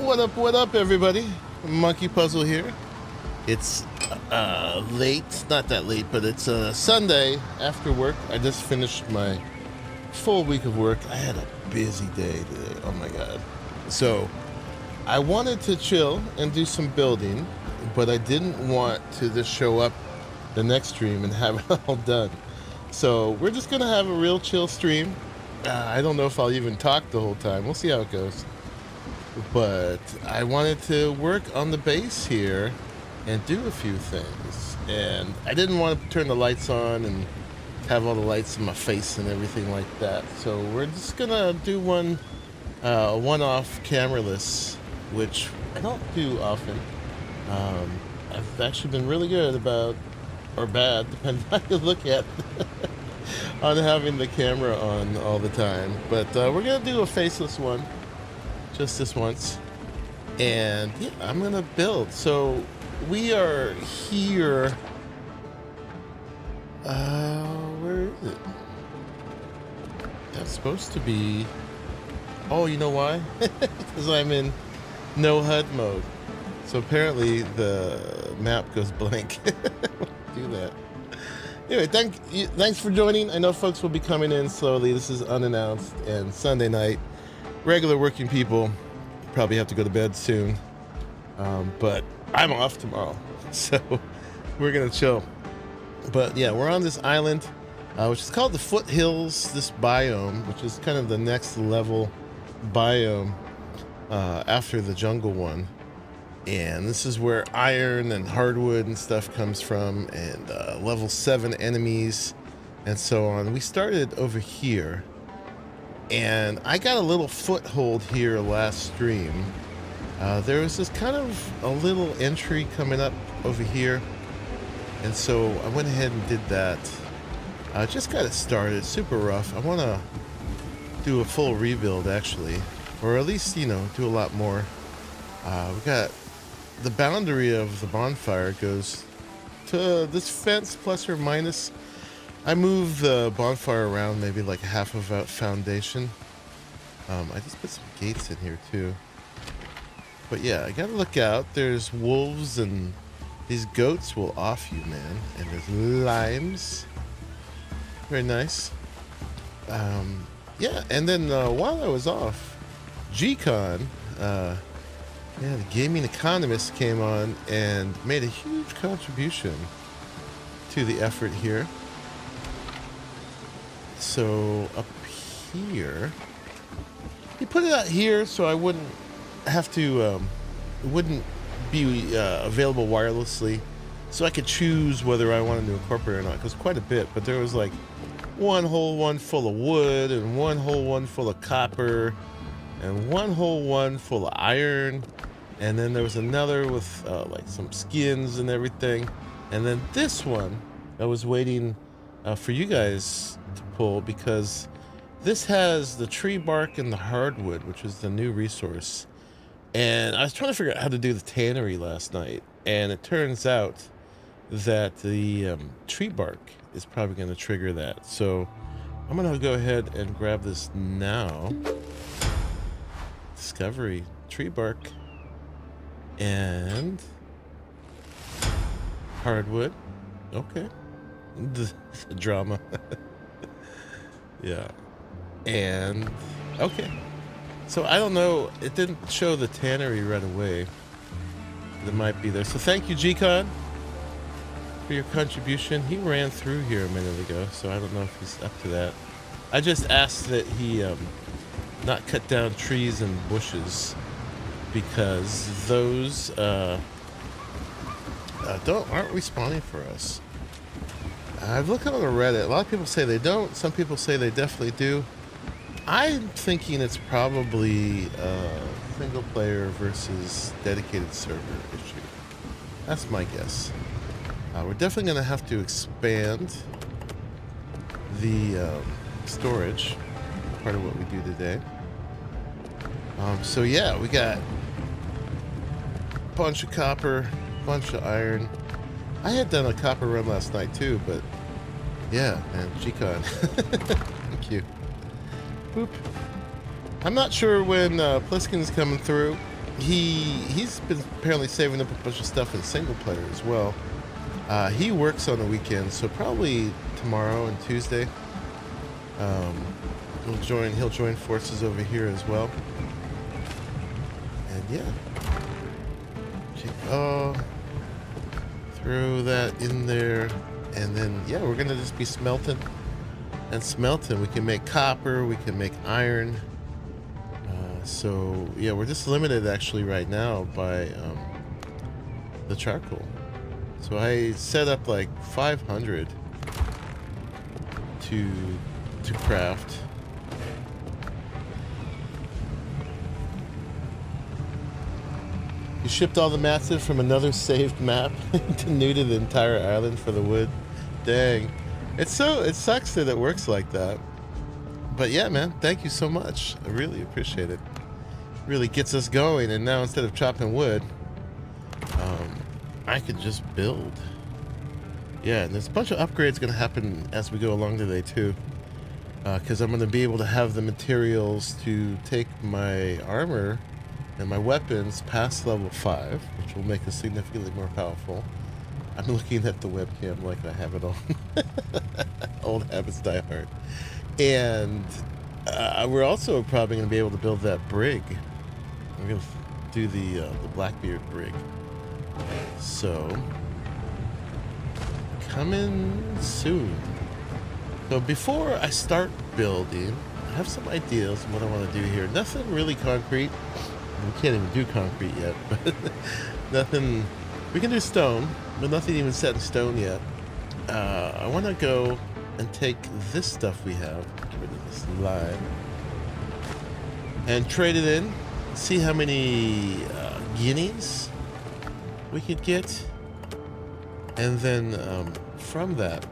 What up, everybody? Monkey Puzzle here. It's late, not that late, but it's Sunday after work. I just finished my full week of work. I had a busy day today, oh my god. So, I wanted to chill and do some building, but I didn't want to just show up the next stream and have it all done. So, we're just gonna have a real chill stream. I don't know if I'll even talk the whole time. We'll see how it goes. But I wanted to work on the base here and do a few things. And I didn't want to turn the lights on and have all the lights in my face and everything like that. So we're just gonna do one-off cameraless, which I don't do often. I've actually been really good about, or bad, depending on how you look at on having the camera on all the time. But we're gonna do a faceless one. Just this once, and yeah, I'm gonna build. So we are here. Where is it? That's supposed to be. Oh, you know why? Because I'm in no HUD mode. So apparently the map goes blank. Do that. Anyway, thanks for joining. I know folks will be coming in slowly. This is unannounced and Sunday night. Regular working people probably have to go to bed soon, but I'm off tomorrow, so we're gonna chill. But yeah, we're on this island, which is called the Foothills, this biome, which is kind of the next level biome after the jungle one. And this is where iron and hardwood and stuff comes from, and level 7 enemies and so on. We started over here. And I got a little foothold here last stream. There was this kind of a little entry coming up over here. And so I went ahead and did that. Just got it started, super rough. I want to do a full rebuild actually. Or at least, you know, do a lot more. We got the boundary of the bonfire goes to this fence plus or minus. I moved the bonfire around maybe like half of a foundation. I just put some gates in here too. But yeah, I gotta look out. There's wolves and these goats will off you, man. And there's limes. Very nice. Yeah, and then while I was off, G.SKILL, yeah, the gaming economist came on and made a huge contribution to the effort here. So up here, he put it out here so I wouldn't have to, it wouldn't be available wirelessly, so I could choose whether I wanted to incorporate it or not, because quite a bit, but there was like one whole one full of wood, and one whole one full of copper, and one whole one full of iron, and then there was another with like some skins and everything, and then this one I was waiting for you guys to pull, because this has the tree bark and the hardwood, which is the new resource. And I was trying to figure out how to do the tannery last night, and it turns out that the tree bark is probably going to trigger that. So I'm going to go ahead and grab this now. Discovery, tree bark, and hardwood. Okay. The drama. Yeah. And okay, so I don't know, it didn't show the tannery right away. That might be there. So thank you, G.SKILL, for your contribution. He ran through here a minute ago, so I don't know if he's up to that. I just asked that he not cut down trees and bushes, because those aren't respawning for us. I've looked on the Reddit. A lot of people say they don't. Some people say they definitely do. I'm thinking it's probably a single player versus dedicated server issue. That's my guess. We're definitely going to have to expand the storage, part of what we do today. So yeah, we got a bunch of copper, bunch of iron. I had done a copper run last night too, but yeah, man, G.SKILL. Thank you. Boop. I'm not sure when Pliskin's coming through. he's been apparently saving up a bunch of stuff in single player as well. He works on the weekend, so probably tomorrow and Tuesday. He'll join forces over here as well. And yeah. Throw that in there, and then yeah, we're gonna just be smelting and smelting. We can make copper, we can make iron. So yeah, we're just limited actually right now by the charcoal. So I set up like 500 to craft. You shipped all the mats in from another saved map to new to the entire island for the wood. Dang. It sucks that it works like that. But yeah, man, thank you so much. I really appreciate it. Really gets us going, and now instead of chopping wood, I could just build. Yeah, and there's a bunch of upgrades gonna happen as we go along today too. Because I'm gonna be able to have the materials to take my armor and my weapons past level 5, which will make us significantly more powerful. I'm looking at the webcam like I have it on. Old habits die hard. And we're also probably going to be able to build that brig. We're going to do the Blackbeard brig. So, coming soon. So before I start building, I have some ideas of what I want to do here. Nothing really concrete. We can't even do concrete yet, but nothing. We can do stone, but nothing even set in stone yet. I want to go and take this stuff we have, get rid of this lime, and trade it in. See how many guineas we could get, and then from that,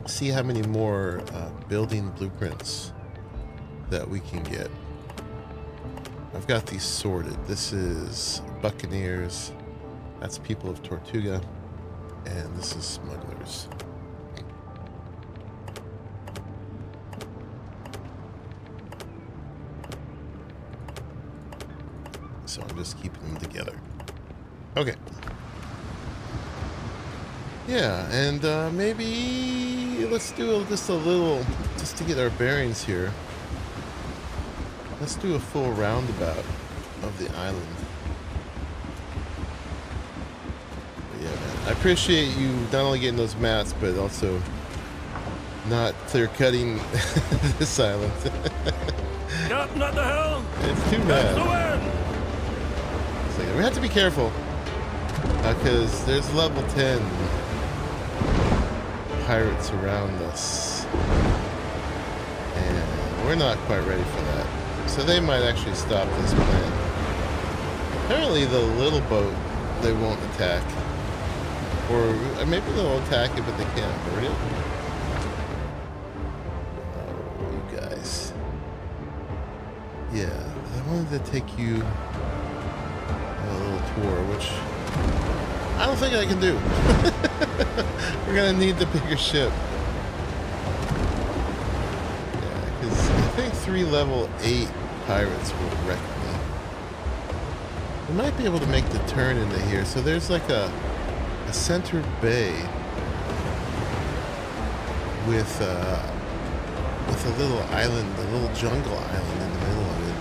see how many more building blueprints that we can get. I've got these sorted. This is Buccaneers, that's People of Tortuga, and this is Smugglers. So I'm just keeping them together. Okay. Yeah, and maybe let's do just a little, just to get our bearings here. Let's do a full roundabout of the island. But yeah, man, I appreciate you not only getting those mats, but also not clear cutting this island. Captain at the helm! It's too bad. It's like, we have to be careful because there's level 10 pirates around us, and we're not quite ready for that. So they might actually stop this plan. Apparently the little boat they won't attack. Or maybe they'll attack it, but they can't hurt it. Oh, you guys. Yeah, I wanted to take you on a little tour, which I don't think I can do. We're gonna need the bigger ship. I think 3 level 8 pirates will wreck me. We might be able to make the turn into here. So there's like a center bay with a little island, a little jungle island in the middle of it.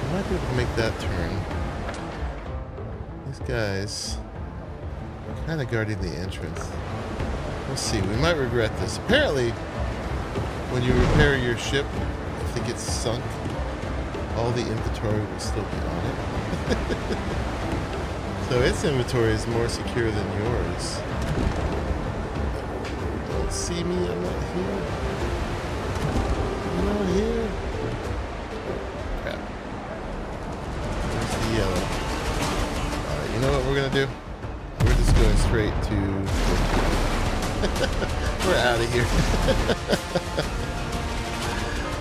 We might be able to make that turn. These guys are kind of guarding the entrance. We'll see. We might regret this. Apparently, when you repair your ship, if it gets sunk, all the inventory will still be on it. So its inventory is more secure than yours. Don't see me, I'm not here. I'm not here. Crap. There's the yellow. Alright, you know what we're gonna do? We're just going straight to... We're out of here.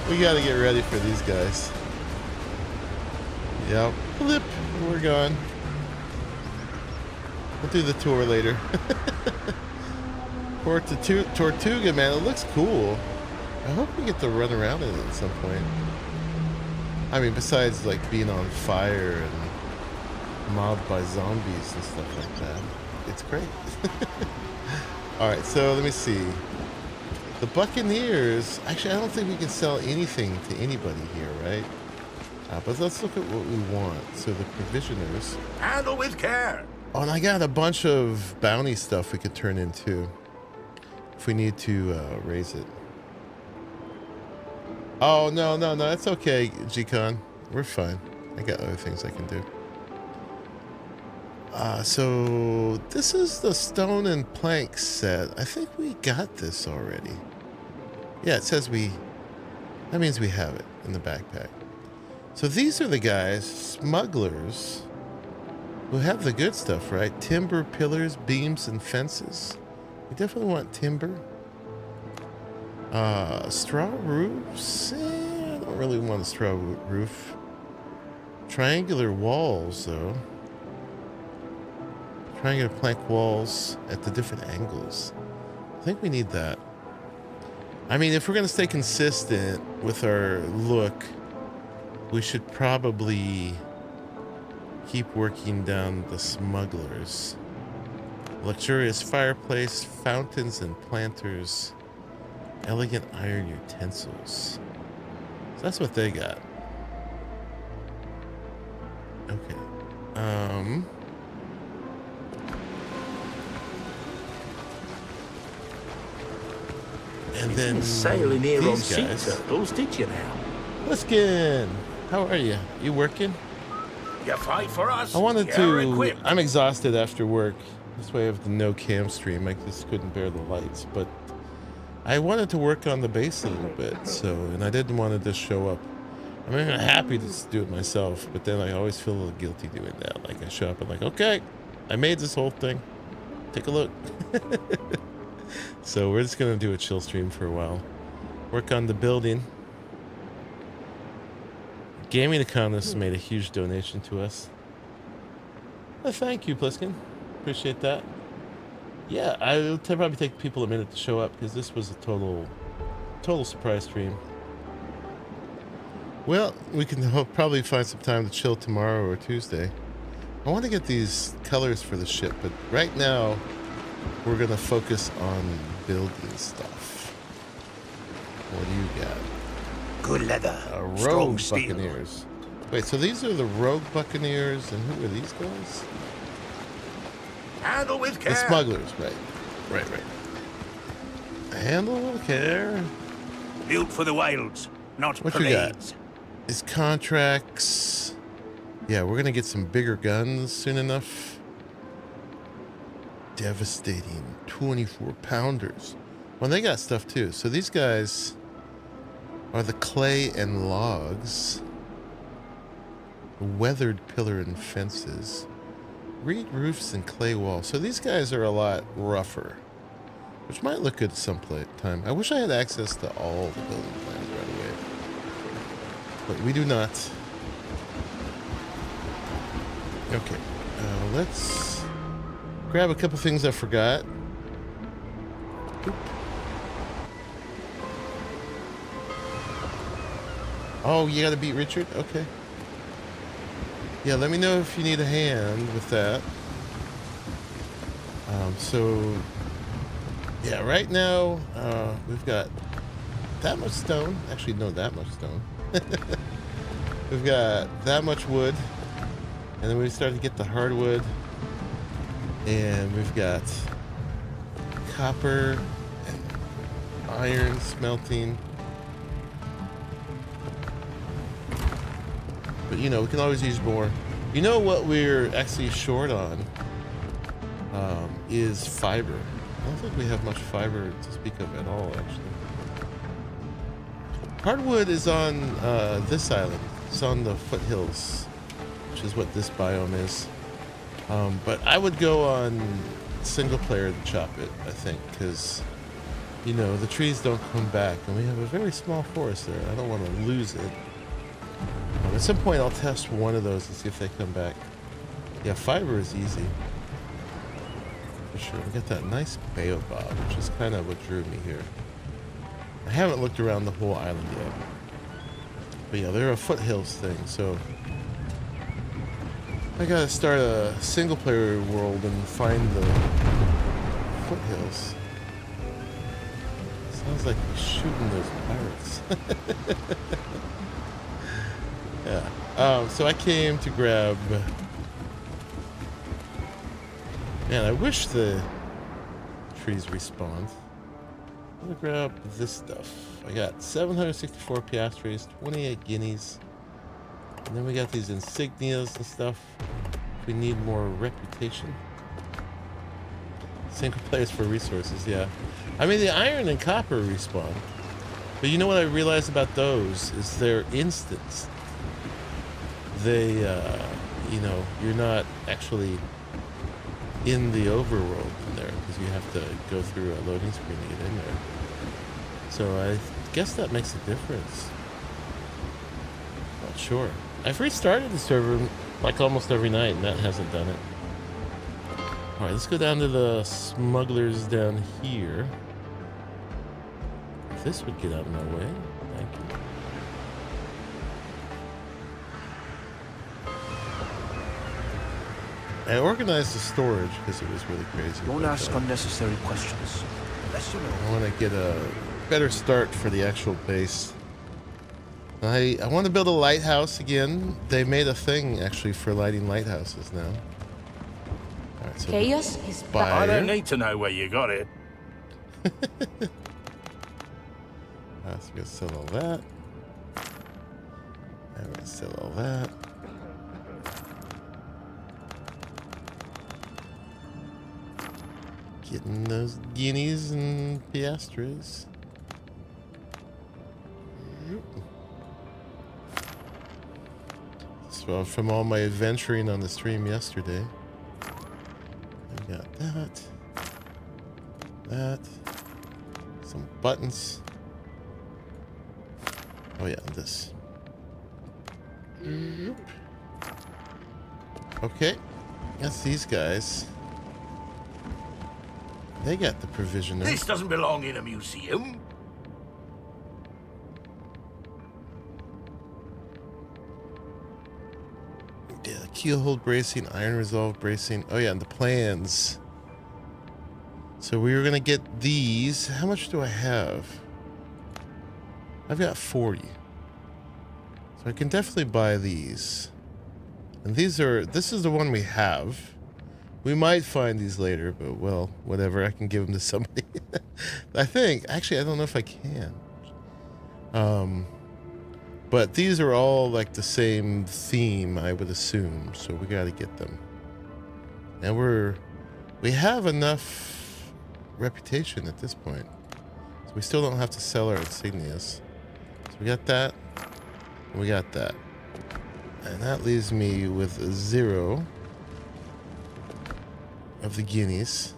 We gotta get ready for these guys. Yep. Blip. We're gone. We'll do the tour later. Tortuga, man, it looks cool. I hope we get to run around in it at some point. I mean, besides like being on fire and mobbed by zombies and stuff like that, it's great. All right, so let me see. The Buccaneers. Actually, I don't think we can sell anything to anybody here, right? But let's look at what we want. So the provisioners. Handle with care. Oh, and I got a bunch of bounty stuff we could turn into if we need to raise it. Oh, no, that's okay, G-Con. We're fine. I got other things I can do. So this is the stone and plank set. I think we got this already. Yeah, it says that means we have it in the backpack. So these are the guys, smugglers, who have the good stuff, right? Timber, pillars, beams, and fences. We definitely want timber. Straw roofs? I don't really want a straw roof. Triangular walls, though. Triangular plank walls at the different angles. I think we need that. I mean, if we're going to stay consistent with our look, we should probably keep working down the smugglers. Luxurious fireplace, fountains and planters, elegant iron utensils. So that's what they got. Okay. And then sailing here on these sea guys. turtles, did you now? Bluesky, how are you? You working? You fight for us. I wanted You're to. equipped. I'm exhausted after work. This way I have the no cam stream. I just couldn't bear the lights, but I wanted to work on the base a little bit. So, and I didn't want to just show up. I mean, I'm happy to just do it myself, but then I always feel a little guilty doing that. Like I show up and like, okay, I made this whole thing. Take a look. So we're just gonna do a chill stream for a while. Work on the building. Gaming Economist made a huge donation to us. Well, thank you, Pliskin. Appreciate that. Yeah, it'll probably take people a minute to show up because this was a total surprise stream. Well, we can probably find some time to chill tomorrow or Tuesday. I want to get these colors for the ship, but right now we're gonna focus on building stuff. What do you got? Good leather. Rogue Buccaneers. Wait, so these are the Rogue Buccaneers, and who are these guys? Handle with care. The smugglers, right. Handle with care. Built for the wilds, not What you parades. got? These contracts. Yeah, we're gonna get some bigger guns soon enough. Devastating 24 pounders. Well, they got stuff too. So these guys are the clay and logs. Weathered pillar and fences. Reed roofs and clay walls. So these guys are a lot rougher, which might look good at some time. I wish I had access to all the building plans right away, but we do not. Okay, let's grab a couple things I forgot. Oop. Oh, you gotta beat Richard? Okay. Yeah, let me know if you need a hand with that. So, yeah, right now, we've got that much stone. Actually, no, that much stone. We've got that much wood. And then we start to get the hardwood. And we've got copper and iron smelting. But, you know, we can always use more. You know what we're actually short on is fiber. I don't think we have much fiber to speak of at all, actually. Hardwood is on this island. It's on the foothills, which is what this biome is. But I would go on single player to chop it, I think, because, you know, the trees don't come back, and we have a very small forest there. I don't want to lose it. At some point, I'll test one of those and see if they come back. Yeah, fiber is easy. For sure. We got that nice baobab, which is kind of what drew me here. I haven't looked around the whole island yet. But yeah, they're a foothills thing, so I gotta start a single player world and find the foothills. Sounds like we're shooting those pirates. Yeah. So I came to grab. Man, I wish the trees respawned. I'm gonna grab this stuff. I got 764 piastres, 28 guineas. And then we got these insignias and stuff. If we need more reputation. Single players for resources, yeah. I mean, the iron and copper respawn. But you know what I realized about those is they're instants. They, you know, you're not actually in the overworld in there because you have to go through a loading screen to get in there. So I guess that makes a difference. Not sure. I've restarted the server like almost every night and that hasn't done it. Alright, let's go down to the smugglers down here. If this would get out of my way. Thank you. I organized the storage because it was really crazy. Don't ask unnecessary questions. Unless you know. I want to get a better start for the actual base. I want to build a lighthouse again. They made a thing actually for lighting lighthouses now. All right, so Chaos is buy. I don't need to know where you got it. So we're gonna sell all that. And we're gonna sell all that. Getting those guineas and piastres. So from all my adventuring on the stream yesterday. I got that. That. Some buttons. Oh yeah, this. Okay. That's these guys. They got the provisioner. This doesn't belong in a museum. Yeah, keel hold bracing, iron resolve bracing. Oh yeah, and the plans. So we were gonna get these. How much do I have? I've got 40. So I can definitely buy these. And these are, this is the one we have. We might find these later, but well, whatever. I can give them to somebody. I think. Actually, I don't know if I can. But these are all like the same theme, I would assume. So we got to get them. And we have enough reputation at this point. So we still don't have to sell our insignias. So we got that. And we got that. And that leaves me with 0 of the guineas.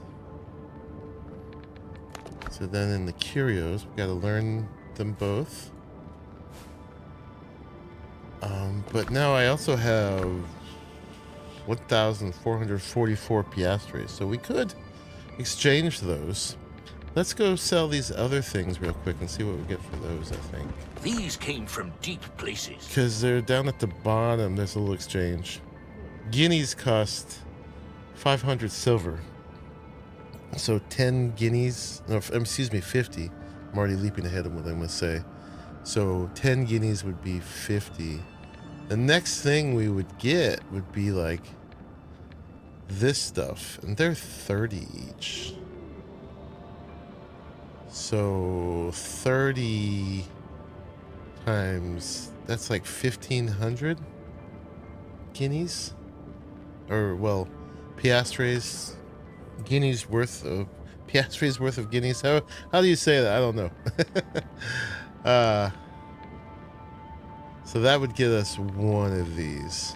So then in the curios, we got to learn them both. But now I also have 1,444 piastres, so we could exchange those. Let's go sell these other things real quick and see what we get for those, I think. These came from deep places. Because they're down at the bottom, there's a little exchange. Guineas cost 500 silver. So 10 guineas, no, excuse me, 50. I'm already leaping ahead of what I'm going to say. So 10 guineas would be 50. The next thing we would get would be like this stuff. And they're 30 each. So 30 times, that's like 1,500 guineas. Or, well, piastres. Guineas worth of piastres worth of guineas. How do you say that? I don't know. So that would get us one of these.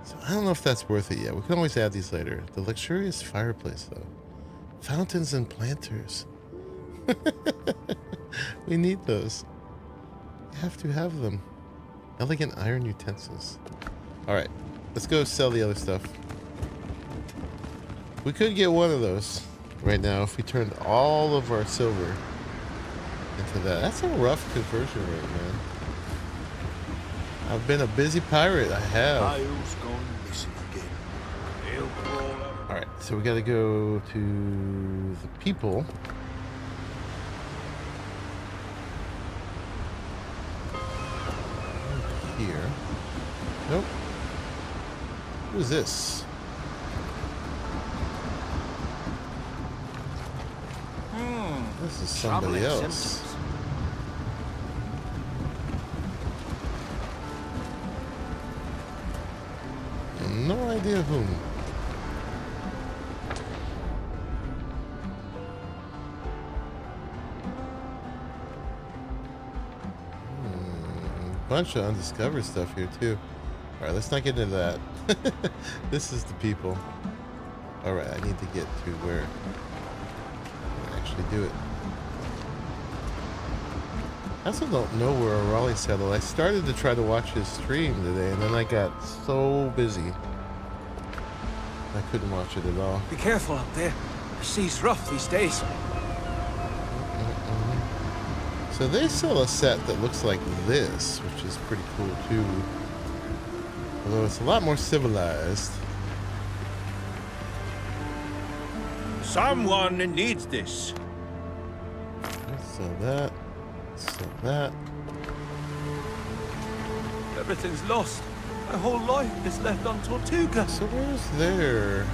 So I don't know if that's worth it yet. We can always add these later. The luxurious fireplace, though. Fountains and planters. We need those. We have to have them. Elegant iron utensils. All right, let's go sell the other stuff. We could get one of those right now if we turned all of our silver into that. That's a rough conversion rate, man. I've been a busy pirate. I have. Kyle's gone missing again. He'll crawl out. All right, so we got to go to the people. Here. Nope. Who is this? This is somebody else. No idea whom. Bunch of undiscovered stuff here too. All right, let's not get into that. This is the people. All right, I need to get to where I can actually do it. I also don't know where Raleigh settled. I started to try to watch his stream today, and then I got so busy I couldn't watch it at all. Be careful up there. The sea's rough these days. So they sell a set that looks like this, which is pretty cool too. Although it's a lot more civilized. Someone needs this. So that. So that. Everything's lost. My whole life is left on Tortuga. So where's their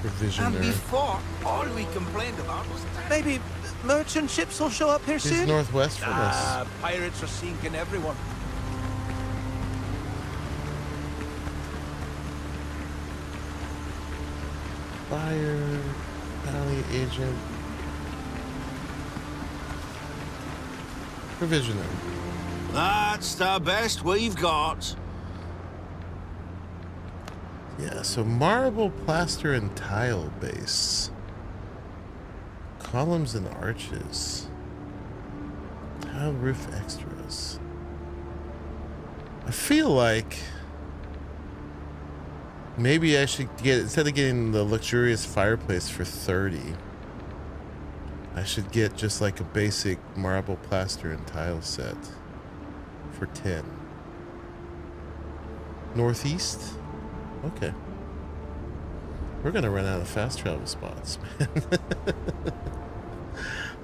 provisioner? And before, all we complained about was that. Maybe merchant ships will show up here He's soon? northwest from us. Pirates are sinking everyone. Fire, Valley Agent, provisioner. That's the best we've got. Yeah, so marble, plaster, and tile base. Columns and arches. Tile roof extras. I feel like maybe I should get, instead of getting the luxurious fireplace for 30, I should get just like a basic marble, plaster, and tile set for 10. Northeast? Okay. We're gonna run out of fast travel spots, man.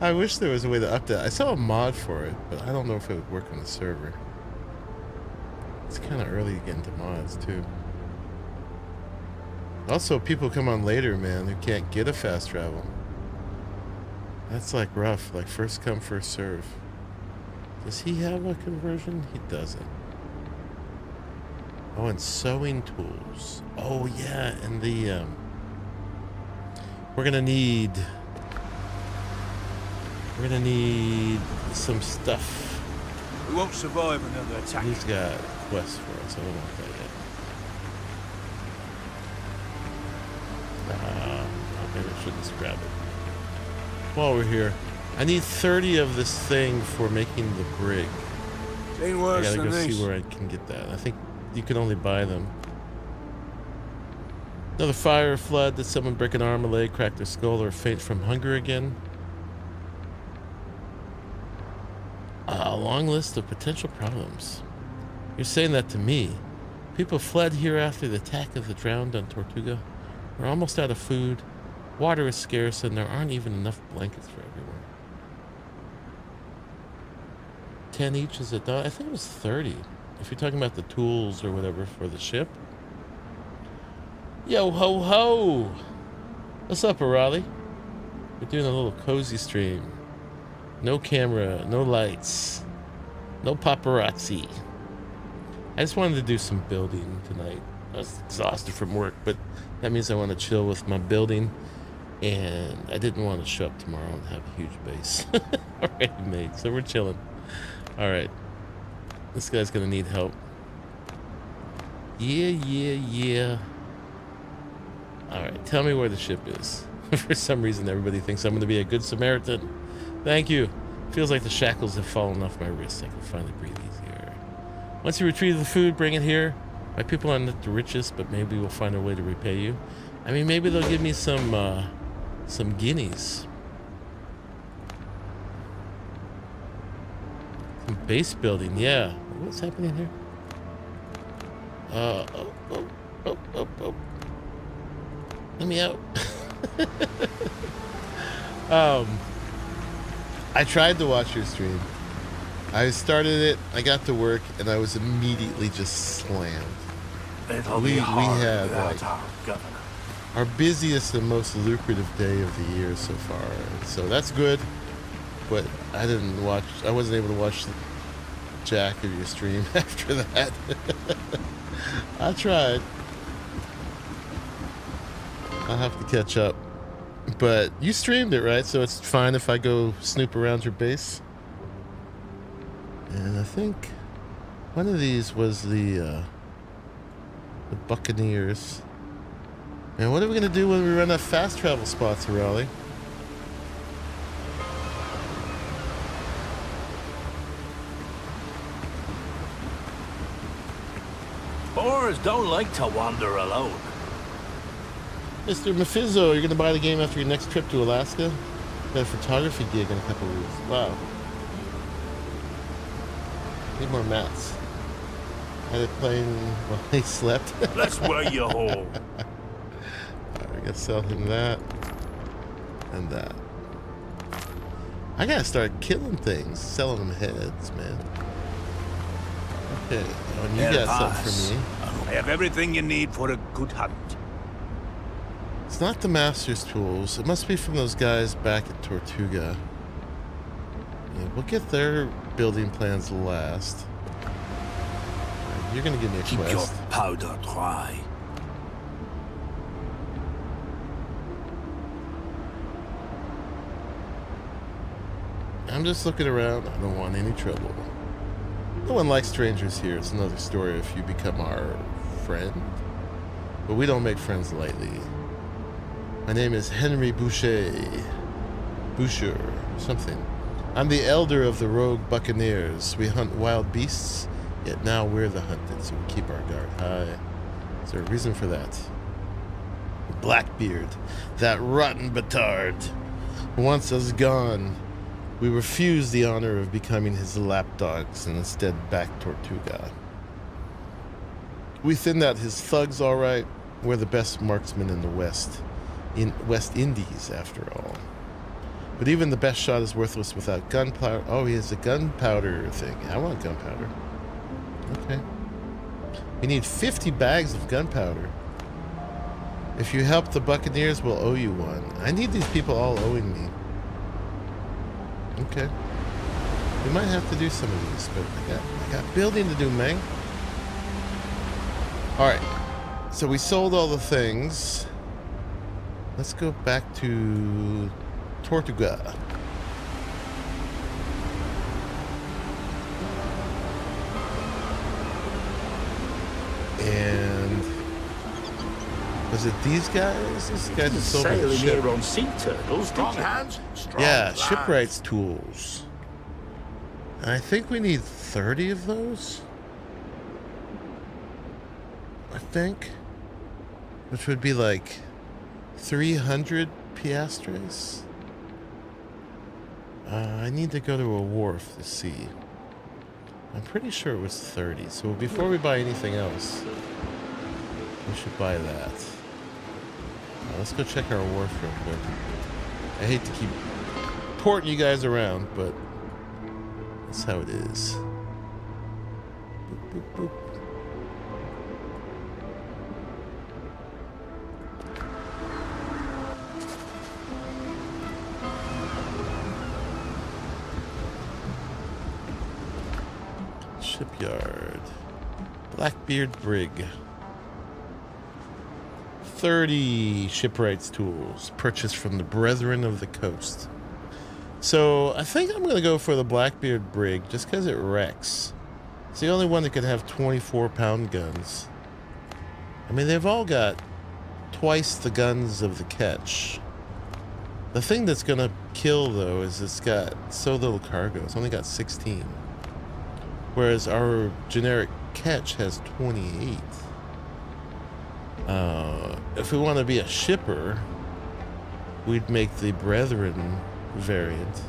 I wish there was a way to update. I saw a mod for it, but I don't know if it would work on the server. It's kind of early to get into mods, too. Also, people come on later, man, who can't get a fast travel. That's like rough, like first come, first serve. Does he have a conversion? He doesn't. Oh, and sewing tools. Oh, yeah, and the, we're gonna need some stuff. We won't survive another attack. He's got quests for us. I don't want that yet. Maybe I should just grab it. While we're here, I need 30 of this thing for making the brig. Ain't I worse gotta than go this. see where I can get that. I think you can only buy them. Another fire flood. Did someone break an arm, a leg, crack their skull, or faint from hunger again? A long list of potential problems. You're saying that to me. People fled here after the attack of the drowned on Tortuga. We're almost out of food. Water is scarce, and there aren't even enough blankets for everyone. 10 each is $1. I think it was 30. If you're talking about the tools or whatever for the ship. Yo ho ho! What's up, Raleigh? We're doing a little cozy stream. No camera, no lights, no paparazzi. I just wanted to do some building tonight. I was exhausted from work, but that means I want to chill with my building, and I didn't want to show up tomorrow and have a huge base already made, so we're chilling. All right, this guy's gonna need help. Yeah. All right, tell me where the ship is. For some reason, everybody thinks I'm gonna be a good Samaritan. Thank you. Feels like the shackles have fallen off my wrists. I can finally breathe easier. Once you retrieve the food, bring it here. My people are not the richest, but maybe we'll find a way to repay you. I mean, maybe they'll give me some guineas. Base building, yeah. What's happening here? Oh. Let me out. I tried to watch your stream. I started it, I got to work, and I was immediately just slammed. We had like our busiest and most lucrative day of the year so far, so that's good. But I wasn't able to watch jack of your stream after that. I tried. I'll have to catch up. But you streamed it, right? So it's fine if I go snoop around your base. And I think one of these was the Buccaneers. And what are we gonna do when we run out of fast travel spots, Raleigh? Boars don't like to wander alone. Mr. Mephizo, you're gonna buy the game after your next trip to Alaska? Got a photography gig in a couple of weeks. Wow. Need more mats. Had it playing while he slept. Let's weigh you whole. Alright, I gotta sell him that. And that. I gotta start killing things, selling them heads, man. Okay, and you got something for me. I have everything you need for a good hunt. It's not the Master's tools. It must be from those guys back at Tortuga. Yeah, we'll get their building plans last. Right, you're gonna give me a Keep quest. your powder dry. I'm just looking around. I don't want any trouble. No one likes strangers here. It's another story if you become our friend. But we don't make friends lightly. My name is Henry Boucher. Boucher, something. I'm the elder of the rogue buccaneers. We hunt wild beasts, yet now we're the hunted, so we keep our guard high. Is there a reason for that? Blackbeard, that rotten batard. Once us gone, we refused the honor of becoming his lapdogs and instead backed Tortuga. We thinned out his thugs all right. We're the best marksmen in the West. In West Indies, after all. But even the best shot is worthless without gunpowder. Oh, he has a gunpowder thing. I want gunpowder. Okay. We need 50 bags of gunpowder. If you help the Buccaneers, we'll owe you one. I need these people all owing me. Okay. We might have to do some of these, but I got building to do, man. Alright. So we sold all the things. Let's go back to Tortuga. And was it these guys? These guys are sold Sailing the ship. here on sea turtles, Strong hands, strong Yeah, plans. shipwrights tools. And I think we need 30 of those. I think. Which would be like 300 piastres. I need to go to a wharf to see. I'm pretty sure it was 30. So before we buy anything else, we should buy that. Let's go check our wharf real quick. I hate to keep porting you guys around, but that's how it is. Boop, boop, boop. Shipyard. Blackbeard Brig. 30 shipwrights tools purchased from the Brethren of the Coast. So I think I'm going to go for the Blackbeard Brig just because it wrecks. It's the only one that could have 24-pound guns. I mean, they've all got twice the guns of the Ketch. The thing that's going to kill, though, is it's got so little cargo. It's only got 16. Whereas our generic Ketch has 28. If we want to be a shipper, we'd make the Brethren variant.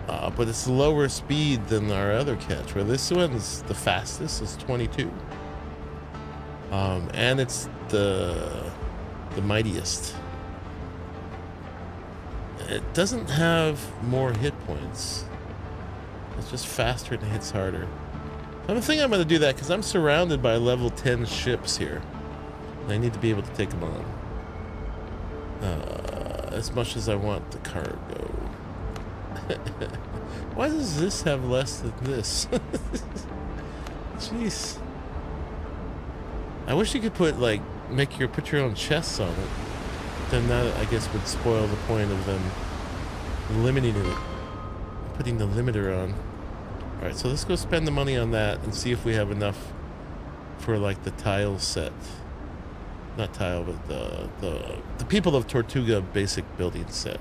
But it's lower speed than our other catch, where this one's the fastest, is 22. And it's the mightiest. It doesn't have more hit points. It's just faster and it hits harder. I think I'm going to do that because I'm surrounded by level 10 ships here. And I need to be able to take them on. As much as I want the cargo. Why does this have less than this? Jeez. I wish you could put, like, put your own chests on it. Then that, I guess, would spoil the point of them limiting it. Putting the limiter on. Alright, so let's go spend the money on that and see if we have enough for, like, the tile set. Not tile, but the People of Tortuga basic building set.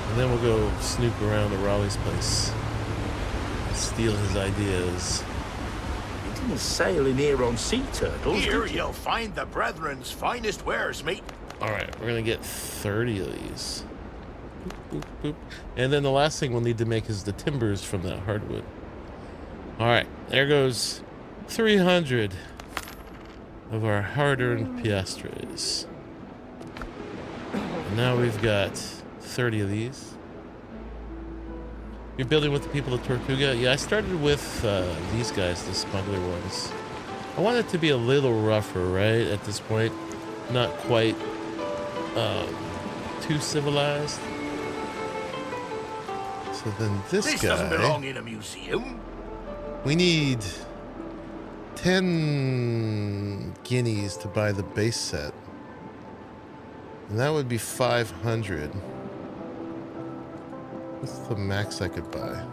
And then we'll go snoop around to Raleigh's place. Steal his ideas. You didn't sail in here on sea turtles, Here did you? you'll find the brethren's finest wares, mate. Alright, we're gonna get 30 of these. Boop, boop, boop. And then the last thing we'll need to make is the timbers from that hardwood. Alright, there goes 300 of our hard-earned piastres. And now we've got 30 of these. You're building with the People of Tortuga? Yeah, I started with these guys, the smuggler ones. I want it to be a little rougher, right, at this point. Not quite too civilized. So then this guy... doesn't belong in a museum. We need 10 guineas to buy the base set. And that would be 500. What's the max I could buy?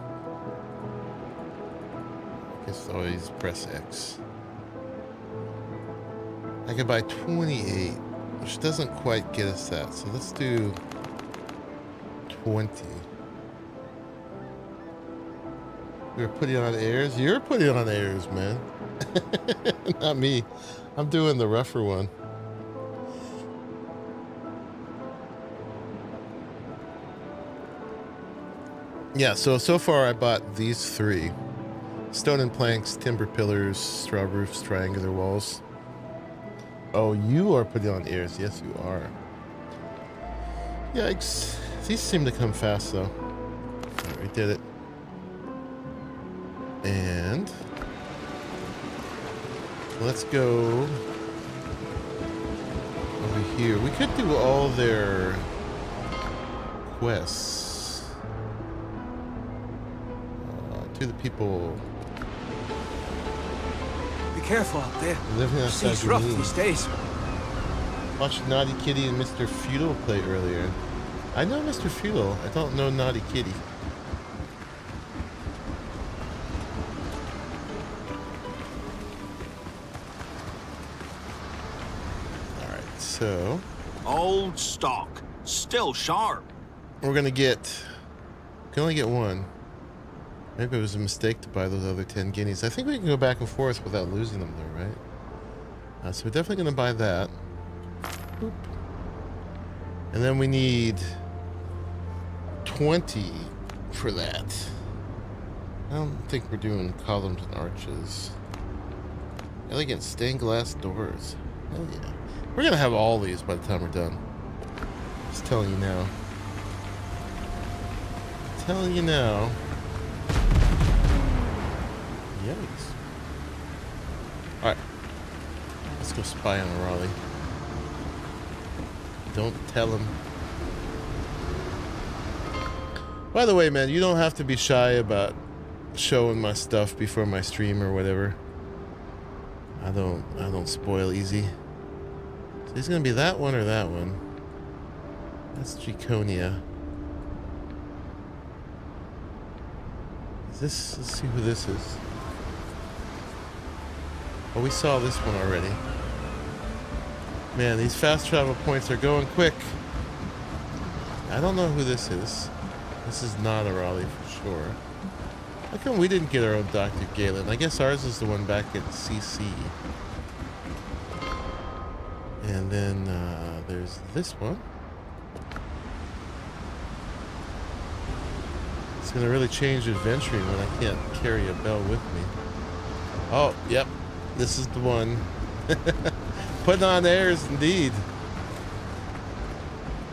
I guess always press X. I could buy 28, which doesn't quite get us that. So let's do 20. You're putting on airs? You're putting on airs, man. Not me. I'm doing the rougher one. Yeah, so far I bought these 3. Stone and planks, timber pillars, straw roofs, triangular walls. Oh, you are putting on airs. Yes, you are. Yikes. These seem to come fast, though. Alright, we did it. And let's go over here. We could do all their quests. To the people. Be careful out there. Living outside Sea's rough Green. these days. Watched Naughty Kitty and Mr. Feudal play earlier. I know Mr. Feudal. I don't know Naughty Kitty. Alright, so Old stock, still sharp. we're gonna get... We can only get one. Maybe it was a mistake to buy those other 10 guineas. I think we can go back and forth without losing them though, right? So we're definitely gonna buy that. Boop. And then we need 20 for that. I don't think we're doing columns and arches. Elegant stained glass doors. Hell yeah. We're gonna have all these by the time we're done. Just telling you now. Telling you now. Yikes. Alright. Let's go spy on Raleigh. Don't tell him. By the way, man, you don't have to be shy about showing my stuff before my stream or whatever. I don't spoil easy. So he's gonna be that one or that one. That's Draconia. Is this, let's see who this is. Oh, we saw this one already. Man, these fast travel points are going quick. I don't know who this is. This is not a Raleigh for sure. How come we didn't get our own Dr. Galen? I guess ours is the one back at CC. And then there's this one. It's gonna really change adventuring when I can't carry a bell with me. Oh, yep. This is the one. Putting on airs indeed.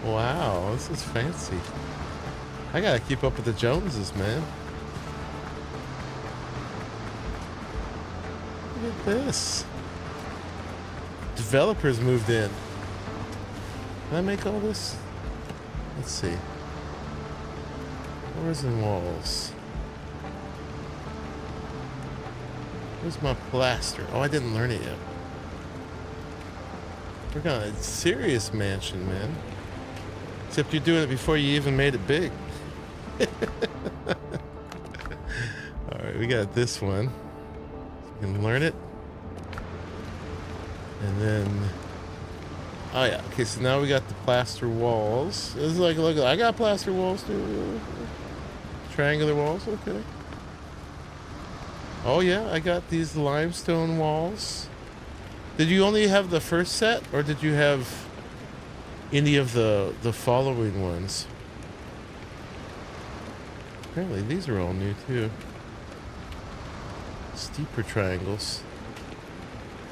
Wow, this is fancy. I gotta keep up with the Joneses, man. Look at this. Developers moved in. Can I make all this? Let's see. Doors and walls. Where's my plaster? Oh, I didn't learn it yet. We're gonna a serious mansion, man. Except you're doing it before you even made it big. Alright, we got this one. You can learn it. And then... Oh yeah, okay, so now we got the plaster walls. This is like, look, I got plaster walls too. Triangular walls, okay. Oh yeah, I got these limestone walls. Did you only have the first set, or did you have any of the following ones? Apparently these are all new too. Steeper triangles.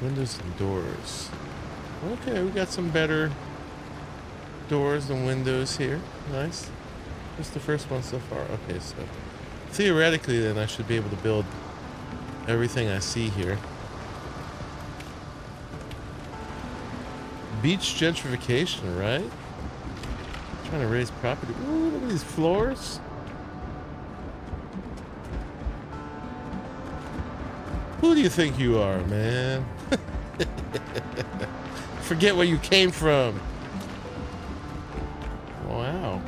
Windows and doors. Okay, we got some better doors and windows here. Nice. What's the first one so far? Okay, so theoretically then I should be able to build everything I see here. Beach gentrification, right? Trying to raise property. Ooh, look at these floors. Who do you think you are, man? Forget where you came from. Wow.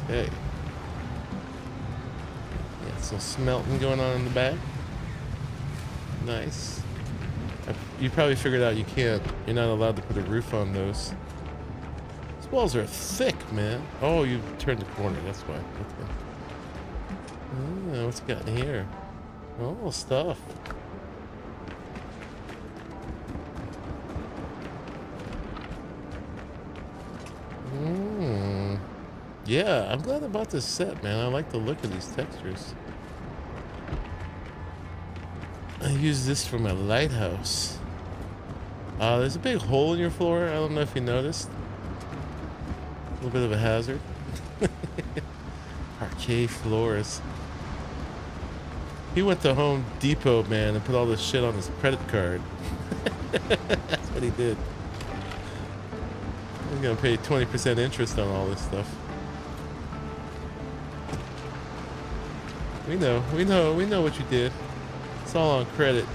Okay. Yeah, some smelting going on in the back. Nice. You probably figured out you're not allowed to put a roof on those. These walls are thick, man. Oh, you turned the corner, that's why. Okay. Oh, what's it got in here? Oh, stuff. Yeah, I'm glad I bought this set, man. I like the look of these textures. I use this for my lighthouse. There's a big hole in your floor. I don't know if you noticed. A little bit of a hazard. Arcade floors. He went to Home Depot, man, and put all this shit on his credit card. That's what he did. He's gonna pay 20% interest on all this stuff. We know what you did. It's all on credit.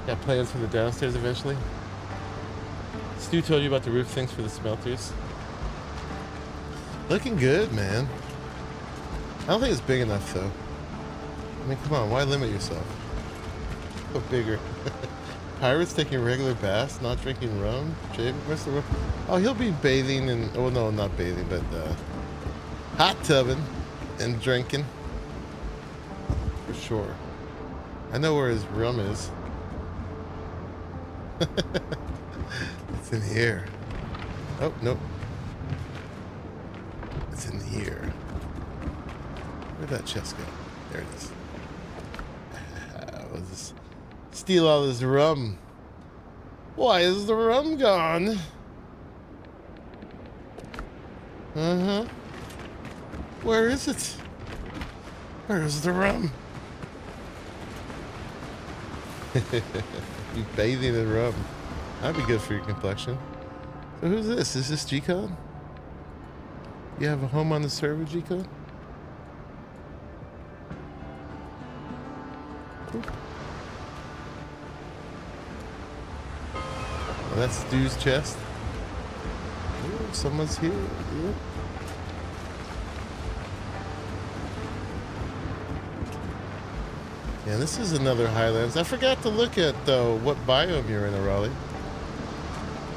Got plans for the downstairs eventually? Stu told you about the roof things for the smelters. Looking good, man. I don't think it's big enough, though. I mean, come on, why limit yourself? Go bigger. Pirates taking regular baths, not drinking rum? Jake, where's the rum? Oh, he'll be bathing and... Oh, no, not bathing, but hot tubbing and drinking. For sure. I know where his rum is. It's in here. Oh, nope. It's in here. Where'd that chest go? There it is. We'll just steal all this rum. Why is the rum gone? Uh-huh. Where is it? Where's the rum? You bathing in rum. That'd be good for your complexion. So who's this? Is this G.SKILL? You have a home on the server, G.SKILL? Oh, that's Stu's chest. Ooh, someone's here. Yeah. Yeah, this is another Highlands. I forgot to look at what biome you're in, Raleigh.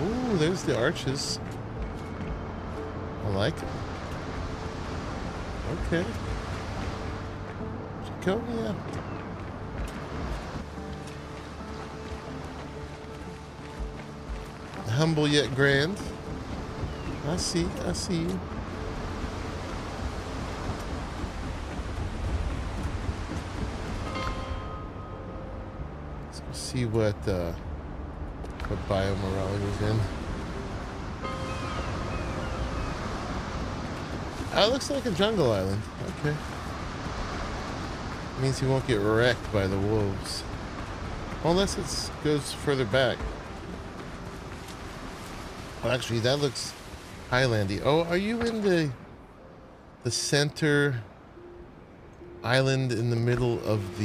Ooh, there's the arches. I like it. Okay. Draconia. humble yet grand. I see you. Let's go see what biome Morale was in. Oh, it looks like a jungle island. Okay. Means he won't get wrecked by the wolves. Unless it goes further back. Oh, actually, that looks highlandy. Oh, are you in the center island in the middle of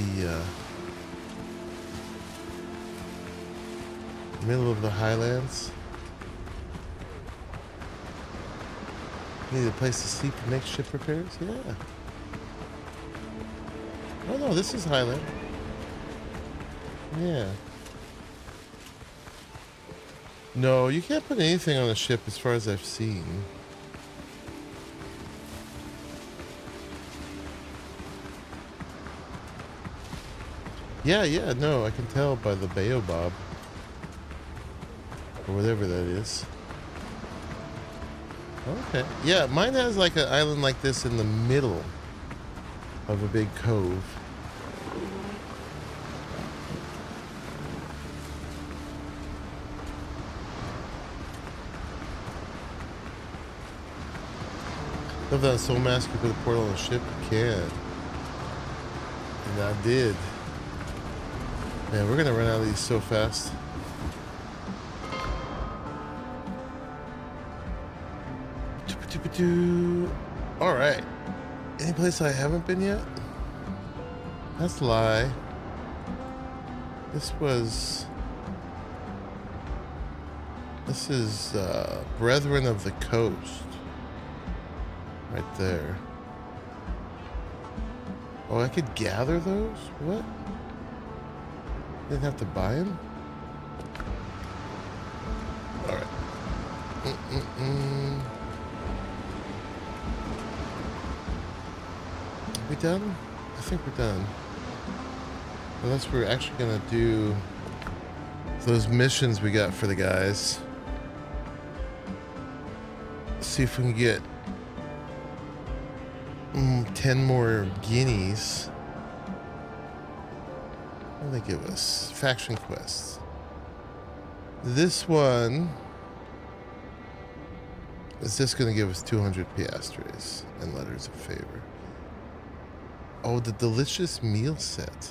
the highlands? Need a place to sleep and make ship repairs? Yeah. Oh no, this is Highland. Yeah. No, you can't put anything on a ship as far as I've seen. Yeah, no, I can tell by the baobab. Or whatever that is. Okay. Yeah, mine has like an island like this in the middle of a big cove. Love that soul mask you put a portal on a ship. You can. And I did. Man, we're gonna run out of these so fast. All right. Any place I haven't been yet? That's a lie. This is Brethren of the Coast. Right there. Oh, I could gather those? What? Didn't have to buy them? All right. We done? I think we're done. Unless we're actually gonna do those missions we got for the guys. See if we can get 10 more guineas. What do they give us? Faction quests. This one is just gonna give us 200 piastres and letters of favor. Oh, the delicious meal set.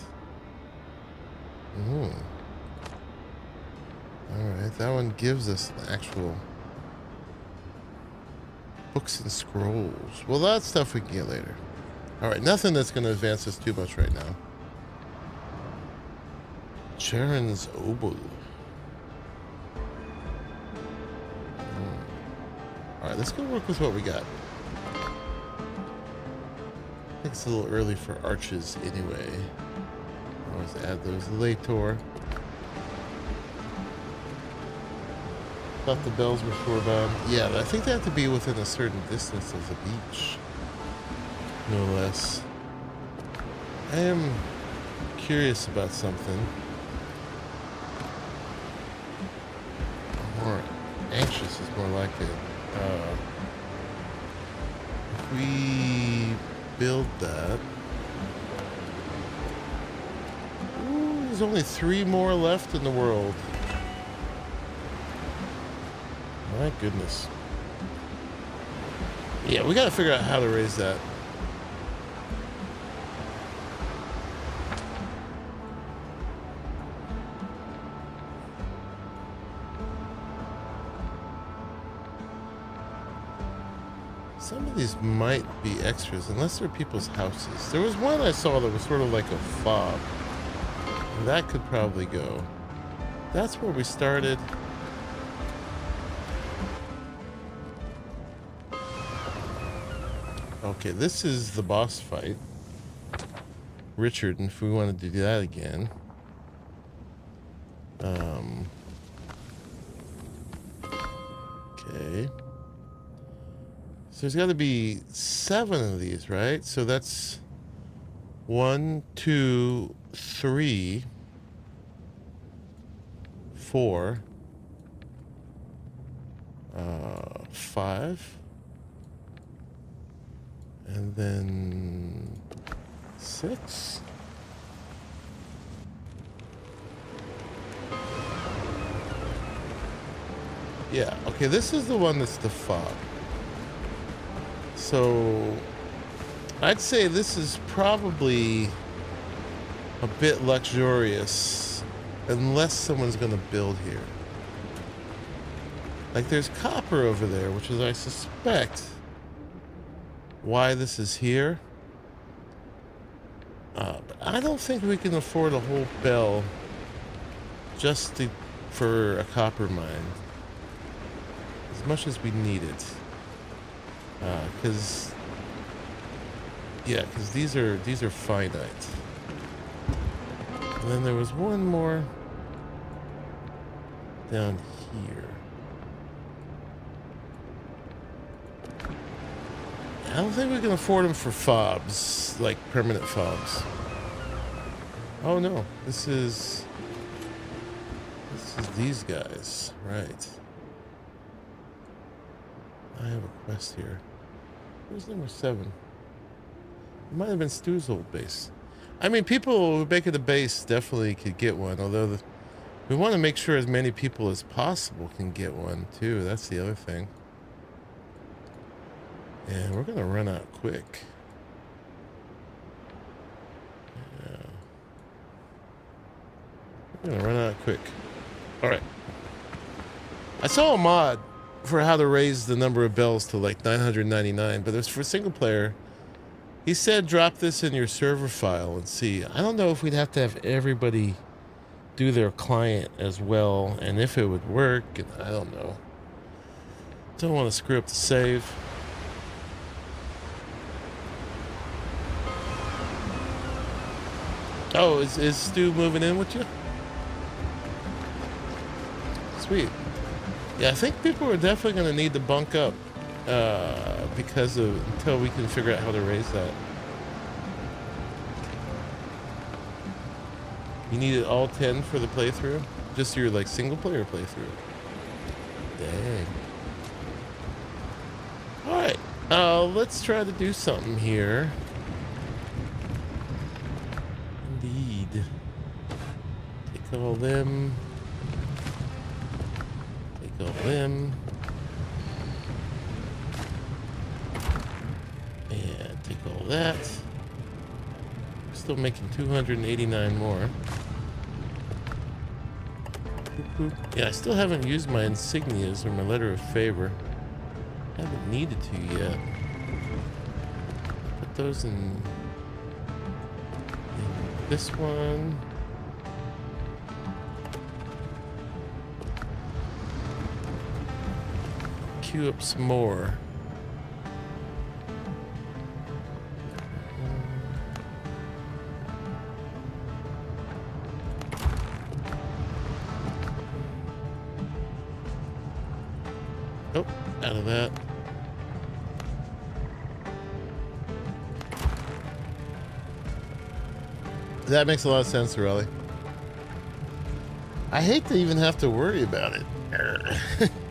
Ooh. Alright, that one gives us the actual books and scrolls. Well, that stuff we can get later. Alright, nothing that's going to advance us too much right now. Charon's Obol. Alright, let's go work with what we got. I think it's a little early for arches anyway. Always add those later. Thought the bells were shorebound. Yeah, but I think they have to be within a certain distance of the beach. No less. I am curious about something. More anxious is more like it. If we build that. Ooh, there's only 3 more left in the world. My goodness. Yeah, we gotta figure out how to raise that. Some of these might be extras, unless they're people's houses. There was one I saw that was sort of like a fob. That could probably go. That's where we started. Okay, this is the boss fight. Richard, and if we wanted to do that again. Okay. So there's got to be 7 of these, right? So that's 1, 2, 3, 4, 5. And then 6. Yeah, okay, this is the one that's the fob. So I'd say this is probably a bit luxurious unless someone's going to build here. Like there's copper over there, which is, I suspect, why this is here. But I don't think we can afford a whole bell just for a copper mine. As much as we need it. Because these are finite. And then there was one more down here. I don't think we can afford them for fobs, like permanent fobs. Oh no, this is these guys, right? I have a quest here. Where's number 7? It might have been Stu's old base. I mean, people who make it a base definitely could get one, although we want to make sure as many people as possible can get one, too. That's the other thing. And we're going to run out quick. Yeah. We're going to run out quick. All right. I saw a mod for how to raise the number of bells to like 999, but it was for single player. He said drop this in your server file and see. I don't know if we'd have to have everybody do their client as well, and if it would work, and I don't know. Don't want to screw up the save. Oh, is Stu moving in with you? Sweet. Yeah, I think people are definitely going to need to bunk up until we can figure out how to raise that. You needed all 10 for the playthrough? Just your like single player playthrough? Dang. Alright, let's try to do something here. Indeed. Take all them. Take all them. And take all that. Still making 289 more. Yeah, I still haven't used my insignias or my letter of favor. Haven't needed to yet. Put those in this one. Queue up some more. Oh, out of that. That makes a lot of sense, Raleigh. I hate to even have to worry about it.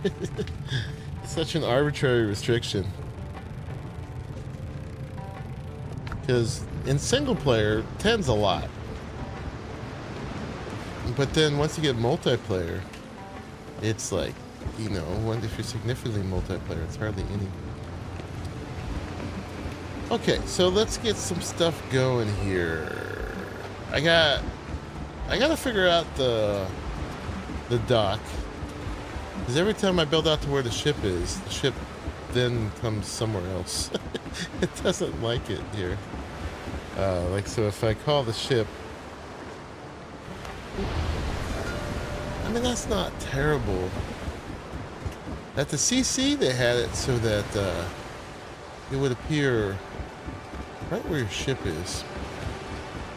It's such an arbitrary restriction. Because in single player, 10's a lot. But then once you get multiplayer, it's like, you know, if you're significantly multiplayer, it's hardly any. Okay, so let's get some stuff going here. I gotta figure out the dock, because every time I build out to where the ship is, the ship then comes somewhere else. It doesn't like it here. Like, so if I call the ship, I mean, that's not terrible. At the CC, they had it so that it would appear right where your ship is.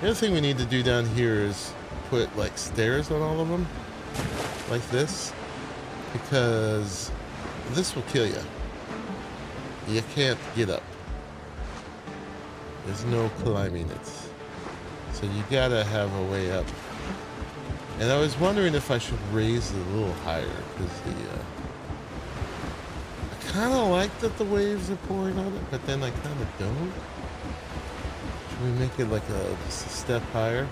The other thing we need to do down here is put like stairs on all of them, like this, because this will kill you. You can't get up. There's no climbing it. So you gotta have a way up. And I was wondering if I should raise it a little higher, because kind of like that the waves are pouring on it, but then I kind of don't. Should we make it like just a step higher?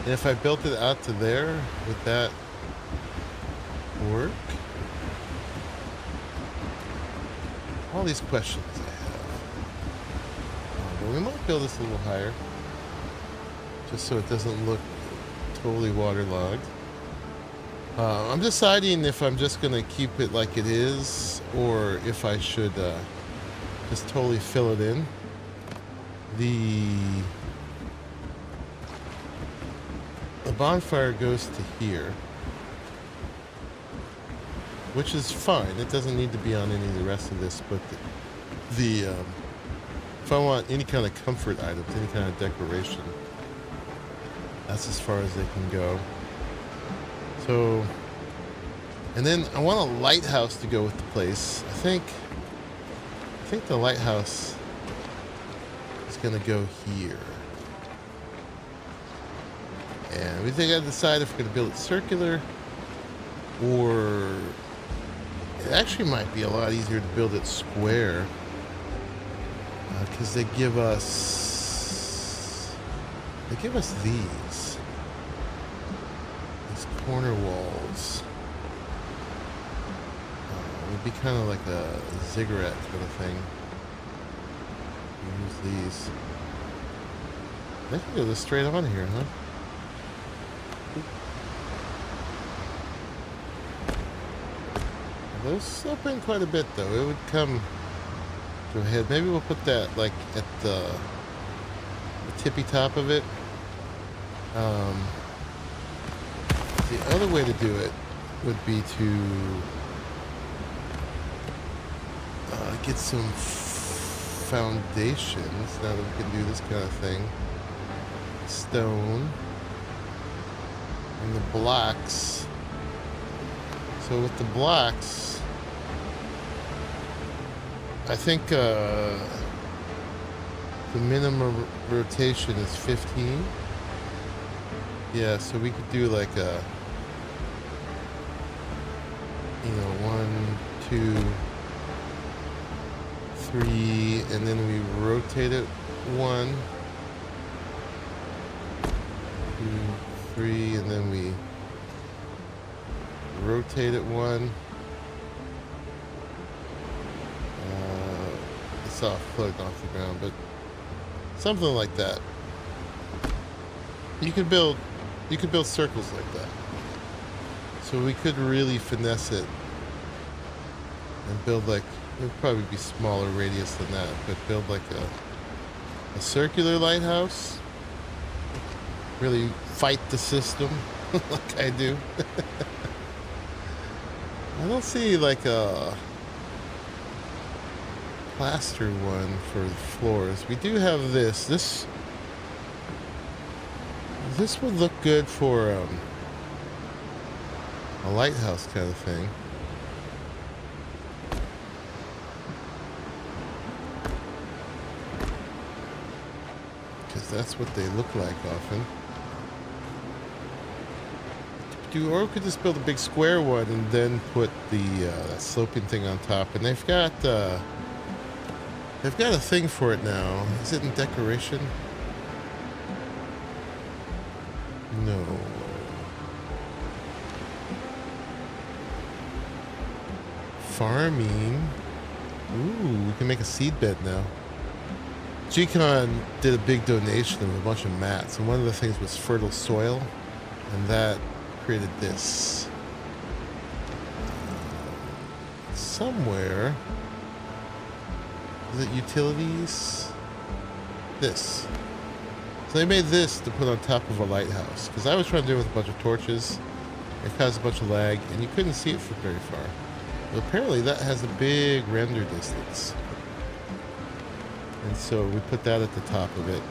And if I built it out to there, would that work? All these questions I have. But we might build this a little higher, just so it doesn't look totally waterlogged. I'm deciding if I'm just going to keep it like it is, or if I should just totally fill it in. The bonfire goes to here, which is fine. It doesn't need to be on any of the rest of this, but if I want any kind of comfort items, any kind of decoration, that's as far as they can go. So, and then I want a lighthouse to go with the place. I think the lighthouse is gonna go here. And we think I decide if we're gonna build it circular, or it actually might be a lot easier to build it square, because they give us these corner walls. It would be kind of like a ziggurat kind of thing. Use these. They can go this straight on here, huh? Those open quite a bit, though. It would come to a head. Maybe we'll put that like at the tippy top of it. The other way to do it would be to get some foundations. Now that we can do this kind of thing. Stone. And the blocks. So with the blocks, I think the minimum rotation is 15. Yeah, so we could do like a, 1, 2, 3, and then we rotate it 1, 2, 3, and then we rotate it 1. It's off, floating off the ground, but something like that. You could build circles like that. So we could really finesse it and build like, it would probably be smaller radius than that, but build like a circular lighthouse. Really fight the system like I do. I don't see like a plaster one for the floors. We do have this. This would look good for a lighthouse kind of thing. Because that's what they look like often. Or we could just build a big square one and then put the that sloping thing on top. And they've got a thing for it now. Is it in decoration? No. Farming. Ooh, we can make a seed bed now. G.SKILL did a big donation of a bunch of mats, and one of the things was fertile soil, and that created this. Somewhere. Is it utilities? This. So they made this to put on top of a lighthouse. Because I was trying to do it with a bunch of torches. It caused a bunch of lag, and you couldn't see it from very far. But apparently that has a big render distance. And so we put that at the top of it.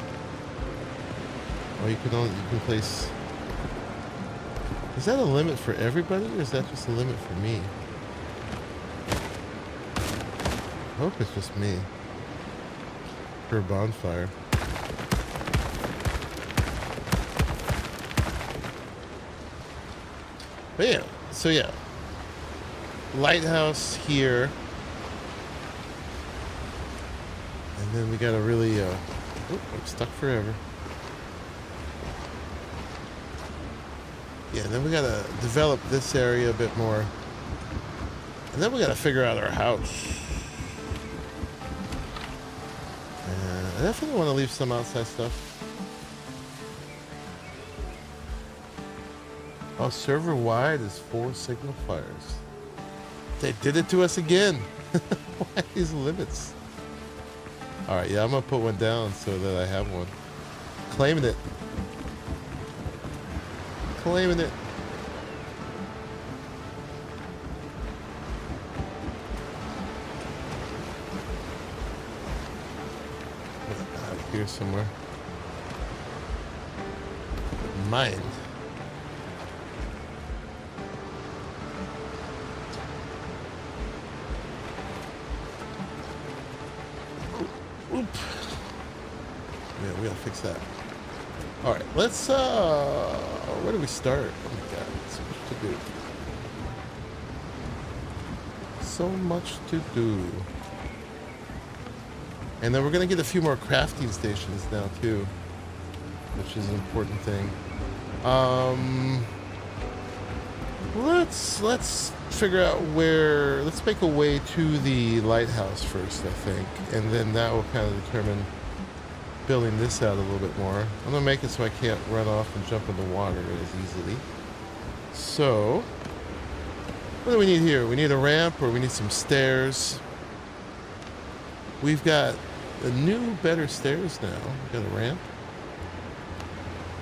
Or you can place... Is that a limit for everybody, or is that just a limit for me? I hope it's just me. Per bonfire. But yeah, so yeah. Lighthouse here. And then we gotta really, oh, I'm stuck forever. Yeah, then we gotta develop this area a bit more. And then we gotta figure out our house. I definitely want to leave some outside stuff. Oh, server wide is 4 signal fires. They did it to us again. Why these limits? Alright, yeah, I'm gonna put one down so that I have one. Claiming it. Claiming it. Out here somewhere. Mind. Oop. Yeah, we gotta fix that. Alright, let's where do we start? Oh my god, so much to do. So much to do. And then we're gonna get a few more crafting stations now too, which is an important thing. Let's figure out where. Let's make a way to the lighthouse first, I think, and then that will kind of determine building this out a little bit more. I'm gonna make it so I can't run off and jump in the water as easily. So, what do we need here? We need a ramp, or we need some stairs. We've got a new, better stairs now. We got a ramp.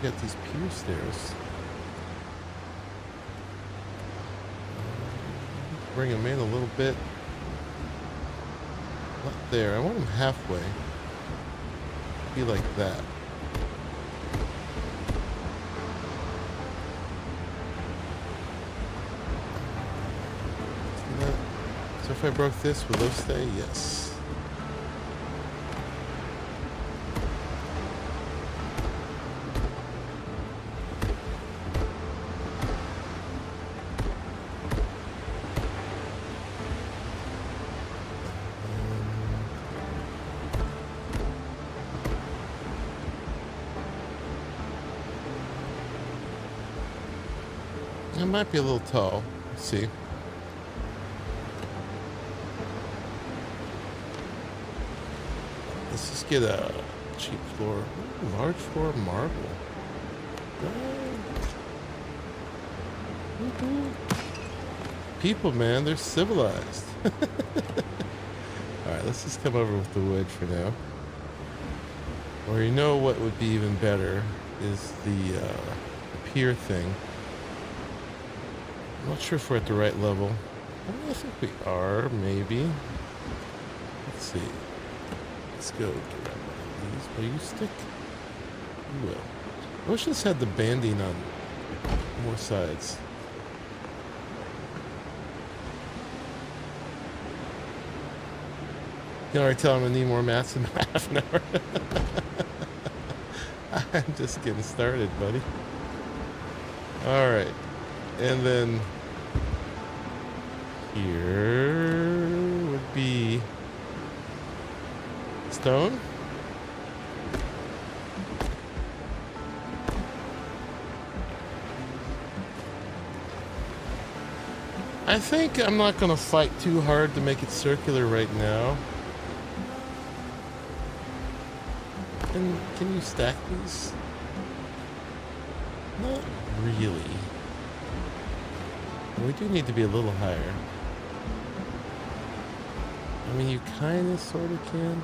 We got these pier stairs. Bring them in a little bit. Not there. I want them halfway. Be like that. See that? So if I broke this, will those stay? Yes. It might be a little tall. Let's see. Let's just get a cheap floor. Ooh, large floor marble. People, man, they're civilized. Alright, let's just come over with the wood for now. Or you know what would be even better is the pier thing. I'm not sure if we're at the right level. I think we are, maybe. Let's see. Let's go grab one of these. Will you stick? You will. I wish this had the banding on more sides. You can already tell I'm gonna need more mats in half an hour. I'm just getting started, buddy. Alright. And then here would be stone. I think I'm not going to fight too hard to make it circular right now. And can you stack these? Not really. We do need to be a little higher. I mean, you kind of sort of can.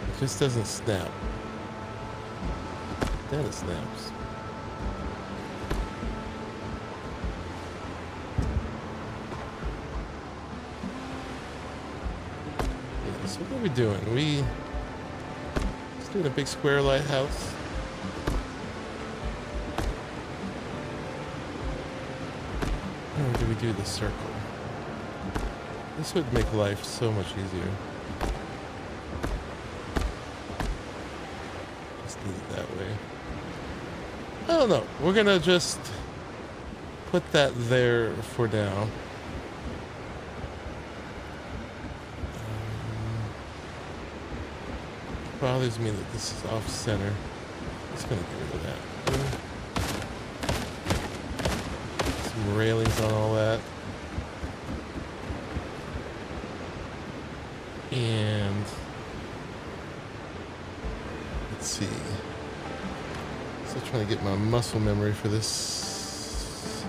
It just doesn't snap. Then it snaps. Yeah, so what are we doing? We just doing a big square lighthouse. Or do we do the circle? This would make life so much easier. Just do it that way. I don't know. We're gonna just put that there for now. Bothers me that this is off center. Just gonna get rid of that. Some railings on all that. And let's see. Still trying to get my muscle memory for this.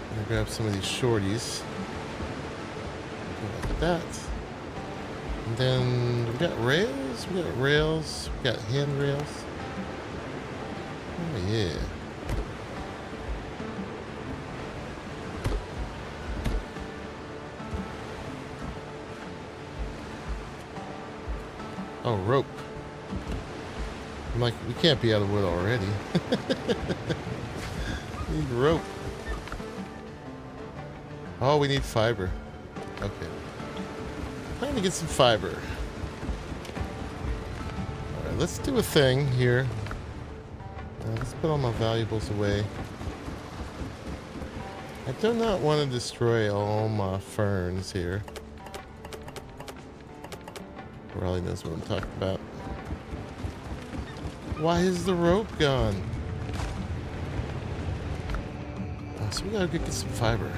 I'm gonna grab some of these shorties. Go like that. And then we got rails, we got handrails. Oh yeah. Oh, rope. I'm like, we can't be out of wood already. We need rope. Oh, we need fiber. Okay. Time to get some fiber. Alright, let's do a thing here. Let's put all my valuables away. I do not want to destroy all my ferns here. Raleigh knows what I'm talking about. Why is the rope gone? Oh, so we gotta go get some fiber.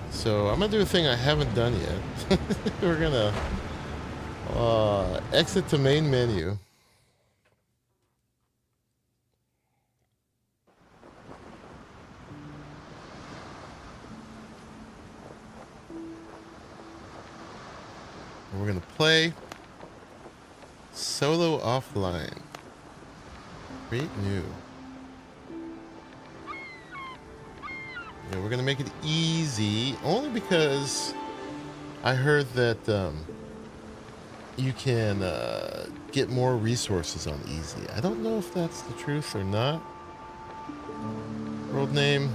So I'm gonna do a thing I haven't done yet. We're gonna exit to main menu. And we're gonna play solo offline. Create new. Yeah, we're gonna make it easy, only because I heard that you can get more resources on easy. I don't know if that's the truth or not. World name.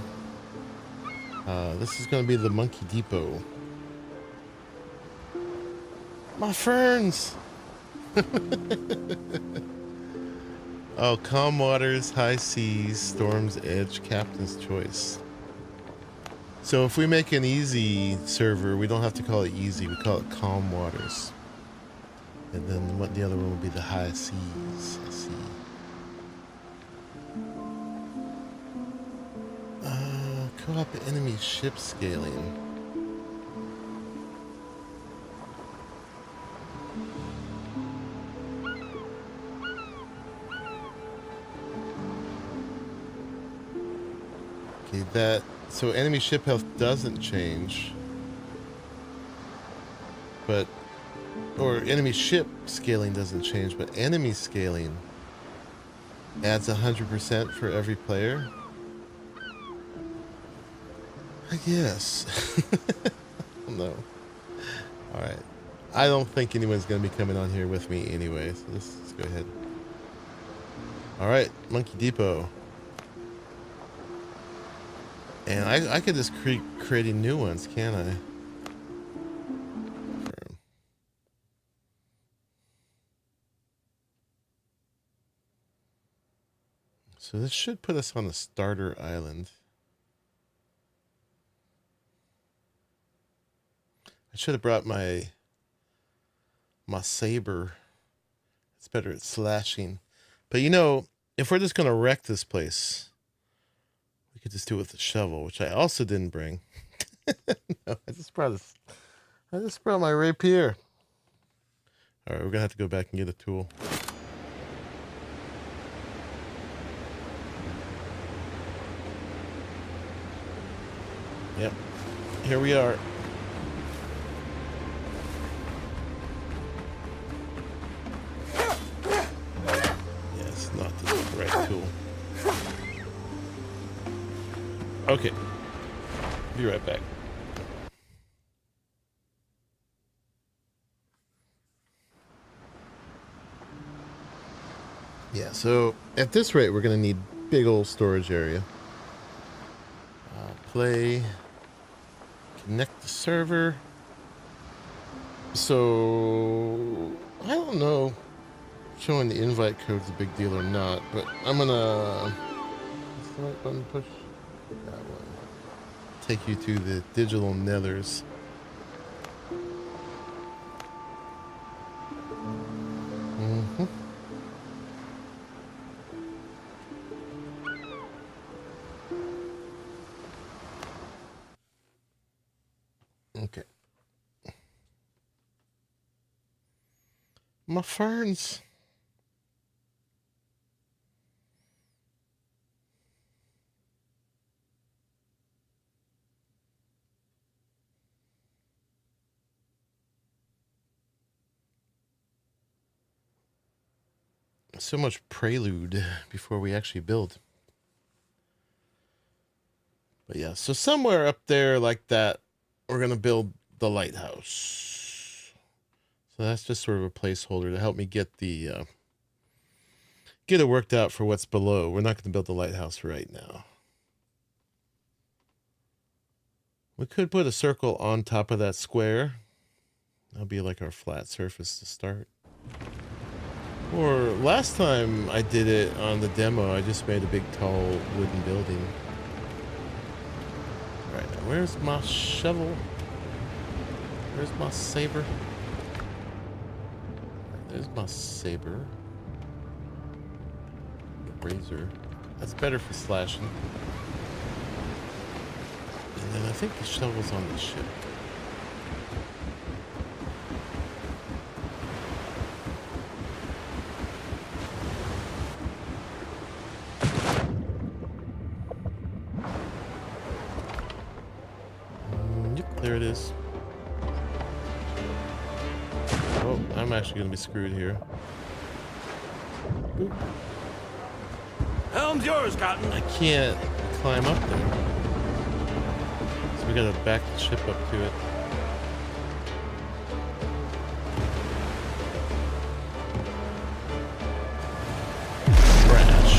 This is gonna be the Monkey Depot. My ferns! Oh, calm waters, high seas, storm's edge, captain's choice. So if we make an easy server, we don't have to call it easy, we call it calm waters. And then what the other one would be the high seas. I see. Co-op enemy ship scaling. Okay, that, so enemy ship health doesn't change, but, or enemy ship scaling doesn't change, but enemy scaling adds 100% for every player. I guess. No. Alright. I don't think anyone's going to be coming on here with me anyway, so let's go ahead. Alright, Monkey Depot. And I could just creating new ones, can't I? So this should put us on the starter island. I should have brought my saber. It's better at slashing. But you know, if we're just gonna wreck this place, we could just do it with the shovel, which I also didn't bring. No, I just brought my rapier. All right, we're gonna have to go back and get a tool. Yep, here we are. Yeah, it's not the right tool. Okay, be right back. Yeah, so at this rate, we're going to need big old storage area. Play, connect the server. So, I don't know. showing the invite code's a big deal or not, but I'm gonna... What's the right button to push? That one. Take you to the digital nethers. Mm-hmm. Okay. My ferns. So much prelude before we actually build. But yeah, so somewhere up there like that, we're going to build the lighthouse. So that's just sort of a placeholder to help me get the get it worked out for what's below. We're not going to build the lighthouse right now. We could put a circle on top of that square. That'll be like our flat surface to start. Or last time I did it on the demo, I just made a big tall wooden building. All right, now where's my shovel? Where's my saber? There's my saber. The razor. That's better for slashing. And then I think the shovel's on the ship. Yep, there it is. Oh, I'm actually going to be screwed here. Oop. Helm's yours, Captain. I can't climb up there. So we gotta back the ship up to it. Crash.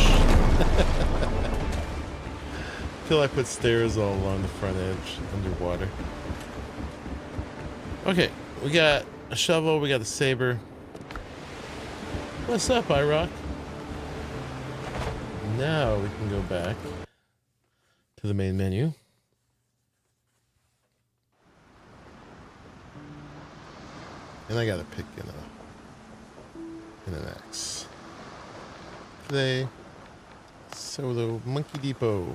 Feel I put stairs all along the front edge underwater. Okay, we got a shovel, we got a saber. What's up, iRock? Now we can go back to the main menu. And I gotta pick in an axe. Today, solo Monkey Depot.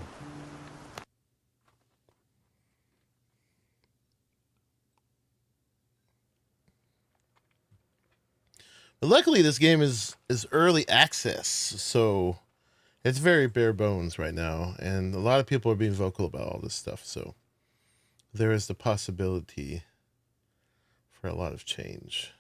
But luckily this game is early access, so it's very bare bones right now, and a lot of people are being vocal about all this stuff, so there is the possibility for a lot of change.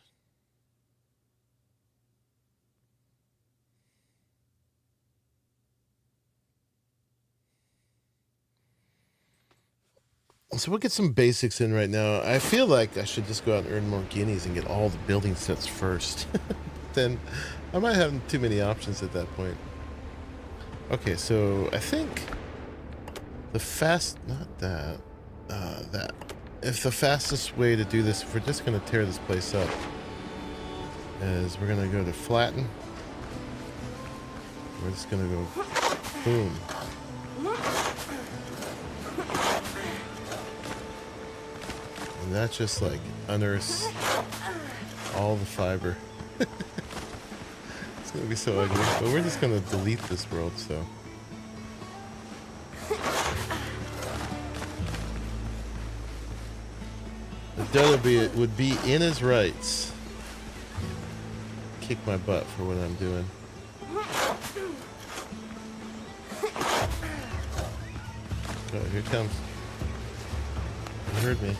So we'll get some basics in right now. I feel like I should just go out and earn more guineas and get all the building sets first. Then I might have too many options at that point. Okay, so I think the that. If the fastest way to do this, if we're just going to tear this place up, is we're going to go to flatten. We're just going to go boom. And that just like unearths all the fiber. It's going to be so ugly. But we're just going to delete this world, so. The dud would be in his rights. Kick my butt for what I'm doing. Oh, here it comes. You heard me.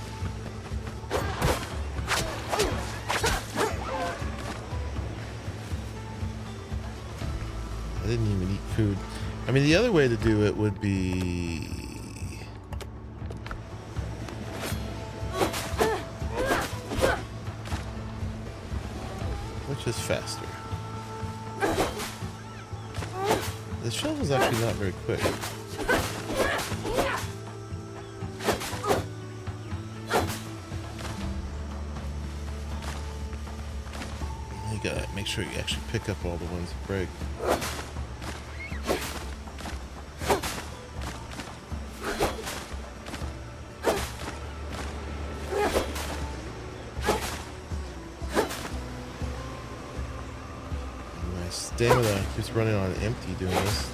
I didn't even eat food. I mean, the other way to do it would be... which is faster? The shovel's actually not very quick. You gotta make sure you actually pick up all the ones that break. My stamina keeps running on empty doing this.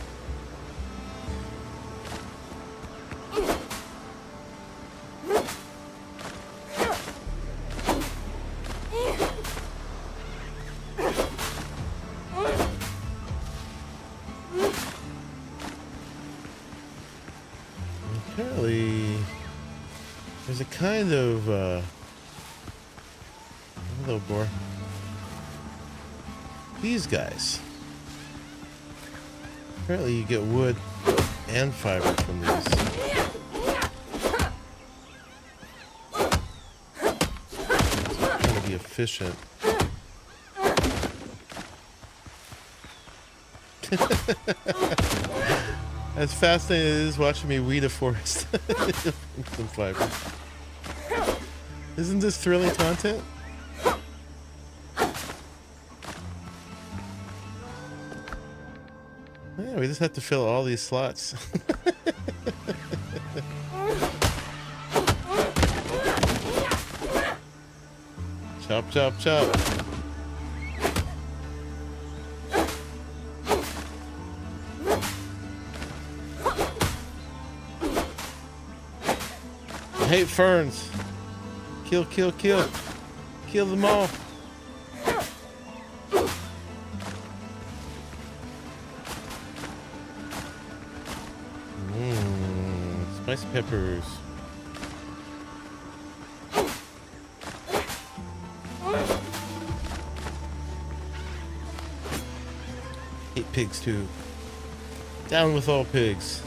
Apparently, there's a kind of, hello, boar. These guys. Apparently you get wood and fiber from these. So I'm trying to be efficient. As fascinating as it is watching me weed a forest. Some fiber. Isn't this thrilling content? Yeah, we just have to fill all these slots. Chop, chop, chop. I hate ferns. Kill, kill, kill. Kill them all. Spicy peppers. Hate pigs too. Down with all pigs.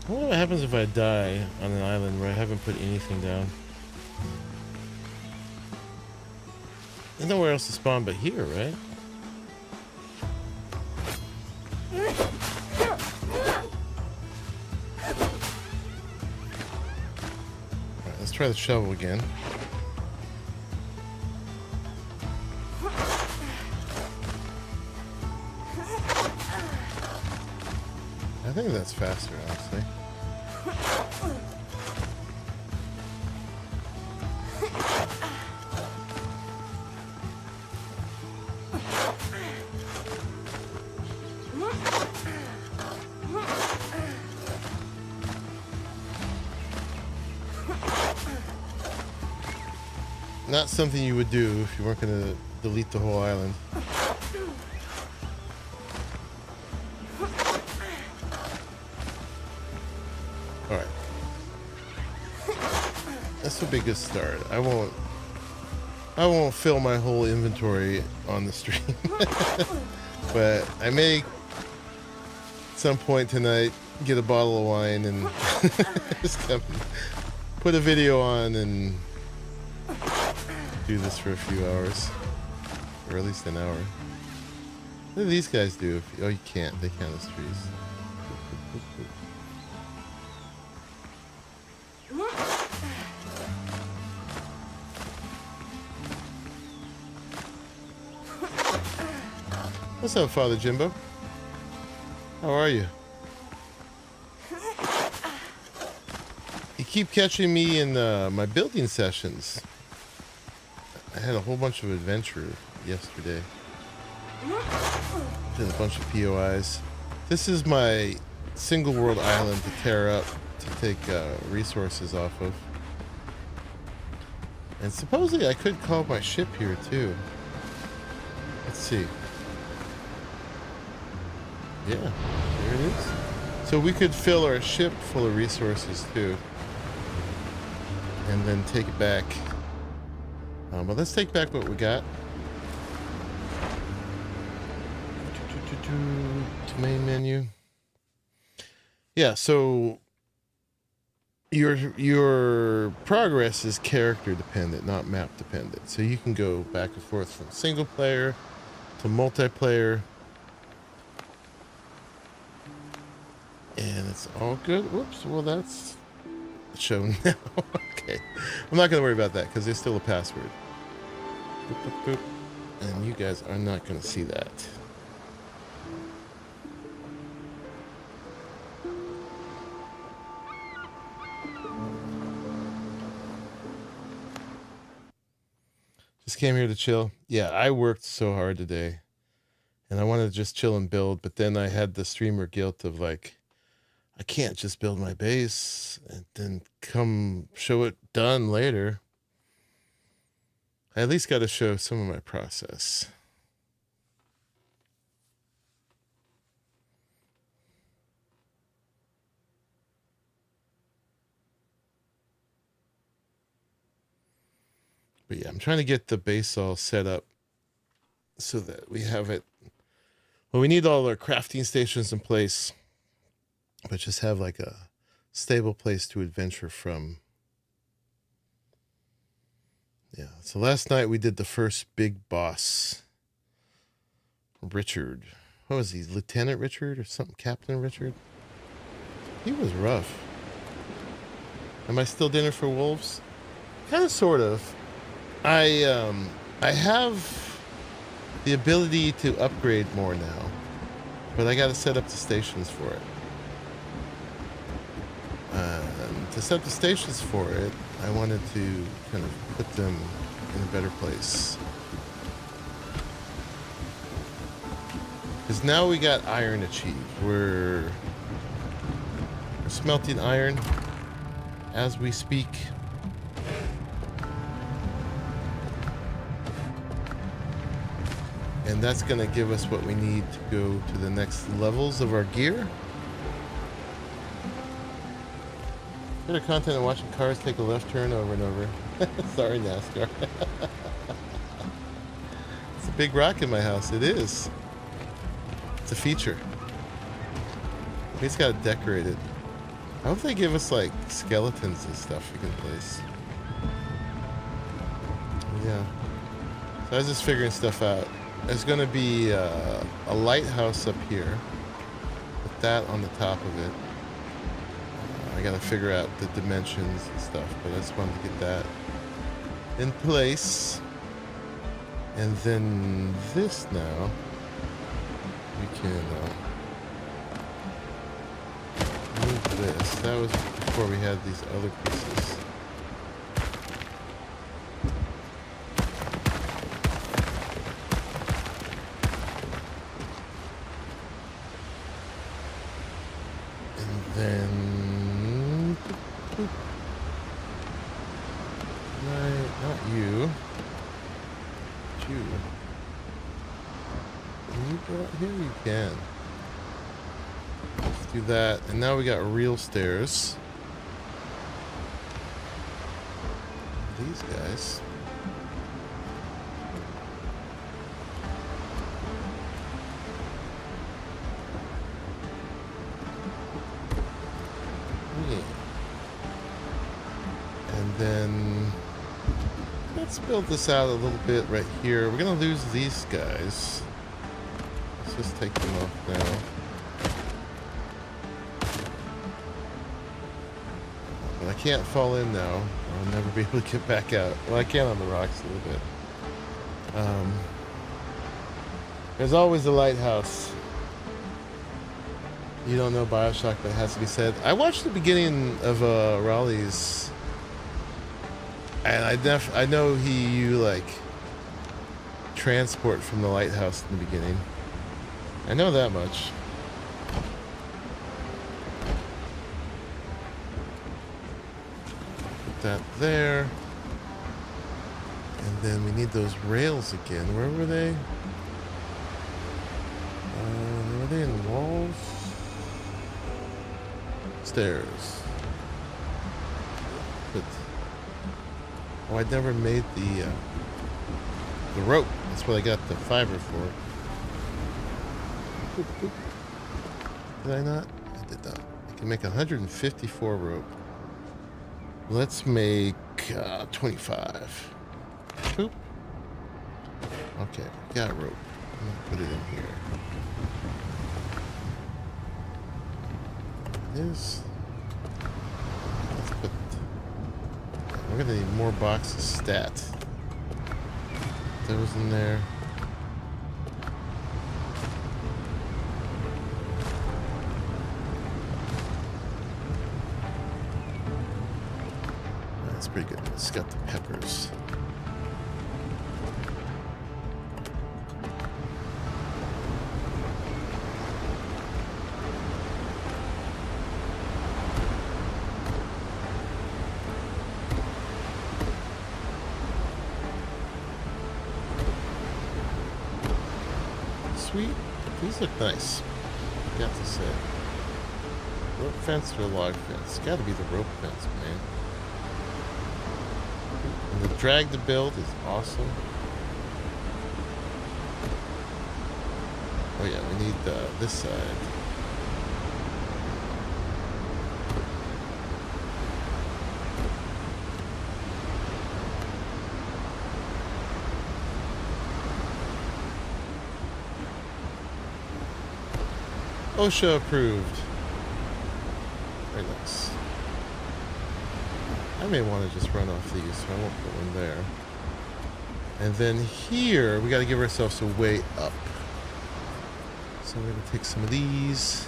I wonder what happens if I die on an island where I haven't put anything down. There's nowhere else to spawn but here, right? Alright, let's try the shovel again. I think that's faster, honestly. Not something you would do if you weren't going to delete the whole island. Alright. This will be a good start. I won't fill my whole inventory on the stream. But I may at some point tonight get a bottle of wine and just put a video on and do this for a few hours, or at least an hour. What do these guys do? Oh, you can't. They count as trees. What's up, Father Jimbo? How are you? You keep catching me in my building sessions. I had a whole bunch of adventure yesterday. Did a bunch of POIs. This is my single world island to tear up to take resources off of. And supposedly I could call my ship here too. Let's see. Yeah, there it is. So we could fill our ship full of resources too. And then take it back But let's take back what we got. To main menu. Yeah, so your progress is character dependent, not map dependent. So you can go back and forth from single player to multiplayer. And it's all good. Whoops, well that's shown now. Okay. I'm not gonna worry about that because there's still a password. Boop, boop, boop. And you guys are not gonna see that. Just came here to chill. Yeah, I worked so hard today. And I wanted to just chill and build, but then I had the streamer guilt of like, I can't just build my base and then come show it done later. I at least got to show some of my process. But yeah, I'm trying to get the base all set up so that we have it. Well, we need all our crafting stations in place, but just have like a stable place to adventure from. Yeah, so last night we did the first big boss, Richard. What was he, Lieutenant Richard or something? Captain Richard? He was rough. Am I still dinner for wolves? Kind of, sort of. I have the ability to upgrade more now, but I got to set up the stations for it. To set the stations for it, I wanted to kind of put them in a better place. Because now we got iron achieved. We're smelting iron as we speak. And that's going to give us what we need to go to the next levels of our gear. Better content than watching cars take a left turn over and over. Sorry, NASCAR. It's a big rock in my house. It is. It's a feature. We just got to decorate it. I hope they give us like skeletons and stuff we can place. Yeah. So I was just figuring stuff out. There's going to be a lighthouse up here. Put that on the top of it. I got to figure out the dimensions and stuff, but I just wanted to get that in place. And then this now, we can move this. That was before we had these other pieces. And then not you. But you. Can you go out here? You can. Let's do that. And now we got real stairs. These guys. Yeah. And then let's build this out a little bit right here. We're gonna lose these guys. Let's just take them off now. But I can't fall in now. I'll never be able to get back out. Well, I can on the rocks a little bit. There's always a lighthouse. You don't know BioShock, but it has to be said. I watched the beginning of Raleigh's, and I know you like transport from the lighthouse in the beginning. I know that much. Put that there. And then we need those rails again. Where were they? Were they in walls? Stairs. But Oh, I never made the rope. That's what I got the fiber for. Boop, boop. Did I not? I did not. I can make 154 rope. Let's make 25. Boop. Okay, got rope. I'm gonna put it in here. It is. Let's put. We're gonna need more boxes. Stat. Those in there. That's pretty good. It's got the peppers. Sweet. These look nice. Got to say. Rope fence or log fence? Gotta be the rope fence, man. And the drag to build is awesome. Oh yeah, we need this side. OSHA approved. Very nice. I may want to just run off these, so I won't put one there. And then here, we got to give ourselves a way up. So we're going to take some of these.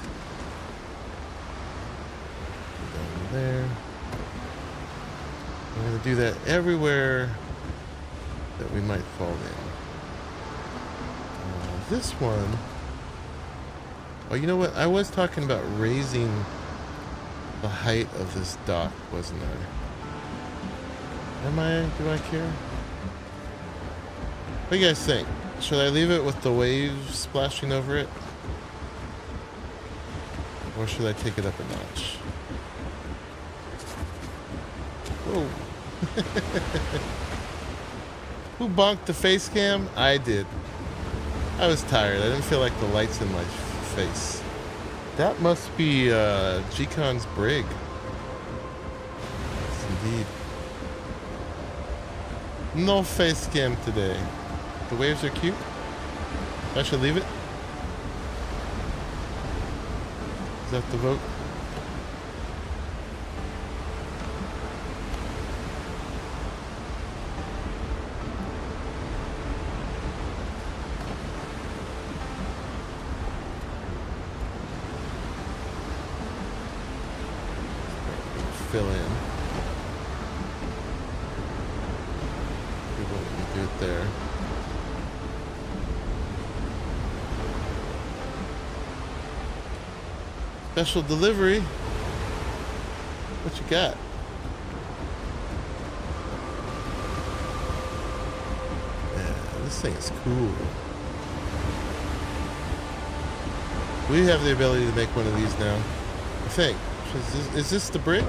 Put that in there. We're going to do that everywhere that we might fall in. This one. Oh, you know what? I was talking about raising the height of this dock, wasn't I? Am I? Do I care? What do you guys think? Should I leave it with the waves splashing over it? Or should I take it up a notch? Whoa. Who bonked the face cam? I did. I was tired. I didn't feel like the lights in my face. That must be G.SKILL's brig. Yes, indeed. No face cam today. The waves are cute. I should leave it. Is that the vote? Fill in. We won't do it there. Special delivery. What you got? Yeah, this thing is cool. We have the ability to make one of these now. I think. Is this the brig?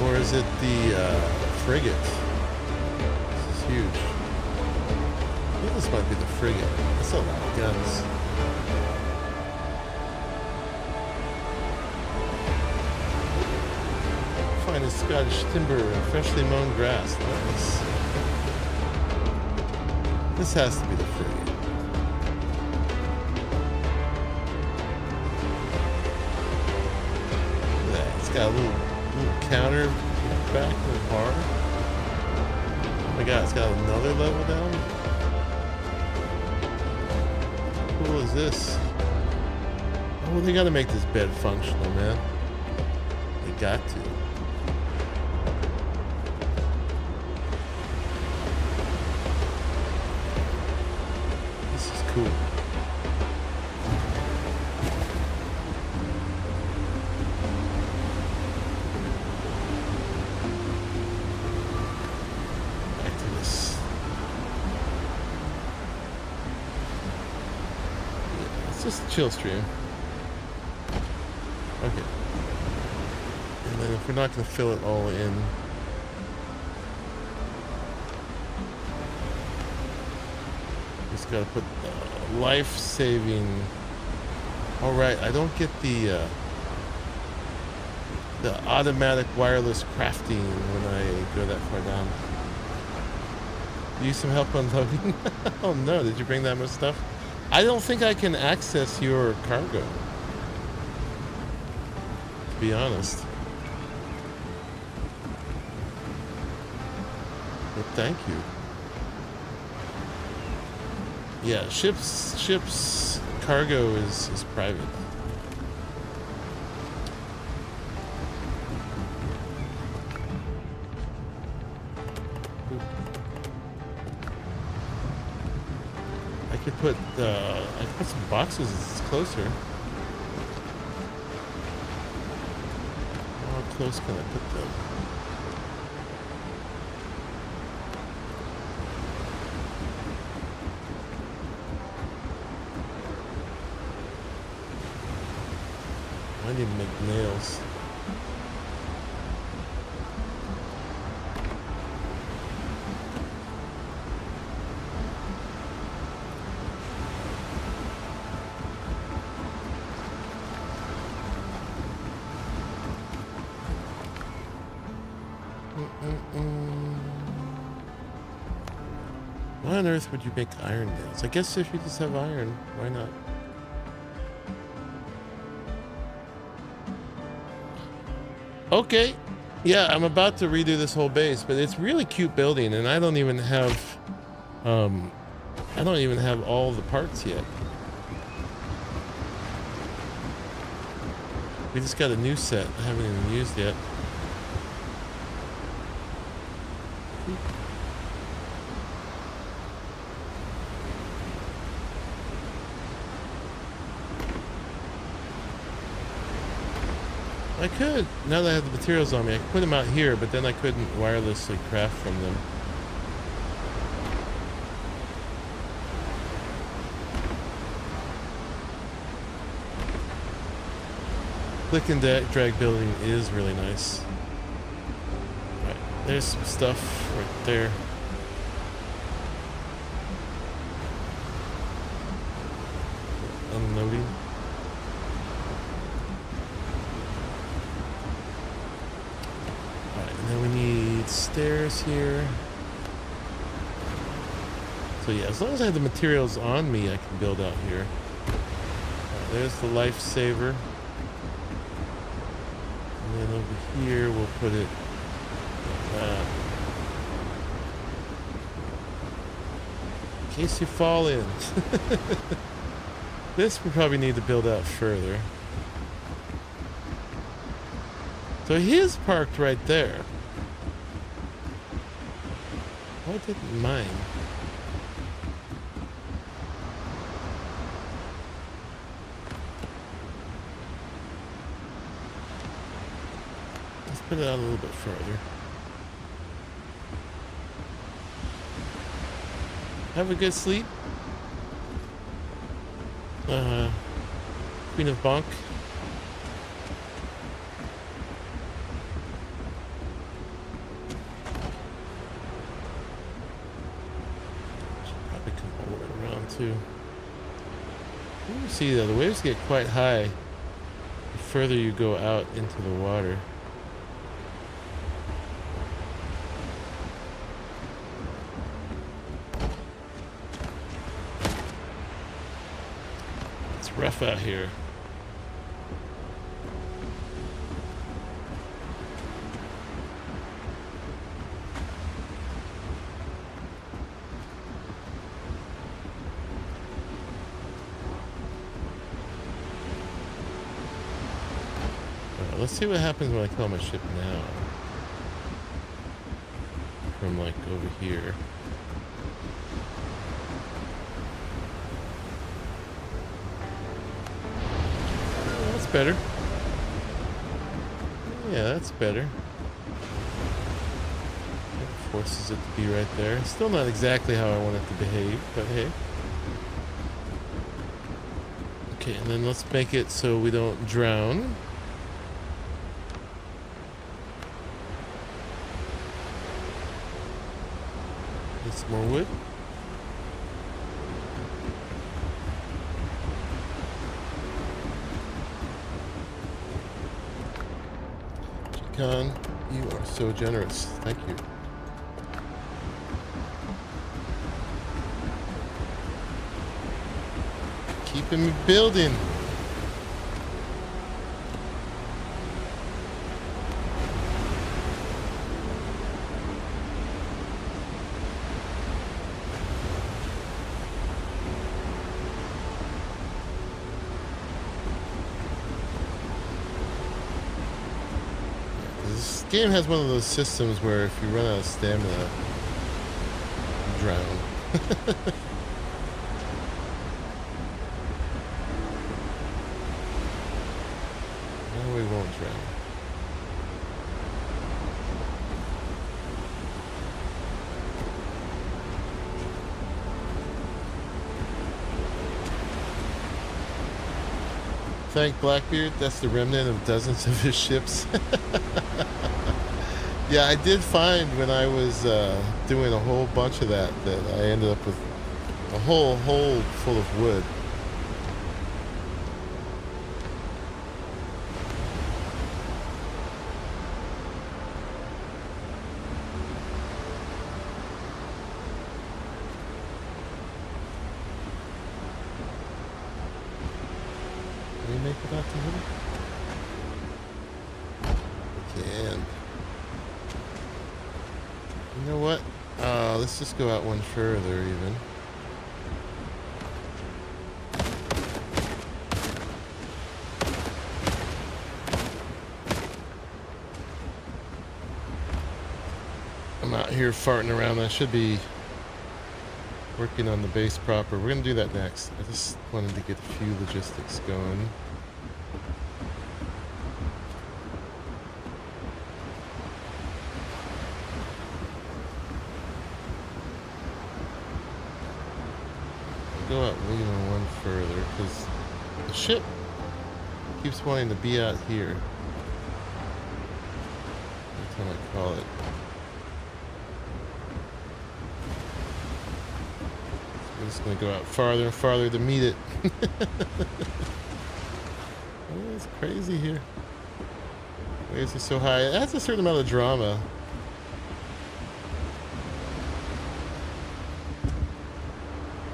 Or is it the frigate? This is huge. I think this might be the frigate. That's a lot of guns. Finest Scottish timber and freshly mown grass. Nice. This has to be the frigate. It's got a little counter back to the bar. Oh my god, it's got another level down. How cool is this? Oh, they gotta make this bed functional, man. They got to. This is cool. Just a chill stream. Okay. And then if we're not going to fill it all in, Gotta put life-saving. All right, I don't get the automatic wireless crafting when I go that far down. Use some help unloading. Oh no, did you bring that much stuff? I don't think I can access your cargo, to be honest. But thank you. Yeah, ships cargo is private. I could put some boxes closer. How close can I put them? I need to make nails. Why on earth would you make iron nails? I guess if you just have iron, why not? Okay, yeah, I'm about to redo this whole base, but it's really cute building, and I don't even have all the parts yet. We just got a new set I haven't even used yet. I could, now that I have the materials on me, I could put them out here, but then I couldn't wirelessly craft from them. Click and drag building is really nice. Right, there's some stuff right there. Unloading. Then we need stairs here. So yeah, as long as I have the materials on me, I can build out here. Right, there's the lifesaver. And then over here, we'll put it like that. In case you fall in. This we probably need to build out further. So he is parked right there. Why didn't mine? Let's put it out a little bit further. Have a good sleep. Queen of Bonk. Too. You see that the waves get quite high the further you go out into the water. It's rough out here. Let's see what happens when I call my ship now. From like over here. Oh, that's better. Yeah, that's better. It forces it to be right there. Still not exactly how I want it to behave, but hey. Okay, and then let's make it so we don't drown. Some more wood. Recon. You are so generous. Thank you. Keeping me building. This game has one of those systems where if you run out of stamina, you drown. No, we won't drown. Thank Blackbeard, that's the remnant of dozens of his ships. Yeah, I did find when I was doing a whole bunch of that I ended up with a whole hold full of wood. Can we make it out to him? We can. You know what? Let's just go out one further even. I'm out here farting around. I should be working on the base proper. We're going to do that next. I just wanted to get a few logistics going. Go out even one further because the ship keeps wanting to be out here. That's what I call it. So we're just going to go out farther and farther to meet it. Oh, it's crazy here. Waves are so high. It adds a certain amount of drama.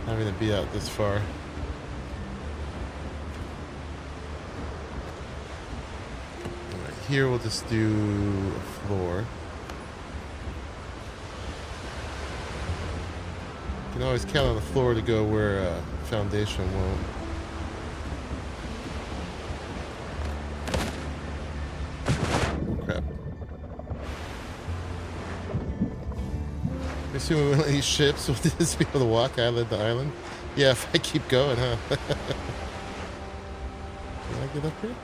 Having to be out this far. Alright, here we'll just do a floor. You can always count on the floor to go where foundation won't. Oh, crap. Assuming one of these ships will just be able to walk island to island. Yeah, if I keep going, huh? Can I get up here?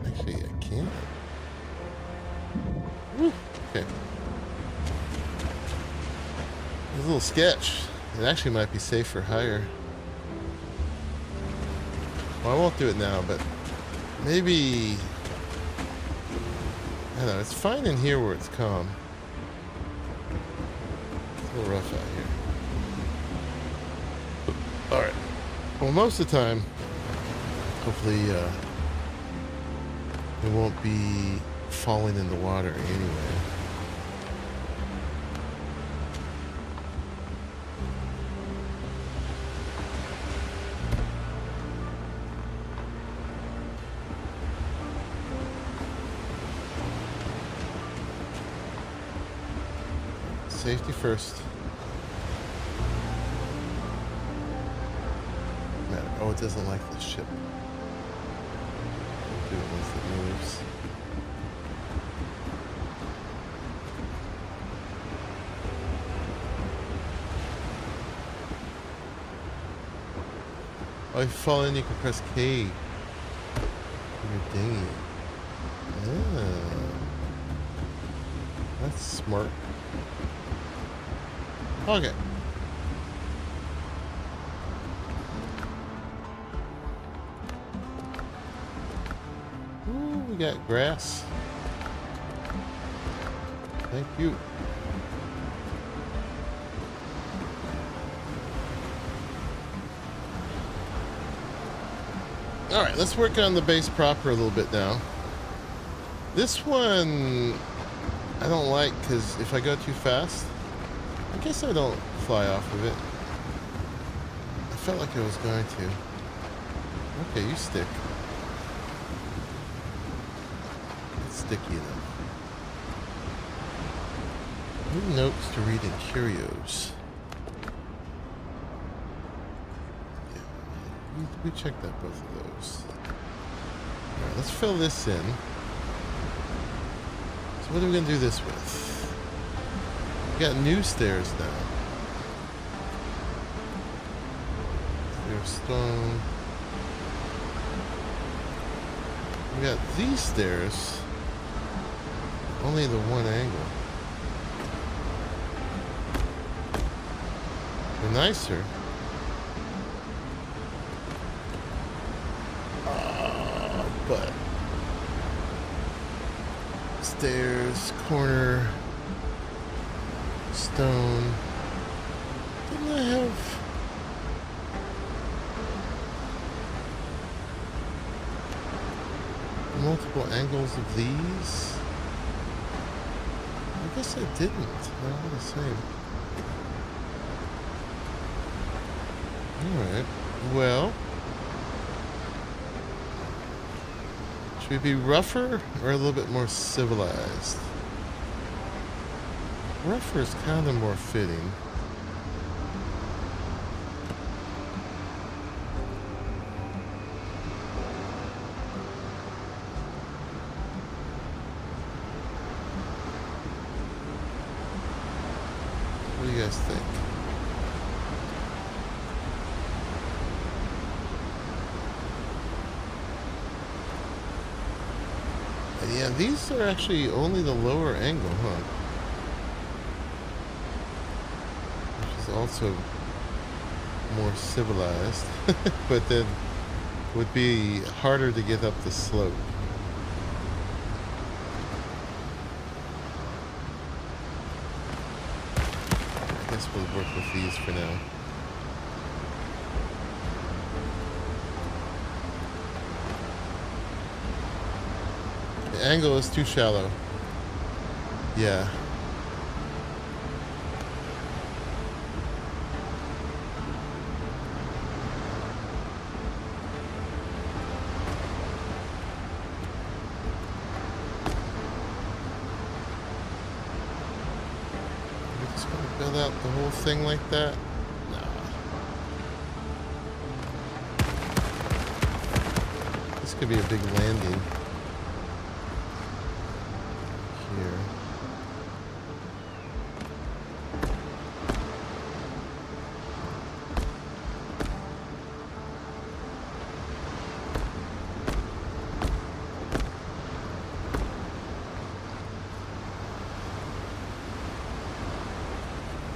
Actually, I can't. Woo. Okay. There's a little sketch. It actually might be safe for hire. Well, I won't do it now, but maybe... I don't know, it's fine in here where it's calm. It's a little rough out here. Alright. Well, most of the time, hopefully, it won't be falling in the water anyway. Safety first. Matter. Oh, it doesn't like this ship. Do it once it moves. Oh, if you fall in, you can press K. Your dinghy. Ah. That's smart. Okay. Ooh, we got grass. Thank you. All right, let's work on the base proper a little bit now. This one I don't like because if I go too fast, I guess I don't fly off of it. I felt like I was going to. Okay, you stick. It's sticky enough. New notes to read in curios. Yeah, we checked out both of those. Alright, let's fill this in. So what are we going to do this with? We got new stairs now. There's stone. We got these stairs. Only the one angle. They're nicer. But stairs, corner, stone. Didn't I have multiple angles of these? I guess I didn't. They're all the same. Alright. Well, should we be rougher or a little bit more civilized? Rougher is kind of more fitting. What do you guys think? Yeah, these are actually only the lower angle, huh? Which is also more civilized, but then would be harder to get up the slope. I guess we'll work with these for now. The angle is too shallow. Yeah. We're just gonna build out the whole thing like that? Nah. This could be a big landing.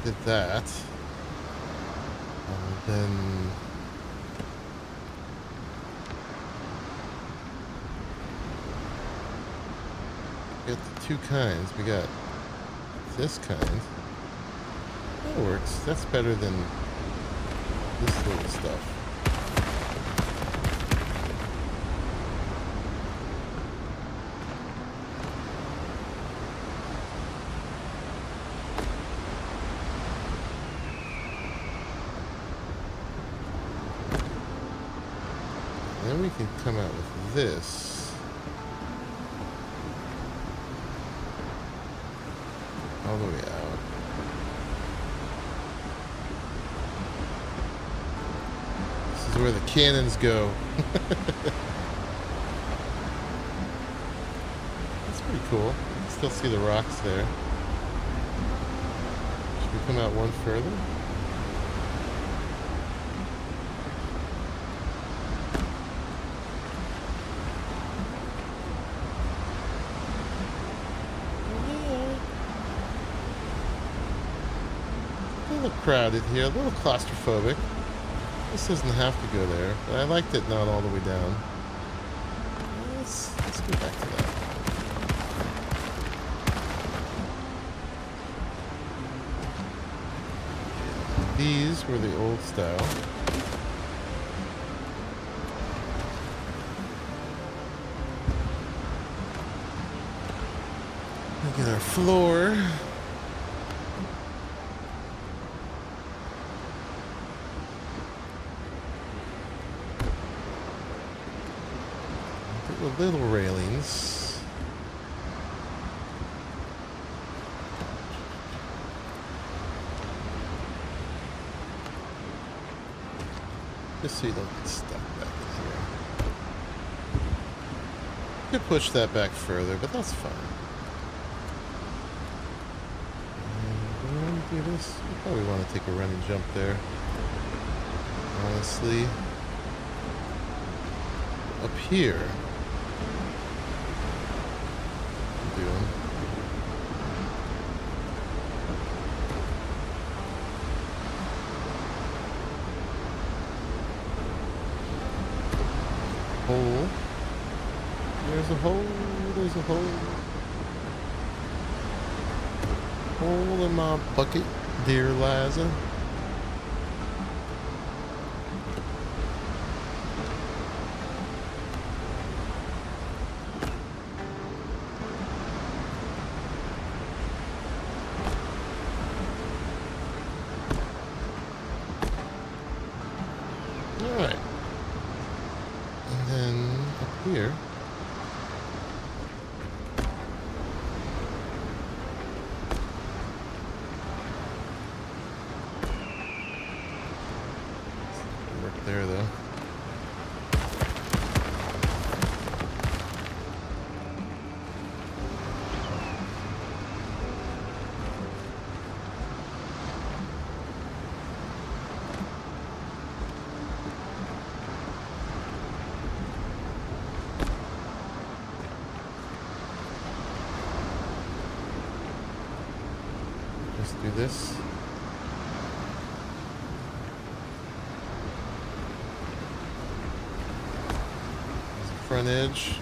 Did that, then we got the two kinds. We got this kind. That works. That's better than this little stuff. Then we can come out with this. All the way out. This is where the cannons go. That's pretty cool. You can still see the rocks there. Should we come out one further? Crowded here, a little claustrophobic. This doesn't have to go there, but I liked it not all the way down. Let's go back to that. These were the old style. Get our floor. Do the little railings. Just so you don't get stuck back in here. You could push that back further, but that's fine. Do you want to do this? You probably want to take a running jump there. Honestly. Up here. What am I doing? Hole. There's a hole. There's a hole. Hole in my bucket, dear Liza. All right. And then up here. Work there though. Let's do this. There's the front edge.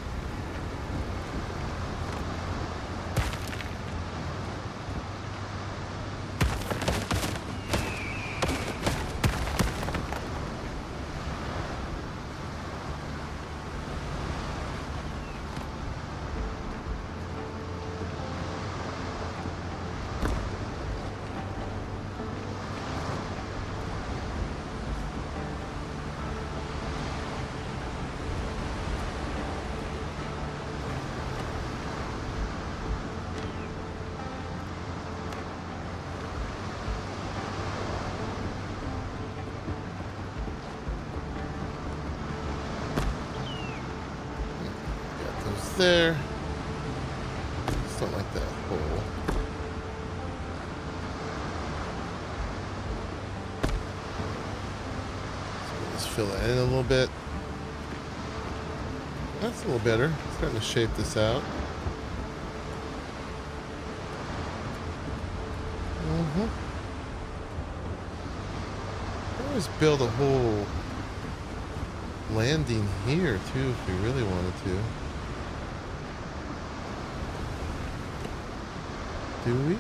There. Just don't like that hole. So let's fill it in a little bit. That's a little better. Starting to shape this out. I always build a whole landing here too if we really wanted to. Do we?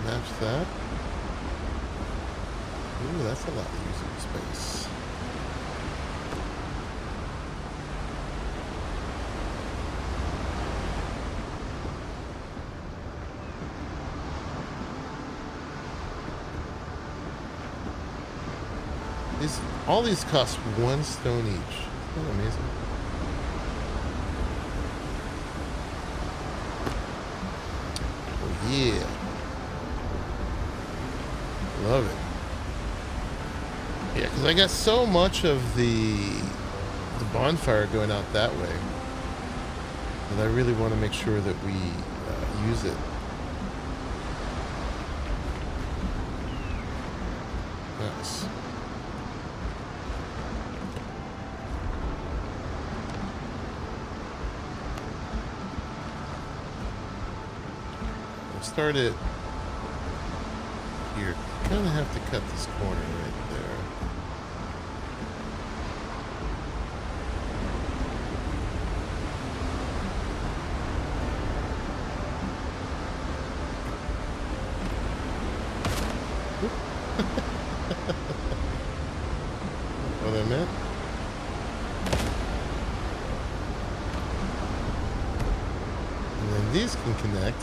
Match that. Ooh, that's a lot of usable space. All these cost 1 stone each. Isn't that amazing? Oh yeah. Love it. Yeah, because I got so much of the bonfire going out that way. And I really want to make sure that we use it. Nice. Start it here. Kind of have to cut this corner right there. it. And then these can connect.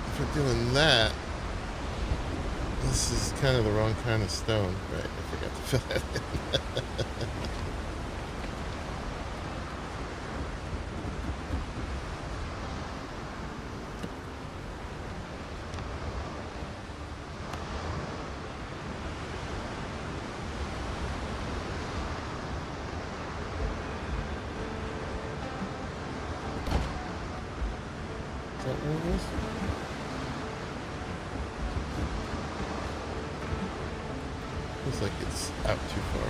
If we're doing that, this is kind of the wrong kind of stone. Right, I forgot to fill that in. Is that what it was? Looks like it's out too far.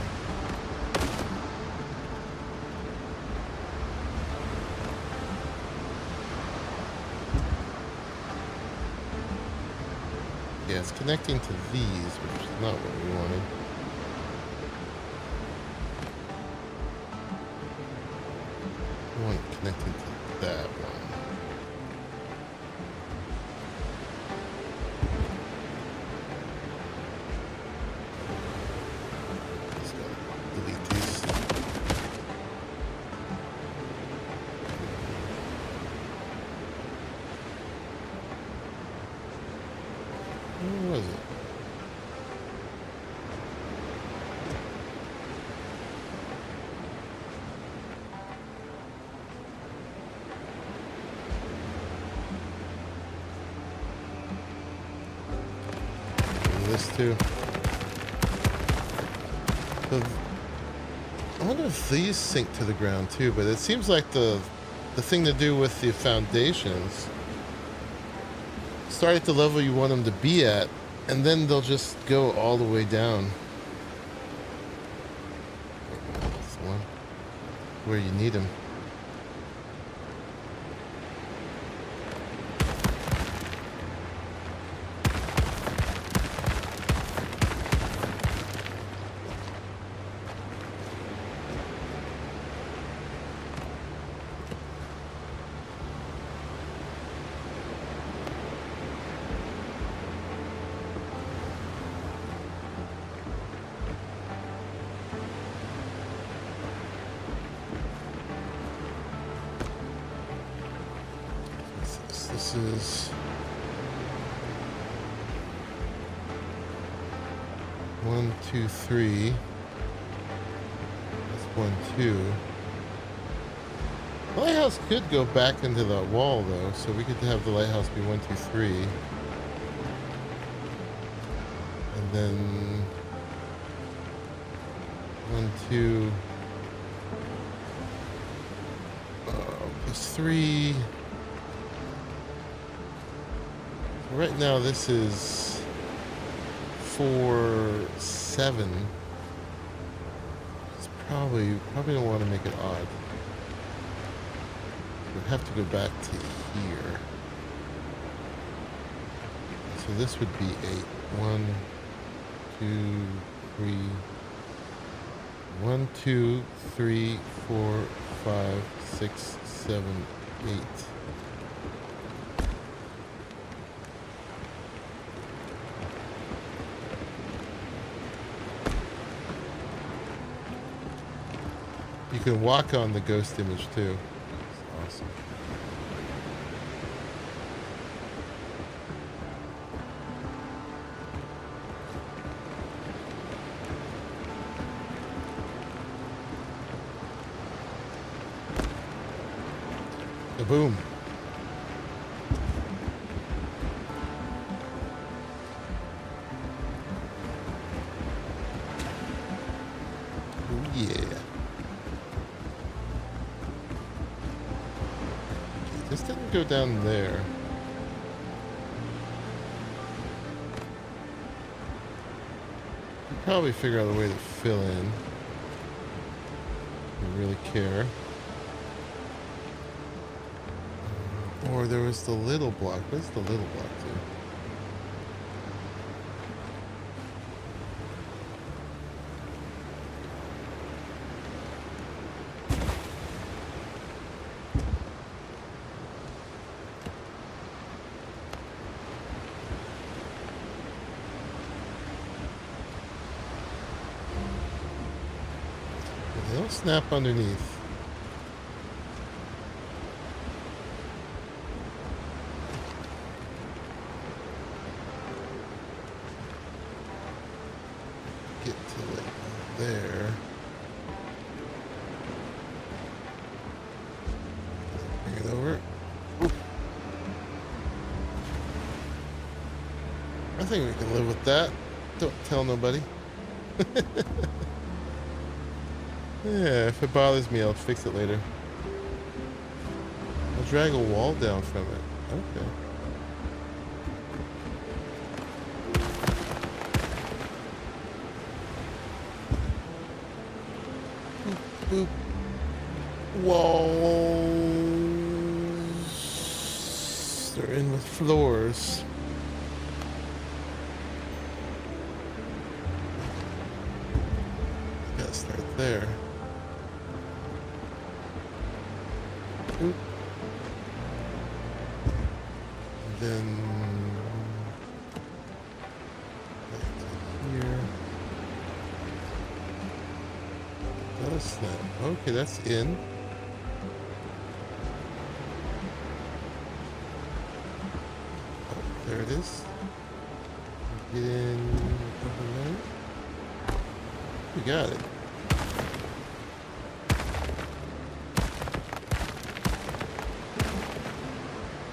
Yeah, it's connecting to these, which is not what we wanted. We want it connecting to that one. Where was it? This too. So I wonder if these sink to the ground too, but it seems like the thing to do with the foundations, start at the level you want them to be at, and then they'll just go all the way down. That's the one where you need them. This is 1, 2, 3. That's 1, 2. The lighthouse could go back into that wall though, so we could have the lighthouse be 1, 2, 3. And then 1, 2 plus 3. Right now this is 4, 7. It's probably don't want to make it odd. We'd have to go back to here. So this would be 8. 1, 2, 3. 1, 2, 3, 4, 5, 6, 7, 8. You can walk on the ghost image too. It's awesome. Boom. Oh yeah. Okay, this didn't go down there. Could probably figure out a way to fill in. Don't really care. Or there was the little block. What's the little block do? They don't snap underneath. Get to like there. Bring it over. Ooh. I think we can live with that. Don't tell nobody. Yeah, if it bothers me, I'll fix it later. I'll drag a wall down from it. Okay. Boop, boop. Walls. They're in with floors. Gotta start there. Oop. And then back to here. Does snap. Okay, that's in. Oh, there it is. Get in. We got it.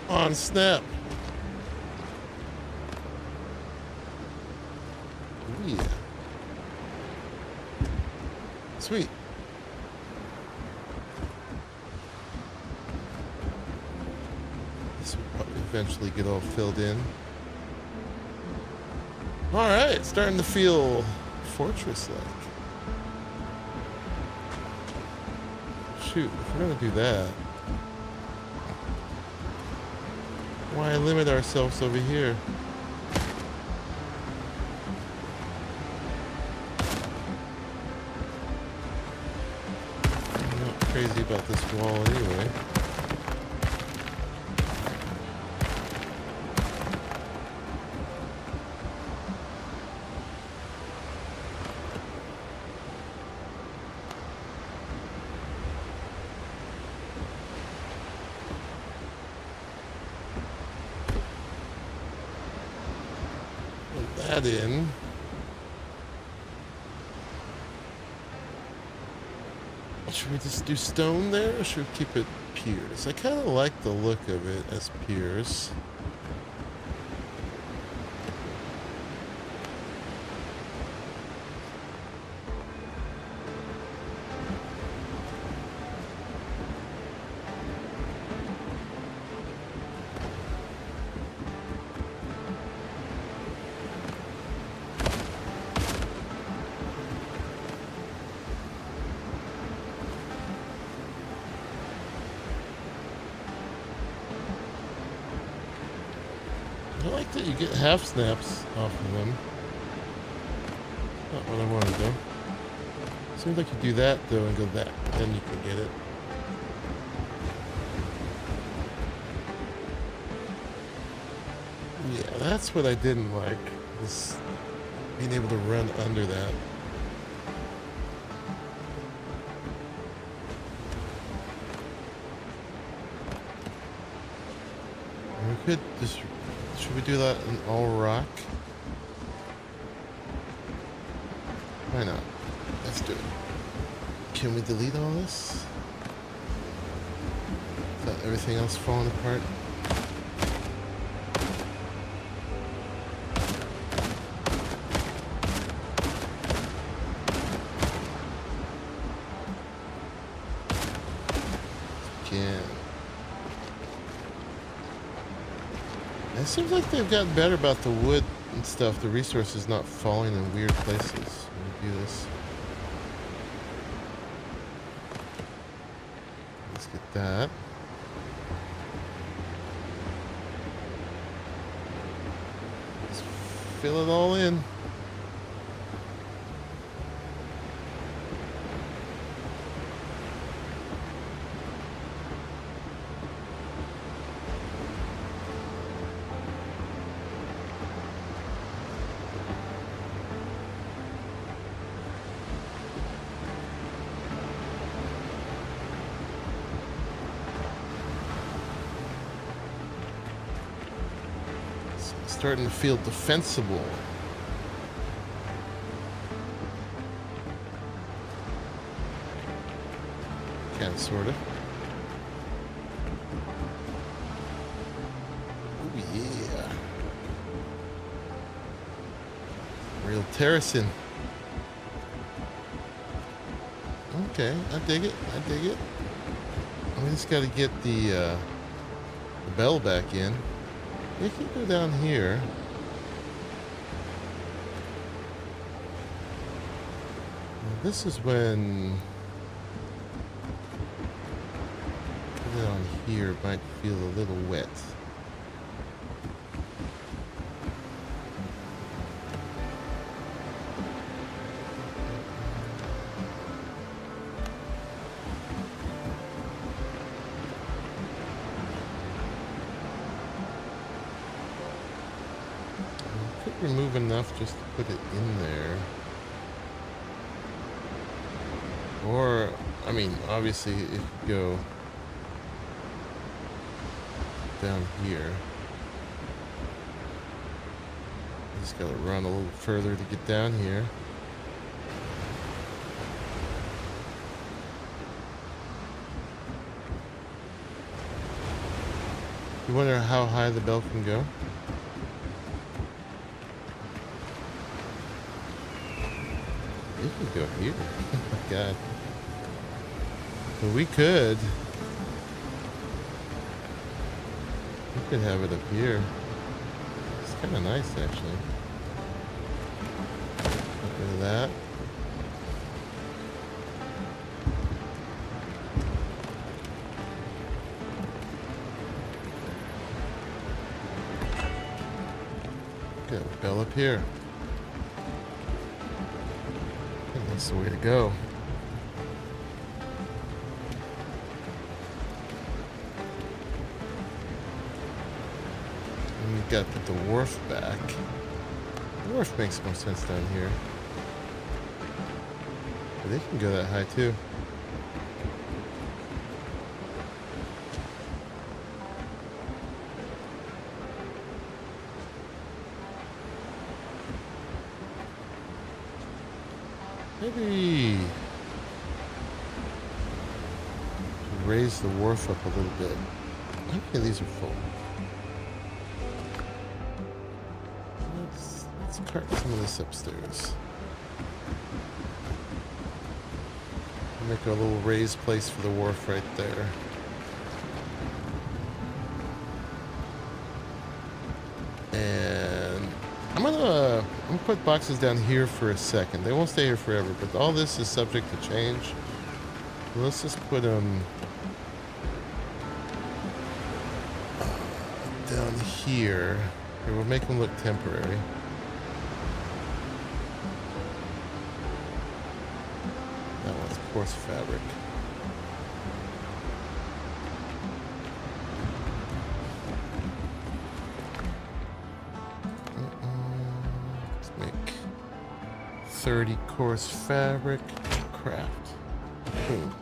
On snap. Ooh, yeah. Sweet. This will probably eventually get all filled in. All right, starting to feel fortress-like. Shoot, if we're gonna do that, why limit ourselves over here? I'm not crazy about this wall anyway. That in. Should we just do stone there, or should we keep it piers? I kind of like the look of it as piers. I like that you get half snaps off of them. Not what I want to do. Seems like you do that though and go that, then you can get it. Yeah, that's what I didn't like, is being able to run under that. We could just, should we do that in all rock? Why not? Let's do it. Can we delete all this? Is that everything else falling apart? Can. It seems like they've gotten better about the wood and stuff, the resources not falling in weird places when we do this. Let's get that. Let's fill it all in. starting to feel defensible. Kind of, sort of. Oh yeah. Real terracing. Okay, I dig it. I dig it. We just got to get the bell back in. We can go down here. This is when down here might feel a little wet. Remove enough just to put it in there. Or, I mean, obviously it could go down here. Just gotta run a little further to get down here. You wonder how high the bell can go? It can go here. Oh my god. But we could have it up here. It's kind of nice, actually. Look at that. Got a bell up here. I think that's the way to go. Got to put the wharf back. The wharf makes more sense down here. But they can go that high too. Maybe raise the wharf up a little bit. How many of these are full? Let's cart some of this upstairs. Make a little raised place for the wharf right there. And I'm gonna put boxes down here for a second. They won't stay here forever, but all this is subject to change. So let's just put them down here. Here, we'll make them look temporary. That one's coarse fabric. Let's make 30 coarse fabric. Craft. Boom.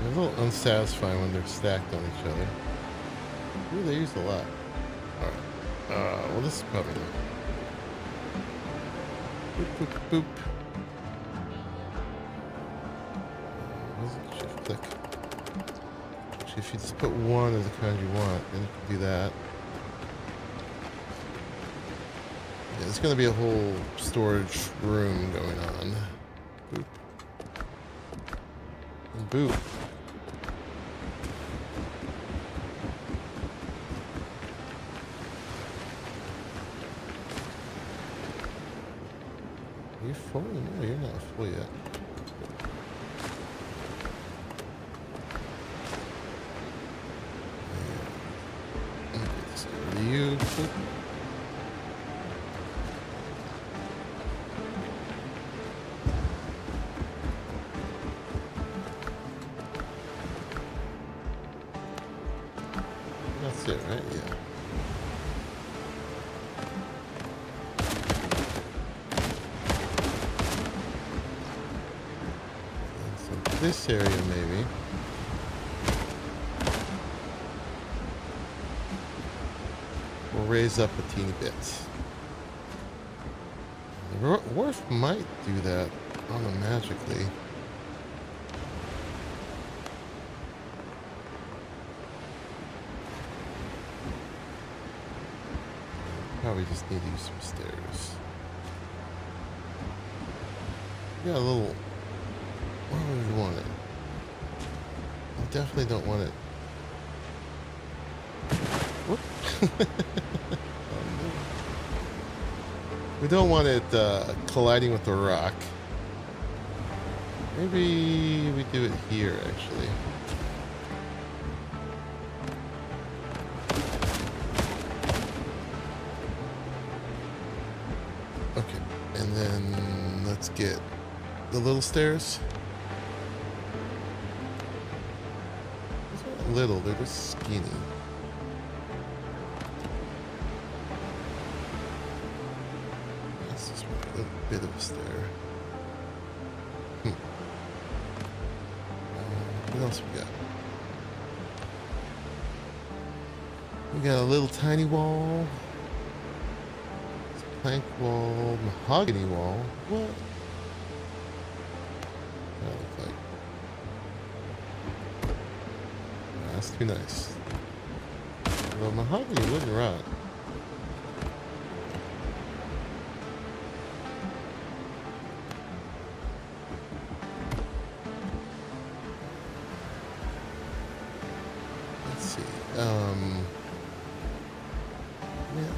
A little unsatisfying when they're stacked on each other. Ooh, they used a lot. Alright. Well, this is probably good. Boop, boop, boop. Shift click. Actually, if you just put one of the kind you want, then you can do that. Yeah, there's going to be a whole storage room going on. Boop. And boop. You're full? No, you're not full yet. Let me get this over to you. That's it, right? Yeah. this area maybe. We'll raise up a teeny bit. The wharf might do that automatically. Probably just need to use some stairs. Yeah, a little. Where would we want it? I definitely don't want it. Whoop. We don't want it colliding with the rock. Maybe we do it here, actually. Okay, and then let's get the little stairs. They're not little, they're just skinny. That's just a little bit of a stair. What else we got? We got a little tiny wall. Plank wall, mahogany wall. What? That look like? That's too nice. Well, mahogany wouldn't rot. Let's see. Yeah.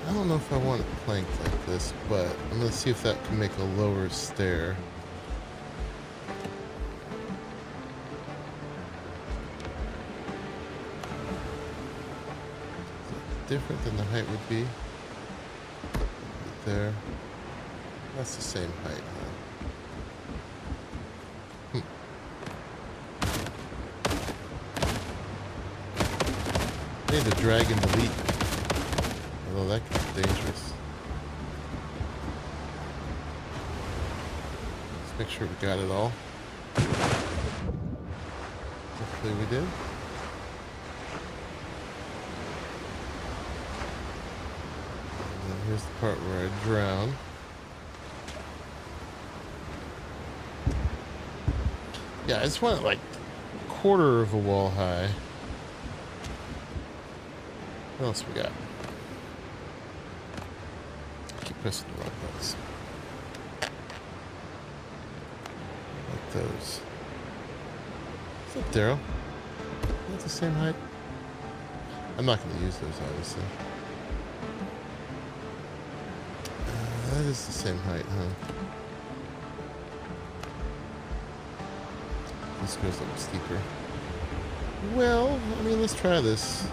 I don't know if I want it planked like this, but I'm going to see if that can make a lower stair. Is that different than the height would be? Right there. That's the same height, huh? I need to drag and delete. Although that could be dangerous. Let's make sure we got it all. Hopefully we did. And then here's the part where I drown. Yeah, I just want it like a quarter of a wall high. What else we got? Keep pressing the wrong buttons. Like those. What's up, Daryl? That's the same height. I'm not going to use those, obviously. That is the same height, huh? This goes up steeper. Well, I mean, let's try this.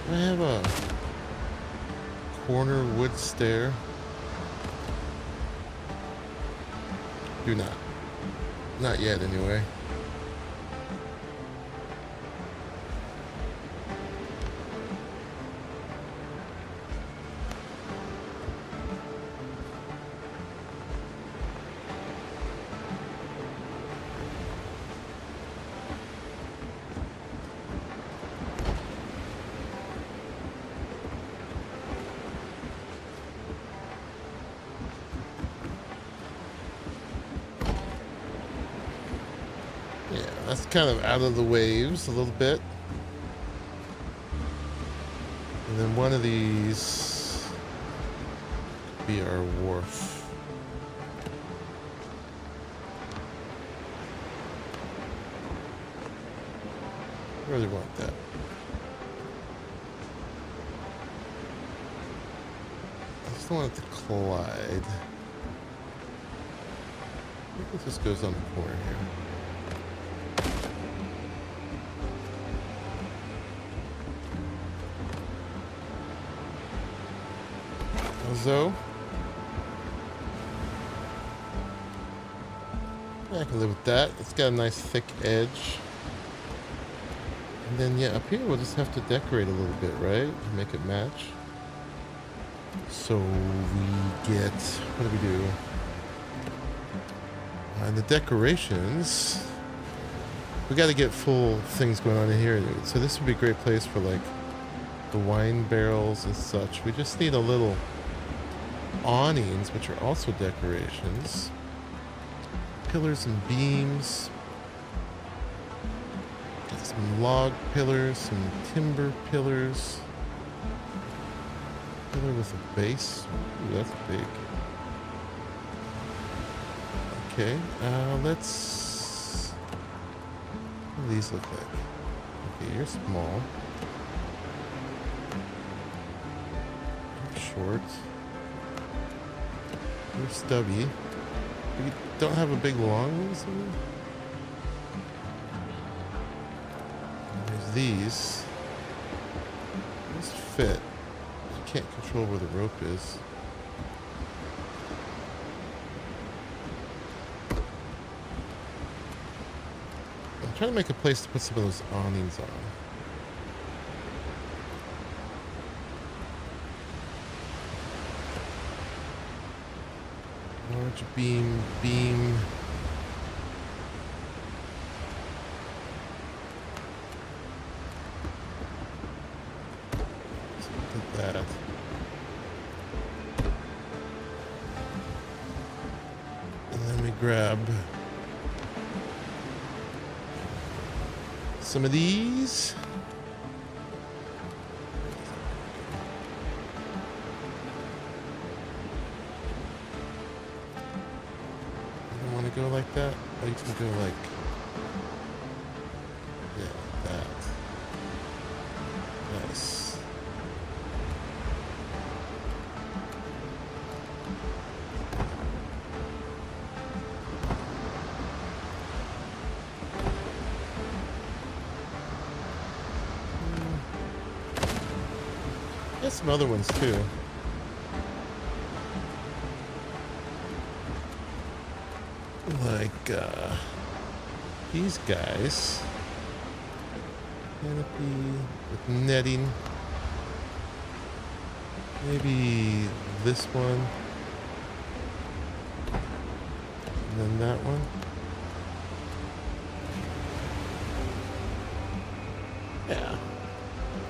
I have a corner wood stair. Do not. Not yet, anyway. That's kind of out of the waves a little bit. And then one of these could be our wharf. I really want that. I just don't want it to collide. I think it just goes on the corner here. So, yeah, I can live with that. It's got a nice thick edge. And then, yeah, up here we'll just have to decorate a little bit, right? To make it match. So we get, what do we do? And the decorations, we got to get full things going on in here. So this would be a great place for like the wine barrels and such. We just need a little awnings, which are also decorations. Pillars and beams. Got some log pillars, some timber pillars. Pillar with a base. Ooh, that's big. Okay, let's... What do these look like? Okay, you're small. You're short. You're stubby. We don't have a big long one, so... There's these. These fit. You can't control where the rope is. I'm trying to make a place to put some of those awnings on. Large beam. Did that. And then we grab some of these. I don't want to go like that. Or you can go like, yeah, like that. Nice. There's some other ones too. Like these guys. Canopy with netting. Maybe this one. And then that one. Yeah.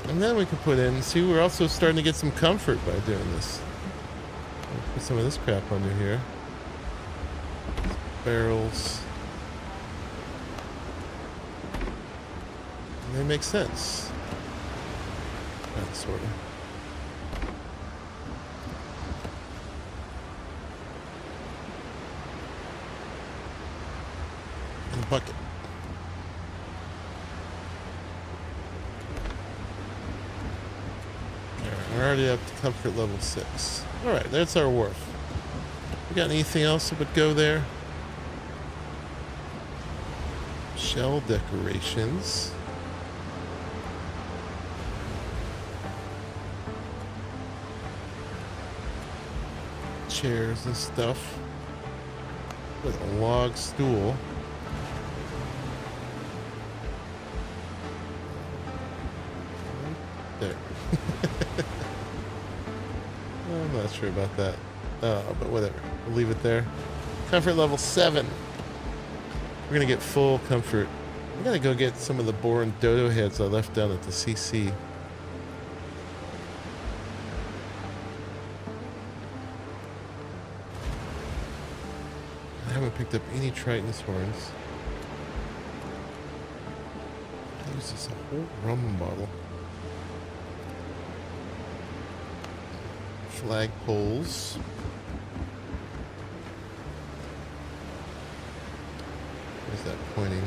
And then we can put in, see, we're also starting to get some comfort by doing this. Put some of this crap under here. Barrels. And they make sense. That sort of. And a bucket. We're already up to comfort level 6. Alright, that's our wharf. We got anything else that would go there? Shell decorations. Chairs and stuff. With a log stool. There. I'm not sure about that. But whatever. We'll leave it there. Comfort level 7. We're gonna get full comfort. We gotta go get some of the boar and dodo heads I left down at the CC. I haven't picked up any Triton's horns. I use this whole rum bottle. Flag poles. Where's that pointing?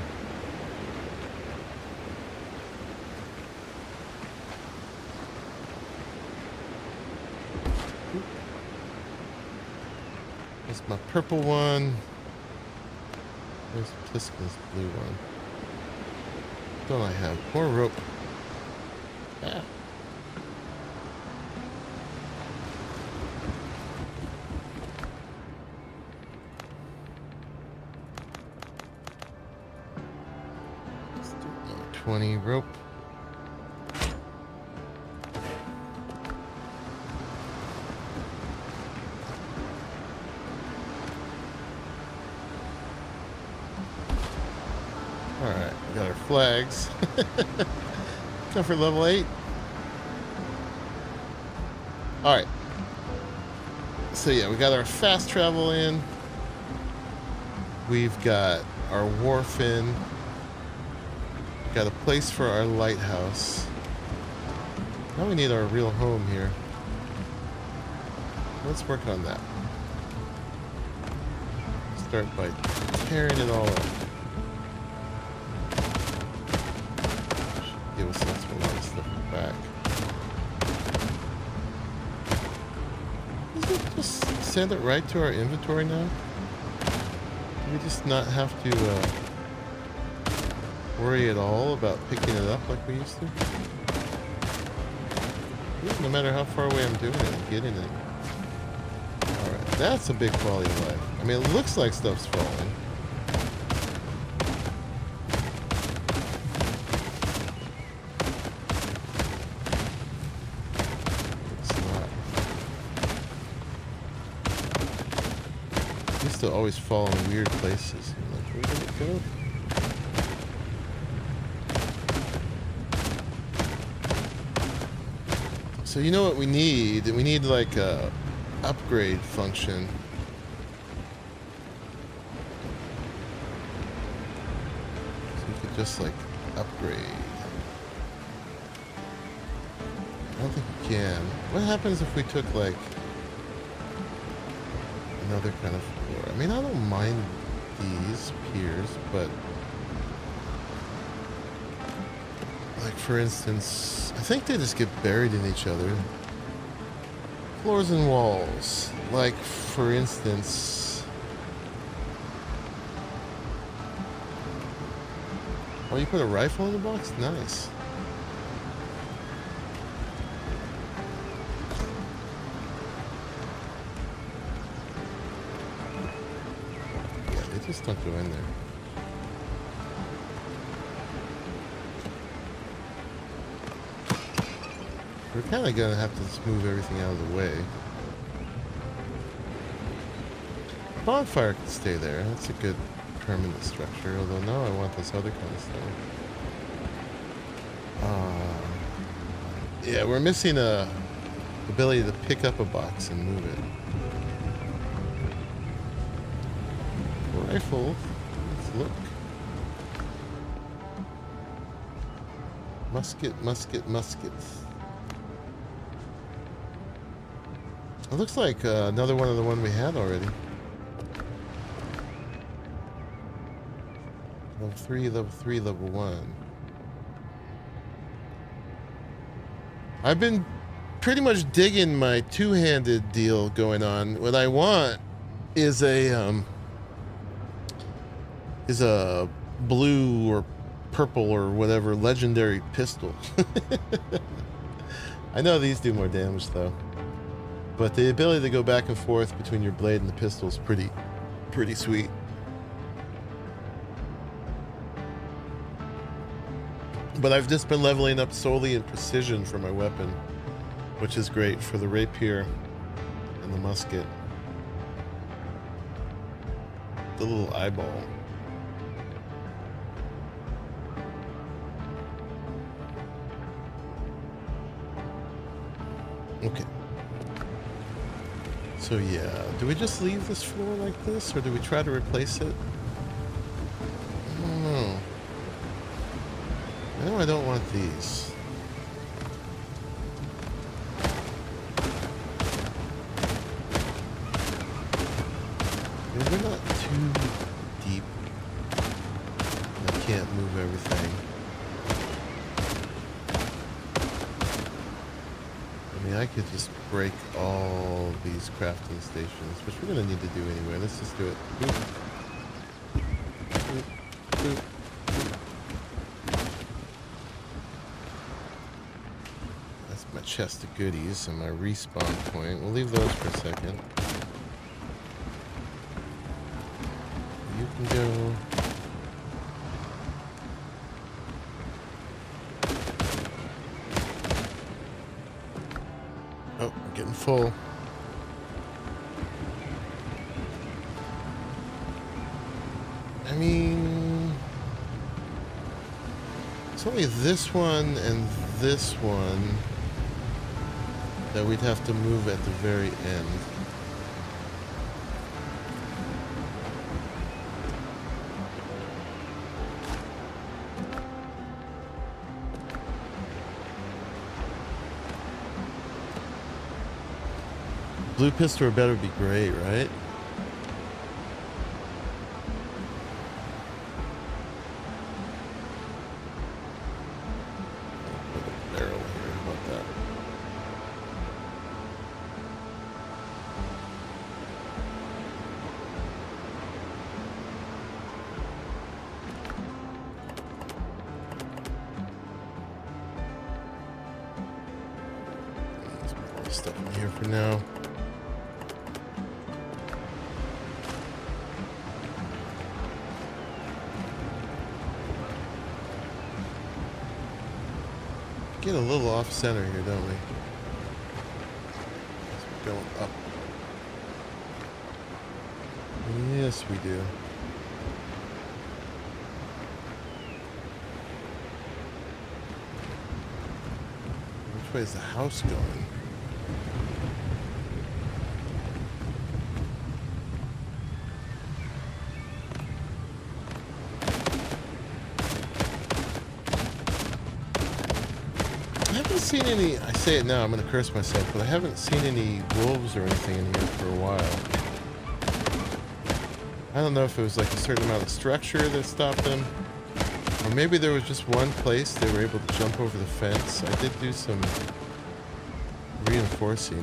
There's my purple one. There's Pliskin's blue one. Don't I have more rope? Ah. Let's do 20 rope. Alright, we got our flags. Comfort level 8. Alright. So yeah, we got our fast travel in. We've got our wharf in. Got a place for our lighthouse. Now we need our real home here. Let's work on that. Start by tearing it all up. Should give us lots of stuff back. Does it just send it right to our inventory now? Do we just not have to worry at all about picking it up like we used to? No matter how far away I'm doing it, I'm getting it. Alright, that's a big quality of life. I mean, it looks like stuff's falling. It's not. It used to always fall in weird places. I'm like, where did it go? So you know what we need? We need like a upgrade function. So you could just like upgrade. I don't think you can. What happens if we took like another kind of floor? I mean, I don't mind these piers, but like for instance, I think they just get buried in each other. Floors and walls. Like for instance, oh, you put a rifle in the box? Nice. Yeah, they just don't go in there. We're kind of going to have to just move everything out of the way. Bonfire can stay there. That's a good permanent structure. Although now I want this other kind of stuff. Yeah, we're missing a ability to pick up a box and move it. Rifle. Let's look. Musket, musket, muskets. It looks like another one of the one we had already. Level 3, level 3, level 1. I've been pretty much digging my two-handed deal going on. What I want is a blue or purple or whatever legendary pistol. I know these do more damage though. But the ability to go back and forth between your blade and the pistol is pretty sweet. But I've just been leveling up solely in precision for my weapon, which is great for the rapier and the musket. The little eyeball. Okay. So yeah, do we just leave this floor like this, or do we try to replace it? I don't know. I know I don't want these. I mean, they're not too deep. I can't move everything. I mean, I could just break all these crafting stations, which we're going to need to do anyway. Let's just do it. Boop. Boop. Boop. That's my chest of goodies and my respawn point. We'll leave those for a second. You can go... Oh, I'm getting full. I mean, It's only this one and this one that we'd have to move at the very end. Blue pistol or better would be great, right? Put a barrel here. How about that? Let's put all this stuff in here for now. Get a little off center here, don't we? We're going up. Yes, we do. Which way is the house going? I haven't seen any, I say it now, I'm going to curse myself, but I haven't seen any wolves or anything in here for a while. I don't know if it was like a certain amount of structure that stopped them, or maybe there was just one place they were able to jump over the fence. I did do some reinforcing.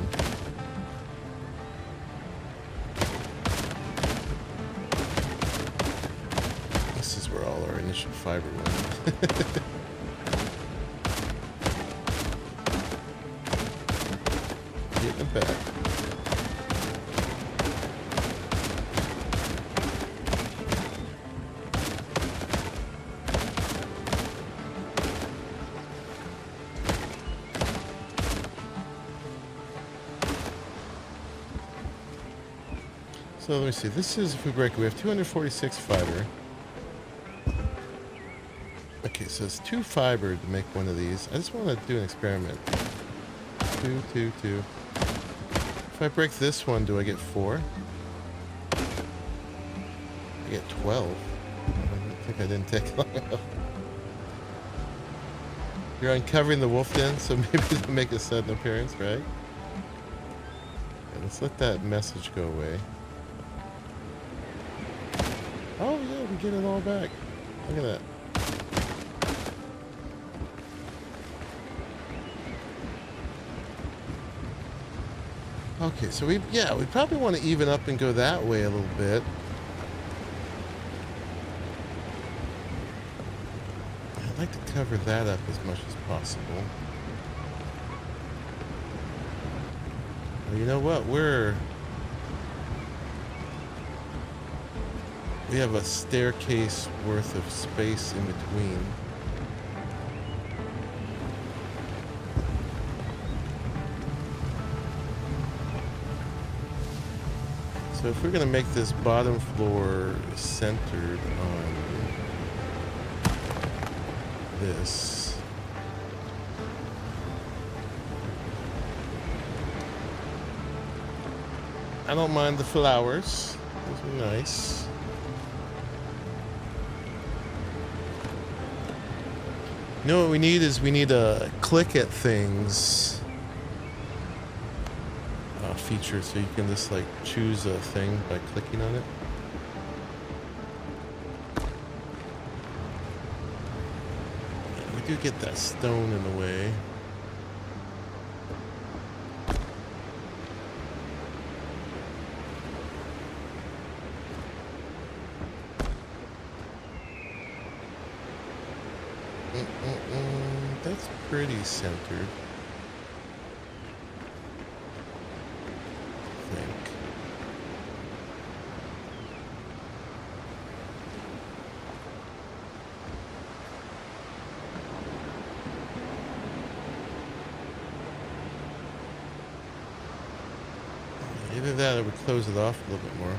This is where all our initial fiber went. Getting it back. So let me see. This is, if we break it, we have 246 fiber. Okay, so it's 2 fiber to make one of these. I just want to do an experiment. 2, 2, 2. If I break this one, do I get 4? I get 12. I think I didn't take long enough. You're uncovering the wolf den, so maybe it'll make a sudden appearance, right? Okay, let's let that message go away. Oh yeah, we get it all back. Look at that. Okay, so we probably want to even up and go that way a little bit. I'd like to cover that up as much as possible. Well, you know what? We have a staircase worth of space in between. So if we're going to make this bottom floor centered on this, I don't mind the flowers. Those are nice. You know what we need is we need a click at things feature, so you can just like choose a thing by clicking on it. We do get that stone in the way. That's pretty centered. I think. Either that or we close it off a little bit more.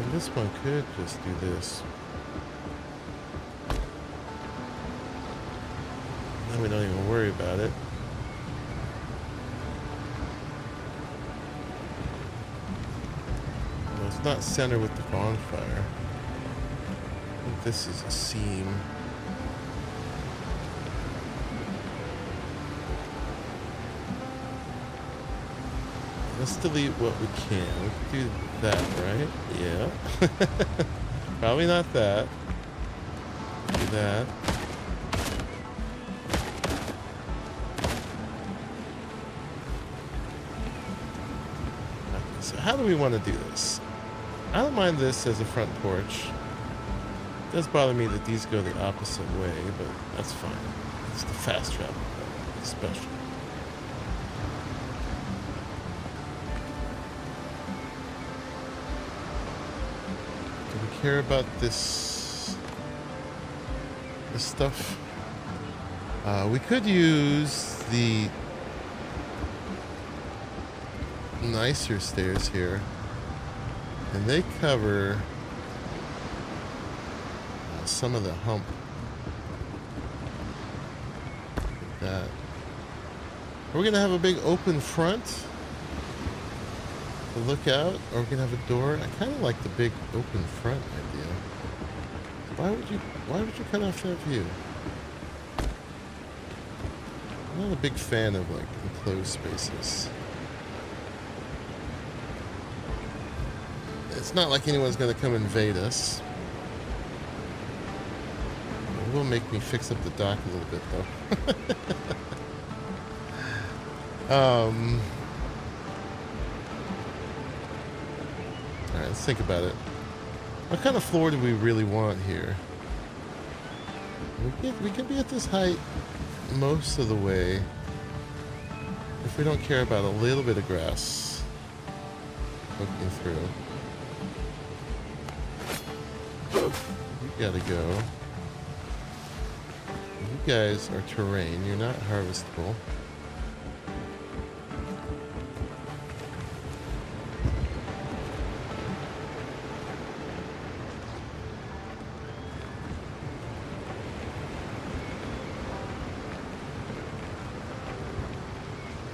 And this one could just do this. we don't even worry about it. Well, it's not center with the bonfire. I think this is a seam. Let's delete what we can. We can do that, right? Yeah. Probably not that. Do that. Okay, so how do we want to do this? I don't mind this as a front porch. It does bother me that these go the opposite way, but that's fine. It's the fast travel, especially. Care about this stuff. We could use the nicer stairs here, and they cover some of the hump. Like that. We're gonna have a big open front to look out, or we're gonna have a door. I kind of like the big open front idea. Why would you cut off that view? I'm not a big fan of like enclosed spaces. It's not like anyone's gonna come invade us. It will make me fix up the dock a little bit though. Alright, let's think about it. What kind of floor do we really want here? We can be at this height most of the way if we don't care about a little bit of grass poking through. You gotta go. You guys are terrain. You're not harvestable.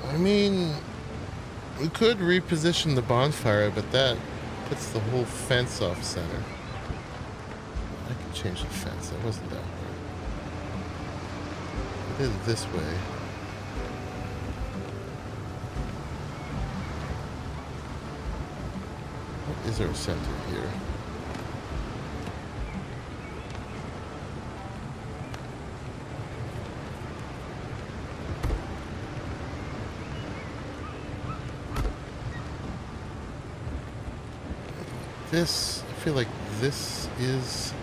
I mean, we could reposition the bonfire, but that puts the whole fence off center. I could change the fence. That wasn't that hard. I did it this way. What is our center here? This, I feel like this is...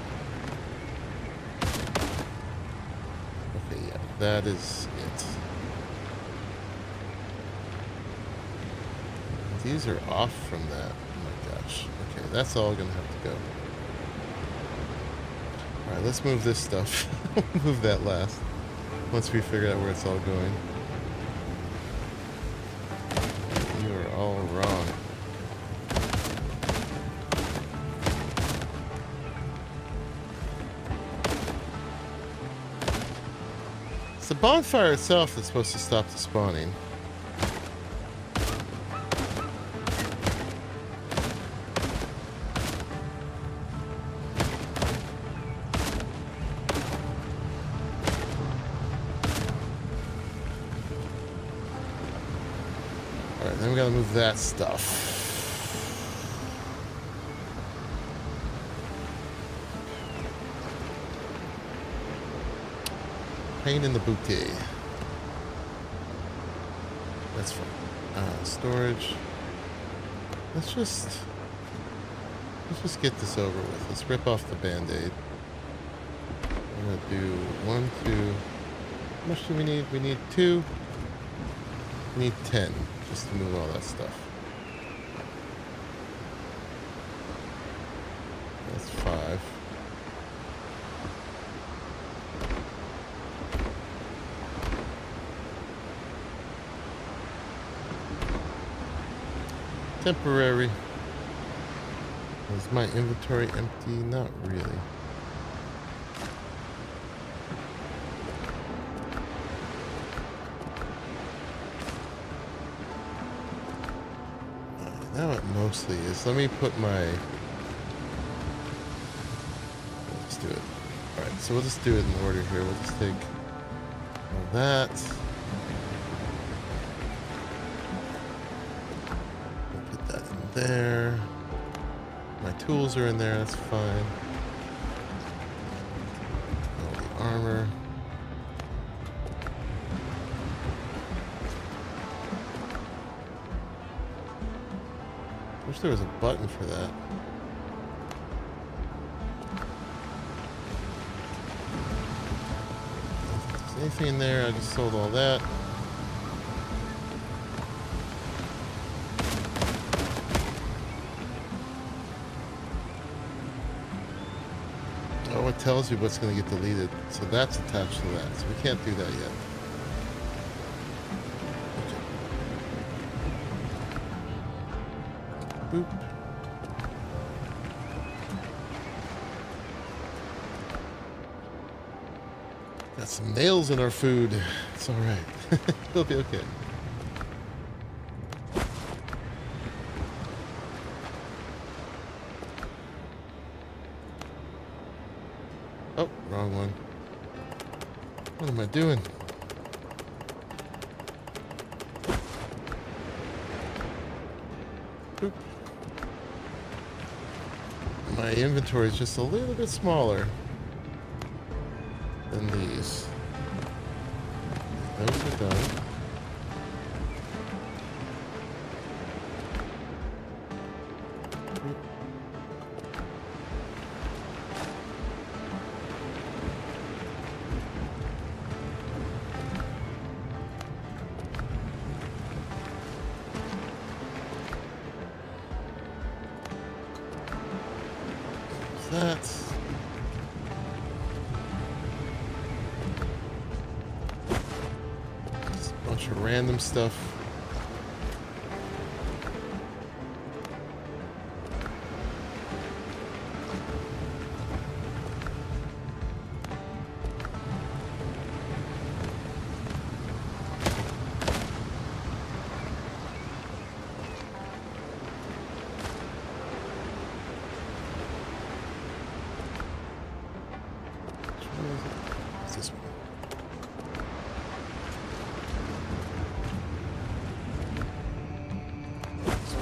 Okay, yeah, that is it. These are off from that. Oh my gosh. Okay, that's all gonna have to go. Alright, let's move this stuff. Move that last. Once we figure out where it's all going. You are all wrong. It's the bonfire itself that's supposed to stop the spawning. Alright, then we gotta move that stuff. Pain in the bouquet. That's fine. Storage. Let's just get this over with. Let's rip off the band-aid. I'm gonna do 1, 2. How much do we need? We need 2. We need 10 just to move all that stuff. That's 5. Temporary. Is my inventory empty? Not really. mostly is let me put my... Let's do it. Alright, so we'll just do it in order here. We'll just take all that. We'll put that in there. My tools are in there, that's fine. All the armor. Wish there was a button for that. If there's anything in there, I just sold all that. Oh, it tells you what's going to get deleted. So that's attached to that. So we can't do that yet. Boop. Got some nails in our food. It's all right. It'll be okay. Oh, wrong one. What am I doing? Boop. My inventory is just a little bit smaller than these. Those are done. That. Just a bunch of random stuff.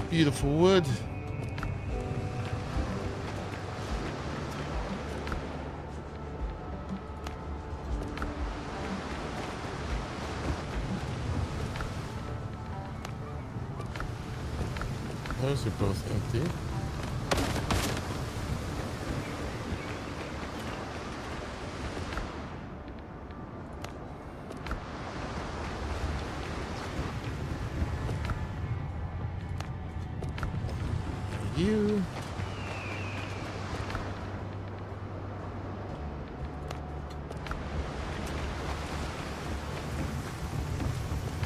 Beautiful wood. Those are both empty. You.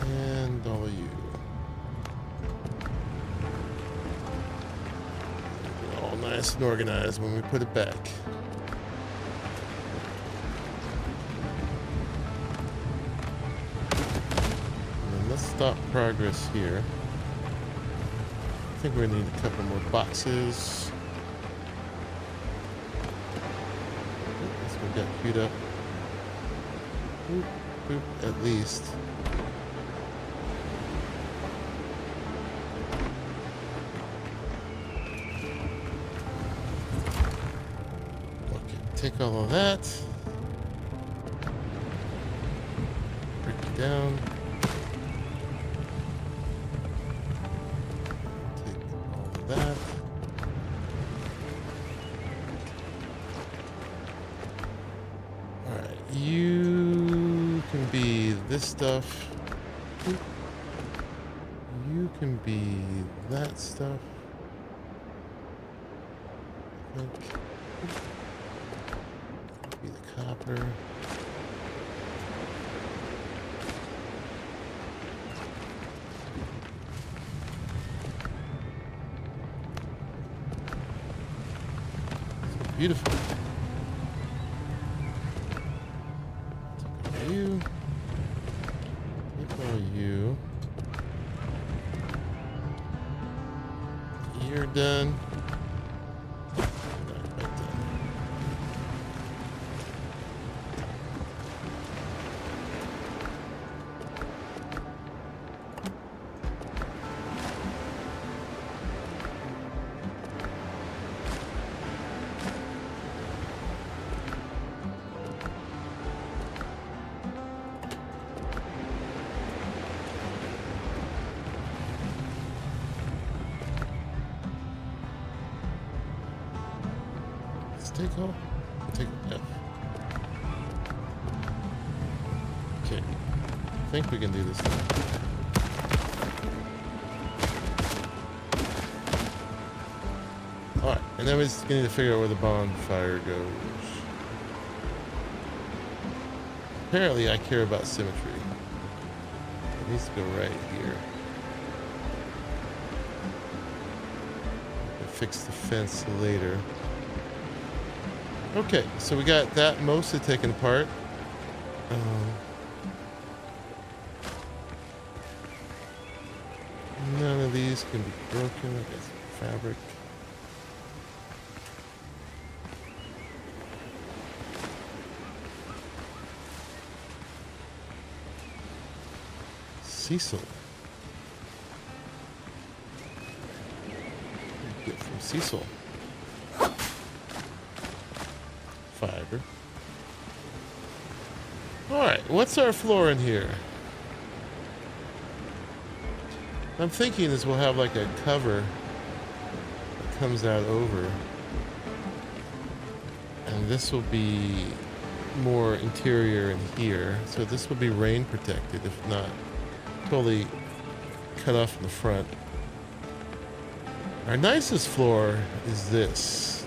And all of you. All nice and organized when we put it back. And then let's stop progress here. I think we're gonna need a couple more boxes. This one got queued up. Boop, boop, at least. Okay, take all of that. Break it down. That. Alright, you can be this stuff. You can be that stuff. I think. Be the copper. Beautiful. Take you. Take all you. Here. Let's take all. We'll take F. Okay. I think we can do this now. Alright, and then we just need to figure out where the bonfire goes. Apparently I care about symmetry. It needs to go right here. I'll fix the fence later. Okay, so we got that mostly taken apart. None of these can be broken. I got some fabric. Cecil. Get from Cecil. Fiber. Alright, what's our floor in here? I'm thinking is we'll have like a cover that comes out over. And this will be more interior in here. So this will be rain protected, if not totally cut off in the front. Our nicest floor is this.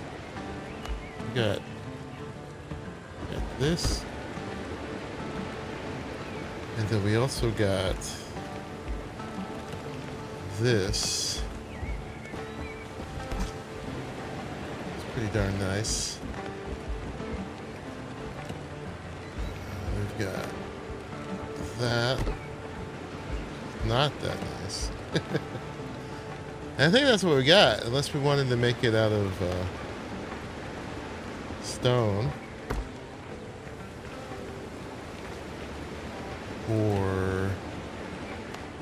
We got this. And then we also got this. It's pretty darn nice. We've got that. Not that nice. I think that's what we got, unless we wanted to make it out of stone or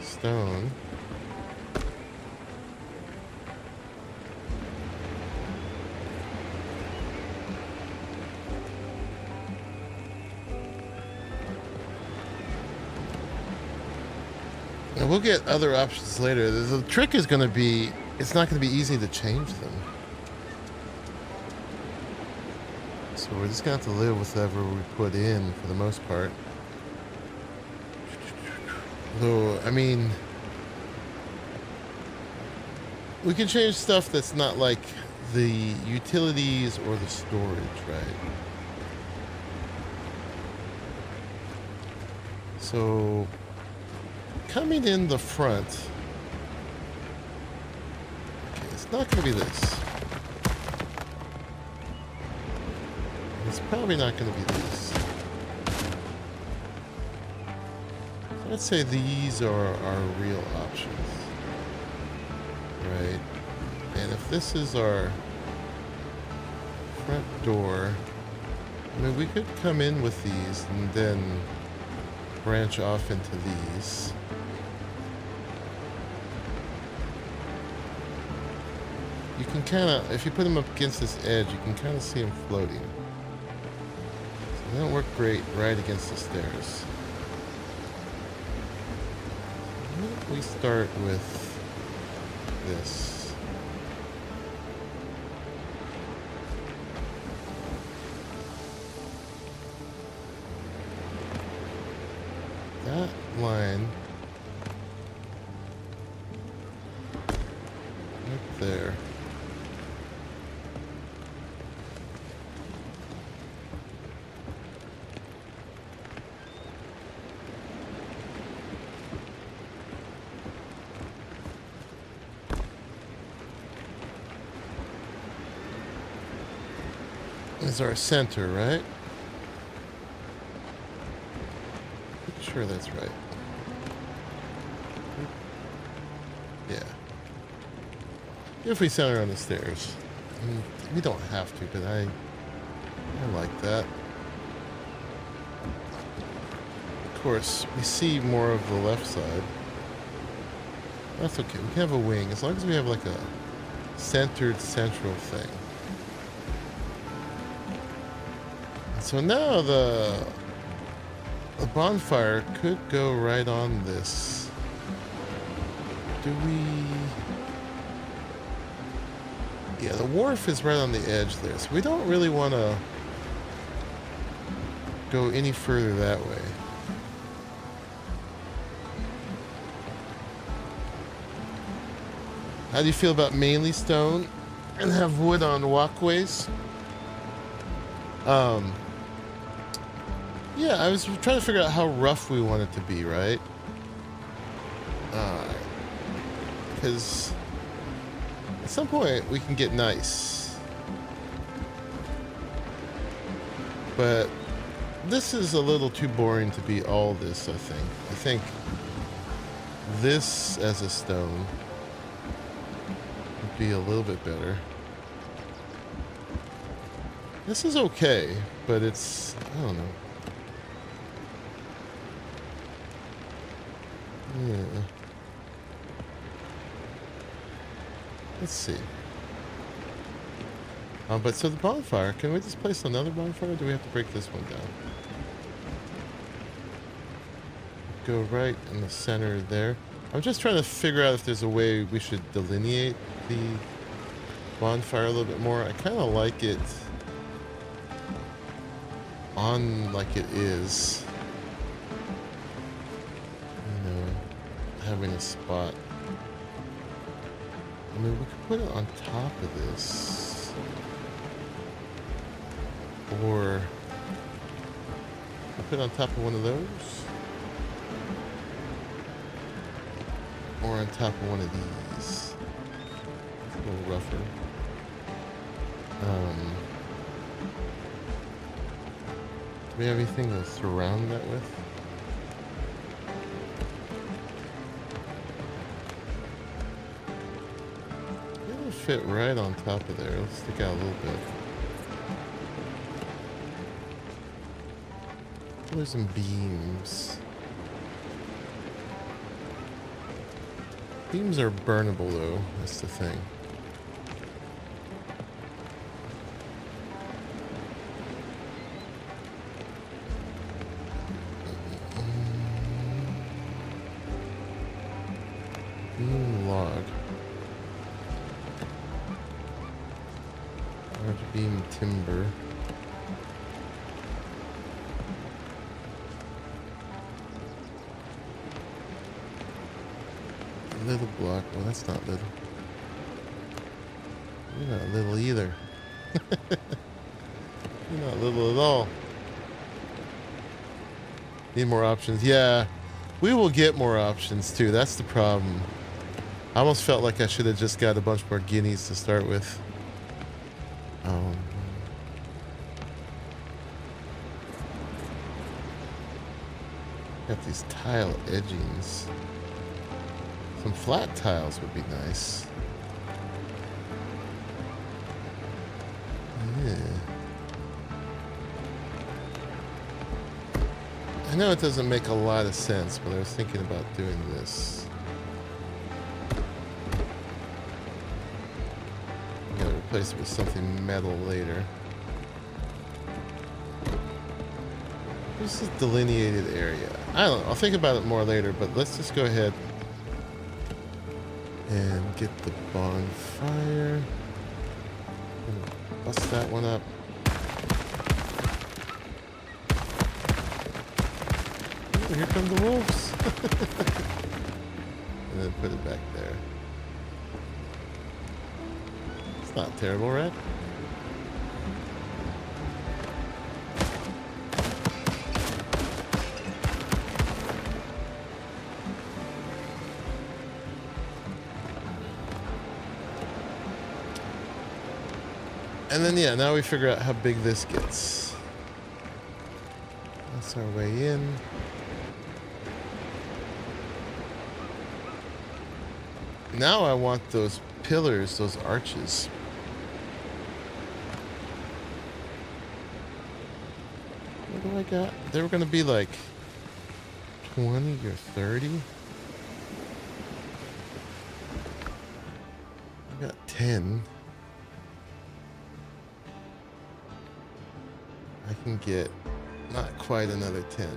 stone. And we'll get other options later. The trick is going to be, it's not going to be easy to change them. So we're just going to have to live with whatever we put in for the most part. Though, I mean, we can change stuff that's not like the utilities or the storage, right? So coming in the front, okay, it's not going to be this. It's probably not going to be this. Let's say these are our real options, right? And if this is our front door, I mean, we could come in with these and then branch off into these. You can kind of, if you put them up against this edge, you can kind of see them floating. So they don't work great right against the stairs. Why don't we start with this? That line right there. Is our center, right? Pretty sure that's right. Yeah. If we center on the stairs. I mean, we don't have to, but I like that. Of course, we see more of the left side. That's okay. We can have a wing as long as we have like a centered central thing. So now the bonfire could go right on this. Do we? Yeah, the wharf is right on the edge there, so we don't really want to go any further that way. How do you feel about mainly stone and have wood on walkways? Yeah, I was trying to figure out how rough we want it to be, right? Because at some point we can get nice. But this is a little too boring to be all this, I think. I think this as a stone would be a little bit better. This is okay, but it's, I don't know. Yeah. Let's see. But so the bonfire, can we just place another bonfire, or do we have to break this one down? Go right in the center there. I'm just trying to figure out if there's a way we should delineate the bonfire a little bit more. I kind of like it on like it is. You know, having a spot. I mean, we could put it on top of this. Or put it on top of one of those. Or on top of one of these. It's a little rougher. Do we have anything to surround that with? It'll fit right on top of there. It'll stick out a little bit. There's some beams. Beams are burnable though, that's the thing. Beam log. Large beam timber. Little block. Well, that's not little. You're not little either. You're not little at all. Need more options. Yeah, we will get more options too. That's the problem. I almost felt like I should have just got a bunch more guineas to start with. Got these tile edgings. Some flat tiles would be nice. Yeah. I know it doesn't make a lot of sense, but I was thinking about doing this. I'm gonna replace it with something metal later. This is a delineated area. I don't know, I'll think about it more later, but let's just go ahead and get the bonfire. Bust that one up. Oh, here come the wolves. And then put it back there. It's not terrible, right? And then, yeah, now we figure out how big this gets. That's our way in. Now I want those pillars, those arches. What do I got? They were going to be like 20 or 30. I got 10. I can get not quite another 10.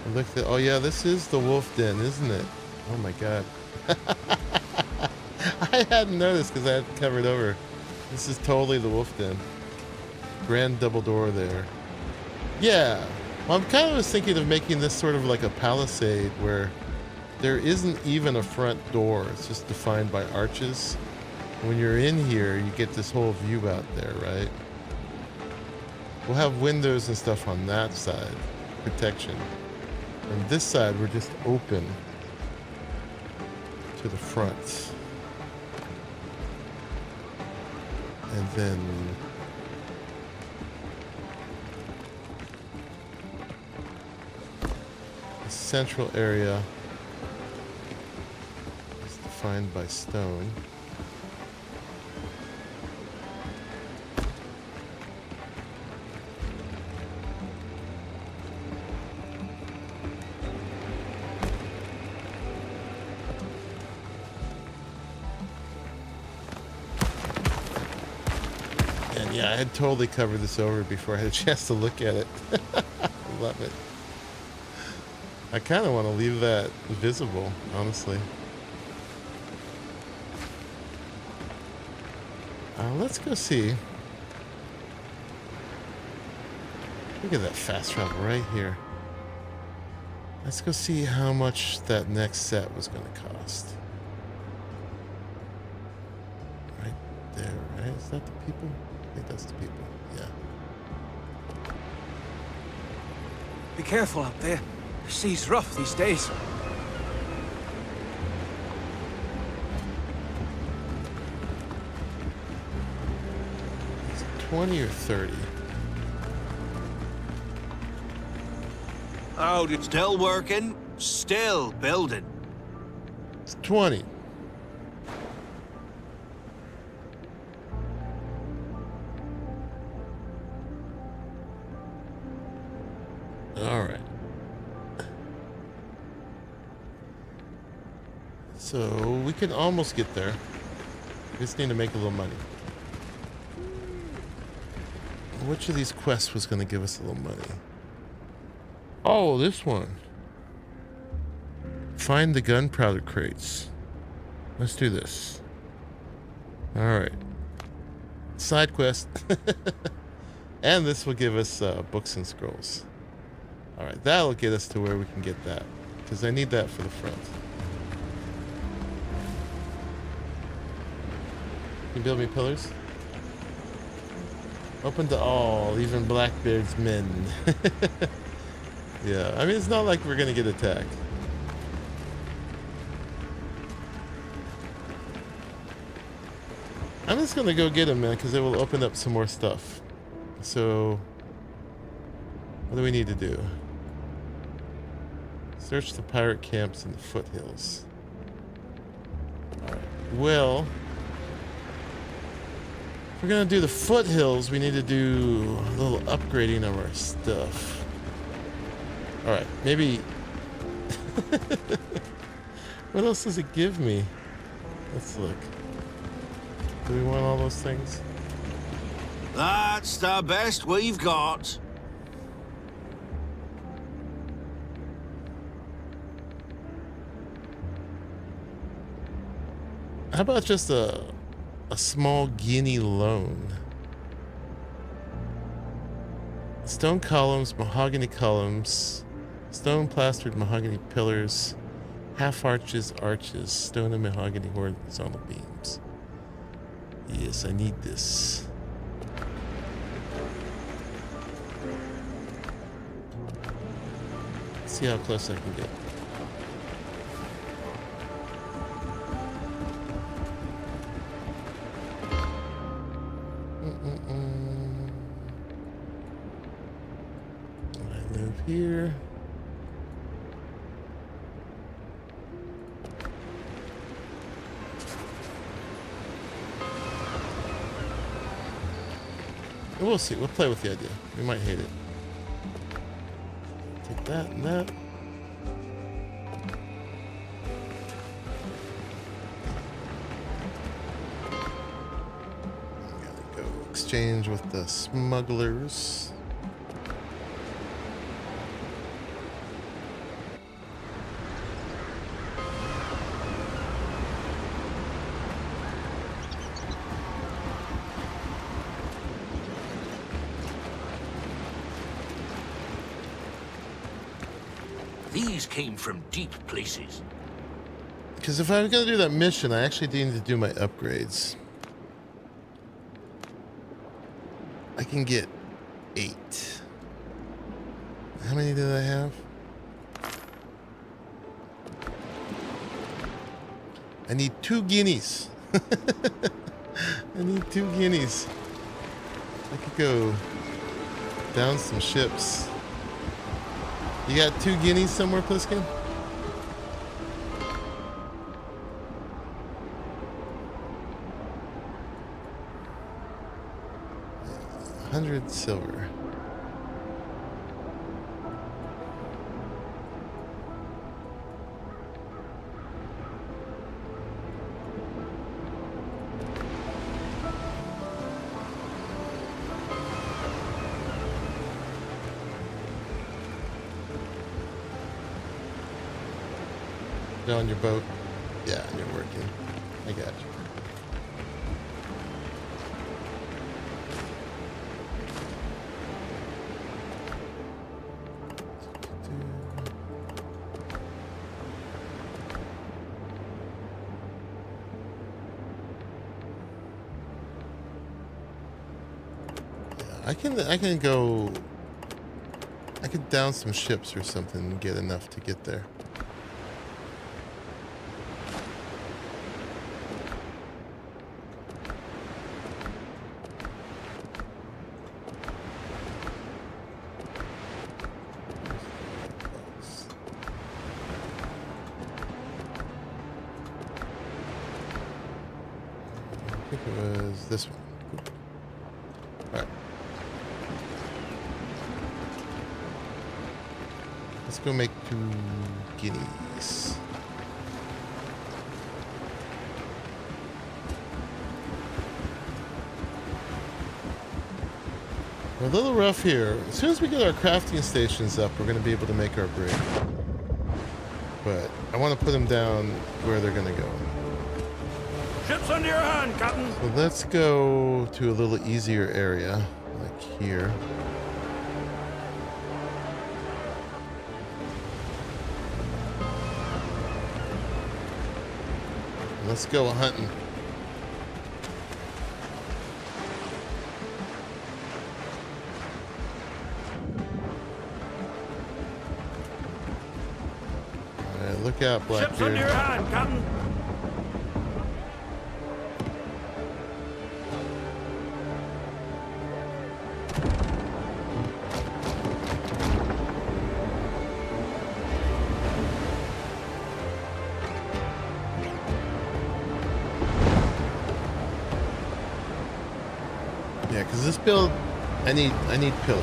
I looked at, oh yeah, this is the wolf den, isn't it? Oh my god. I hadn't noticed because I had covered over. This is totally the wolf den. Grand double door there. Yeah. Well, I'm kind of was thinking of making this sort of like a palisade where there isn't even a front door. It's just defined by arches. When you're in here, you get this whole view out there, right? We'll have windows and stuff on that side, protection. On this side, we're just open to the front. And then the central area is defined by stone. Yeah, I had totally covered this over before I had a chance to look at it. I love it. I kind of want to leave that visible, honestly. Let's go see. Look at that fast travel right here. Let's go see how much that next set was going to cost. Right there, right? Is that the people? I think that's the people, yeah. Be careful up there. The sea's rough these days. Is it 20 or 30? Oh, it's still working, still building. It's 20. All right. So we can almost get there. We just need to make a little money. Which of these quests was going to give us a little money? Oh, this one. Find the gunpowder crates. Let's do this. All right. Side quest. And this will give us books and scrolls. All right, that'll get us to where we can get that, because I need that for the front. Can you build me pillars? Open to all, even Blackbeard's men. Yeah, I mean, it's not like we're gonna get attacked. I'm just gonna go get him, man, because it will open up some more stuff. So, what do we need to do? Search the pirate camps in the foothills. Alright. Well, if we're gonna do the foothills, we need to do a little upgrading of our stuff. Alright, maybe... What else does it give me? Let's look. Do we want all those things? That's the best we've got. How about just a small guinea loan? Stone columns, mahogany columns, stone plastered mahogany pillars, half arches, stone and mahogany horizontal beams. Yes, I need this. Let's see how close I can get. I move here. We'll see. We'll play with the idea. We might hate it. Take that and that. I'm gonna go exchange with the smugglers. these came from deep places. Because if I was going to do that mission, I actually need to do my upgrades. I can get 8. How many did I have? I need 2 guineas. I need 2 guineas. I could go down some ships. You got 2 guineas somewhere, Pliskin? Yeah, 100 silver. On your boat. Yeah, you're working. I got you. Yeah, I can go. I could down some ships or something and get enough to get there. I think it was this one. All right. Let's go make 2 guineas. We're a little rough here. As soon as we get our crafting stations up, we're going to be able to make our brig. But I want to put them down where they're going to go. Ships under your hand, Captain. So let's go to a little easier area, like here. Let's go hunting. All right, look out, Blackbeard. Ships under your hand, Captain. Yeah, because this build, I need pillars.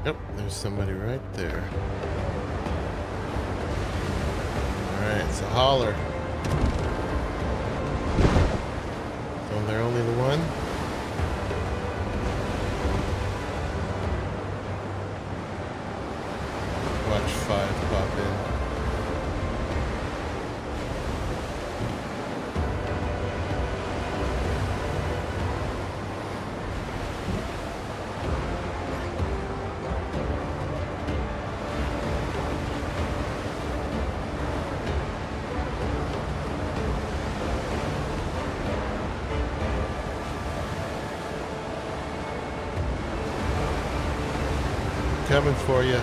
Yep, there's somebody right there. All right, it's a hauler. So they're only the one. Watch 5 pop in. Coming for you.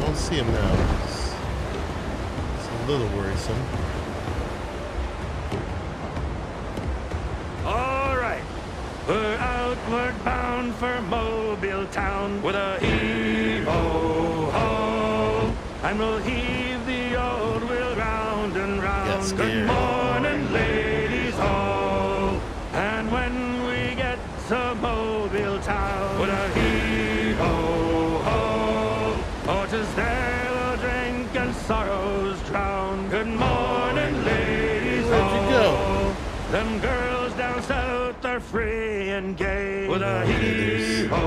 Don't see him now. It's a little worrisome. We're outward bound for Mobile town with a heave-ho-ho, and we'll heave the old wheel round and round. Good morning, ladies all. And when we get to Mobile 'tis there the drink and sorrows drown. Good morning, ladies. Where'd you go? Them girls down south are free and gay. With a hee-ho-ho.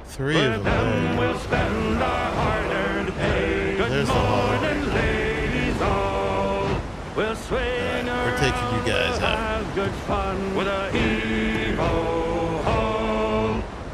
Three With of them them. we'll spend our hard-earned pay. Good There's the morning, ladies all. We'll swing We're around taking you guys out. have good fun with a hee-ho-ho.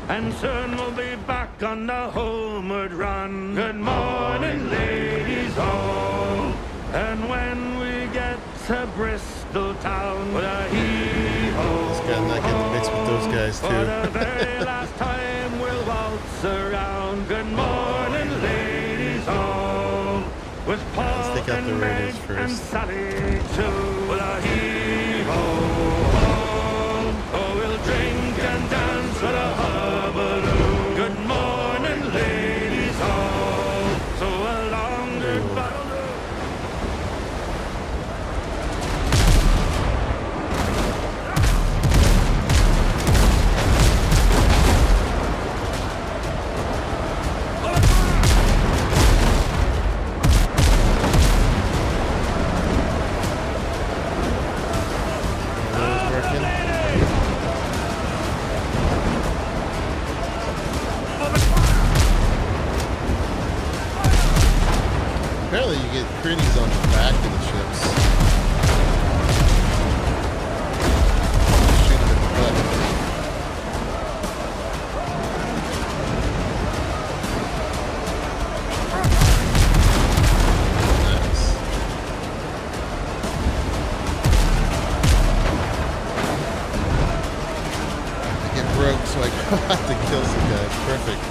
And soon we'll be back on the homeward run. Good morning, ladies all. And when we get to Bristol town with a hee-ho-ho. This guy's not getting mixed with those guys For too. the very last time we'll waltz around. Good morning, ladies all. With Paul Let's take out the and radios Meg first. and Sally too. With a hee-ho-ho. Oh, we'll drink and dance with a hullabaloo. Good morning, ladies all. So along goodbye. Apparently you get pretties on the back of the ships. Shoot them in the butt. Nice. I get broke so I have to kill some guys. Perfect.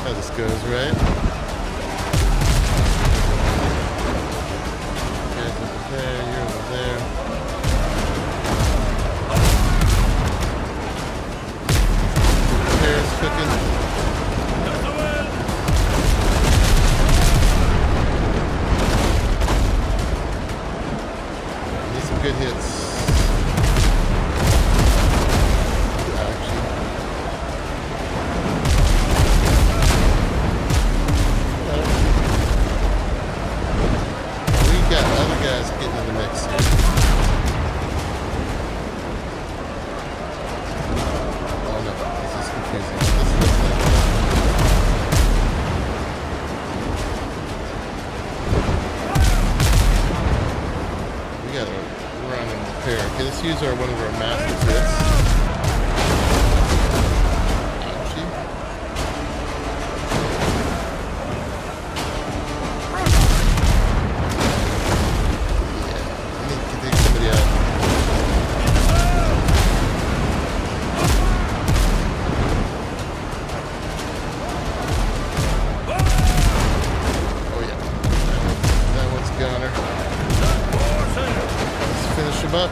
How this goes, right? Guys over there, you're over there. Repairs cooking. Need some good hits. Actually. We got other guys getting in the mix here. Oh no, this is confusing. This looks like we gotta run and repair. Okay, let's use one of our master hits. Ouchie. Take somebody out. Oh yeah, that one's goner. Let's finish him up.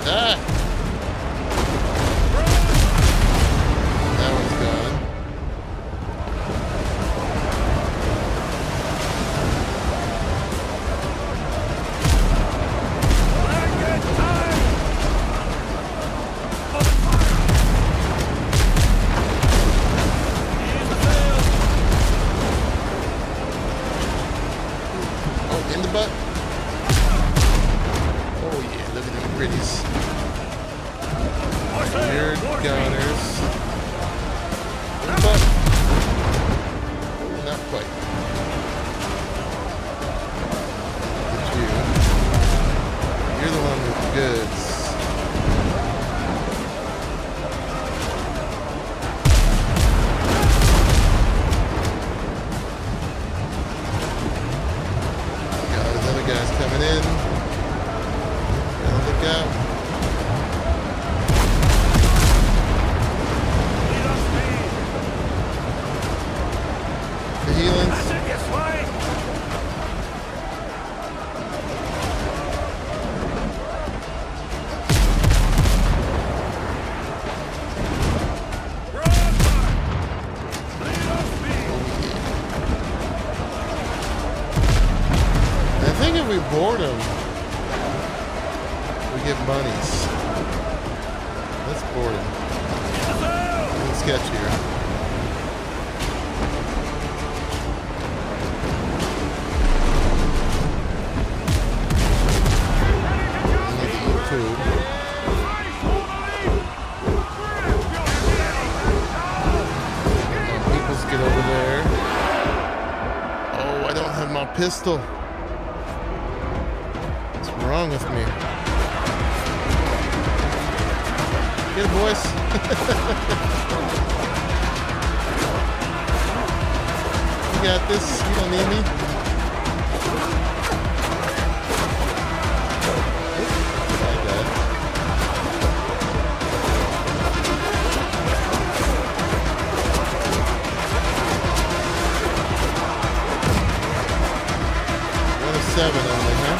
Ah! That one's gone. Oh, in the butt. Oh yeah, look at them pretties. Weird goners. But not quite. Look at you. You're the one with the goods. Got those other guys coming in. Gotta look out. The healings. board him, we get monies. Let's board him. A little sketch here. I need to eat food. Peoples get over there. Oh, I don't have my pistol. What's wrong with me? Get it, boys. You got this. You don't need me. I got it. Seven only, huh?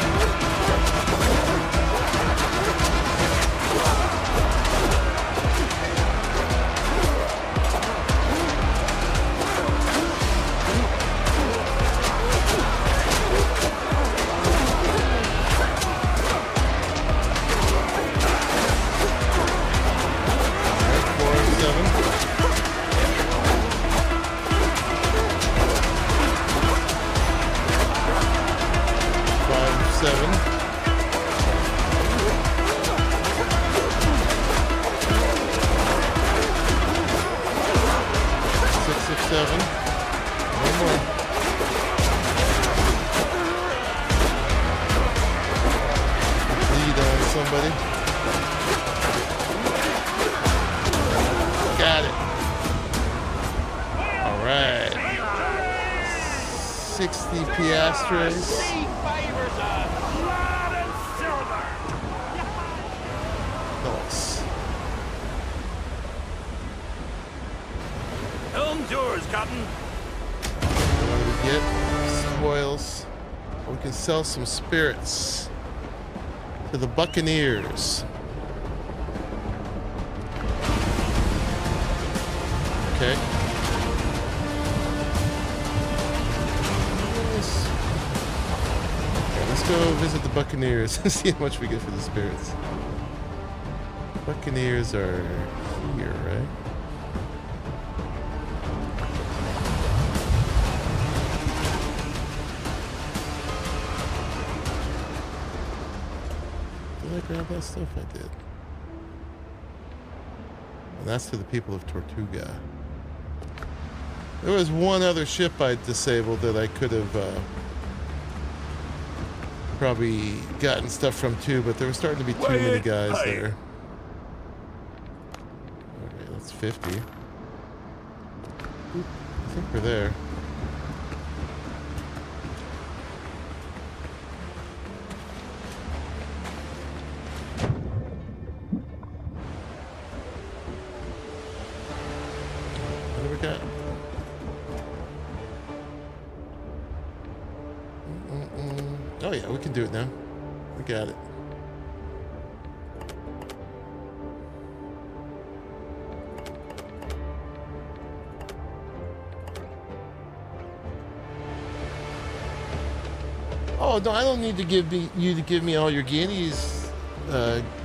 Nice. Helm's yours, Captain. What do we get? Spoils. We can sell some spirits to the Buccaneers. Okay. Let's go visit the Buccaneers and see how much we get for the spirits. Buccaneers are here, right? Did I grab that stuff? I did. And that's to the people of Tortuga. There was one other ship I disabled that I could have probably gotten stuff from too, but there was starting to be too many guys there. Okay, that's 50. Oop, I think we're there. What do we got? Oh yeah, we can do it now. We got it. Oh no, I don't need to give you to give me all your guineas,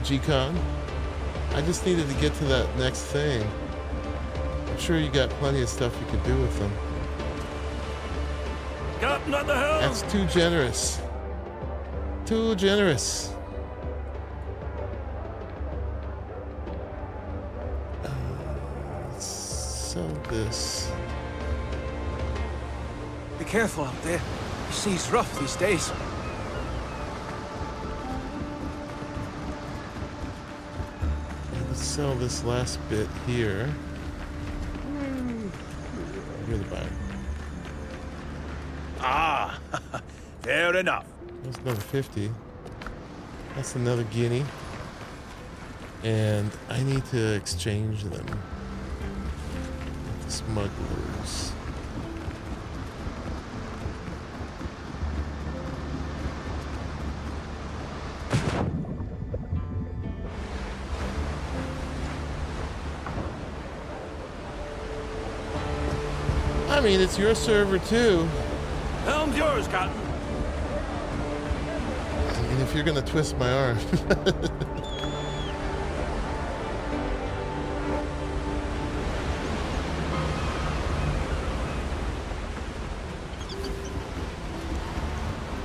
G-Con. I just needed to get to that next thing. I'm sure you got plenty of stuff you could do with them. Captain at the helm. That's too generous. Too generous. Let's sell this. Be careful out there. The sea's rough these days. Let's sell this last bit here. You're the buyer. Ah, fair enough. That's another 50. That's another guinea. And I need to exchange them with the smugglers. I mean, it's your server too. Helm's yours, Captain. mean, if you're gonna twist my arm.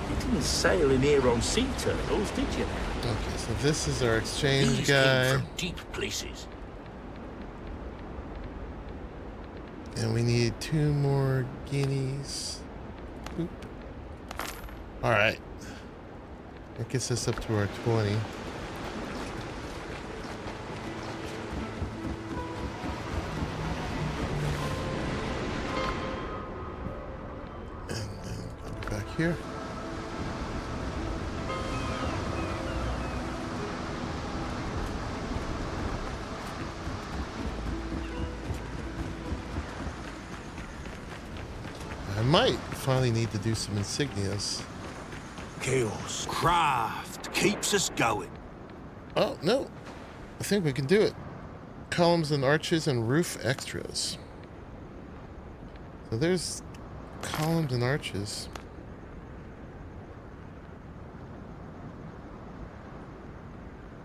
You didn't sail in here on sea turtles, did you? Okay, so this is our exchange These guy. came from deep places. And we need 2 more guineas. Boop. Alright. That gets us up to our 20. And then go back here. I might finally need to do some insignias. Chaos. Craft keeps us going. Oh, no. I think we can do it. Columns and arches and roof extras. So there's columns and arches.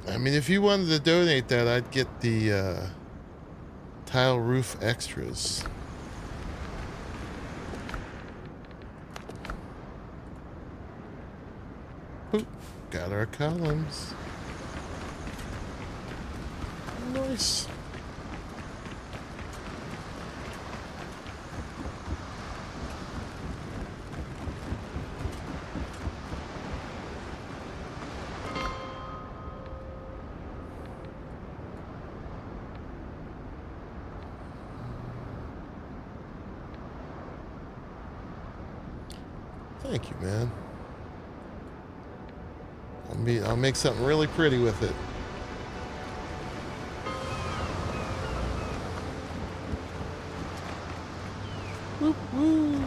I mean, if you wanted to donate that, I'd get the tile roof extras. Boop. Got our columns. Nice. Thank you, man. I'll make something really pretty with it. Woo woo.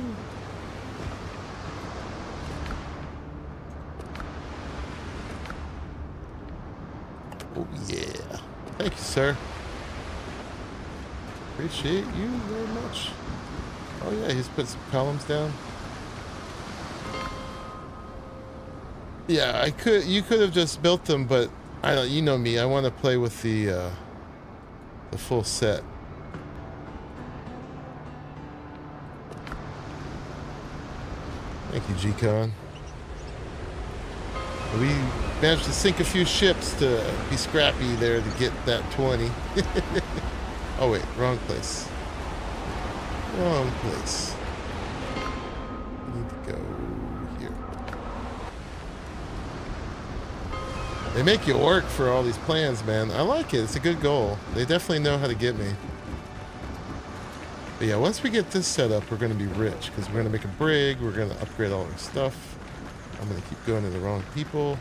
Oh yeah. Thank you, sir. Appreciate you very much. Oh yeah, he's put some columns down. Yeah, you could have just built them, but I don't, you know me, I want to play with the full set. Thank you, G.SKILL. We managed to sink a few ships to be scrappy there to get that 20. Oh wait, wrong place. Wrong place. I need to go here. They make you work for all these plans, man. I like it. It's a good goal. They definitely know how to get me. But yeah, once we get this set up, we're going to be rich because we're going to make a brig. We're going to upgrade all our stuff. I'm going to keep going to the wrong people.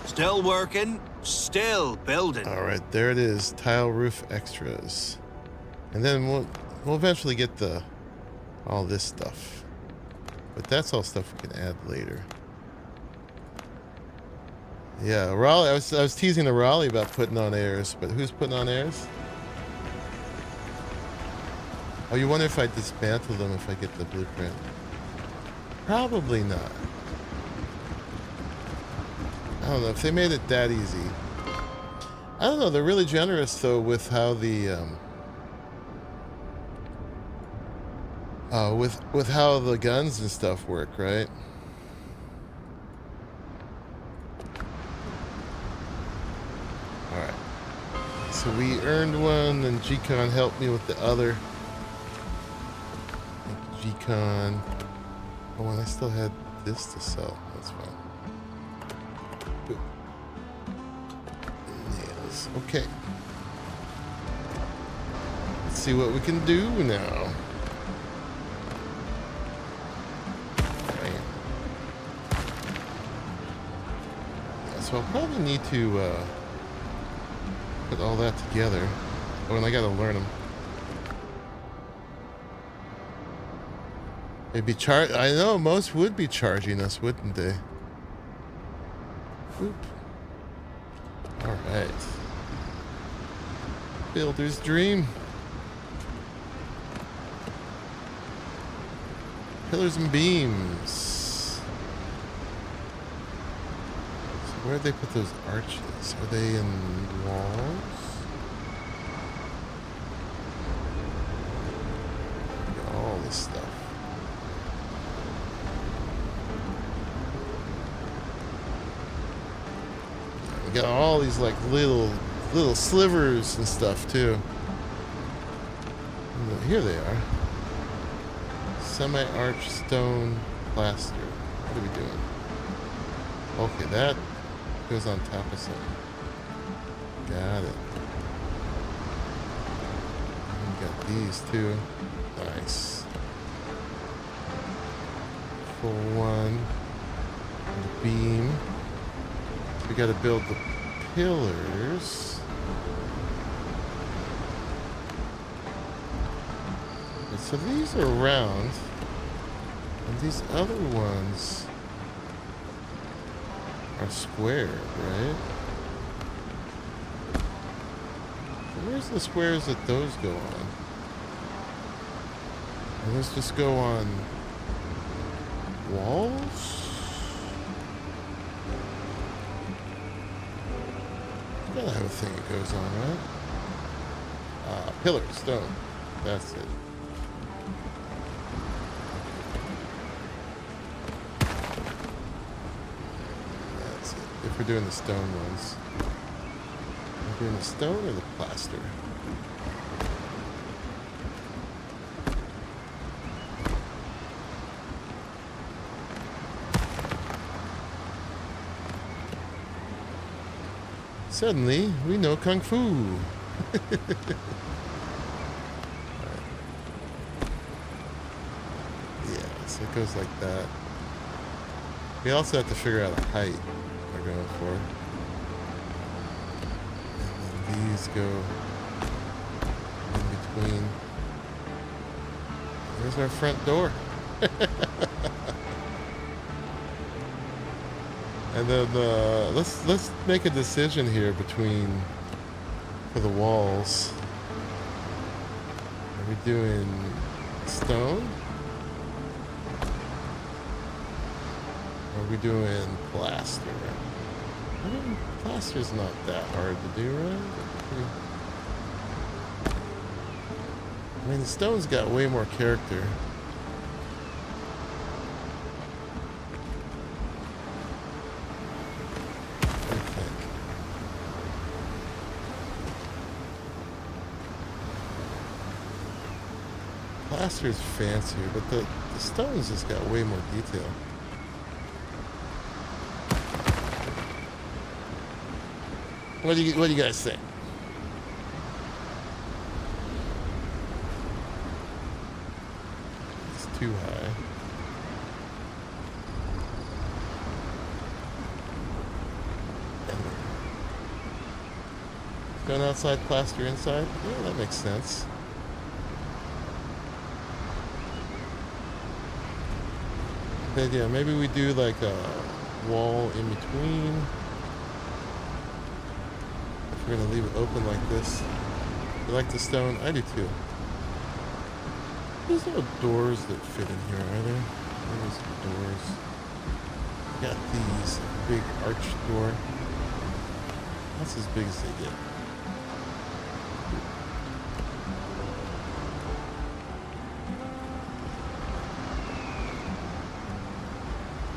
Still working, still building. All right, there it is. Tile roof extras. And then we'll eventually get all this stuff. But that's all stuff we can add later. Yeah, Raleigh. I was teasing the Raleigh about putting on airs, but who's putting on airs? Oh, you wonder if I dismantle them if I get the blueprint? Probably not. I don't know if they made it that easy. I don't know. They're really generous though with how the with how the guns and stuff work, right? All right. So we earned one, and G.SKILL helped me with the other. Thank you, G.SKILL. Oh, and I still had this to sell. That's fine. Yes. Okay. Let's see what we can do now. So I'll probably need to put all that together. Oh, and I gotta learn them. Maybe I know most would be charging us, wouldn't they? Oop. All right. Builder's dream. Pillars and beams. Where'd they put those arches? Are they in walls? Look at all this stuff. We got all these like little slivers and stuff too. And here they are. Semi-arch stone plaster. What are we doing? Okay, that goes on top of something. Got it. And we got these too. Nice. For one. The beam. We got to build the pillars. Okay, so these are round. And these other ones are square, right? So where's the squares that those go on? And those just go on walls? You gotta have a thing that goes on, right? Pillar, stone. That's it. If we're doing the stone ones. We're doing the stone or the plaster? Suddenly, we know Kung Fu. Right. Yeah, so it goes like that. We also have to figure out a height we're going for. And then these go in between. There's our front door. And then let's make a decision here between for the walls. Are we doing stone? Or are we doing plaster? I mean, plaster's not that hard to do, right? I mean, the stone's got way more character. Plaster's fancier, but the stone's just got way more detail. What do you guys think? It's too high. Stone outside, plaster inside? Yeah, that makes sense. But yeah, maybe we do like a wall in between. If we're gonna leave it open like this. You like the stone? I do too. There's no doors that fit in here, are there? There's doors. Got these big arch door. That's as big as they get.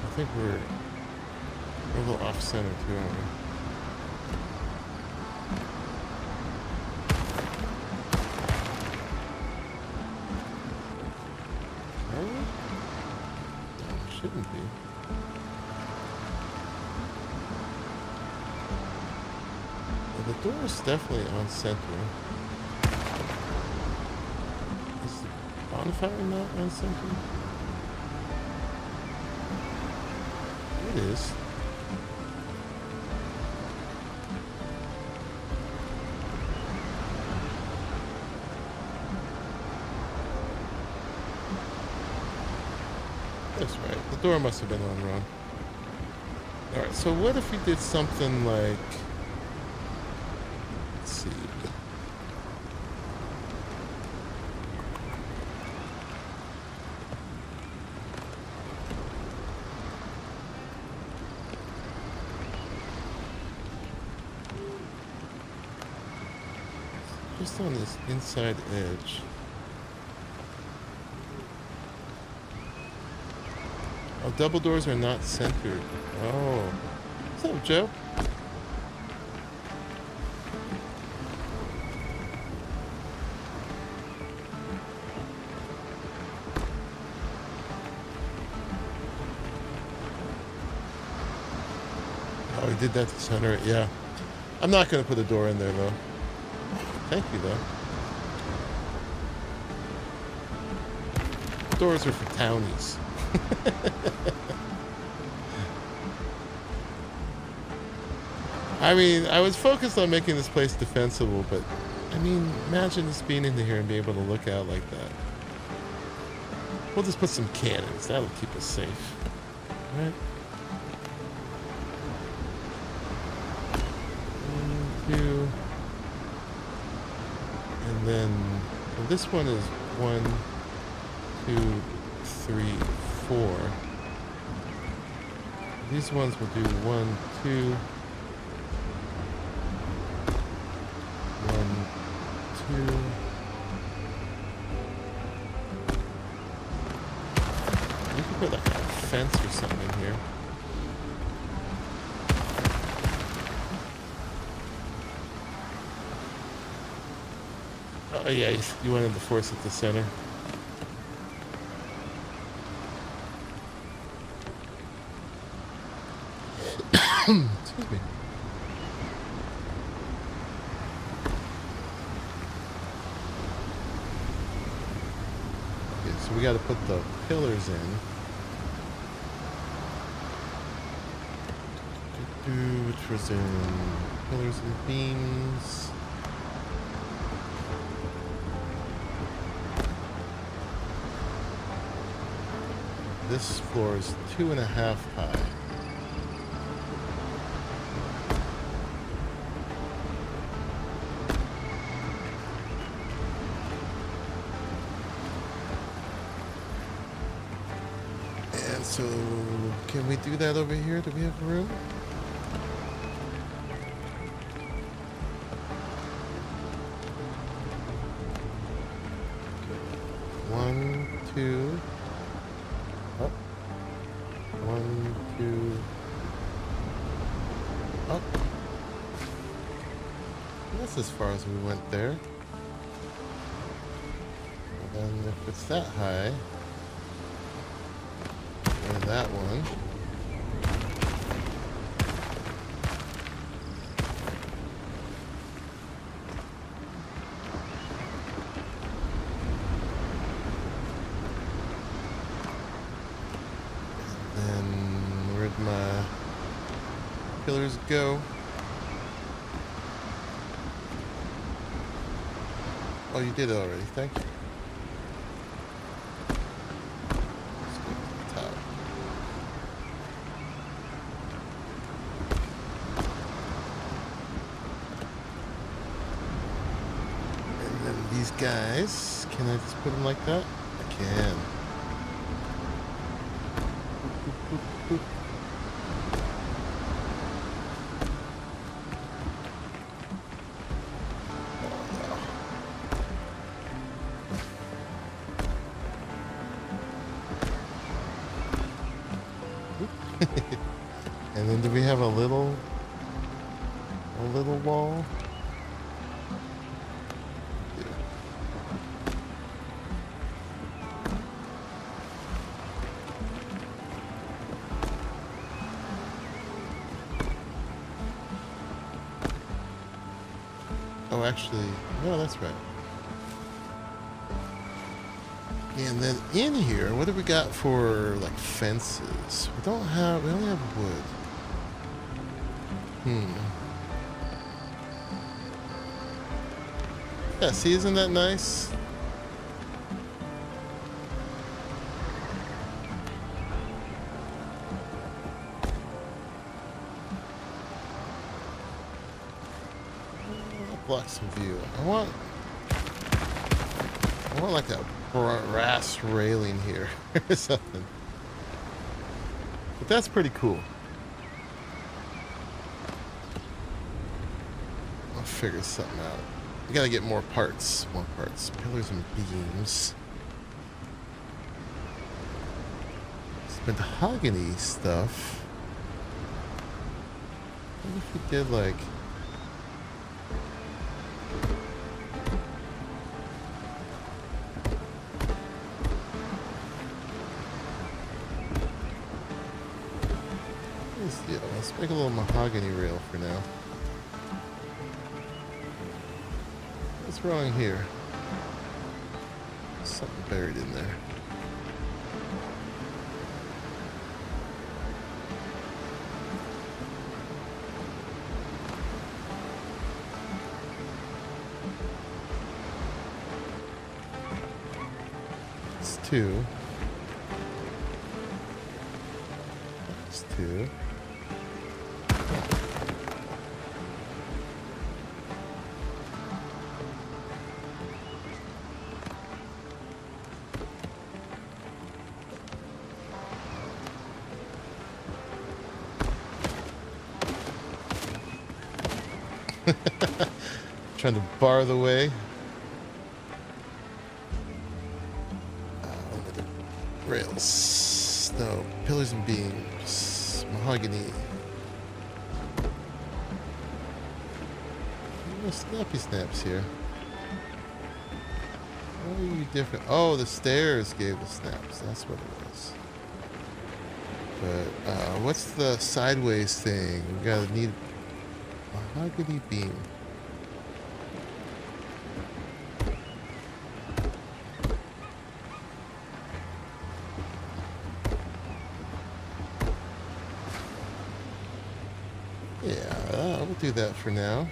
I think we're a little off center too, aren't we? Are we? No, we shouldn't be. Well, the door is definitely on center. Is the bonfire not on center? It is. That's right. The door must have been on wrong. Alright, so what if we did something like... Let's see. just on this inside edge. Oh, double doors are not centered. Oh. What's up, Joe? Oh, he did that to center it, yeah. I'm not going to put a door in there, though. Thank you, though. Doors are for townies. I mean, I was focused on making this place defensible, but I mean, imagine just being in here and being able to look out like that. We'll just put some cannons. That'll keep us safe. All right. 1, 2. And then well, this one is 1, 2, 3, 4. These ones will do 1, 2. 1, 2. We could put like a fence or something in here. Oh yeah, you wanted the force at the center. Excuse me. Okay, so we got to put the pillars in. Which was in pillars and beams. This floor is 2.5 high. And so, can we do that over here? Do we have room? Okay. 1, 2. Up. 1, 2. Up. That's as far as we went there. And then if it's that high, or that one. My pillars go. Oh, you did it already. Thank you. Let's go to the top. And then these guys, can I just put them like that? I can. Boop, boop, boop. And then do we have a little wall? Yeah. Oh, actually, no, that's right. And then in here, what do we got for like fences? We only have wood. Yeah, see, isn't that nice? That blocks some view. I want like a brass railing here or something. But that's pretty cool. I'll figure something out. We gotta get more parts. More parts. Pillars and beams. Some mahogany stuff. What if we did like... Let's make a little mahogany rail for now. What's wrong here? Something buried in there. It's two. It's two. Trying to bar the way. Rails. No. Pillars and beams. Mahogany. No snappy snaps here. Why are you different? Oh, the stairs gave the snaps. That's what it was. But what's the sideways thing? We gotta need mahogany beam. We'll do that for now.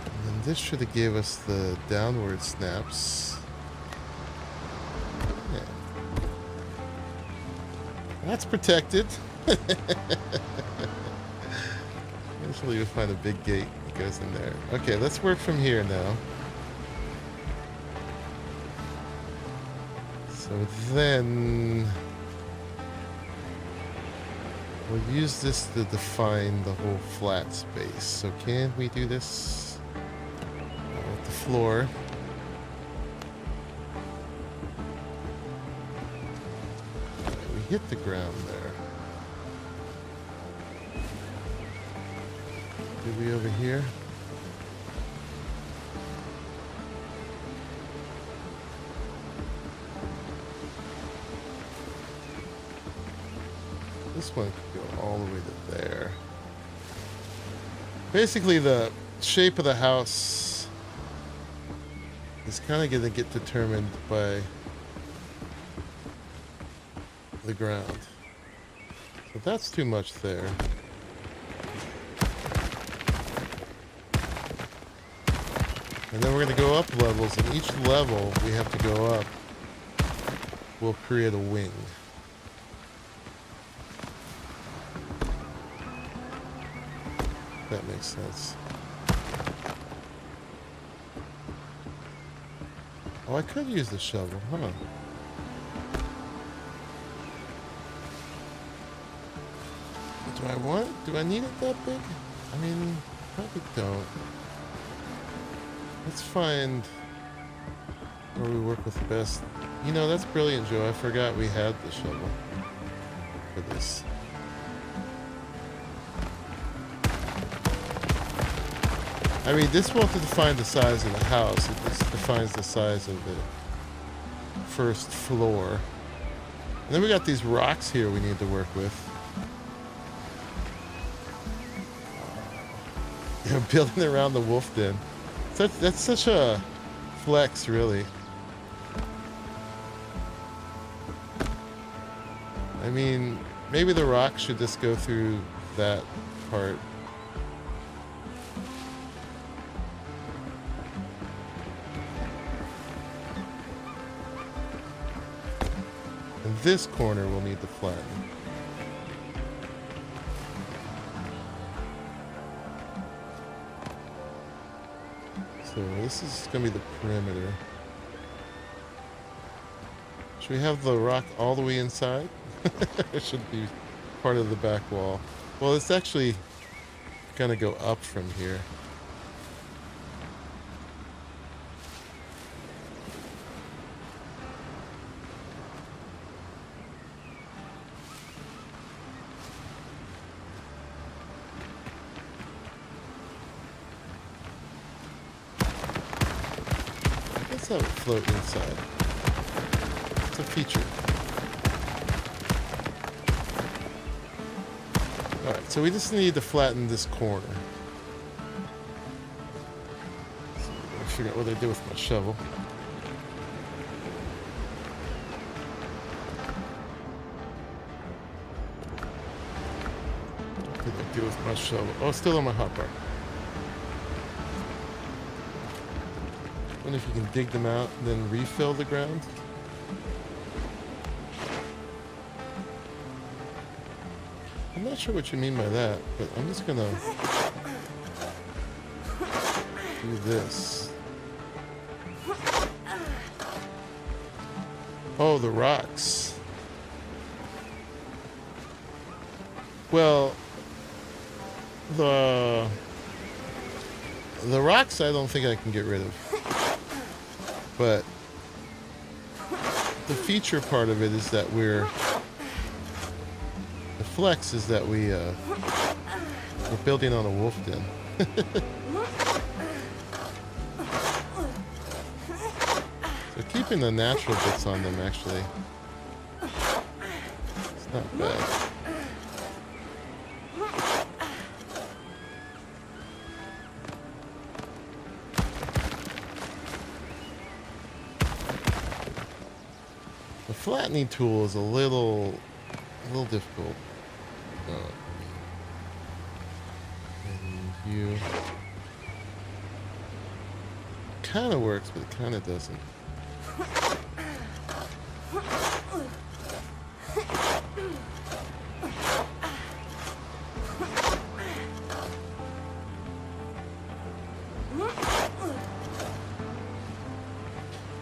And then this should have gave us the downward snaps. Yeah. That's protected. Eventually you'll find a big gate that goes in there. Okay, let's work from here now. So then... we'll use this to define the whole flat space. So can we do this with the floor? We hit the ground there. Did we over here? This one could go all the way to there. Basically, the shape of the house is kind of going to get determined by the ground. So that's too much there. And then we're going to go up levels, and each level we have to go up will create a wing. That makes sense. Oh, I could use the shovel, huh? Do I want it? Do I need it that big? I mean, probably don't. Let's find where we work with best. You know, that's brilliant, Joe. I forgot we had the shovel for this. I mean, this won't define the size of the house. It just defines the size of the first floor. And then we got these rocks here we need to work with. You know, building around the wolf den. That's such a flex, really. I mean, maybe the rock should just go through that part. And this corner will need to flatten. So this is going to be the perimeter. Should we have the rock all the way inside? It should be part of the back wall. Well, it's actually going to go up from here. Let's have it float inside. It's a feature. Alright, so we just need to flatten this corner. So I'm gonna figure out what I do with my shovel. What did I do with my shovel? Oh, it's still on my hotbar. I wonder if you can dig them out and then refill the ground. I'm not sure what you mean by that, but I'm just gonna do this. Oh, the rocks. Well, the rocks I don't think I can get rid of. But the feature part of it is that the flex is that we're building on a wolf den. So keeping the natural bits on them actually, it's not bad. The flattening tool is a little difficult. And you kind of works, but it kind of doesn't.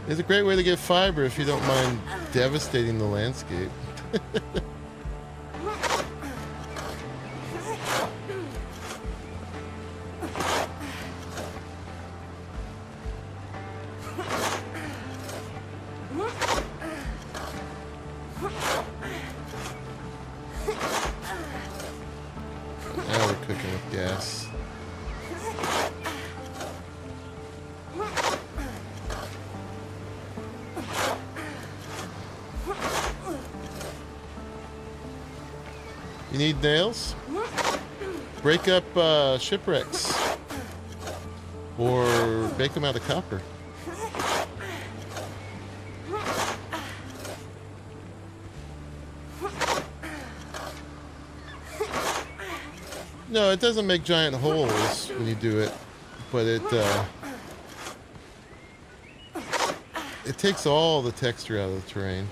It's a great way to get fiber if you don't mind devastating the landscape. Now we're cooking with gas. You need nails? Break up shipwrecks. Or bake them out of copper. No, it doesn't make giant holes when you do it, but it takes all the texture out of the terrain.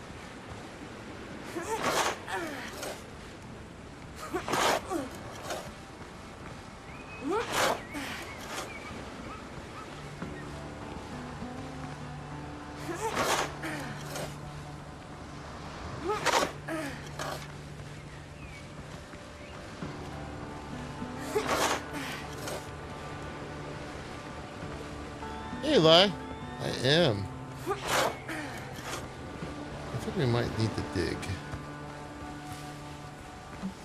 Hey, Eli. I am. I think we might need to dig.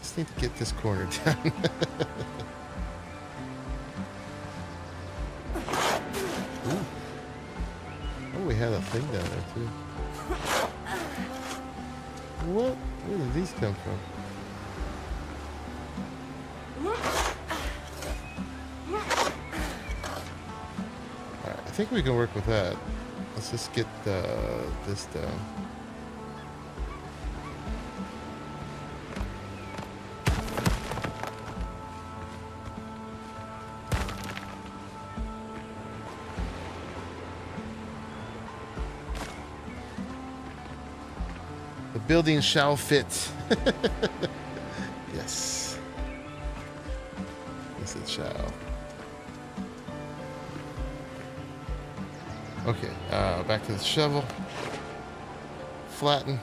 Just need to get this corner down. Ooh. Oh, we had a thing down there, too. What? Where did these come from? I think we can work with that. Let's just get this down. The building shall fit. Yes. Yes, it shall. Okay, back to the shovel. Flatten.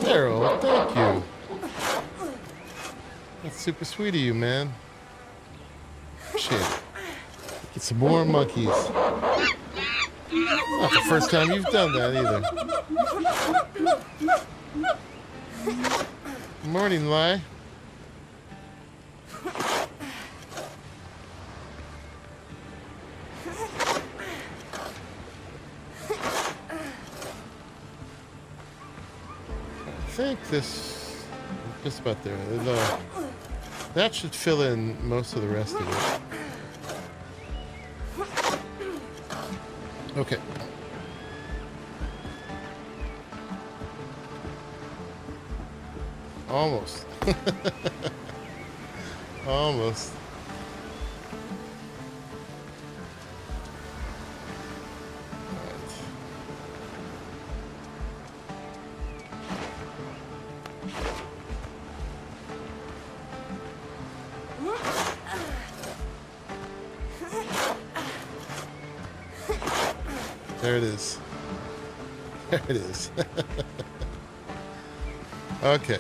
Daryl, thank you. That's super sweet of you, man. Appreciate it. Get some more monkeys. Not the first time you've done that either. Morning, Lai. think this just about there. That should fill in most of the rest of it. Okay. Almost. Almost. There it is. There it is. Okay.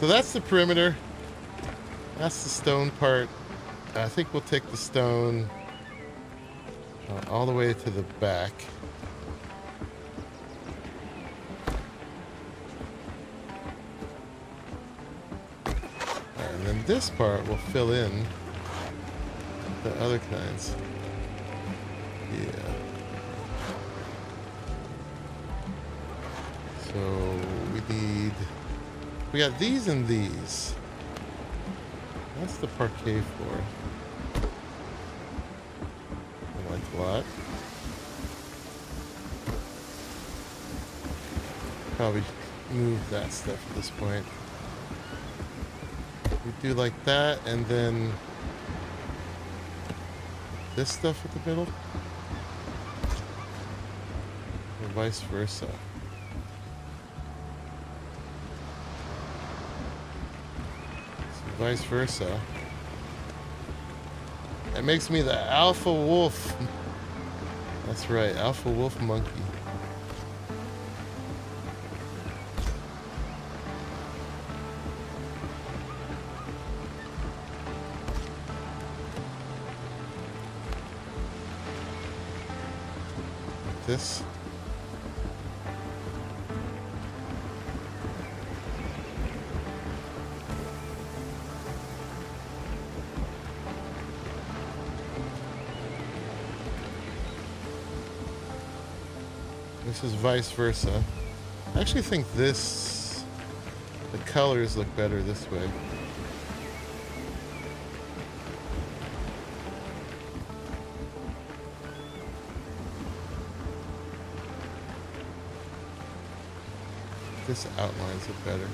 So that's the perimeter. That's the stone part. I think we'll take the stone all the way to the back. And then this part will fill in the other kinds. Yeah. So we got these and these. That's the parquet floor. I like a lot. Probably move that stuff at this point. We do like that, and then this stuff at the middle, or vice versa. Vice versa. That makes me the alpha wolf. That's right, alpha wolf monkey. Like this. This is vice versa. I actually think the colors look better this way. This outlines it better.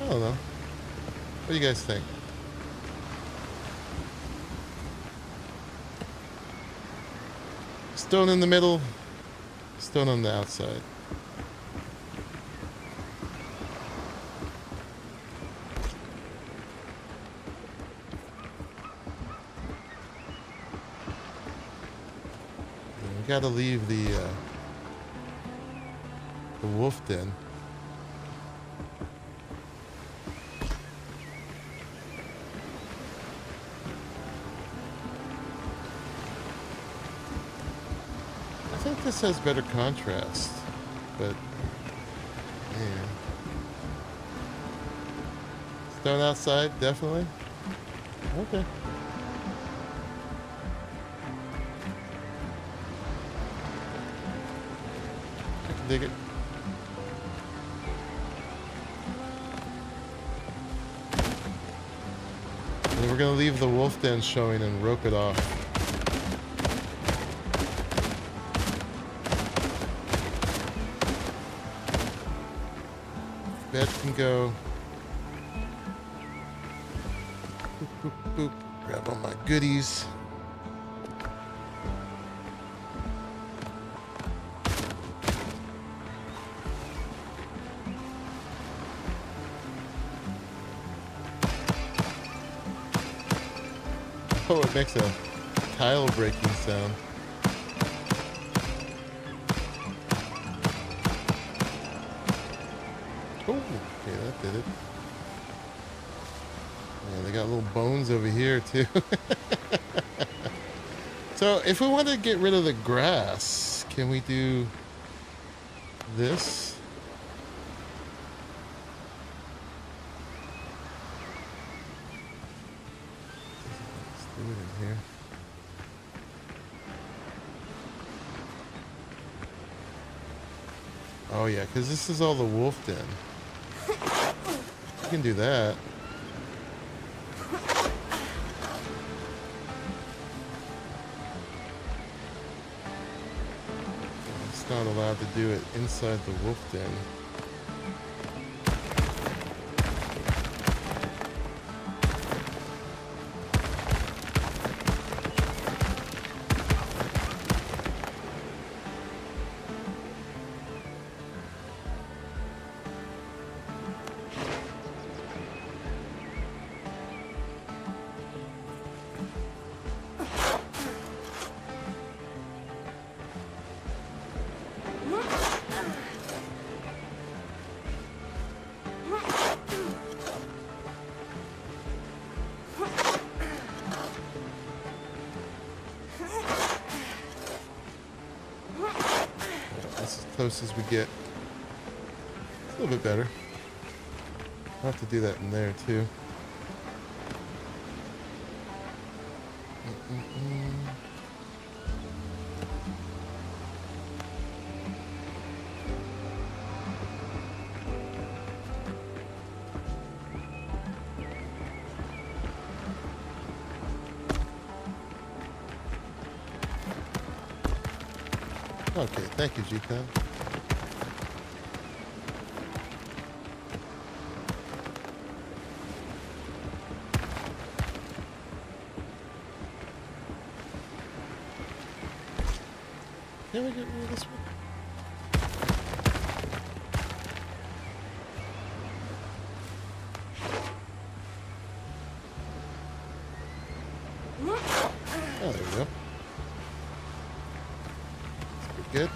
I don't know. What do you guys think? Stone in the middle. Stone on the outside. And we gotta leave the wolf den. I think this has better contrast, but yeah. Stone outside, definitely. Okay. I can dig it. And then we're gonna leave the wolf den showing and rope it off. Bed can go. Boop, boop, boop. Grab all my goodies. Oh, it makes a tile breaking sound. Oh, okay, that did it. Yeah, they got little bones over here too. So if we want to get rid of the grass, can we do this? Let's do it in here. Oh yeah, because this is all the wolf den. You can do that. It's not allowed to do it inside the wolf den. Close as we get. It's a little bit better. I'll have to do that in there too. Okay, thank you, G.SKILL. Can we get rid of this one? Oh, there we go. That's pretty good.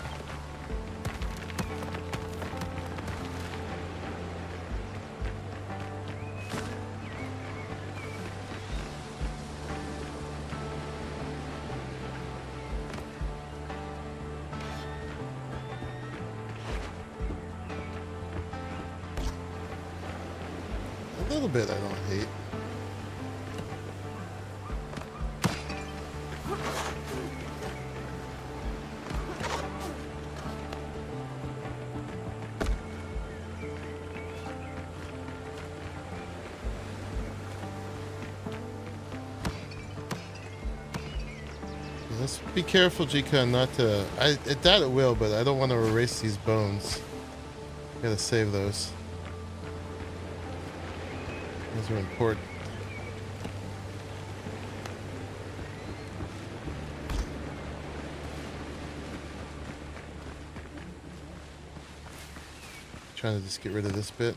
A little bit I don't hate. Let's be careful, G.SKILL, not to... I doubt it will, but I don't want to erase these bones. Gotta save those. Those are important. Trying to just get rid of this bit.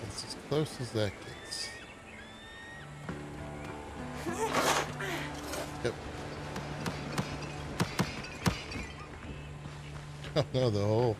That's as close as that gets. Yep. Oh no, the hole.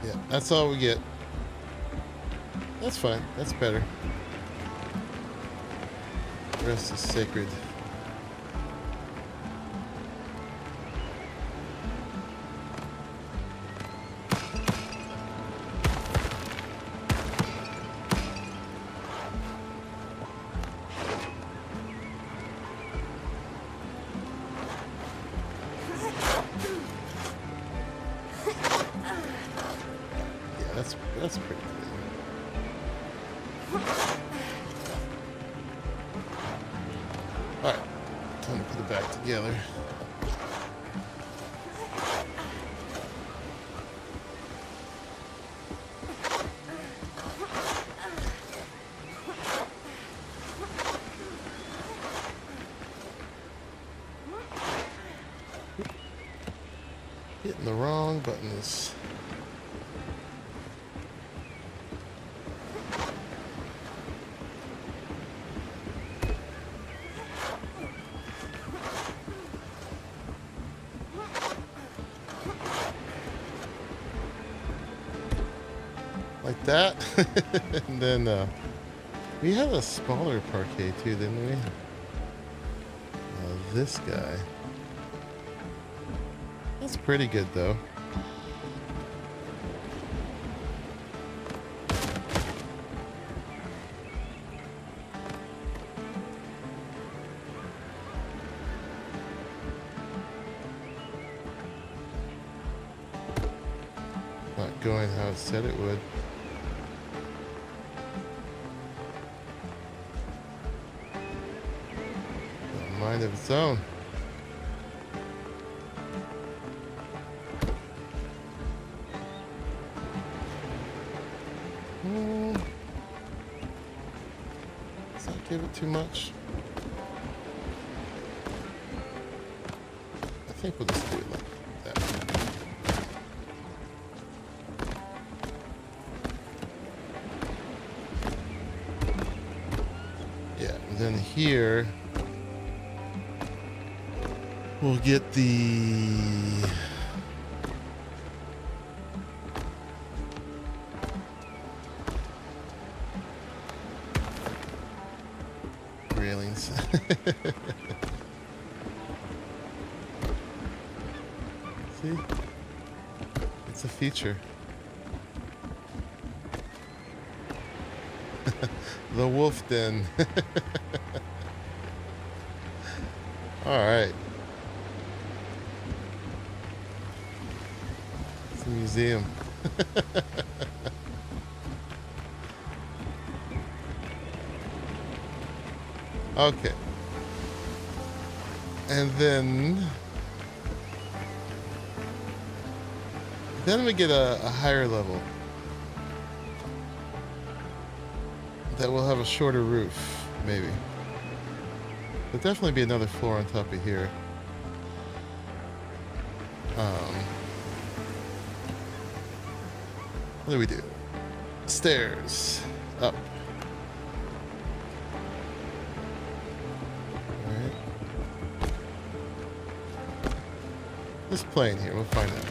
Yeah, that's all we get. That's fine. That's better. The rest is sacred. That's pretty clean. Alright, time to put it back together. Hitting the wrong buttons. like that. And then we had a smaller parquet too, didn't we? This guy. That's pretty good though. Not going how it said it would. A mind of its own. Does that give it too much? I think we'll just do it like that. Yeah, and then here we'll get the railings. See? It's a feature. The wolf den. All right. It's a museum. Okay. And then we get a higher level that will have a shorter roof, maybe. There'll definitely be another floor on top of here. What do we do? Stairs. Up. Alright. This plane here, we'll find out.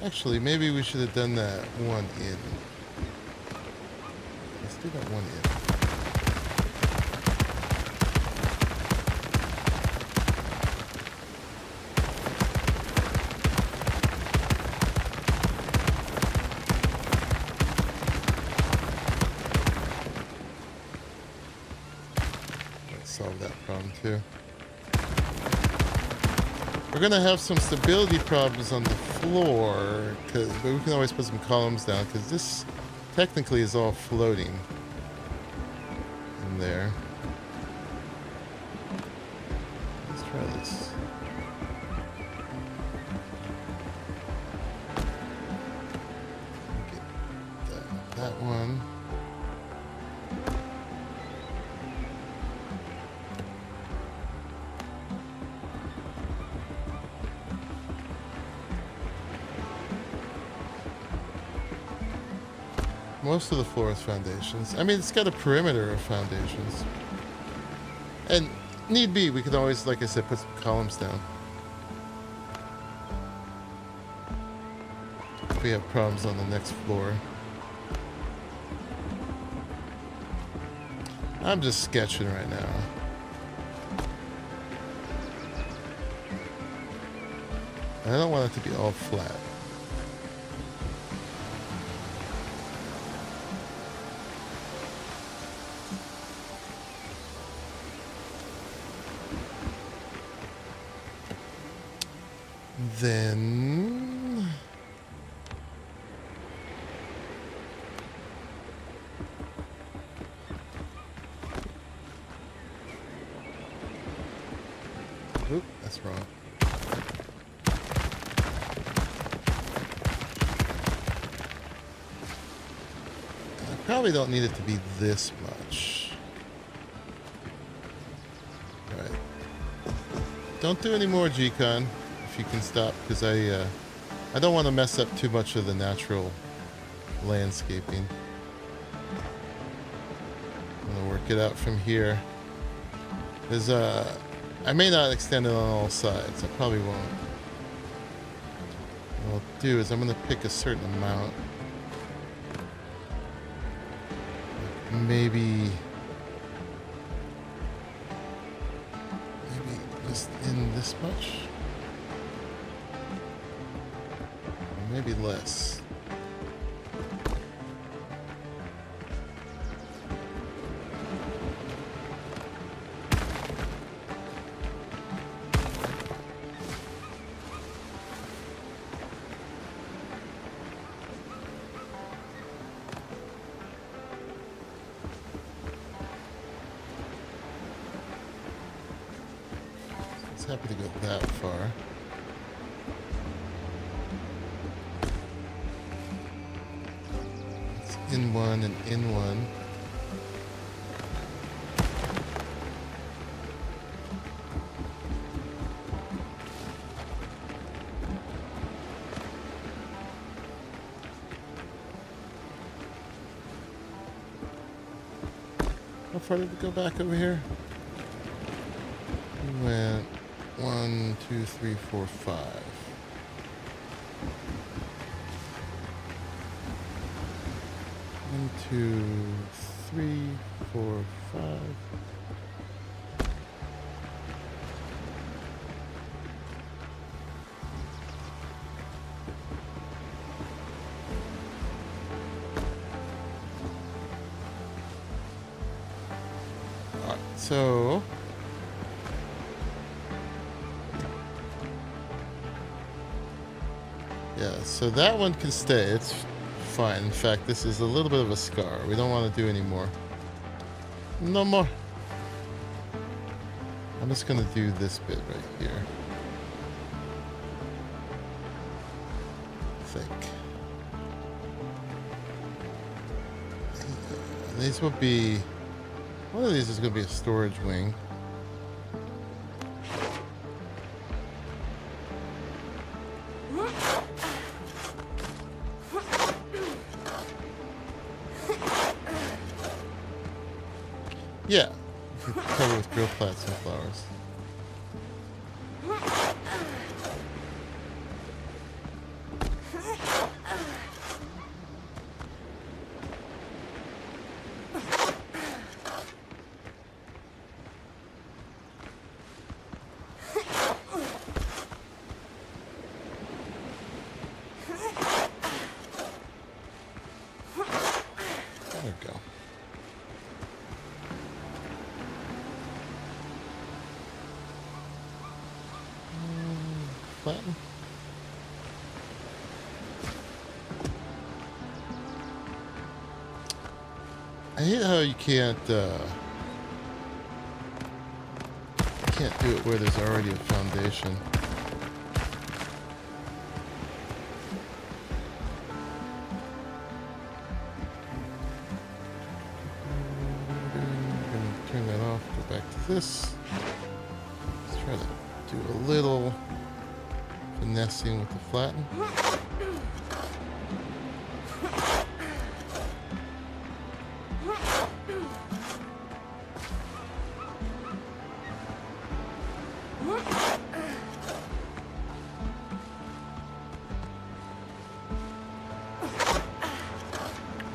Actually, maybe we should have done that one in. Let's do that one in. Let's solve that problem too. We're gonna have some stability problems on the floor, but we can always put some columns down because this technically is all floating in there. Let's try this. Get that one. Most of the floor is foundations. I mean, it's got a perimeter of foundations. And need be, we could always, like I said, put some columns down. If we have problems on the next floor. I'm just sketching right now. I don't want it to be all flat. Then oop, that's wrong. I probably don't need it to be this much. Alright. Don't do any more G-Con if you can stop, because I don't want to mess up too much of the natural landscaping. I'm gonna work it out from here. There's I may not extend it on all sides. I probably won't. What I'll do is I'm gonna pick a certain amount. Maybe just in this much, or maybe less. Happy to go that far. It's in one and in one. How far did we go back over here? We went 1, 2, 3, 4, 5. 1, 2, 3, 4, 5. All right, so so that one can stay. It's fine. In fact, this is a little bit of a scar. We don't want to do any more. No more. I'm just going to do this bit right here. I think. These will be... One of these is going to be a storage wing. Yeah, you can cover with grill plants and flowers. There we go. Flatten. I hate how you can't do it where there's already a foundation. I'm gonna turn that off, go back to this. Let's try to do a little finessing with the flatten.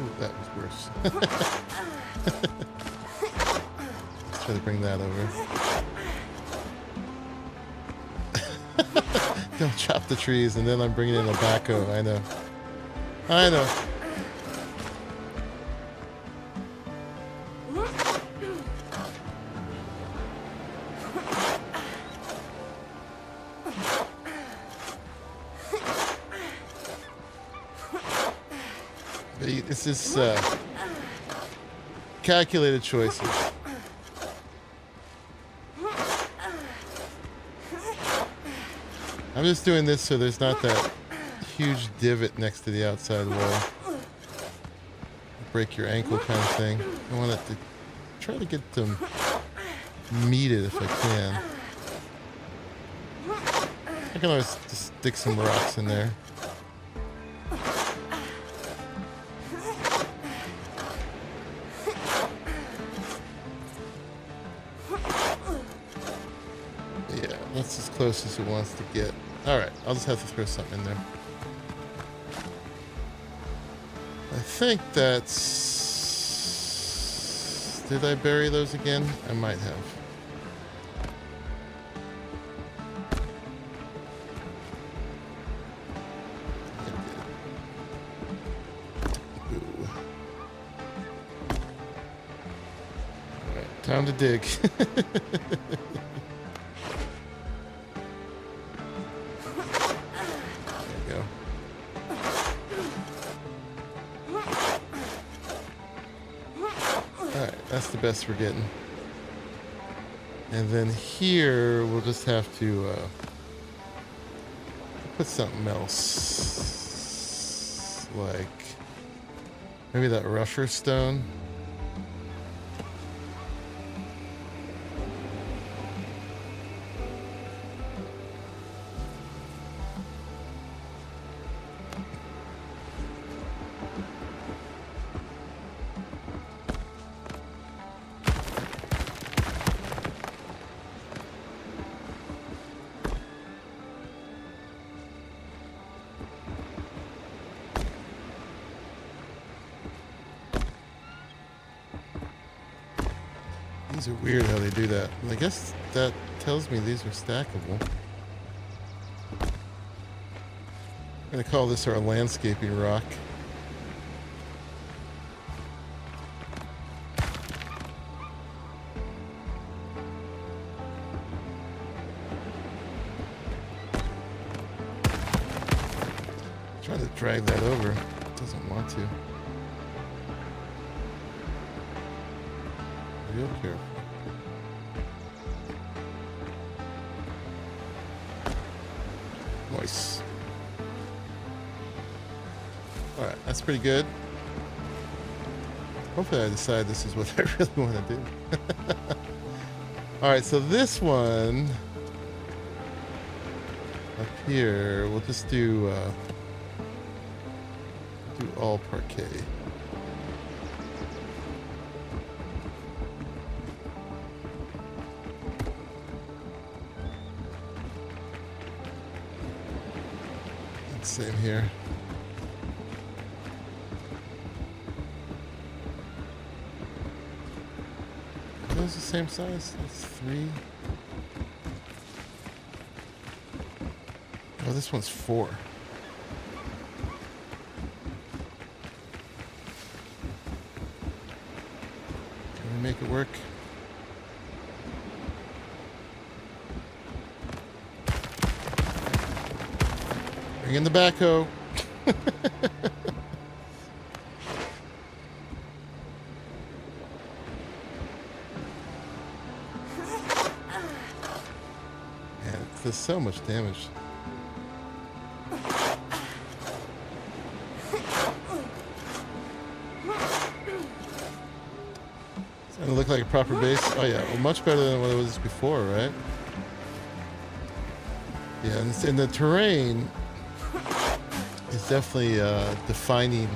Ooh, that was worse. Let's try to bring that over. Don't chop the trees, and then I'm bringing in a backhoe. I know. I know. This is calculated choices. I'm just doing this so there's not that huge divot next to the outside wall. break your ankle kind of thing. I want it to try to get them meated if I can. I can always just stick some rocks in there. Yeah, that's as close as it wants to get. Alright, I'll just have to throw something in there. I think that's... Did I bury those again? I might have. Alright, time to dig. That's the best we're getting. And then here we'll just have to put something else, like maybe that rusher stone. These are weird how they do that. I guess that tells me these are stackable. I'm gonna call this our landscaping rock. Trying to drag that over. It doesn't want to. Real careful. Nice. Alright, that's pretty good. Hopefully I decide this is what I really want to do. Alright, so this one up here, we'll just do all parquet. Same here. Are those the same size? That's 3. Oh, this one's 4. Can we make it work? Bring in the backhoe. Man, it does so much damage. It's gonna look like a proper base. Oh yeah, well, much better than what it was before, right? Yeah, and in the terrain, it's definitely defining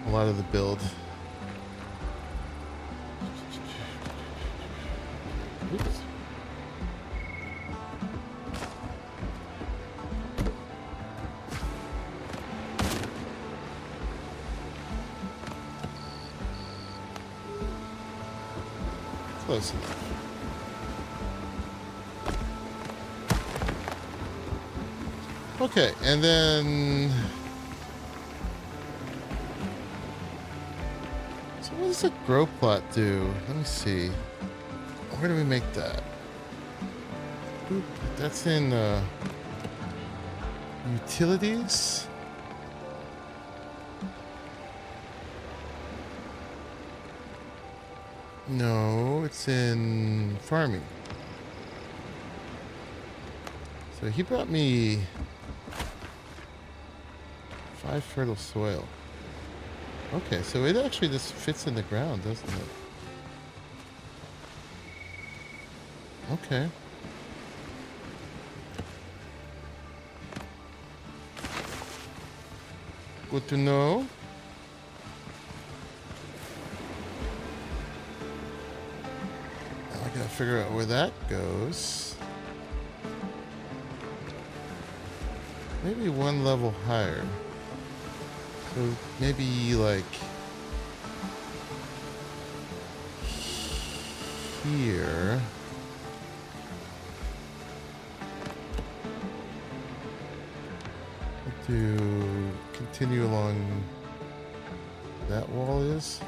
a lot of the build. Oops. Close enough. Okay, and then... So what does a grow plot do? Let me see. Where do we make that? Boop. That's in utilities. No, it's in farming. So he brought me 5 fertile soil. Okay, so it actually just fits in the ground, doesn't it? Okay. Good to know. Now I gotta figure out where that goes. Maybe one level higher. So maybe like here. To continue along that wall is.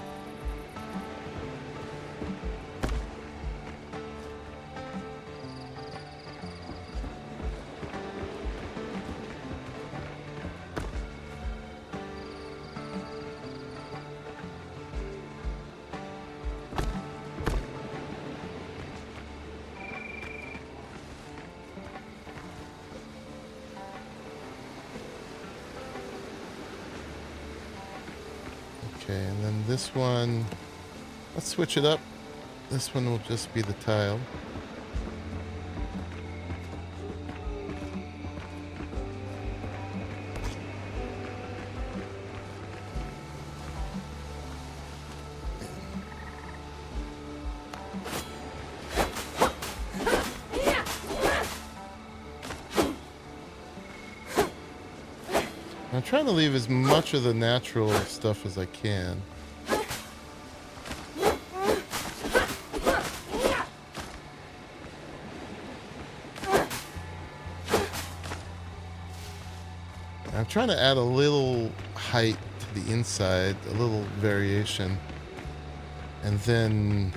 Okay, and then this one, let's switch it up. This one will just be the tile. I'm trying to leave as much of the natural stuff as I can. I'm trying to add a little height to the inside, a little variation. And then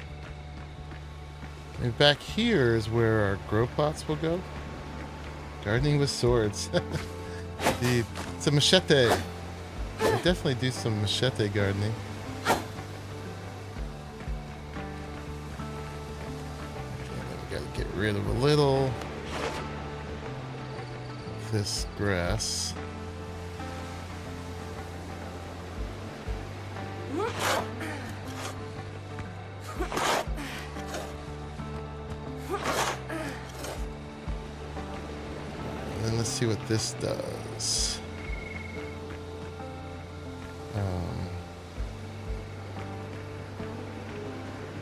maybe back here is where our grow pots will go. Gardening with swords. It's a machete. I definitely do some machete gardening. Okay, then we gotta get rid of a little of this grass. And then let's see what this does.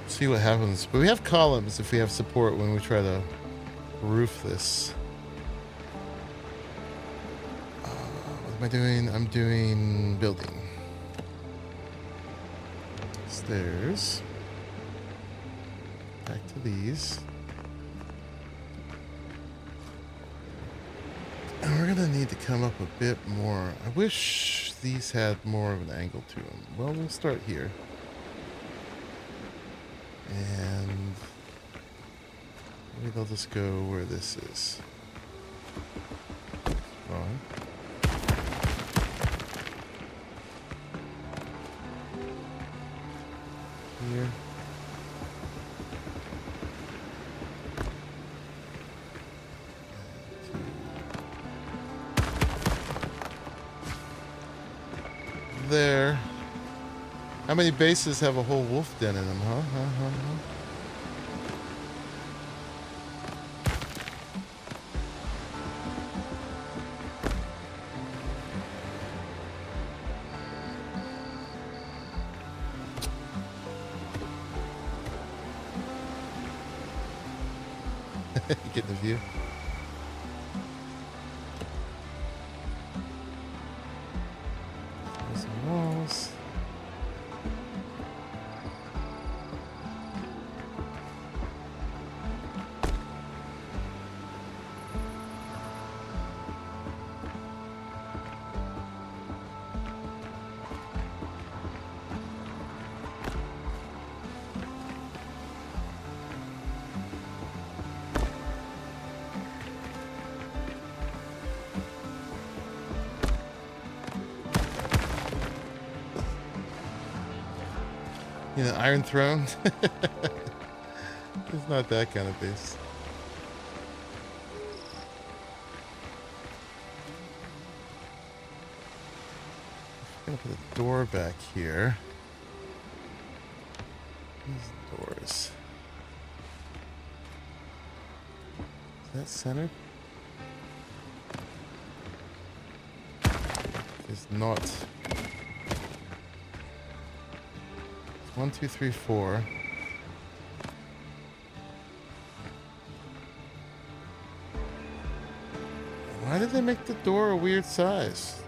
See what happens. But we have columns if we have support when we try to roof this. What am I doing? I'm doing building. Stairs. Back to these. And we're gonna need to come up a bit more. I wish these had more of an angle to them. Well, we'll start here. And maybe they'll just go where this is. Wrong. Here. There. How many bases have a whole wolf den in them, huh? Getting the view. There's some walls. You know, Iron Throne? It's not that kind of base. gonna put a door back here. These doors. Is that centered? It's not. It's 1, 2, 3, 4. Why did they make the door a weird size?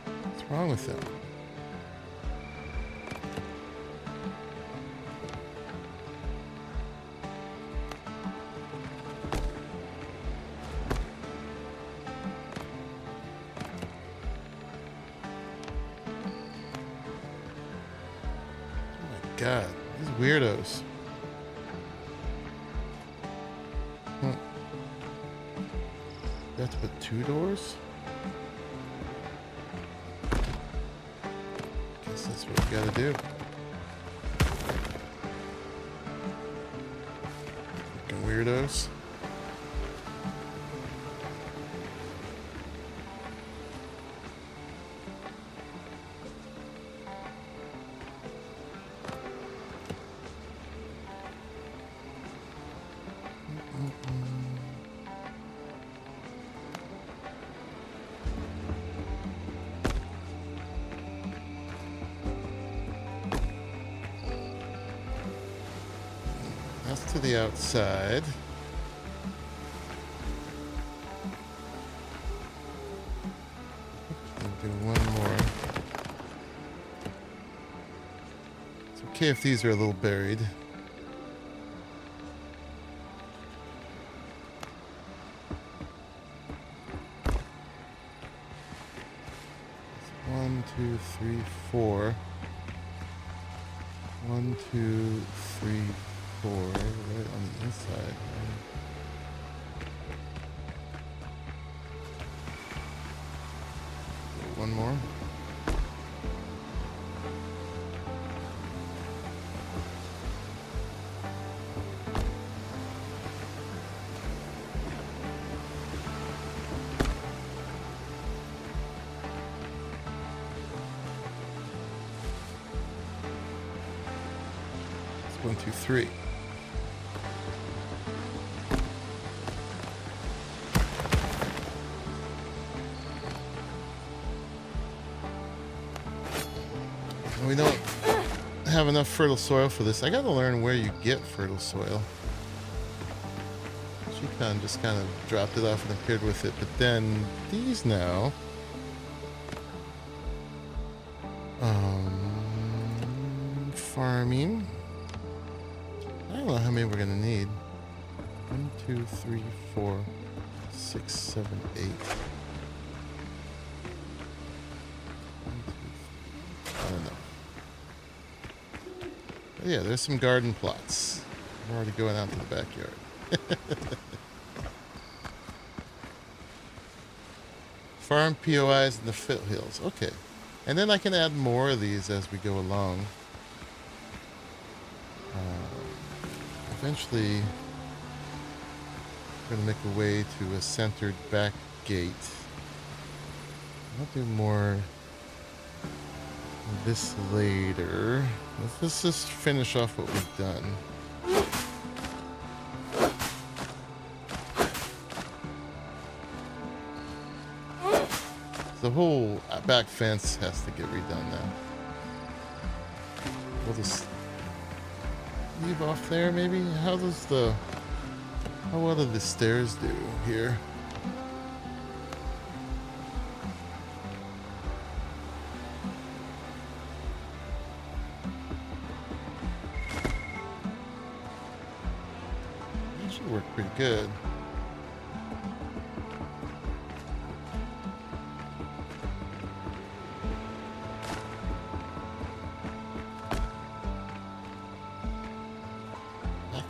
What's wrong with them? God, these weirdos. You have to put 2 doors? Guess that's what we gotta do. Fucking weirdos. To the outside. We'll do one more. It's okay if these are a little buried. It's 1, 2, 3, 4. 1, 2, 3, 4, right on the inside. One more. It's 1, 2, 3. We don't have enough fertile soil for this. I gotta learn where you get fertile soil. She just kind of dropped it off and appeared with it. But then these now. Farming. I don't know how many we're gonna need. 1, 2, 3, 4, 6, 7, 8. I don't know. But yeah, there's some garden plots. I'm already going out to the backyard. Farm POIs in the foothills. Okay. And then I can add more of these as we go along. Eventually, we're going to make a way to a centered back gate. I'll do more of this later. Let's just finish off what we've done. The whole back fence has to get redone now. We'll just leave off there, maybe? How well do the stairs do here? That should work pretty good.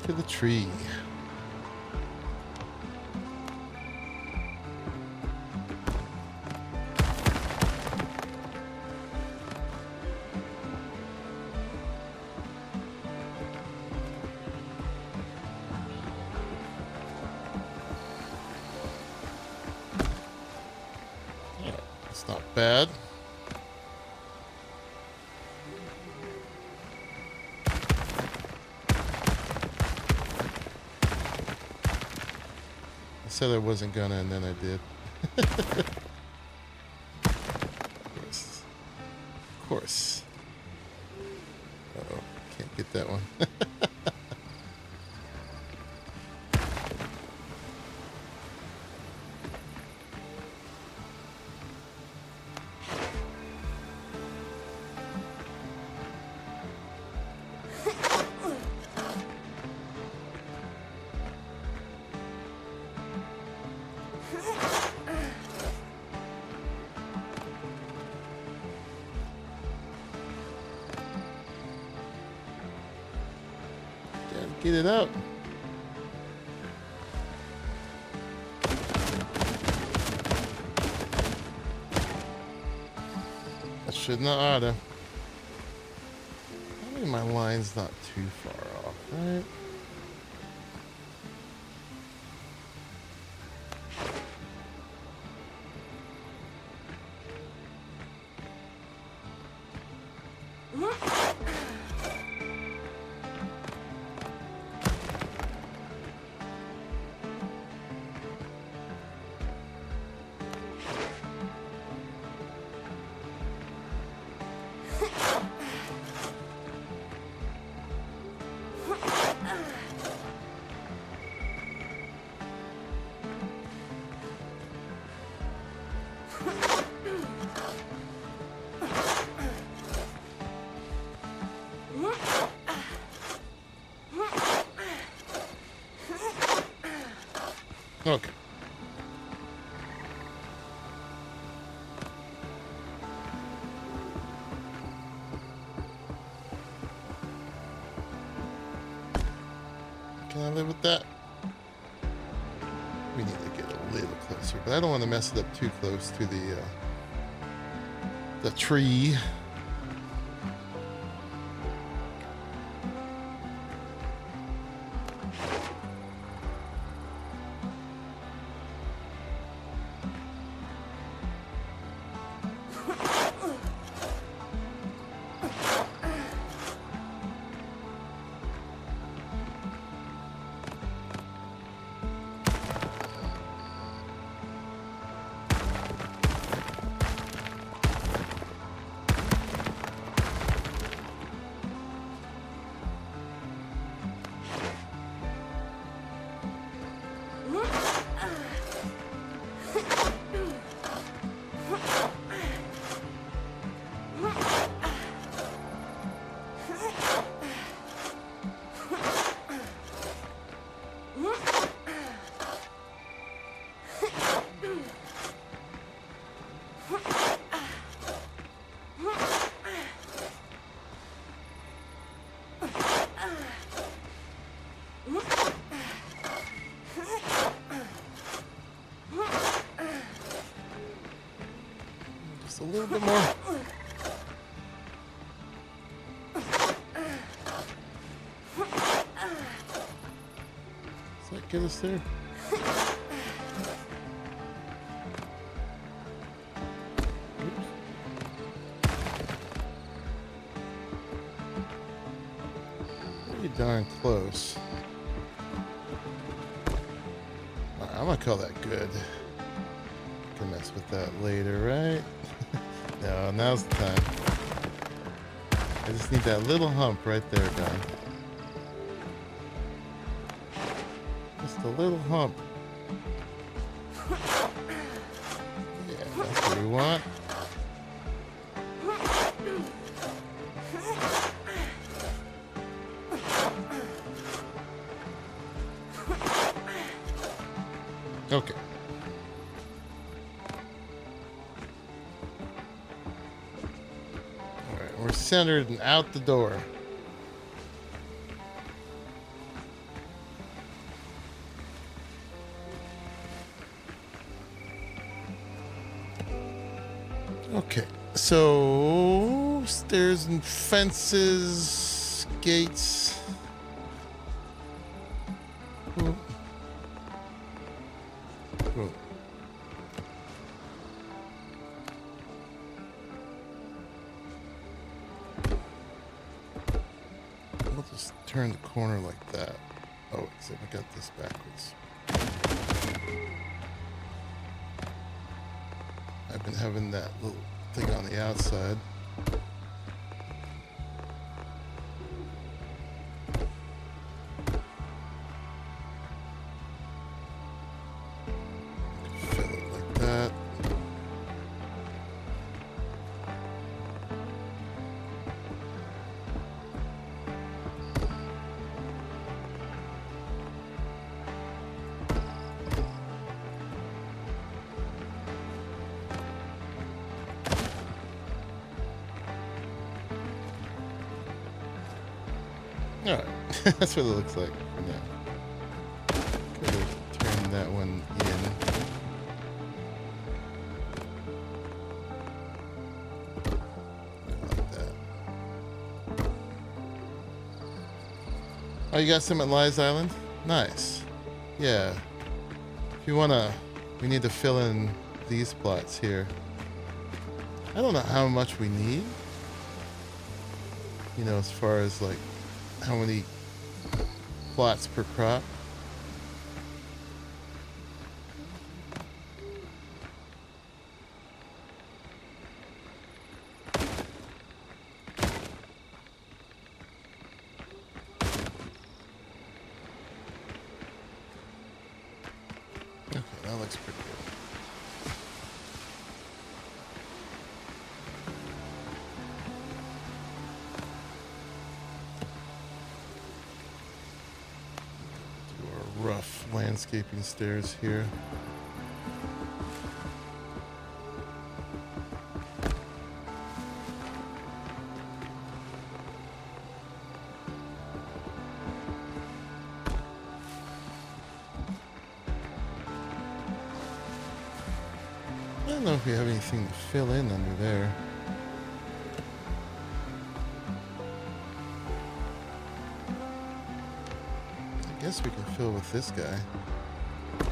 To the tree. Yeah, it's not bad. said I wasn't gonna, and then I did. Of course. Uh-oh, can't get that one. Get it out. I should not oughta. I think my line's not too far off, right? Okay. Can I live with that? We need to get a little closer, but I don't want to mess it up too close to the tree. Just a little bit more. Does that get us there? Pretty darn close. I'm gonna call that good. Can mess with that later, right? No, now's the time. I just need that little hump right there, Don. Just a little hump. Yeah, that's what we want. Okay. All right, we're centered and out the door. Okay, so stairs and fences, gates. Ooh. Ooh. We'll just turn the corner like that. Oh, except I got this backwards. I've been having that little thing on the outside. Fill it like that. Alright, that's what it looks like for now. Could have turned that one in. Like that. Oh, you got some at Lies Island? Nice. Yeah. If you wanna, we need to fill in these plots here. I don't know how much we need. You know, as far as like how many plots per crop. Okay, that looks pretty good. Rough landscaping stairs here. I don't know if we have anything to fill in under there. I guess we can fill with this guy. To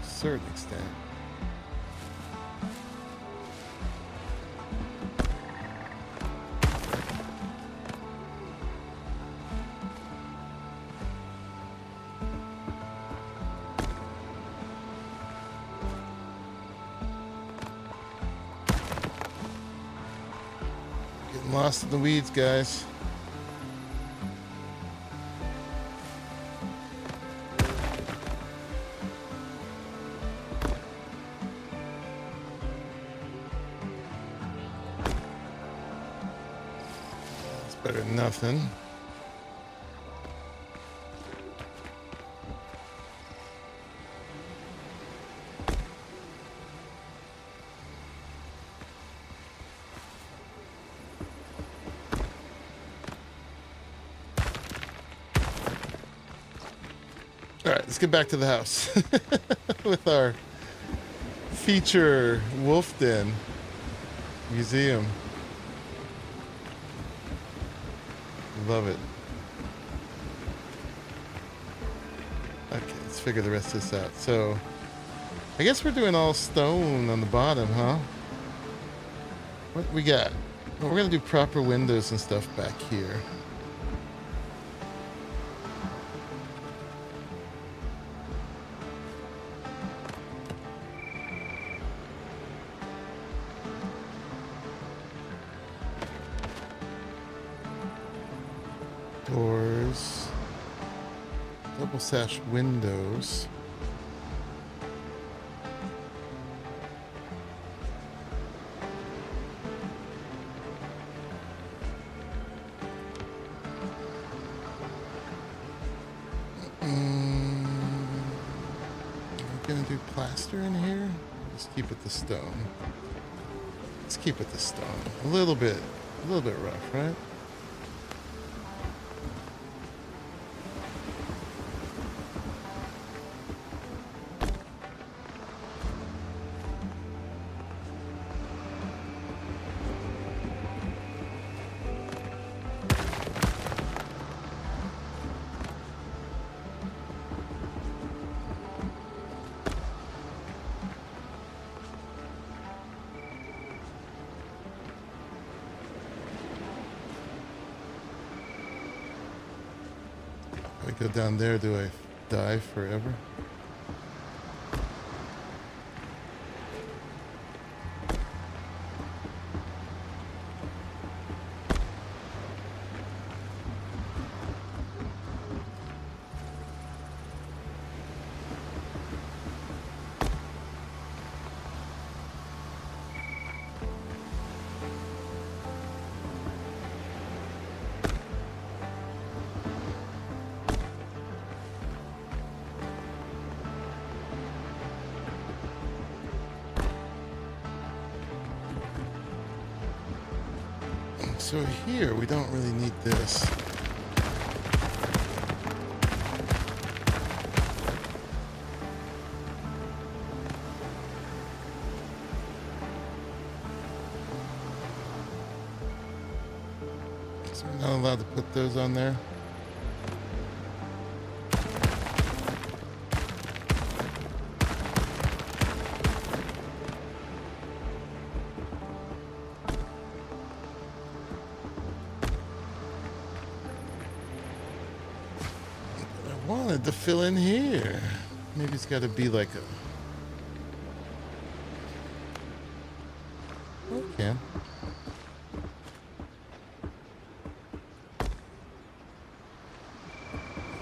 a certain extent. Getting lost in the weeds, guys. Better than nothing. All right, let's get back to the house with our feature wolf den museum. Love it. Okay, let's figure the rest of this out. So, I guess we're doing all stone on the bottom, huh? What we got? Well, we're gonna do proper windows and stuff back here. Doors, double sash windows. I'm gonna do plaster in here. Just keep it the stone. Let's keep it the stone. A little bit rough, right? I go down there, do I die forever. So here, we don't really need this. So we're not allowed to put those on there. Wanted to fill in here. Maybe it's got to be like a. Oh, it can.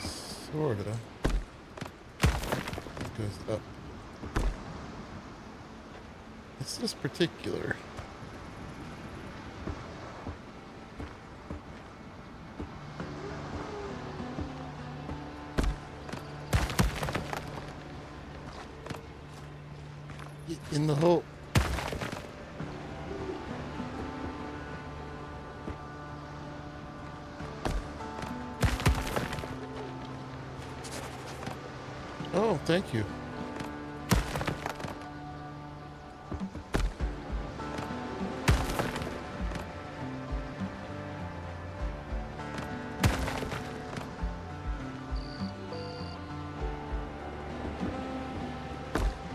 Sorta. It goes up. It's this particular. In the hole. Oh, thank you.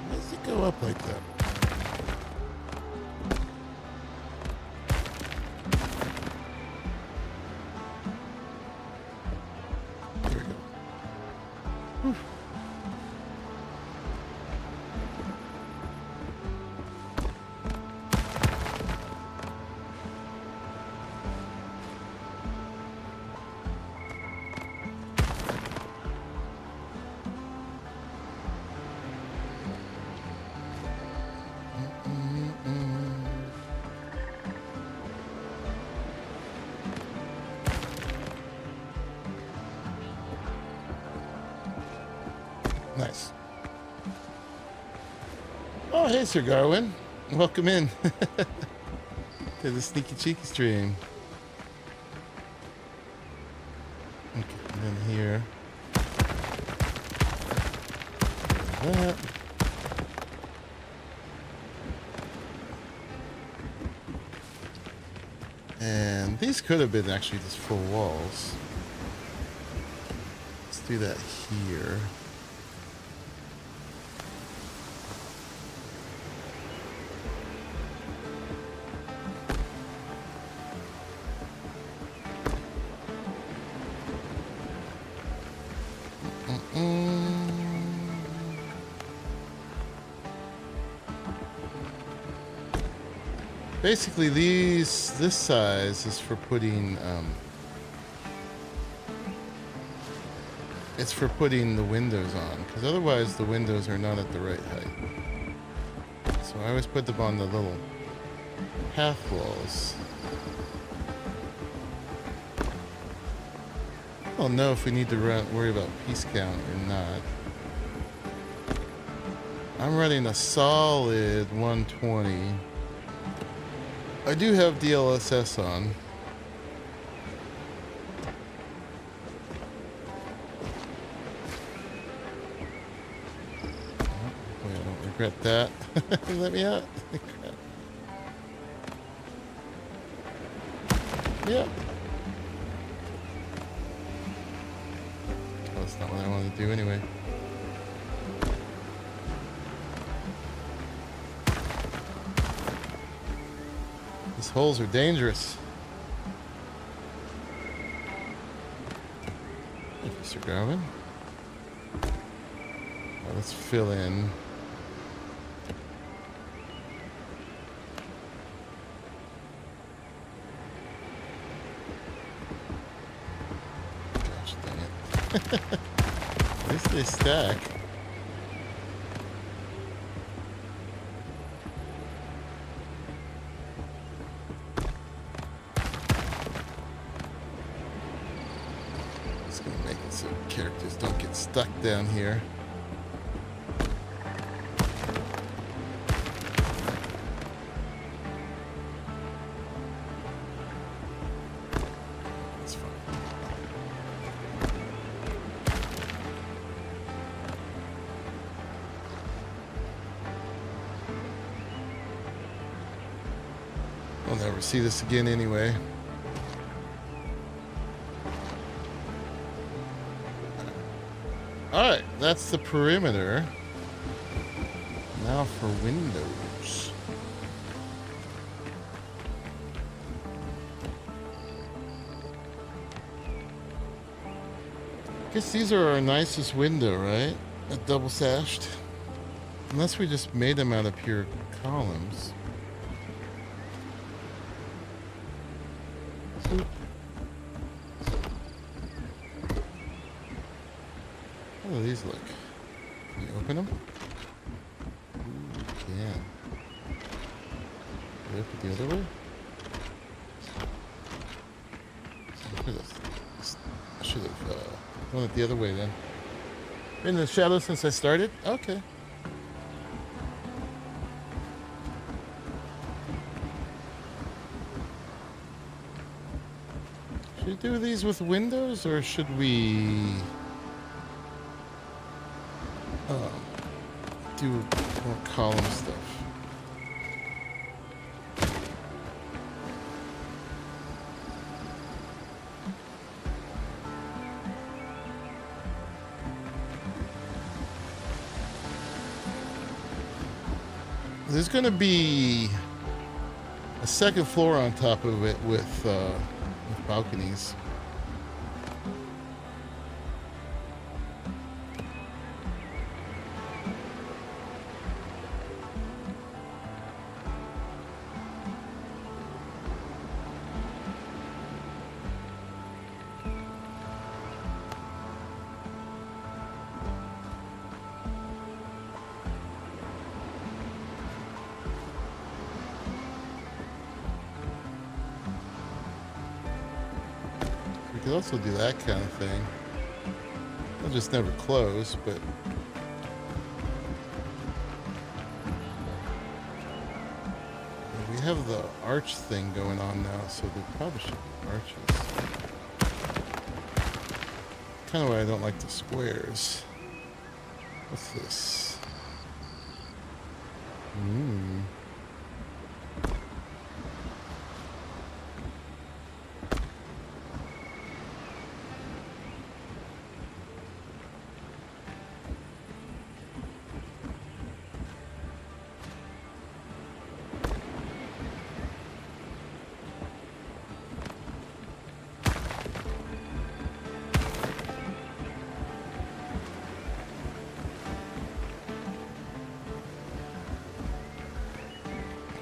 Why does it go up like that? Nice. Oh, hey, Sir Garwin. Welcome in to the Sneaky Cheeky stream. Okay, and then here. That. And these could have been actually just full walls. Let's do that here. Basically, this size is for putting, it's for putting the windows on, because otherwise the windows are not at the right height. So I always put them on the little half walls. I don't know if we need to worry about piece count or not. I'm running a solid 120. I do have DLSS on. Hopefully I don't regret that. Let me out. Yeah. Oh, that's not what I wanted to do anyway. These holes are dangerous. Thank you, Sir Garvin. let's fill in. Gosh dang it. At least they stack. It's gonna make it so characters don't get stuck down here. That's fine. I'll never see this again anyway. Alright, that's the perimeter. Now for windows. Guess these are our nicest window, right? A double sashed. Unless we just made them out of pure columns. Oop. How do these look? Can you open them? Ooh, you can. Can I open the other way? Look at this. I should have gone it the other way then. Been in the shadow since I started? Okay. Should we do these with windows or should we do more column stuff? There's going to be a second floor on top of it with balconies. We could also do that kind of thing. They'll just never close, but we have the arch thing going on now, so there probably should be arches. Kind of why I don't like the squares. What's this?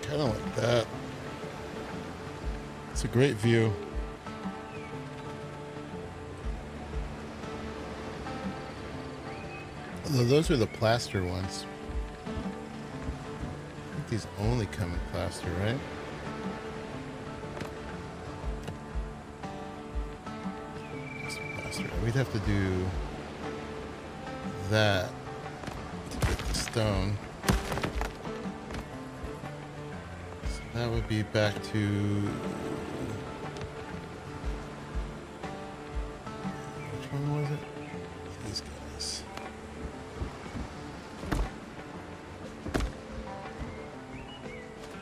I don't like that. It's a great view. Although those are the plaster ones. I think these only come in plaster, right? It's plaster. We'd have to do that to get the stone. That would be back to which one was it? These guys.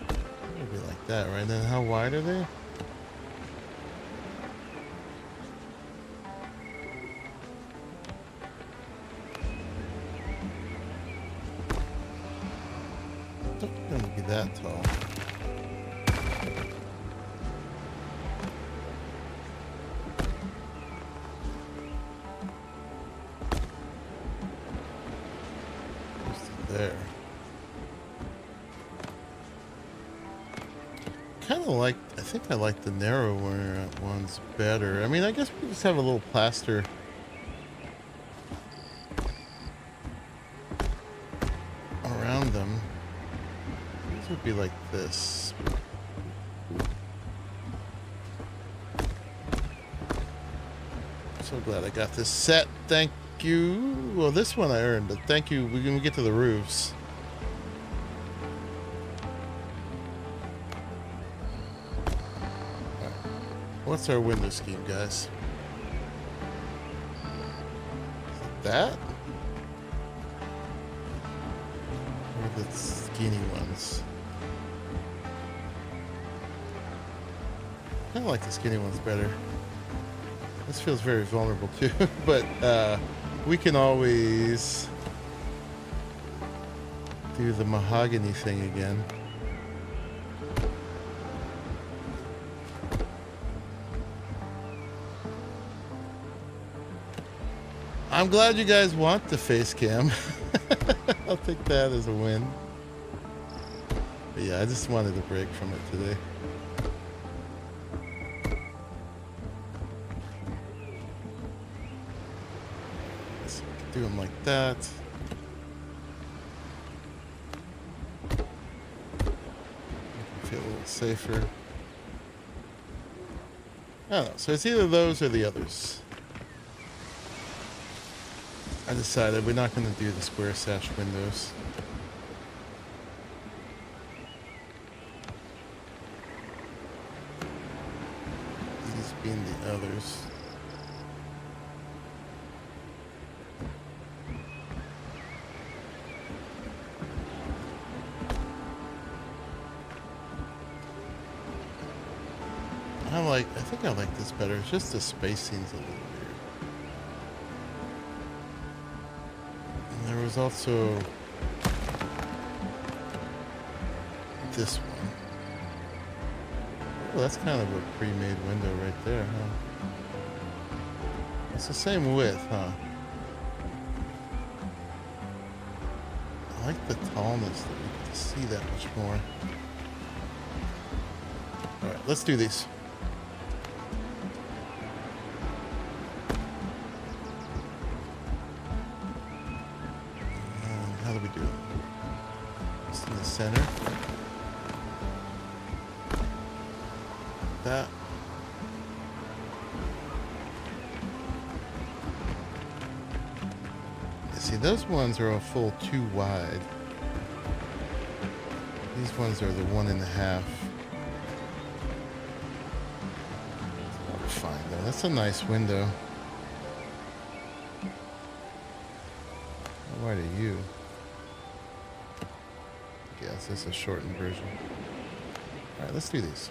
It would be like that, right? Then how wide are they? Don't gonna be that tall. kind of like, I think I like the narrower ones better. I mean, I guess we just have a little plaster around them. These would be like this. So glad I got this set. Thank you. Well, this one I earned, but thank you. We're gonna get to the roofs. All right. What's our window scheme, guys? That? Or the skinny ones? I like the skinny ones better. This feels very vulnerable too, but we can always do the mahogany thing again. I'm glad you guys want the face cam. I'll take that as a win. But yeah, I just wanted a break from it today. Do them like that. Feel a little safer. I don't know. So it's either those or the others. I decided we're not going to do the square sash windows. These being the others. I think I like this better. It's just the spacing's a little weird. And there was also this one. Oh, that's kind of a pre-made window right there, huh? It's the same width, huh? I like the tallness that we get to see that much more. All right, let's do these. Center. That. See, those ones are a full 2 wide. These ones are the 1.5. Oh, fine though. That's a nice window. How wide are you? Yes, this is a shortened version. All right, let's do these.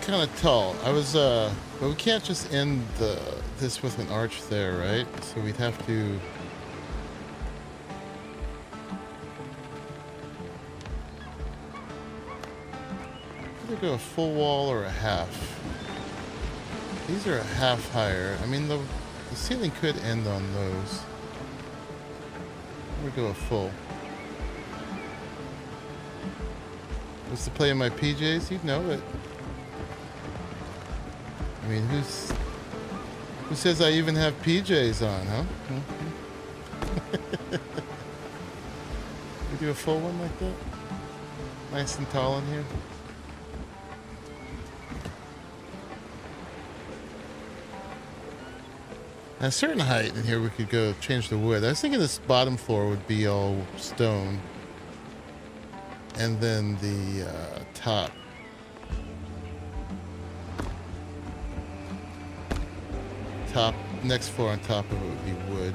Kind of tall. I was but we can't just end this with an arch there, right? So we'd have to either go a full wall or a half. These are a half higher. I mean, the ceiling could end on those. We go a full. What's the play in my PJs? You'd know it. I mean, who says I even have PJs on, huh? We do a full one like that? Nice and tall in here. At a certain height in here, we could go change the wood. I was thinking this bottom floor would be all stone. And then the top. Next floor on top of it would be wood.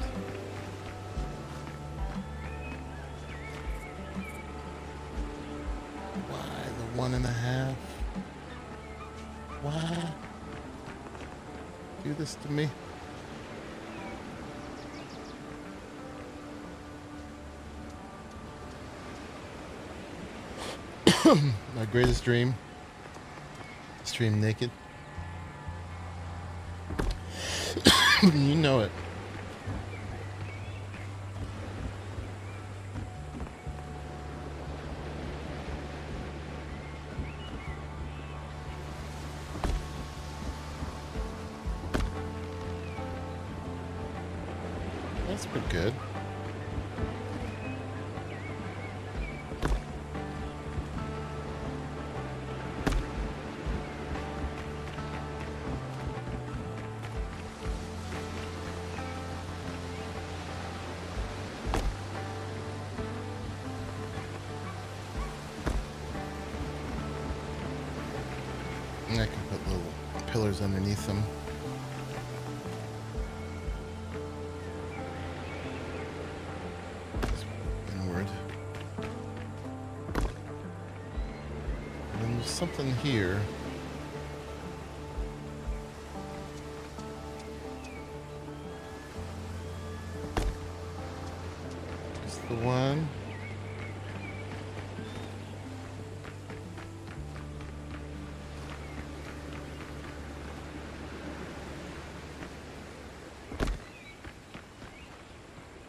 Why the 1.5? What? Do this to me? My greatest dream. Stream naked. You know it. That's pretty good. And I can put little pillars underneath them. Inward. And then there's something here. Just the one.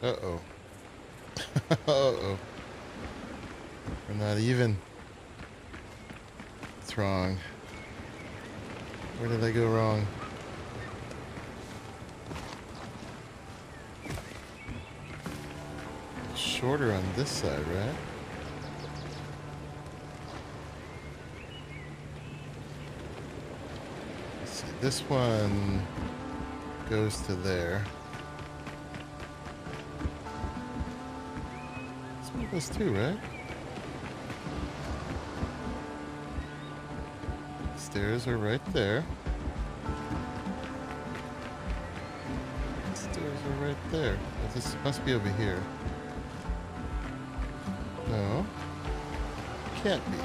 Uh-oh. Uh-oh. We're not even. What's wrong? Where did I go wrong? It's shorter on this side, right? Let's see. This one goes to there. Those two, right? Stairs are right there. Stairs are right there. Oh, this must be over here. No. Can't be.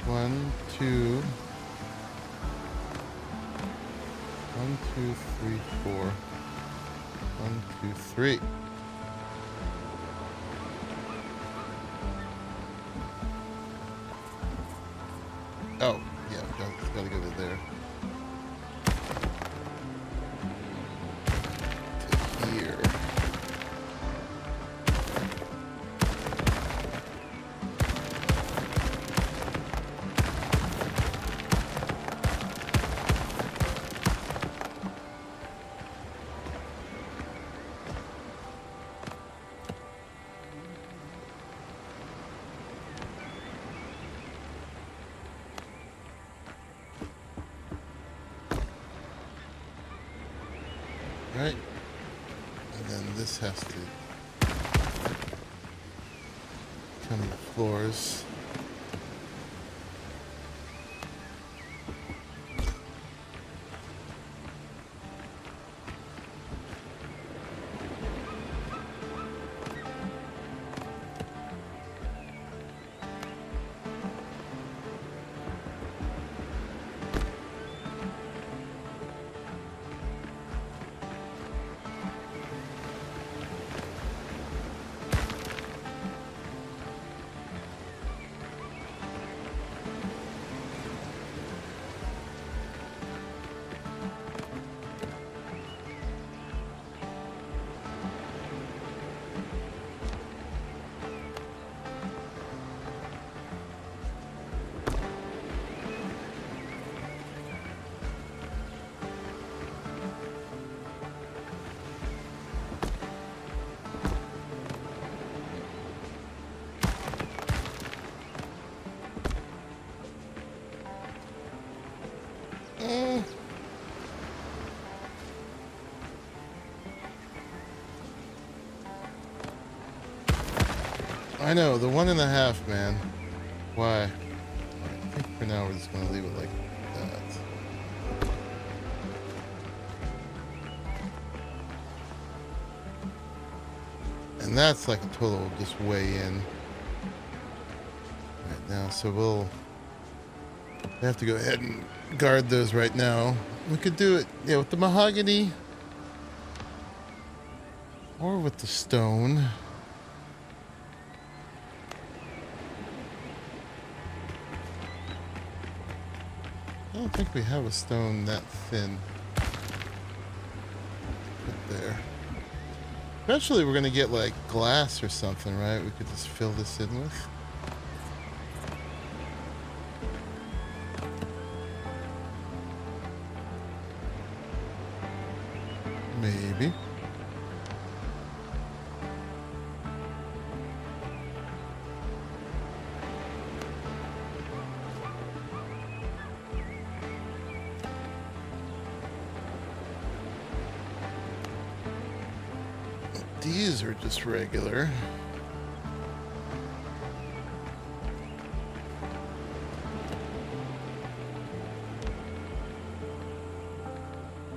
One, two. 1, 2, 3, 4. 1, 2, 3. Oh, yeah, it's gotta go to there. To here. Right, and then this has to come to floors. I know, the 1.5, man. Why? I think for now we're just gonna leave it like that. And that's like a total just way in right now. So we'll have to go ahead and guard those right now. We could do it, yeah, with the mahogany or with the stone. I don't think we have a stone that thin. Put there. Eventually we're gonna get like glass or something, right? We could just fill this in with. Maybe. These are just regular.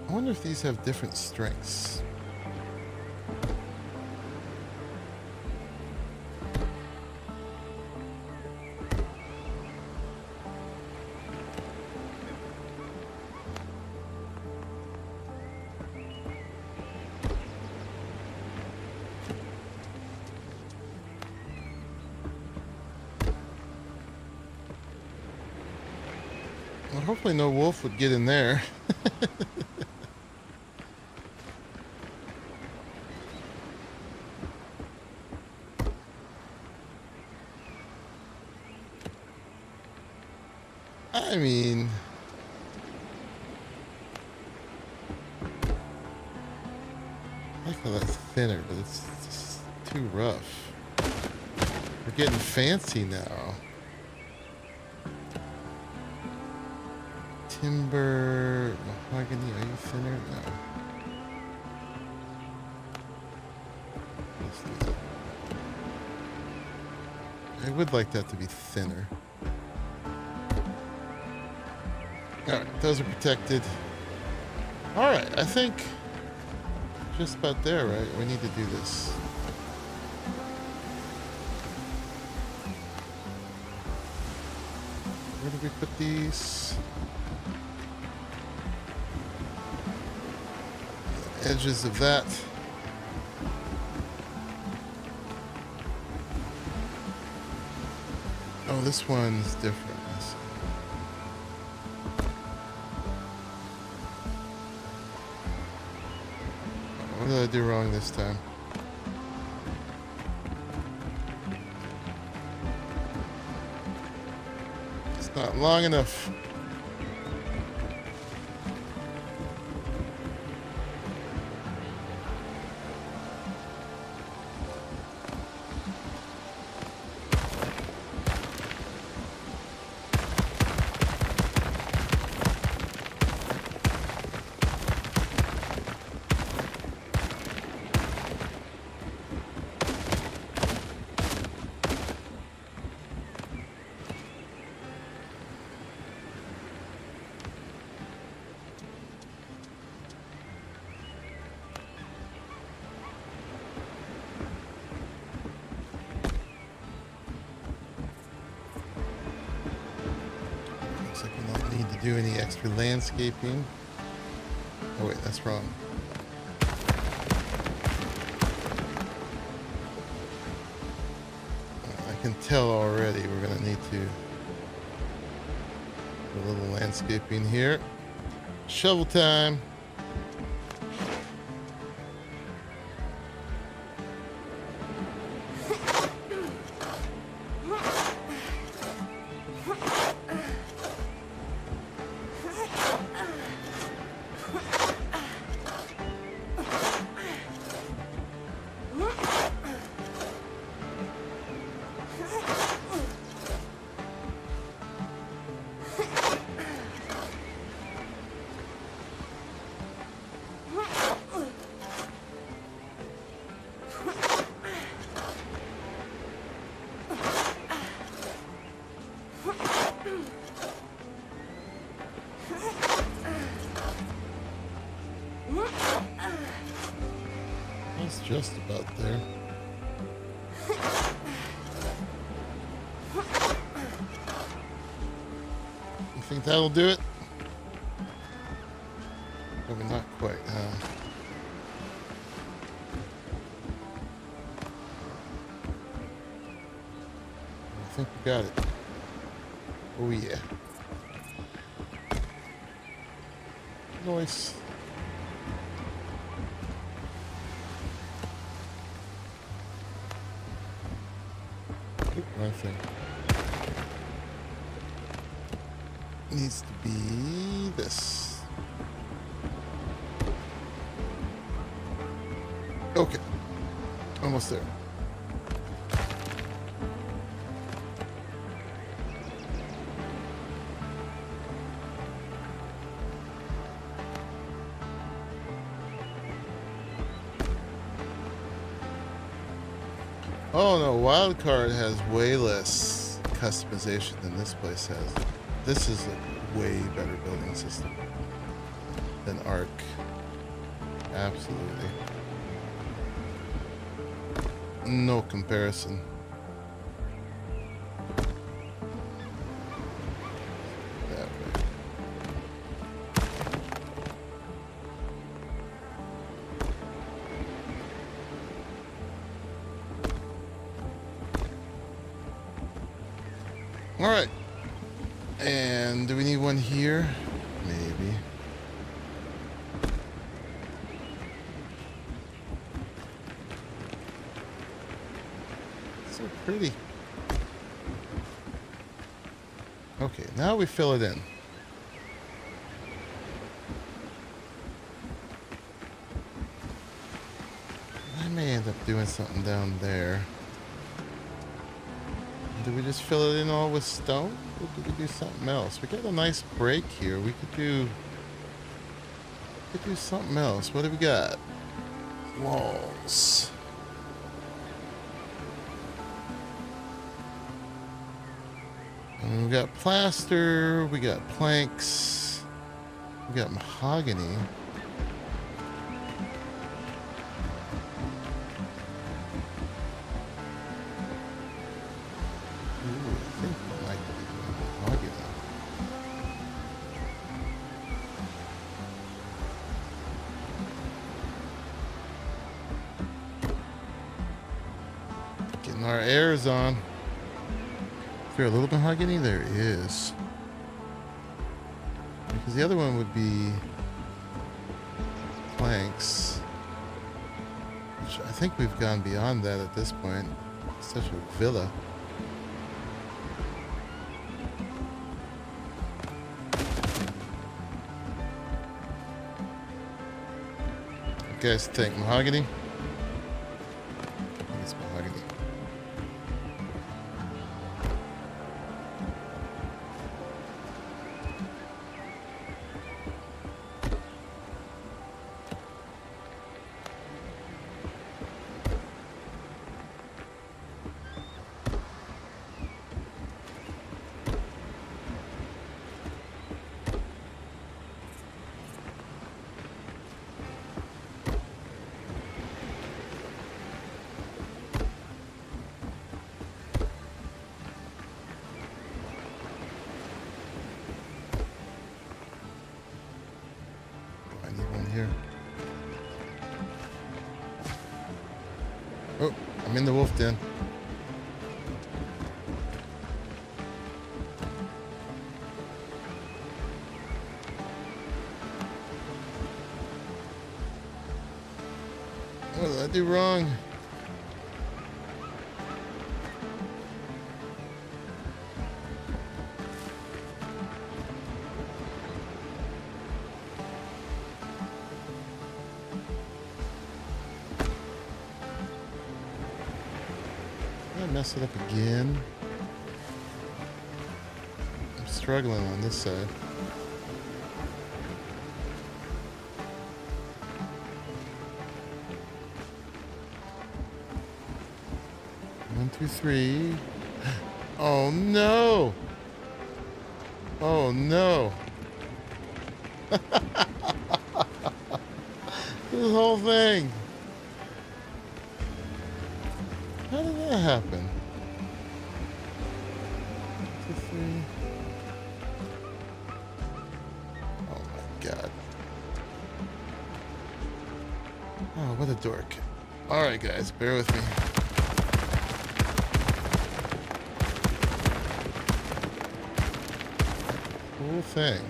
I wonder if these have different strengths. Well, hopefully no wolf would get in there. I mean, I like how that's thinner, but it's just too rough. We're getting fancy now. Timber, mahogany, are you thinner? No. Let's do that. I would like that to be thinner. Alright, those are protected. Alright, I think just about there, right? We need to do this. Where did we put these? The edges of that. Oh, this one's different. What did I do wrong this time? It's not long enough. Do any extra landscaping. Oh wait, that's wrong. I can tell already we're gonna need to do a little landscaping here. Shovel time. Just about there. think that'll do it? Maybe not quite, huh? I think we got it. Oh yeah. Nice. Oop, wrong thing. Needs to be this. Okay. Almost there. Oh no, Wildcard has way less customization than this place has. This is a way better building system than Arc. Absolutely. No comparison. That way. All right. And do we need one here? Maybe. So pretty. Okay, now we fill it in. I may end up doing something down there. Do we just fill it in all with stone? Or do we do something else? We got a nice break here. We could do something else. What do we got? Walls. And we got plaster, we got planks, we got mahogany. Getting our airs on. Is there a little mahogany? There is. Because the other one would be planks. Which I think we've gone beyond that at this point. It's such a villa. What do you guys think? Mahogany? I think it's mahogany. Here. Oh, I'm in the wolf den. What did I do wrong? Mess it up again. I'm struggling on this side. One, two, three. Oh no! Oh no! This whole thing. How did that happen? 1, 2, 3. Oh, what a dork. Alright, guys, bear with me. Cool thing.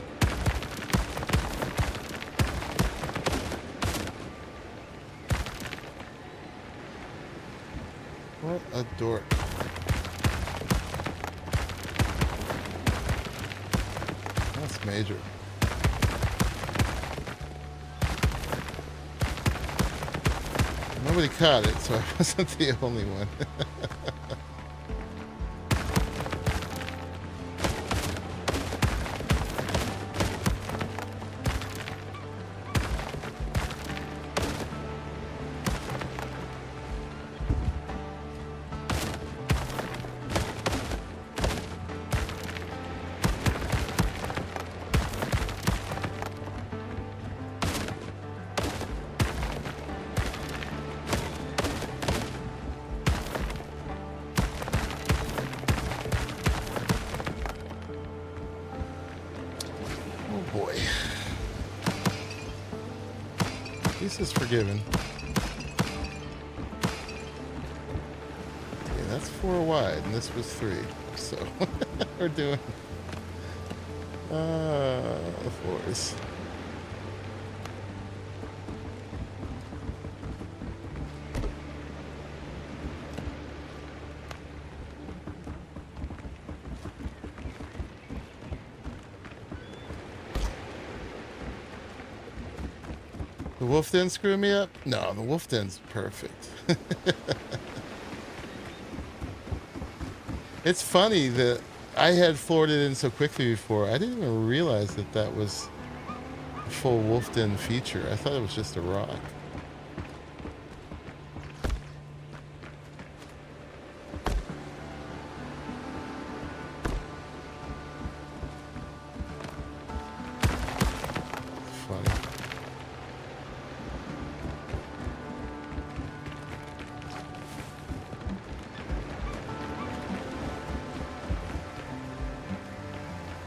What a dork. That's major. Nobody caught it, so I wasn't the only one. Boy. This is forgiven. Okay, that's 4 wide, and this was 3. So, we're doing... the 4s. The wolf didn't screw me up? No, the wolf den's perfect. It's funny that I had floored it in so quickly before. I didn't even realize that that was a full wolf den feature. I thought it was just a rock.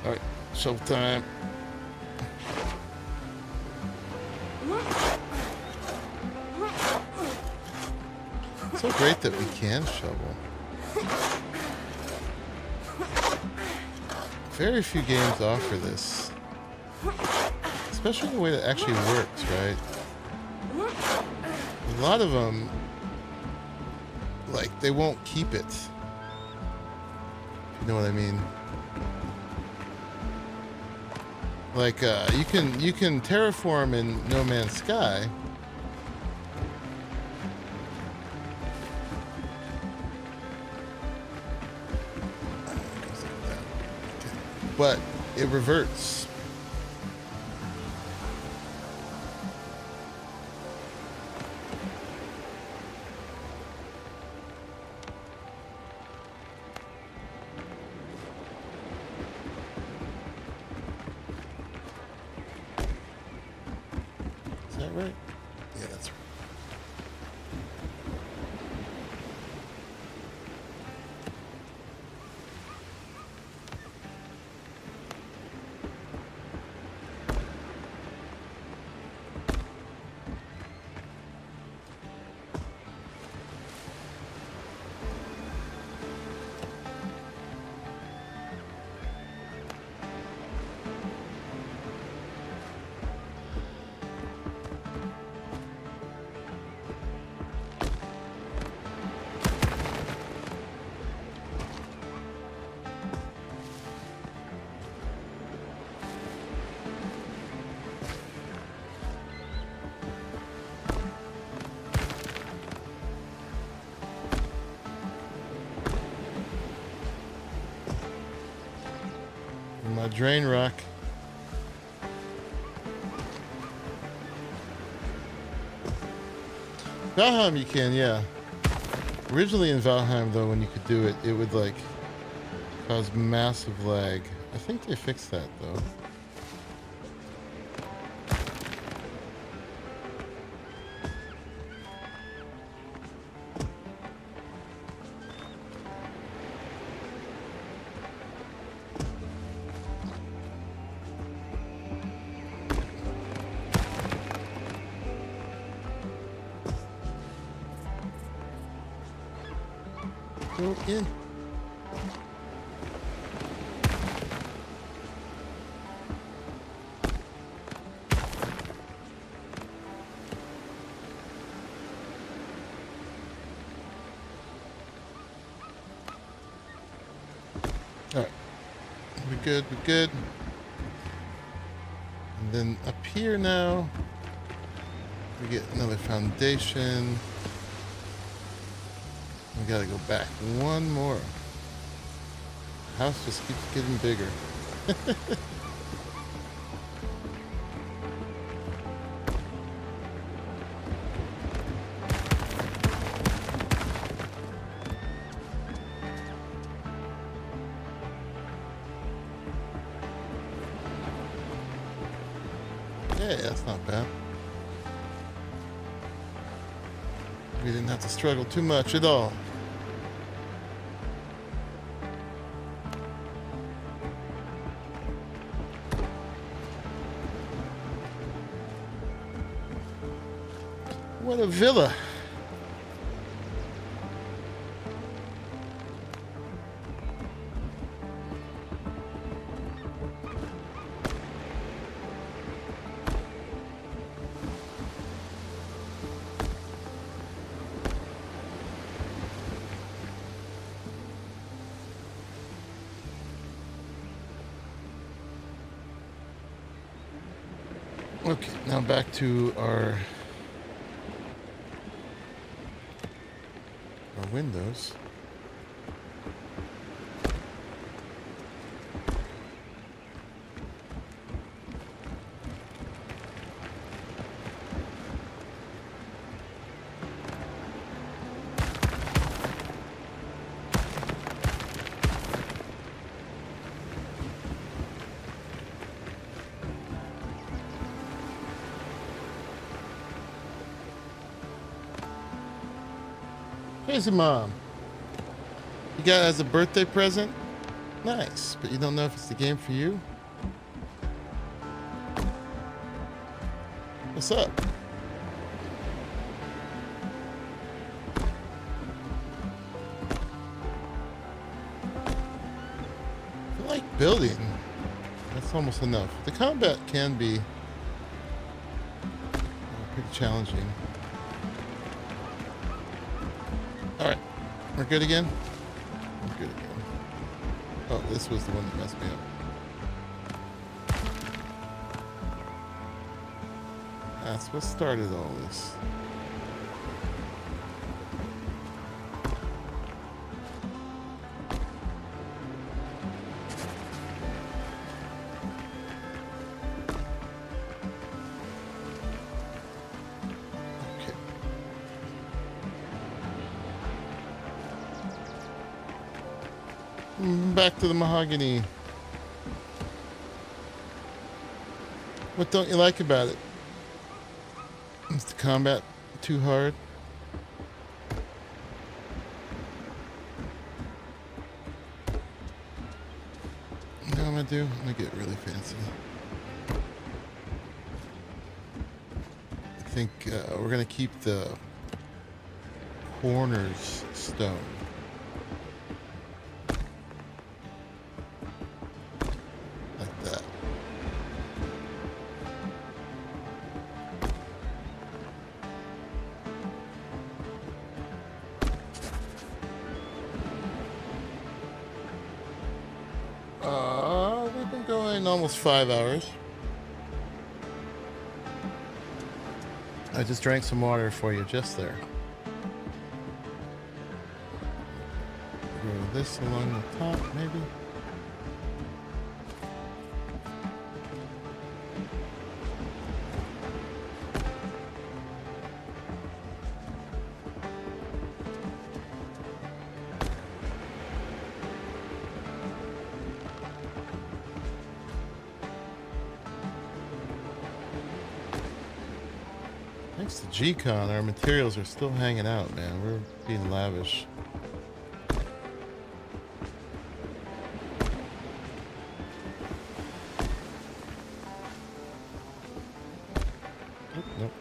Alright, showtime. It's so great that we can shovel. Very few games offer this. Especially the way that actually works, right? A lot of them, like, they won't keep it. If you know what I mean. Like, you can terraform in No Man's Sky. But it reverts. Is that right? Yeah, that's right. My drain rock. Valheim you can, yeah. Originally in Valheim though, when you could do it, it would like cause massive lag. I think they fixed that though. Go in. Alright. We're good, we're good. And then up here now, we get another foundation. We gotta go back one more. The house just keeps getting bigger. Yeah, that's not bad. We didn't have to struggle too much at all. What a villa. Okay, now back to our windows. Here's your mom. You got it as a birthday present? Nice, but you don't know if it's the game for you? What's up? If you like building, that's almost enough. The combat can be pretty challenging. Alright, we're good again? We're good again. Oh, this was the one that messed me up. That's what started all this. Back to the mahogany. What don't you like about it? Is the combat too hard? You know what I'm gonna do? I'm gonna get really fancy. I think we're gonna keep the corners stone. We've been going almost 5 hours. I just drank some water for you just there. Go this along the top, maybe. Thanks to G.SKILL, our materials are still hanging out, man. We're being lavish. Nope.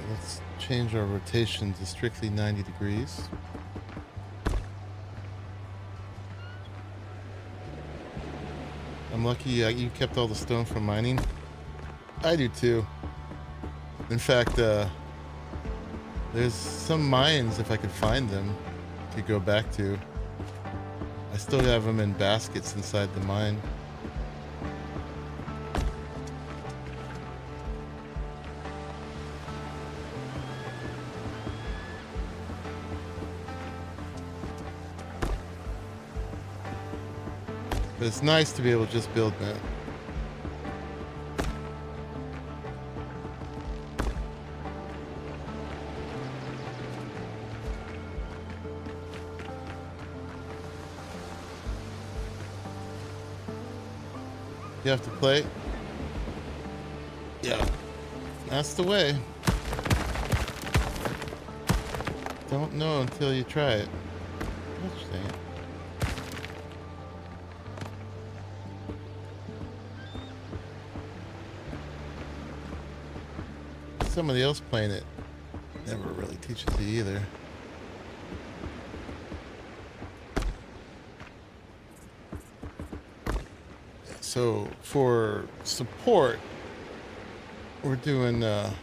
let's change our rotation to strictly 90 degrees. I'm lucky you kept all the stone from mining. I do too. In fact, there's some mines, if I could find them, to go back to. I still have them in baskets inside the mine. But it's nice to be able to just build that. You have to play? Yeah. That's the way. Don't know until you try it. Interesting. Somebody else playing it never really teaches you either. So for support, we're doing that.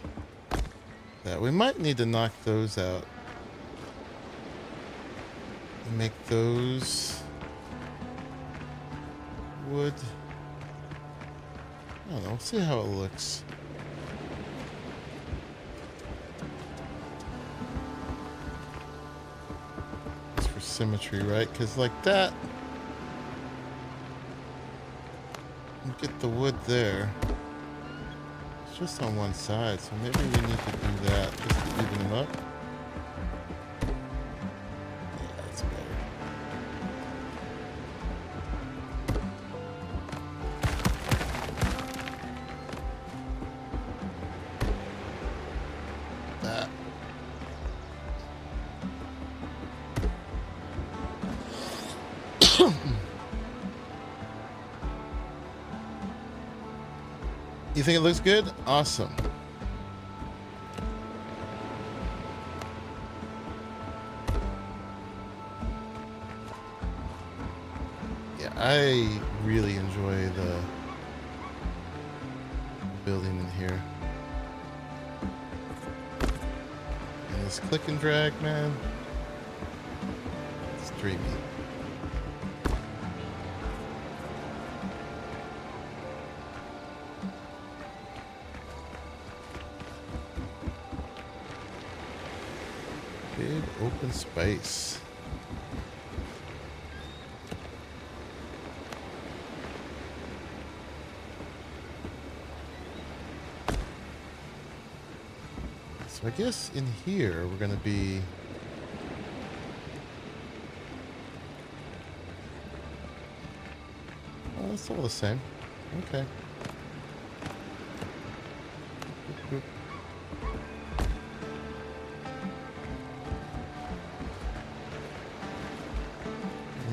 We might need to knock those out. Make those wood. I don't know. See how it looks. It's for symmetry, right? Because like that. Get the wood there. It's just on one side, so maybe we need to do that just to even them up. Yeah, that's better. That. You think it looks good? Awesome. Yeah, I really enjoy the building in here. And this click and drag, man. It's dreamy. Big open space. So I guess in here we're gonna be it's all the same. Okay. Boop, boop.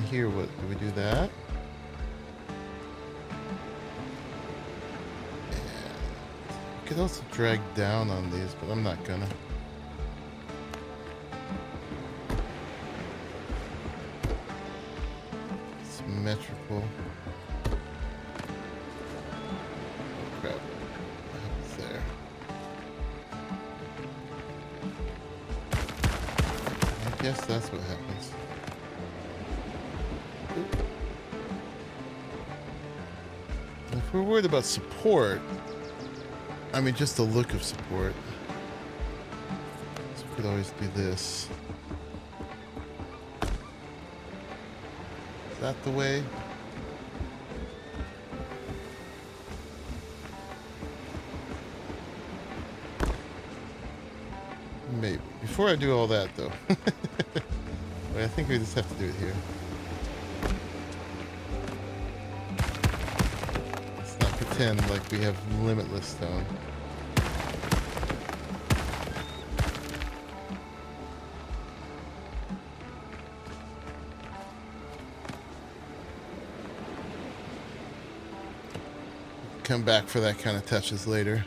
Here, what do we do that? And we could also drag down on these, but I'm not gonna. Symmetrical. Oh crap. What happens there? I guess that's what happens. If we're worried about support, I mean just the look of support, so we could always do this. Is that the way? Maybe. Before I do all that though, I think we just have to do it here. Like we have limitless stone. Come back for that kind of touches later.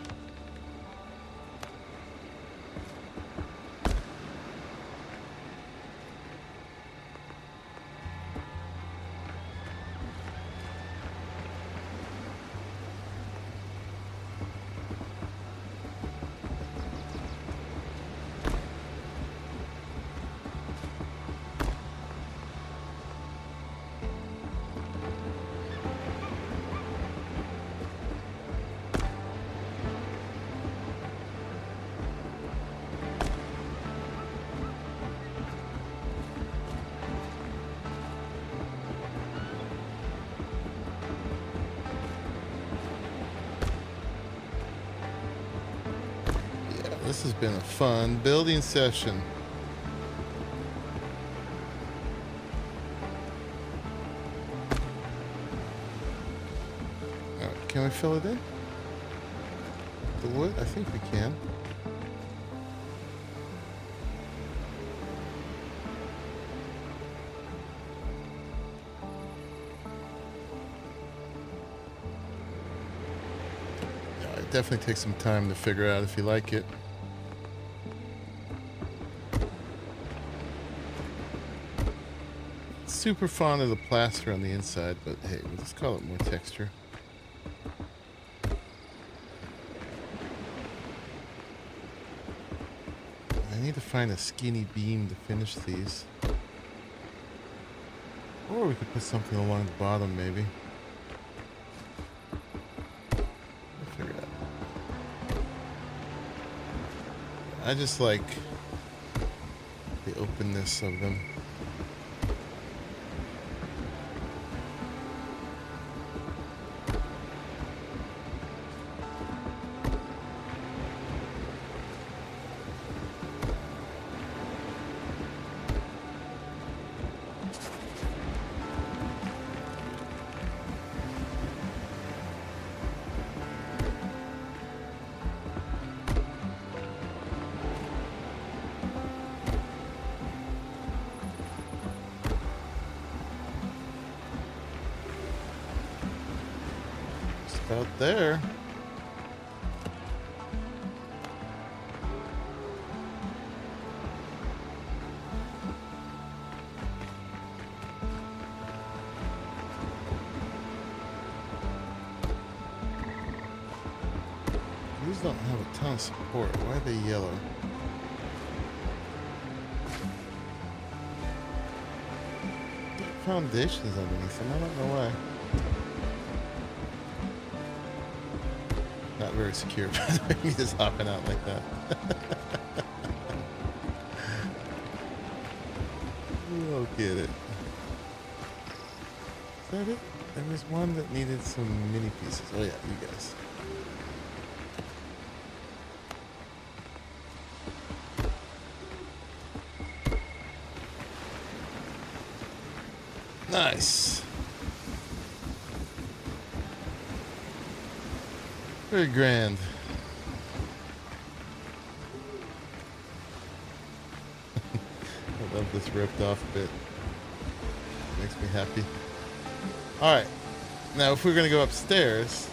This has been a fun building session. All right, can we fill it in? The wood? I think we can. Yeah, it definitely takes some time to figure out if you like it. Super fond of the plaster on the inside, but hey, we'll just call it more texture. I need to find a skinny beam to finish these. Or we could put something along the bottom, maybe. We'll figure it out. I just like the openness of them. Out there. These don't have a ton of support. Why are they yellow? Foundations underneath them. I don't know why. Not very secure, by the way. Me just hopping out like that. You don't get it. Is that it? There was one that needed some mini pieces. Oh yeah, you guys. Nice. Very grand. I love this ripped off bit. Makes me happy. Alright. Now if we're gonna go upstairs.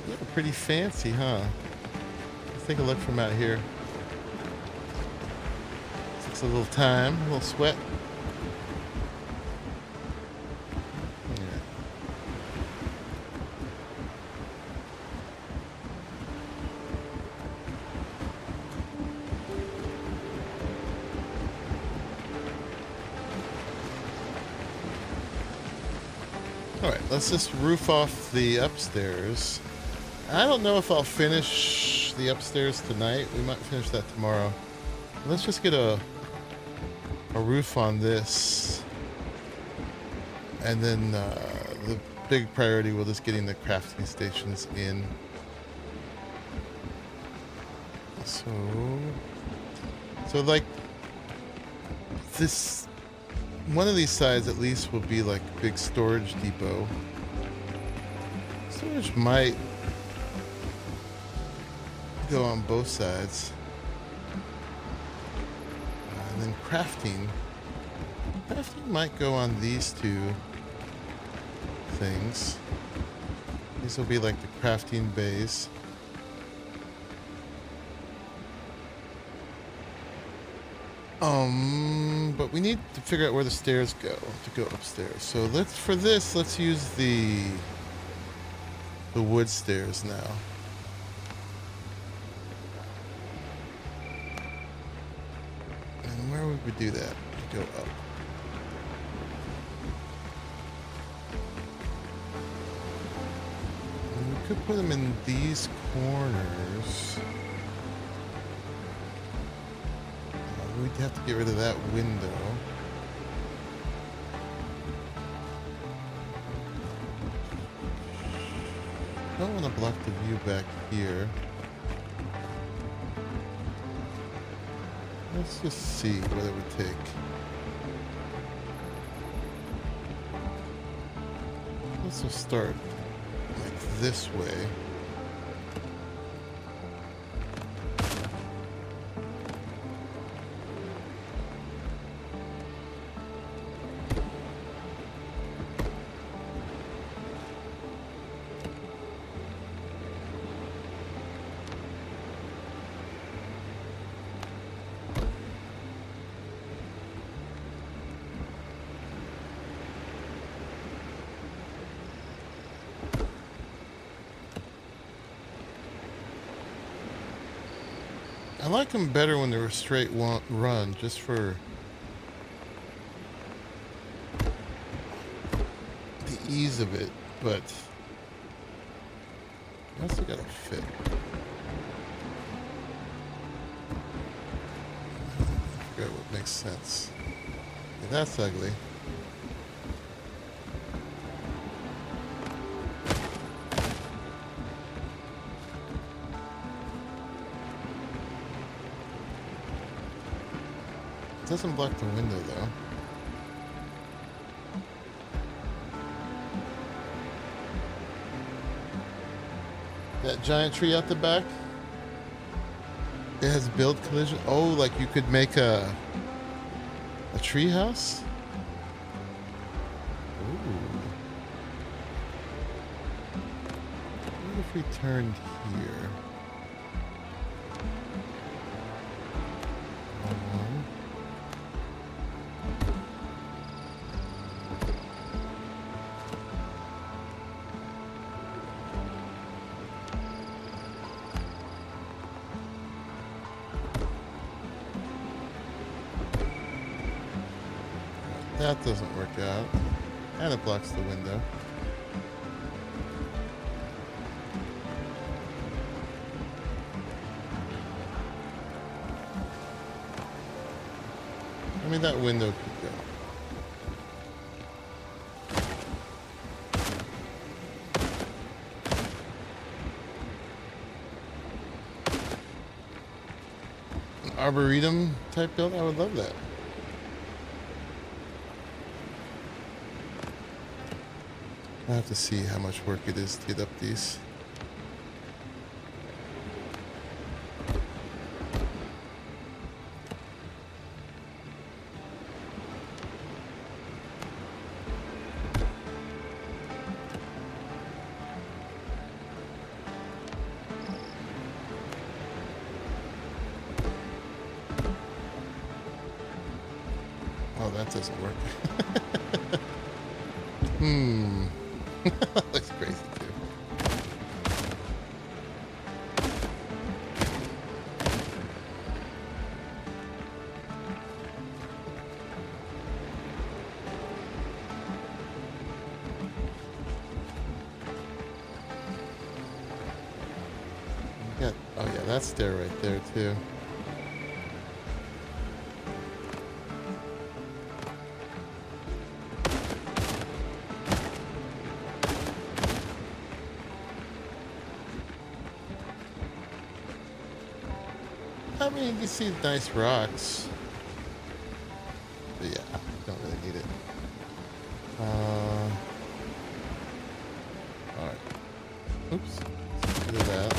Yeah, pretty fancy, huh? Let's take a look from out here. Takes a little time, a little sweat. Let's just roof off the upstairs. I don't know if I'll finish the upstairs tonight. We might finish that tomorrow. Let's just get a roof on this. And then the big priority will just getting the crafting stations in. So like this. One of these sides at least will be like a big storage depot. Storage might go on both sides. And then crafting. Crafting might go on these two things. These will be like the crafting bays. But we need to figure out where the stairs go to go upstairs. So let's use the wood stairs now. And where would we do that? Go up. And we could put them in these corners. We'd have to get rid of that window. Don't want to block the view back here. Let's just see what it would take. Let's just start like this way. I like them better when they're a straight run, just for the ease of it, but you also gotta fit. I forget what makes sense. Yeah, that's ugly. It doesn't block the window though. That giant tree out the back, it has build collision. Oh, like you could make a tree house? Ooh. What if we turned here? That doesn't work out. And it blocks the window. I mean, that window could go. An arboretum type build? I would love that. I have to see how much work it is to get up these. Oh, that doesn't work. Looks crazy too. Oh yeah, that stair right there too. I mean, you can see nice rocks. But yeah, don't really need it. Alright. Oops. Do that.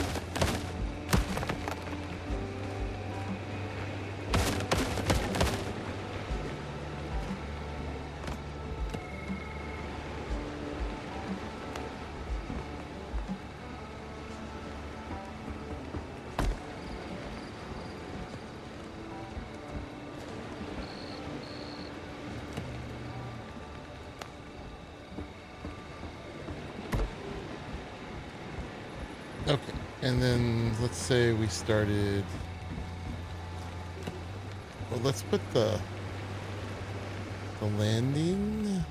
Okay, and then let's say we started. Well, let's put the landing.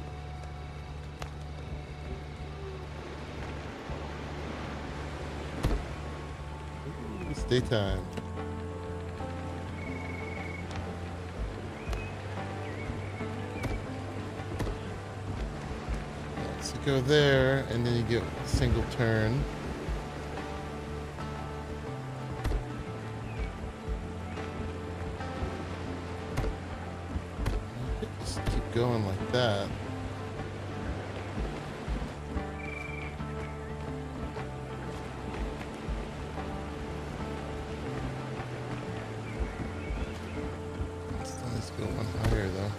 Ooh, it's daytime. So go there, and then you get a single turn. going like that. Let's go one higher though.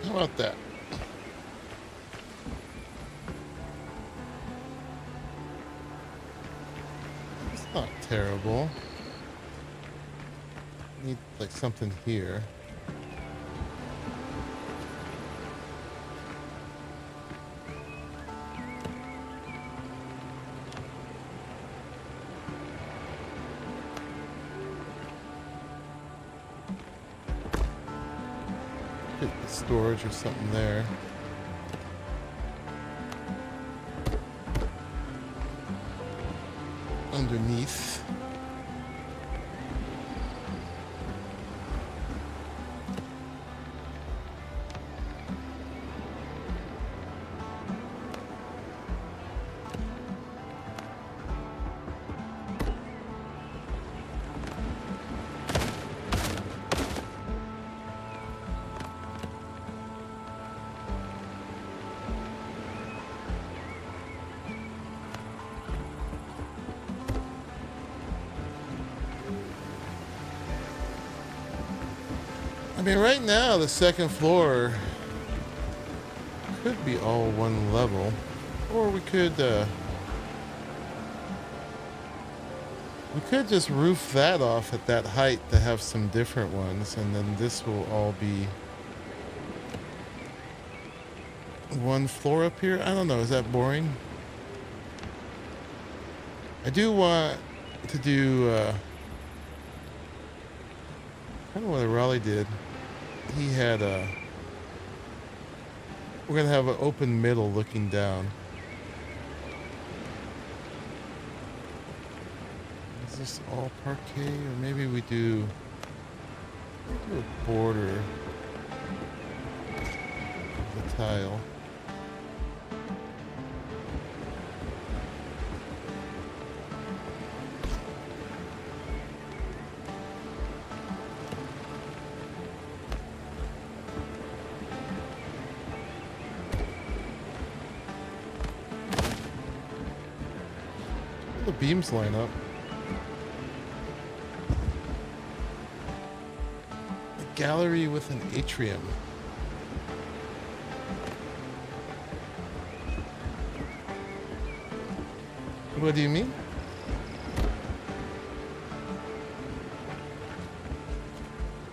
How about that? It's not terrible. Need like something here. Get the storage or something there. Underneath. I mean, right now, the second floor could be all one level. Or we could just roof that off at that height to have some different ones, and then this will all be one floor up here. I don't know, is that boring? I do want to do kind of what Raleigh did. He had a... We're going to have an open middle looking down. Is this all parquet? Or maybe we do a border of the tile. The beams line up. A gallery with an atrium. What do you mean?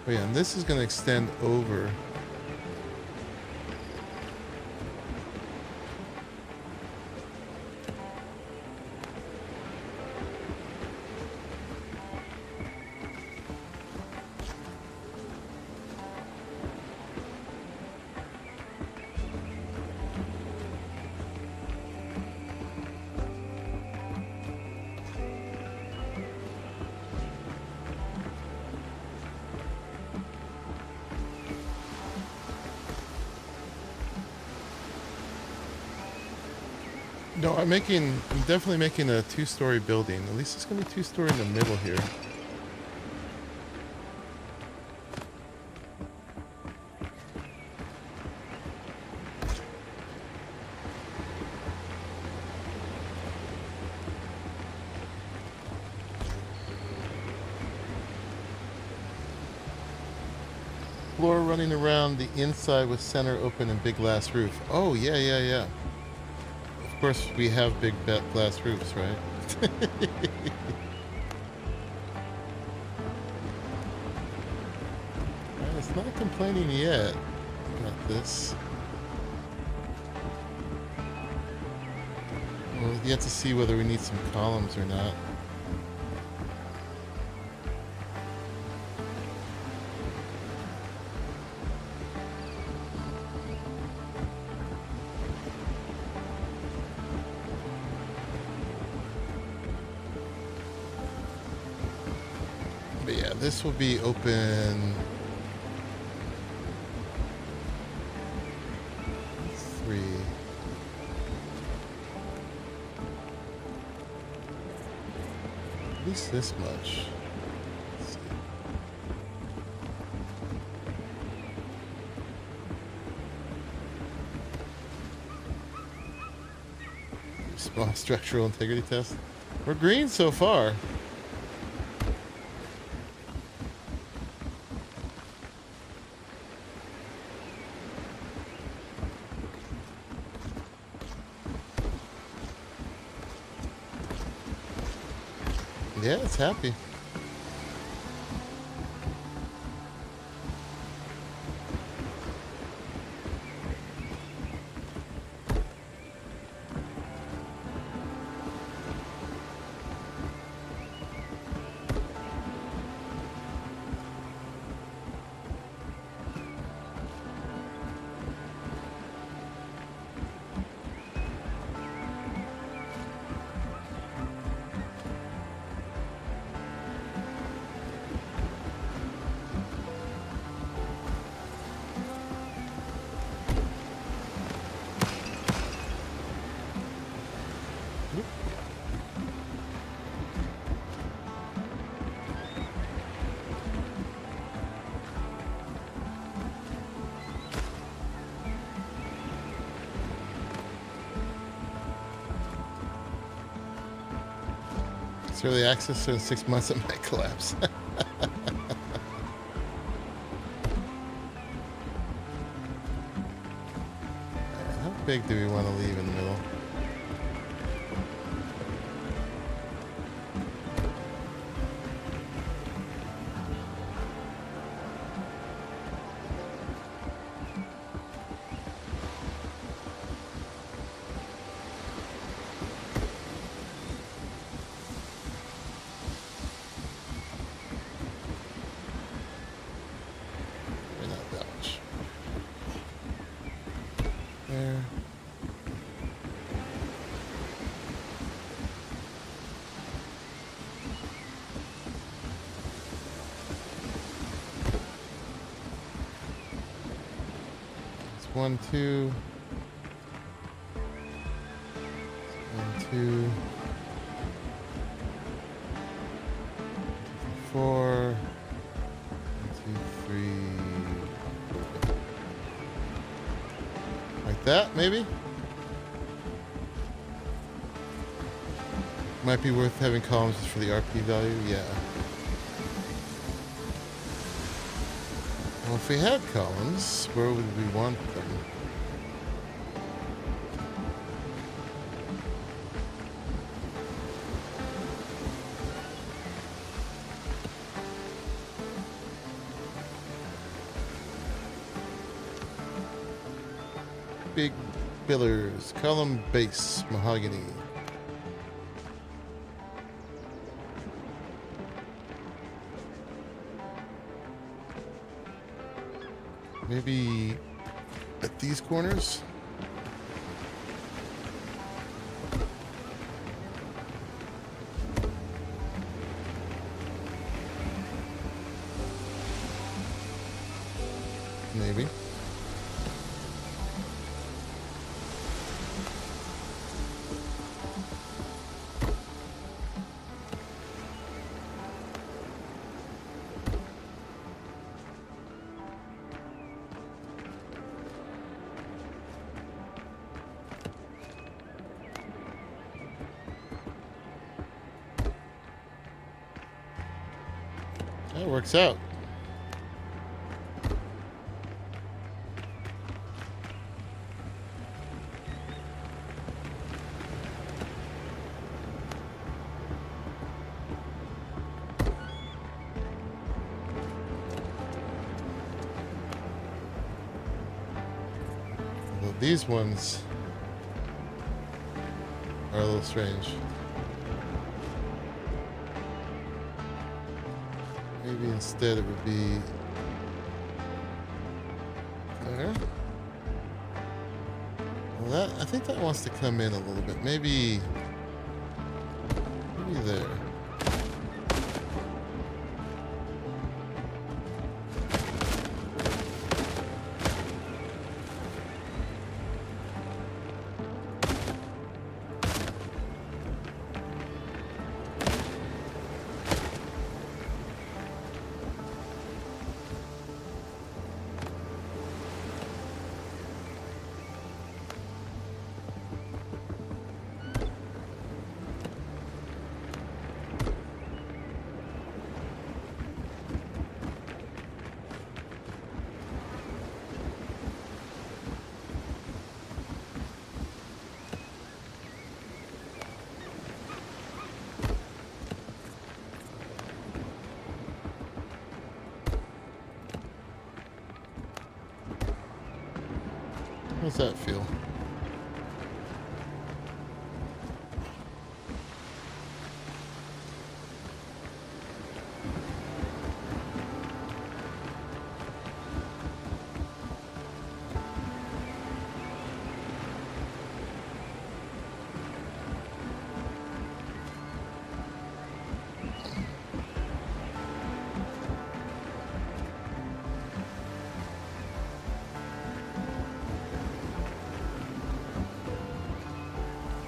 Oh yeah, and this is going to extend over. No, I'm definitely making a two-story building. At least it's going to be two-story in the middle here. Floor running around the inside with center open and big glass roof. Oh, yeah, yeah, yeah. Of course, we have big glass roofs, right? It's not complaining yet about this. Well, you have to see whether we need some columns or not. But yeah, this will be open 3. At least this much. Let's see. Small structural integrity test. We're green so far. Yeah, it's happy. Early access, so in 6 months it might collapse. How big do we want to leave in the middle? There. It's 1, 2. 1, 2. 4. 1, 2, 3. Like that, maybe? Might be worth having columns just for the RP value, yeah. Well, if we had columns, where would we want them? Big pillars, column base, mahogany. Maybe at these corners? Maybe. That works out. Well, these ones are a little strange. Maybe instead it would be there. Well, that, I think that wants to come in a little bit. Maybe there. How's that feel?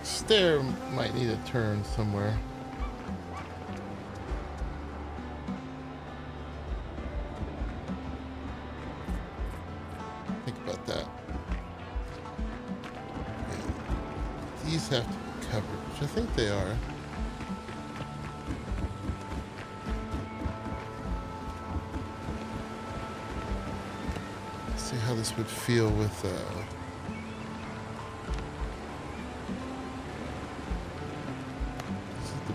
Stair might need a turn somewhere. Think about that. Okay. These have to be covered, which I think they are. Let's see how this would feel with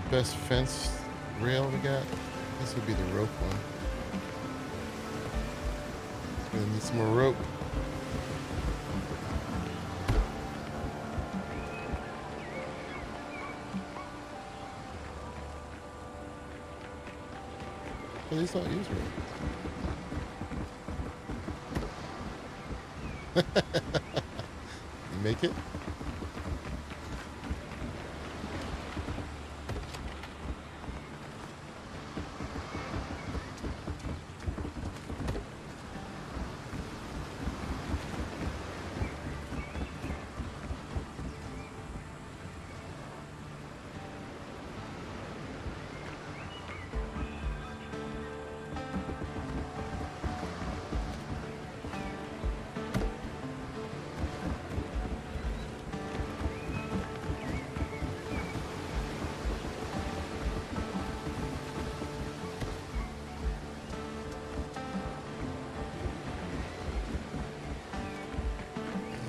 best fence rail we got. This would be the rope one. Gonna need some more rope. Well, these don't use rope. You make it?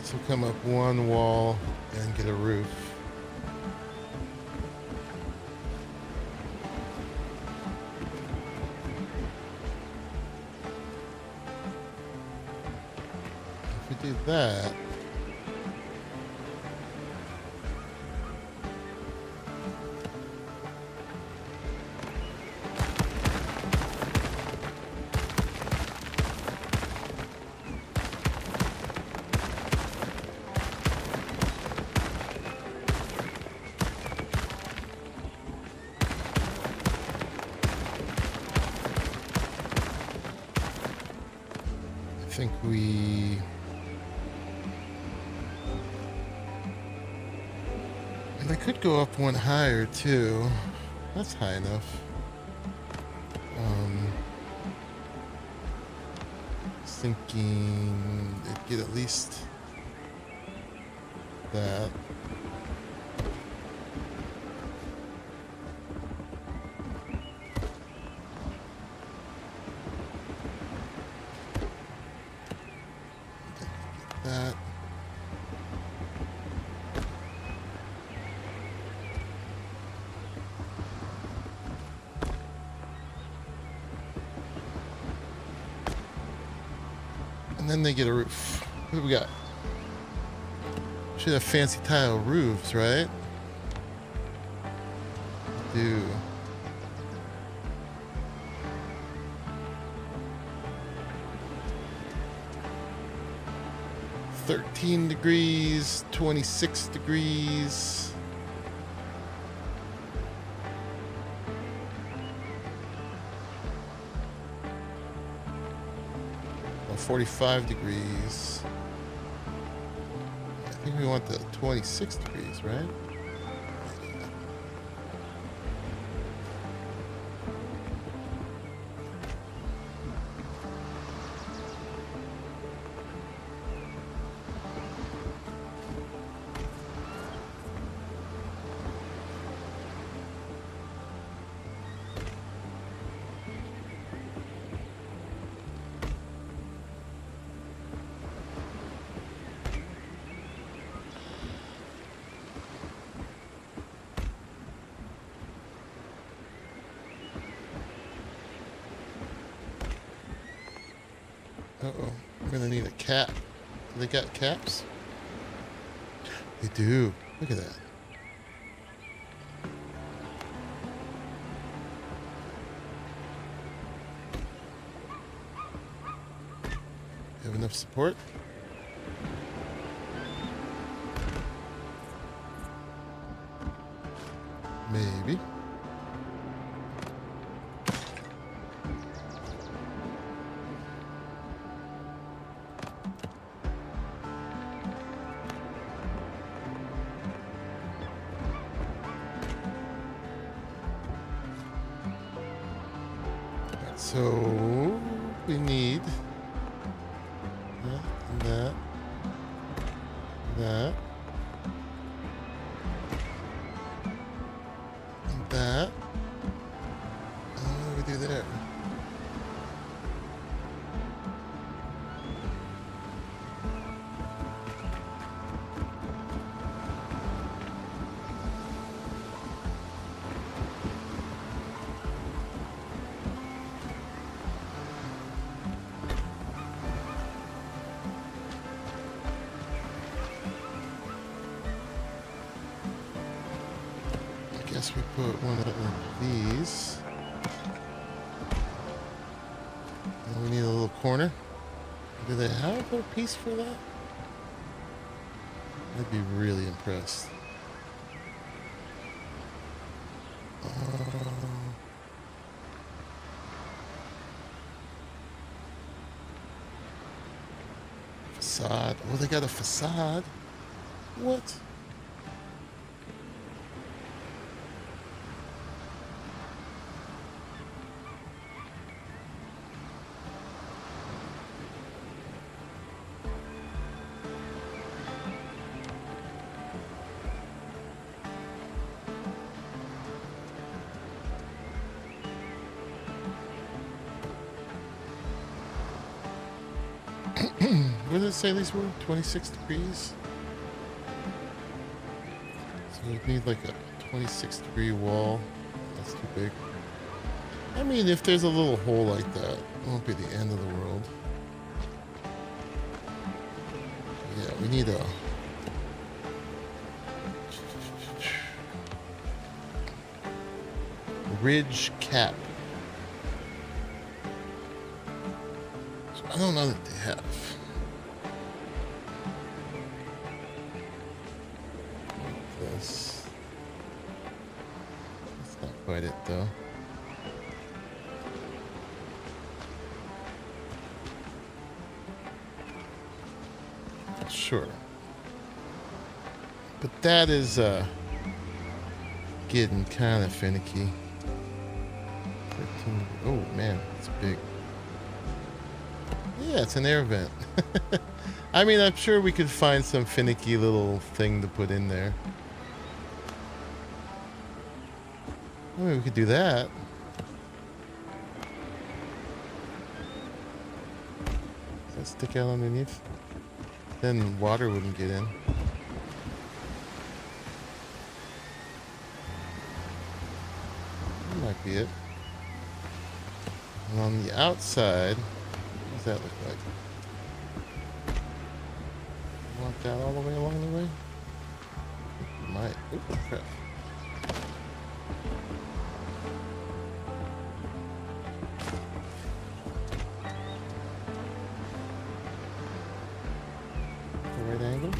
This will come up one wall and get a roof. If we do that, I think we and I could go up one higher too. That's high enough. I was thinking it'd get at least that. That. And then they get a roof. What do we got? Should have fancy tile roofs, right? do. $13 degrees, 26 degrees. Oh, 45 degrees. I think we want the 26 degrees, right? Uh-oh, we're gonna need a cap. Do they got caps? They do. Look at that. You have enough support? Maybe. So we need that and that, that, and that. And what do we do there? We put one of these. And we need a little corner. Do they have a piece for that? I'd be really impressed. Facade. Oh, they got a facade. What? What did it say these were? 26 degrees? So we'd need like a 26-degree wall. That's too big. I mean, if there's a little hole like that, it won't be the end of the world. Yeah, we need a... ridge cap. So I don't know that they have. This. That's not quite it though. Sure. But that is getting kind of finicky. 13. Oh man, it's big. Yeah, it's an air vent. I mean, I'm sure we could find some finicky little thing to put in there. I mean, we could do that. Does that stick out underneath? Then water wouldn't get in. That might be it. And on the outside, what does that look like? You want that all the way along the way? Might. Oh, crap. The right angle?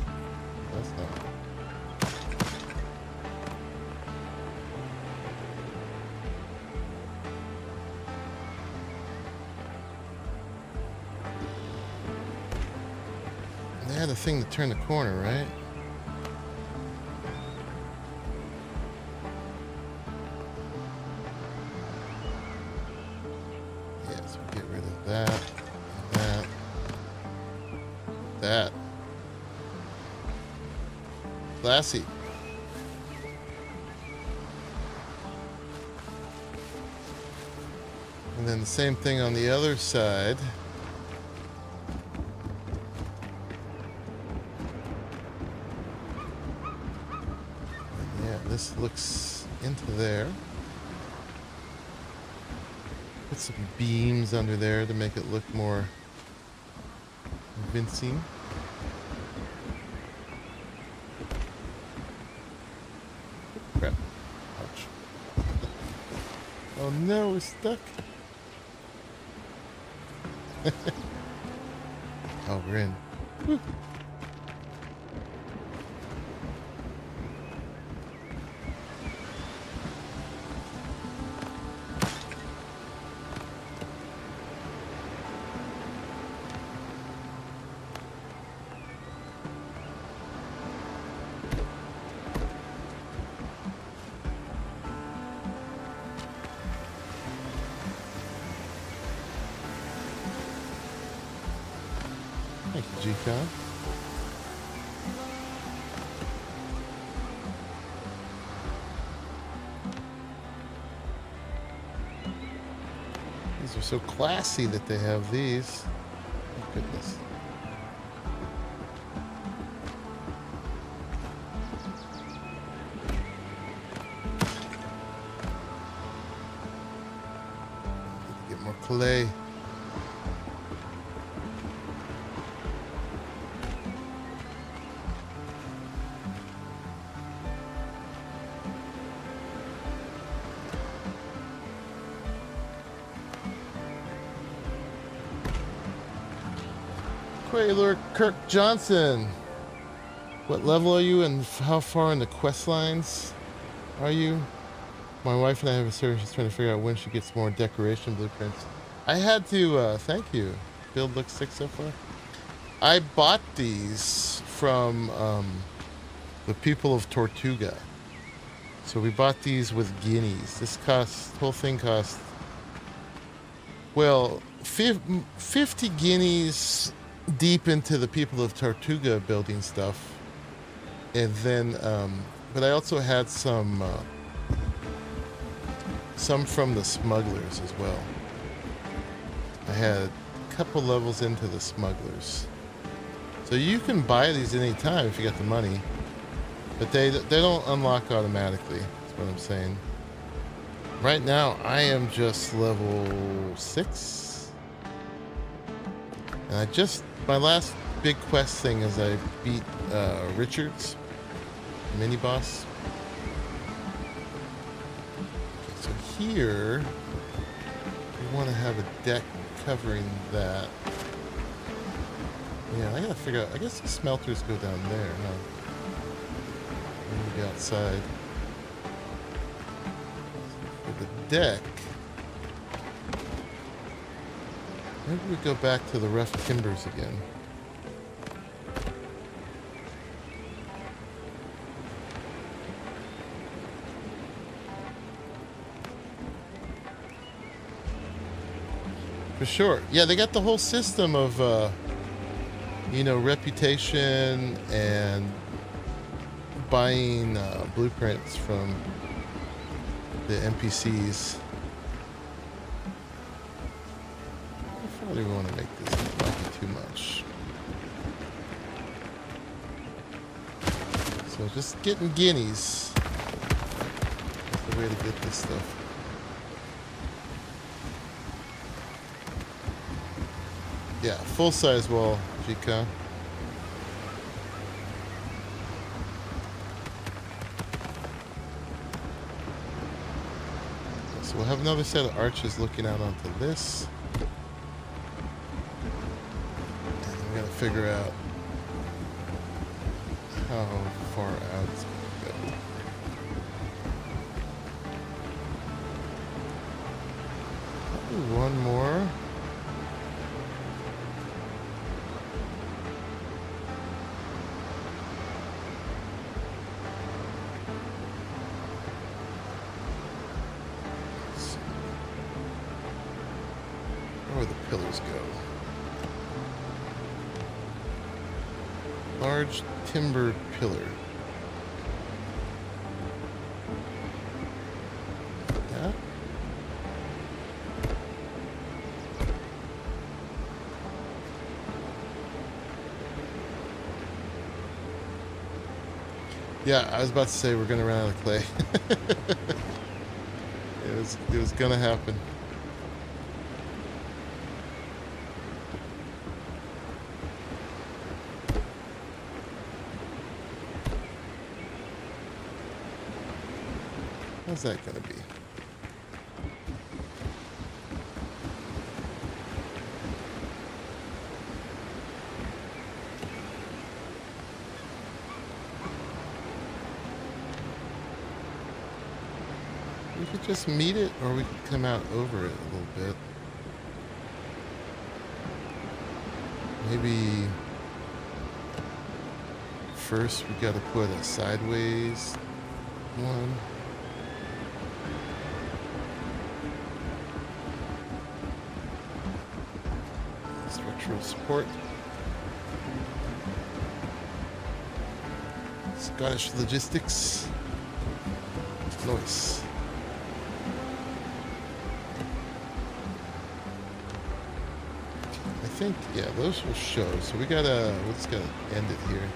That's not. They had a thing to turn the corner, right? Yes, we'll get rid of that, that, that. Classy. And then the same thing on the other side. This looks into there. Put some beams under there to make it look more convincing. Crap. Ouch. Oh no, we're stuck. Oh, we're in. Woo. Thank you, G.SKILL. These are so classy that they have these. Oh, goodness. Need to get more clay. Quayler Kirk Johnson. What level are you and how far in the quest lines are you? My wife and I have a search trying to figure out when she gets more decoration blueprints. I had to, thank you. Build looks sick so far. I bought these from the people of Tortuga. So we bought these with guineas. This whole thing cost, well, 50 guineas deep into the people of Tortuga building stuff. And then, but I also had some from the smugglers as well. I had a couple levels into the smugglers. So you can buy these anytime if you got the money. But they don't unlock automatically, that's what I'm saying. Right now, I am just level 6. And my last big quest thing is I beat Richards, mini boss. Okay, so here, we want to have a deck covering that. Yeah, I gotta figure out, I guess the smelters go down there, huh? Maybe outside. For the deck, maybe we go back to the rough timbers again. For sure. Yeah, they got the whole system of, you know, reputation and buying blueprints from the NPCs. I probably want to make this not too much. So just getting guineas. That's the way to get this stuff. Yeah, full-size wall, G.SKILL. So we'll have another set of arches looking out onto this. And we gotta figure out how far out it's gonna go. Probably one more. Where the pillars go. Large timber pillar. Yeah. Yeah, I was about to say we're gonna run out of clay. It was gonna happen. How's that gonna be? We could just meet it, or we could come out over it a little bit. Maybe first we gotta put a sideways one. Structural support. Scottish logistics. Nice. I think, yeah, those will show. So we gotta, we're just gonna end it here.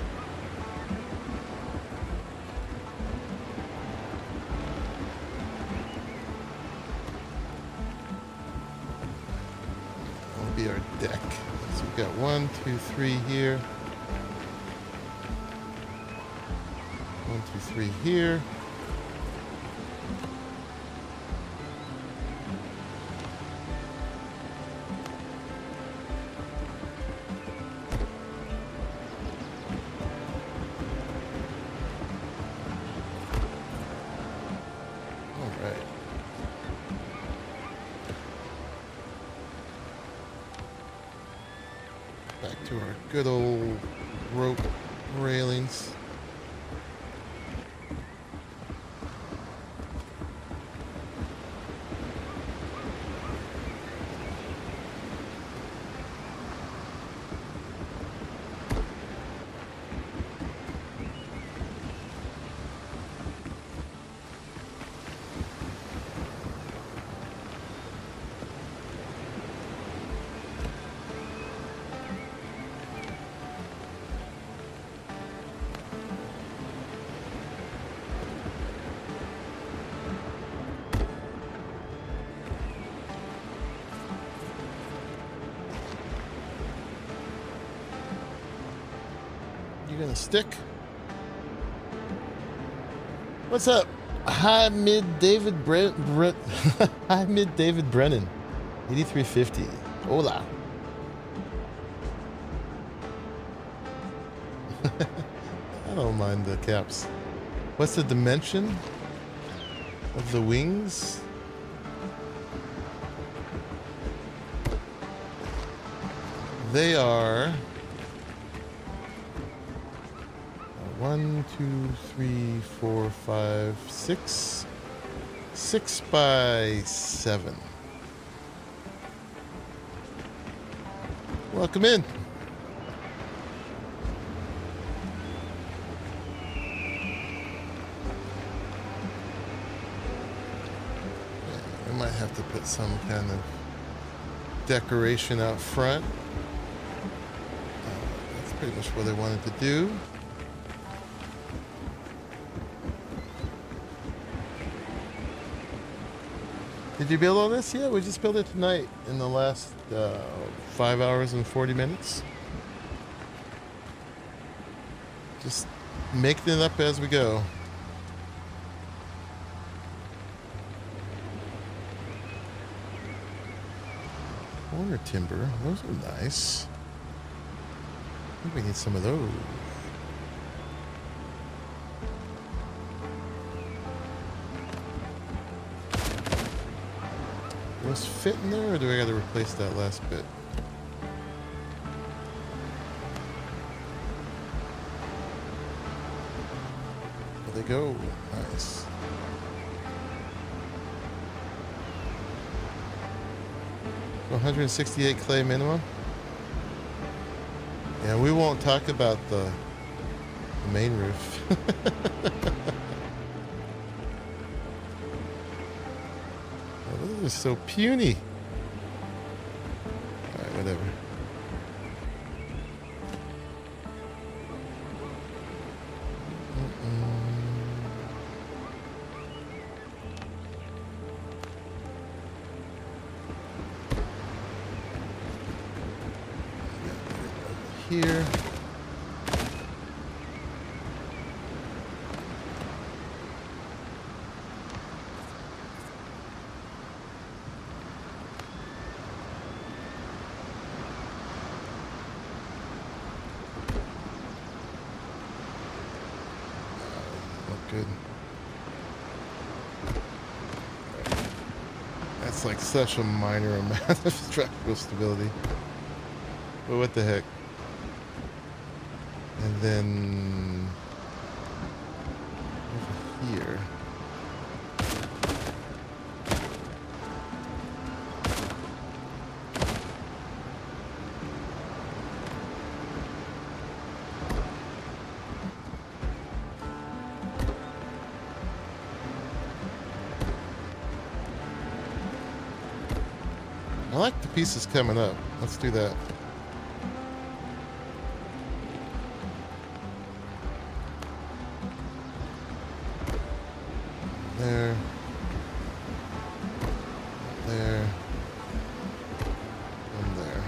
That'll be our deck. So we've got 1, 2, 3 here. 1, 2, 3 here. Back to our good old rope railings. You gonna stick? What's up? Hi mid David Hi mid David Brennan. 8350. Hola. I don't mind the caps. What's the dimension of the wings? They are 1, 2, 3, 4, 5, 6. 6 by 7. Welcome in. We might have to put some kind of decoration out front. That's pretty much what I wanted to do. Did you build all this? Yeah, we just built it tonight in the last 5 hours and 40 minutes. Just making it up as we go. Corner timber. Those are nice. I think we need some of those. Those fit in there, or do I got to replace that last bit? There they go. Nice. So 168 clay minimum. Yeah, we won't talk about the main roof. Oh, those are so puny. Alright, whatever. Here. Not good. That's like such a minor amount of structural stability. But what the heck? And then over here. I like the pieces coming up. Let's do that. There. There. And there.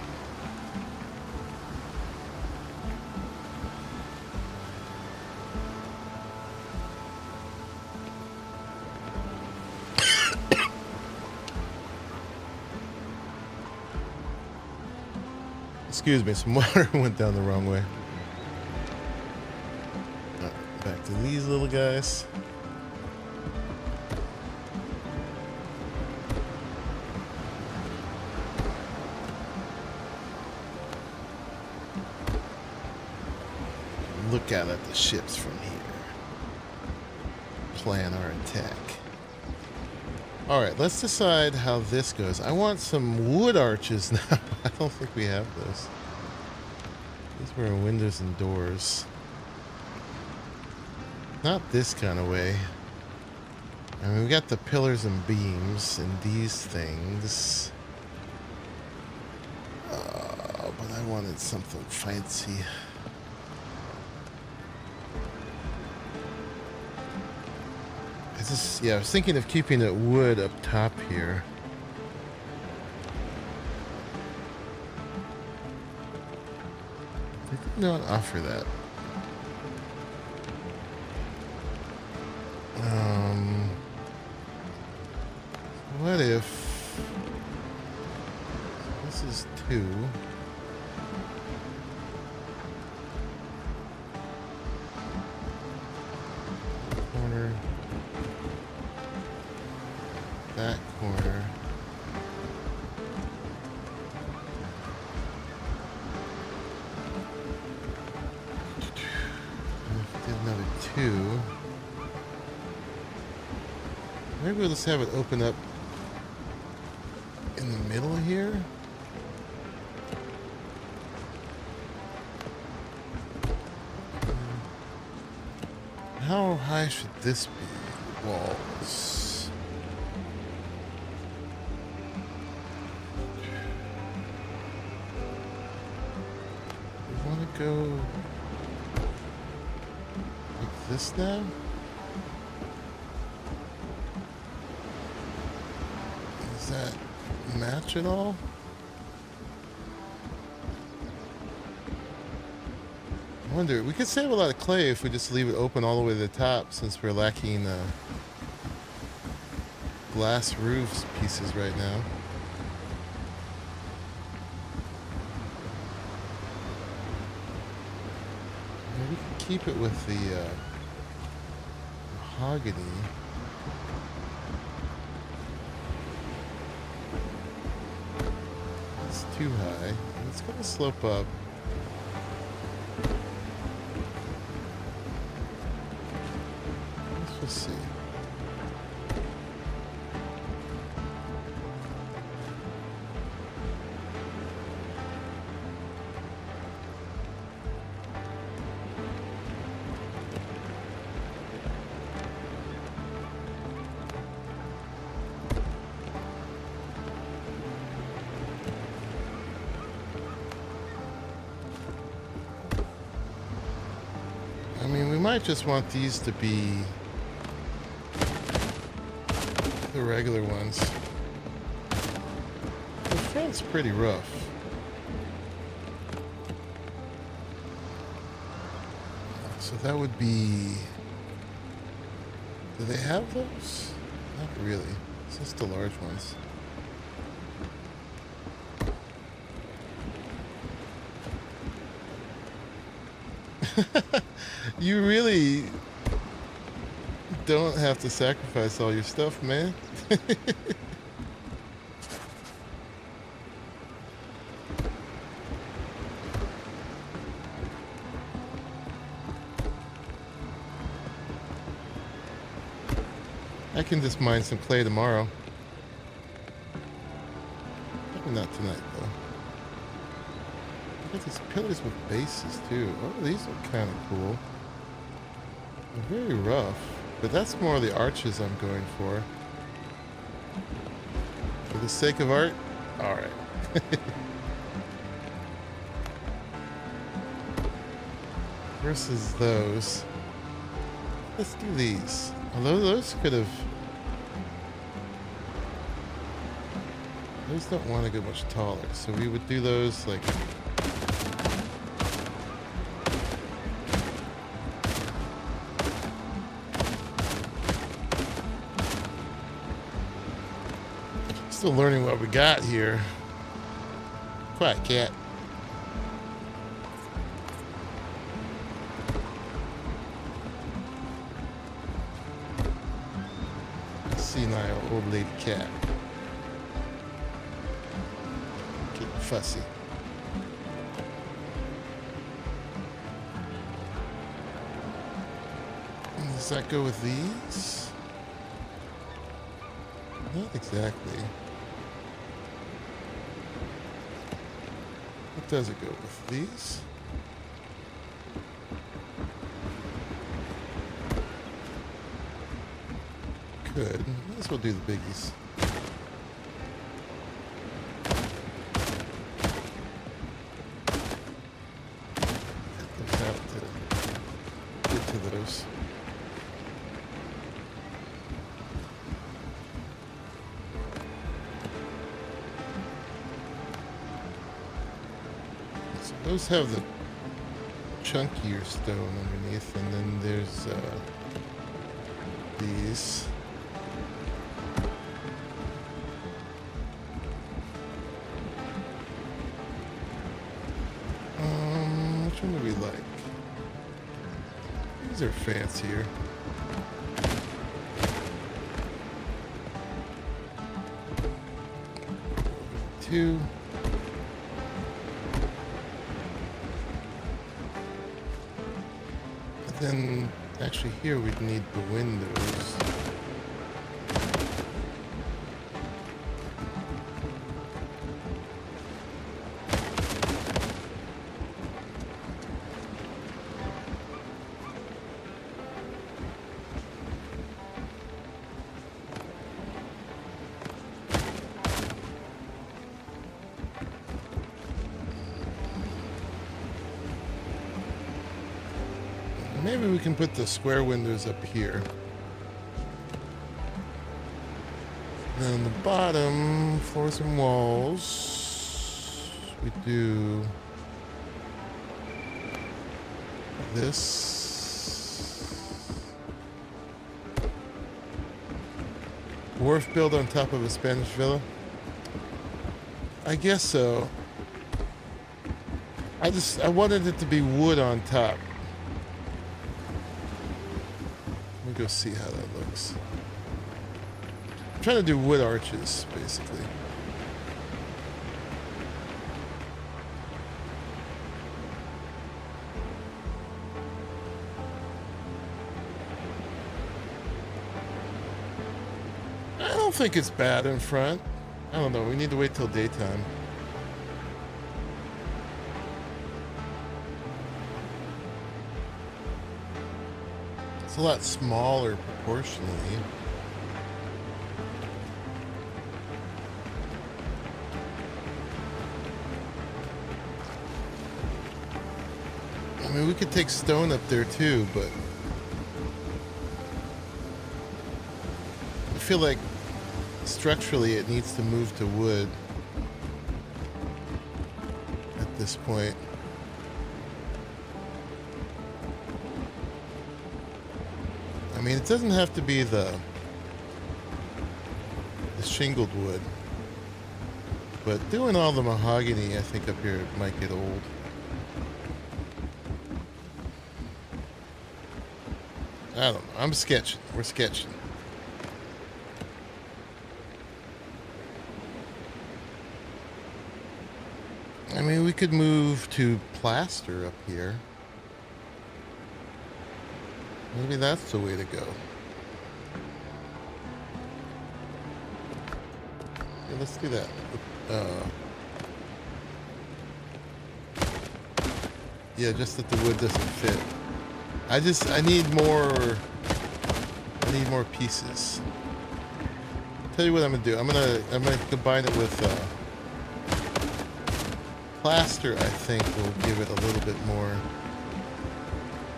Excuse me, some water went down the wrong way. Alright, back to these little guys. Look out at the ships from here. Plan our attack. Alright, let's decide how this goes. I want some wood arches now. I don't think we have those. These were windows and doors. Not this kind of way. I mean, we got the pillars and beams and these things. But I wanted something fancy. Yeah, I was thinking of keeping it wood up top here. They did not offer that. What if this is 2? Corner. That corner. Did another 2. Maybe we'll just have it open up in the middle here. How high should this be? Walls. We want to go like this now? Does that match at all? I wonder, we could save a lot of clay if we just leave it open all the way to the top, since we're lacking glass roofs pieces right now. we can keep it with the mahogany. It's too high. It's going to slope up. Let's just see. I mean, we might just want these to be the regular ones. The front's pretty rough. So that would be... Do they have those? Not really. It's just the large ones. You really don't have to sacrifice all your stuff, man. I can just mine some clay tomorrow. Maybe not tonight, though. Look at these pillars with bases, too. Oh, these are kind of cool. They're very rough, but that's more the arches I'm going for. For the sake of art? Alright. Versus those. Let's do these. Although those could have... Those don't want to go much taller, so we would do those like... Still learning what we got here. Quiet cat. Senile old lady cat. Getting fussy. And does that go with these? Not exactly. What does it go with? These? Good. Might as well do the biggies. Get those out to get to those. Those have the chunkier stone underneath, and then there's these. Which one do we like? These are fancier. Two. Then, actually here we'd need the windows. Maybe we can put the square windows up here. Then on the bottom, floors and walls, we do this. Wharf built on top of a Spanish villa? I guess so. I wanted it to be wood on top. go see how that looks. I'm trying to do wood arches, basically. I don't think it's bad in front. I don't know. We need to wait till daytime. It's a lot smaller proportionally. I mean, we could take stone up there too, but I feel like structurally it needs to move to wood at this point. I mean, it doesn't have to be the shingled wood, but doing all the mahogany, I think up here might get old. I don't know. I'm sketching. We're sketching. I mean, we could move to plaster up here. Maybe that's the way to go. Yeah, let's do that. Yeah, just that the wood doesn't fit. I need more pieces. Tell you what I'm gonna do. I'm gonna combine it with plaster. I think will give it a little bit more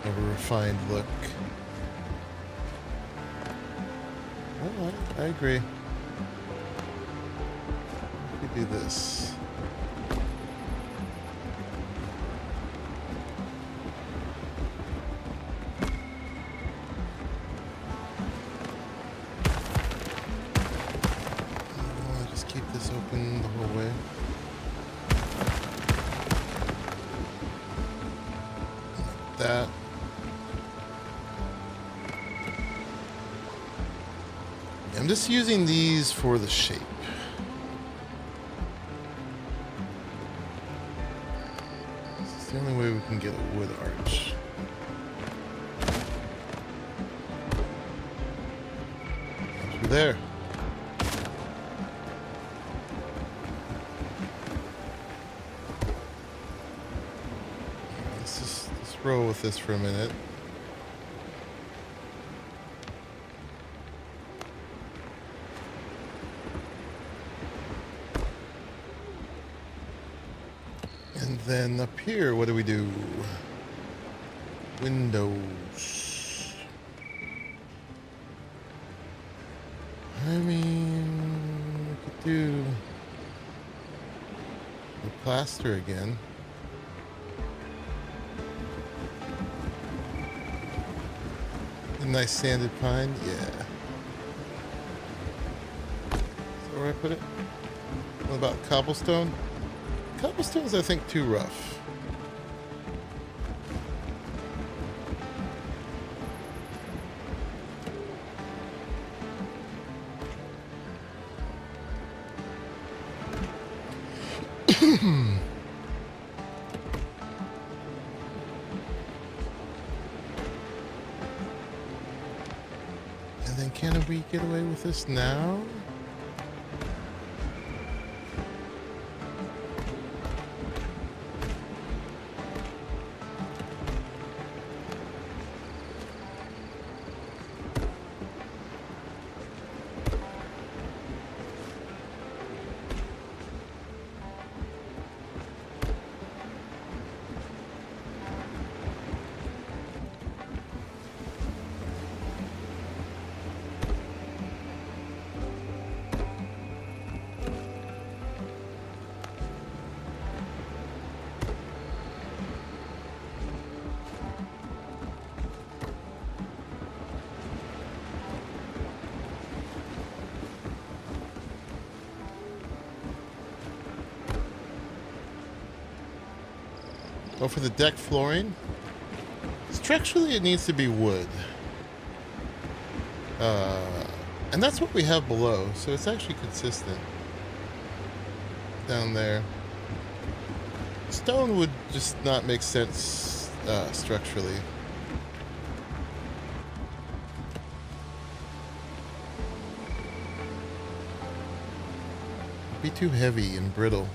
of a refined look. Oh, I agree. We could do this. Just keep this open the whole way. Like that. I'm just using these for the shape. It's the only way we can get a wood arch. Through there. Let's roll with this for a minute. And then up here, what do we do? Windows. I mean, we could do the plaster again. A nice sanded pine, yeah. Is that where I put it? What about cobblestone? Cobblestone's, I think, too rough. And then can we get away with this now? Oh, for the deck flooring? Structurally, it needs to be wood. And that's what we have below, so it's actually consistent down there. Stone would just not make sense structurally. Be too heavy and brittle.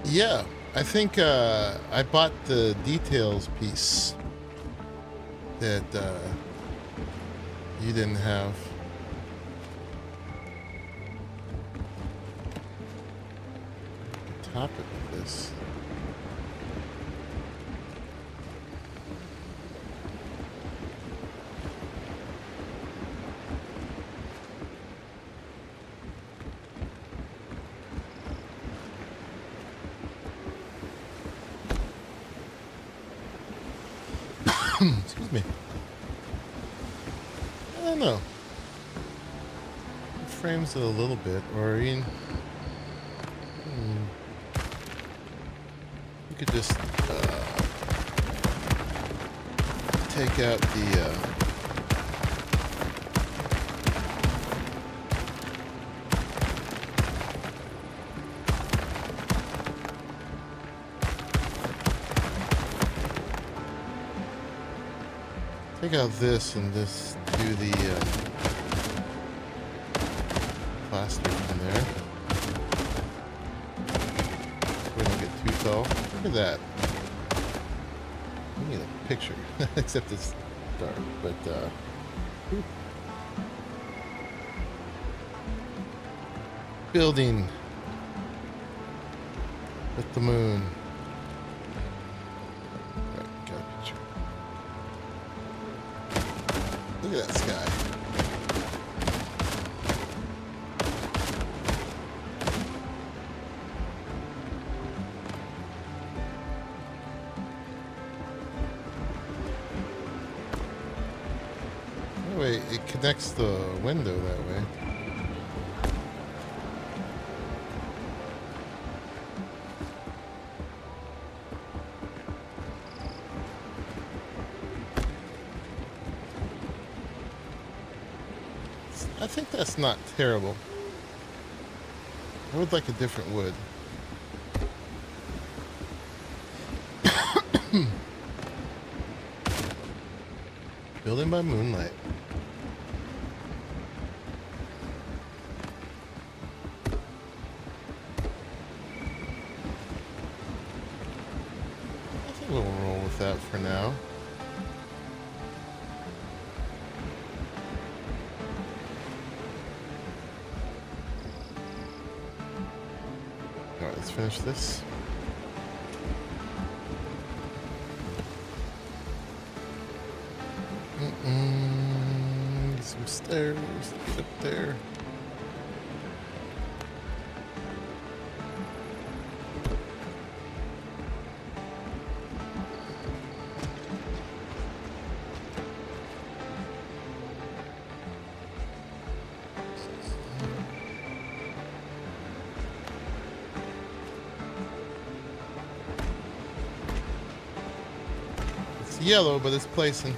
Yeah, I think I bought the details piece that you didn't have. Top it with this. Excuse me. I don't know. It frames it a little bit, or you could just take out the take out this and just do the plastic in there. We don't get too tall. Look at that. I need a picture, except it's dark. But building with the moon. Right, got a picture. Look at that sky. Wait, it connects the window that way. I think that's not terrible. I would like a different wood. Building by moonlight. I think we'll roll with that for now. Alright, let's finish this. Some stairs up there. It's yellow, but it's placing.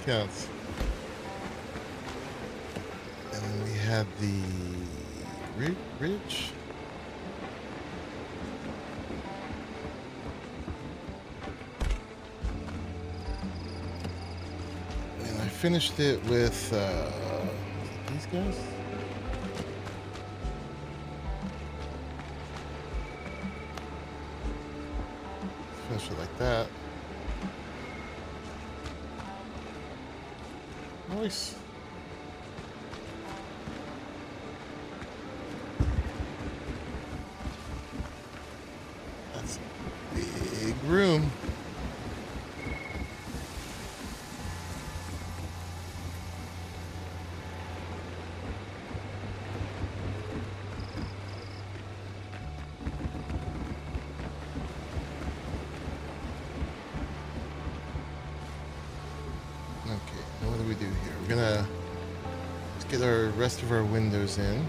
Counts. And then we had the ridge. And I finished it with these guys. Finish it like that. Nice. room. Okay, now what do we do here? Let's get our rest of our windows in.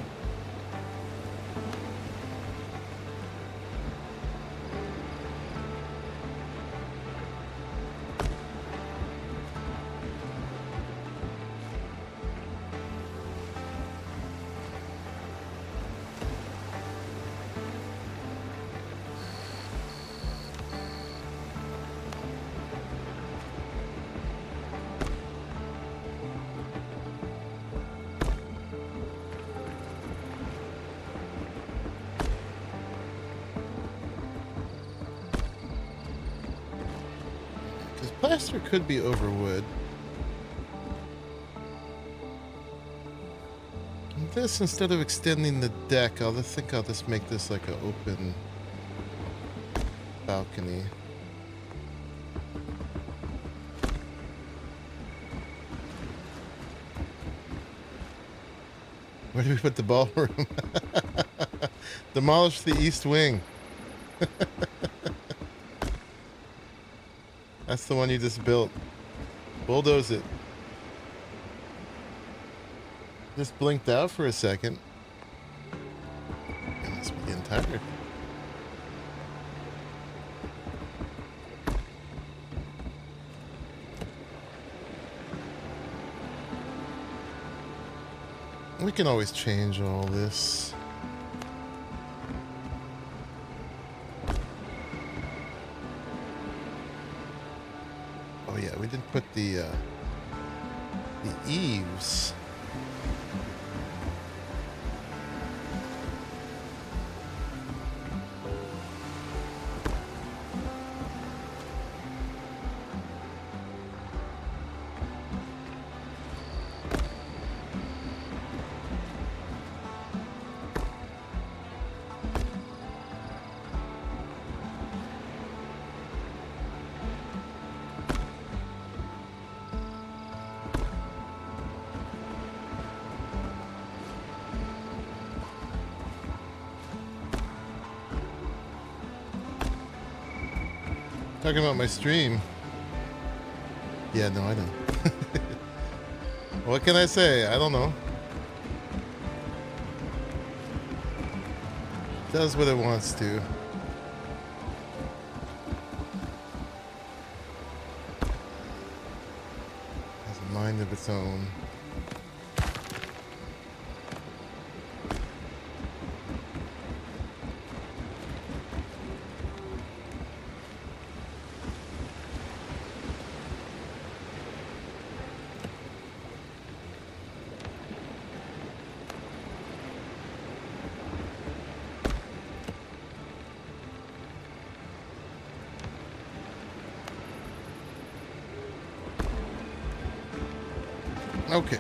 Plaster could be over wood. And this, instead of extending the deck, I'll just make this like an open balcony. Where do we put the ballroom? Demolish the east wing. That's the one you just built. Bulldoze it. Just blinked out for a second. I must be getting tired. We can always change all this. Oh yeah, we didn't put the eaves. Talking about my stream. Yeah, no, I don't. What can I say? I don't know. Does what it wants to. Has a mind of its own. Okay,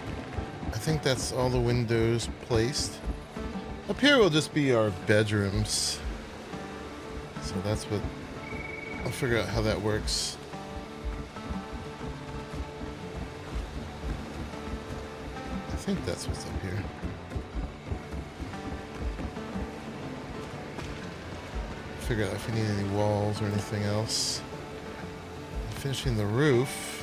I think that's all the windows placed. Up here will just be our bedrooms. So that's what, I'll figure out how that works. I think that's what's up here. Figure out if we need any walls or anything else. Finishing the roof.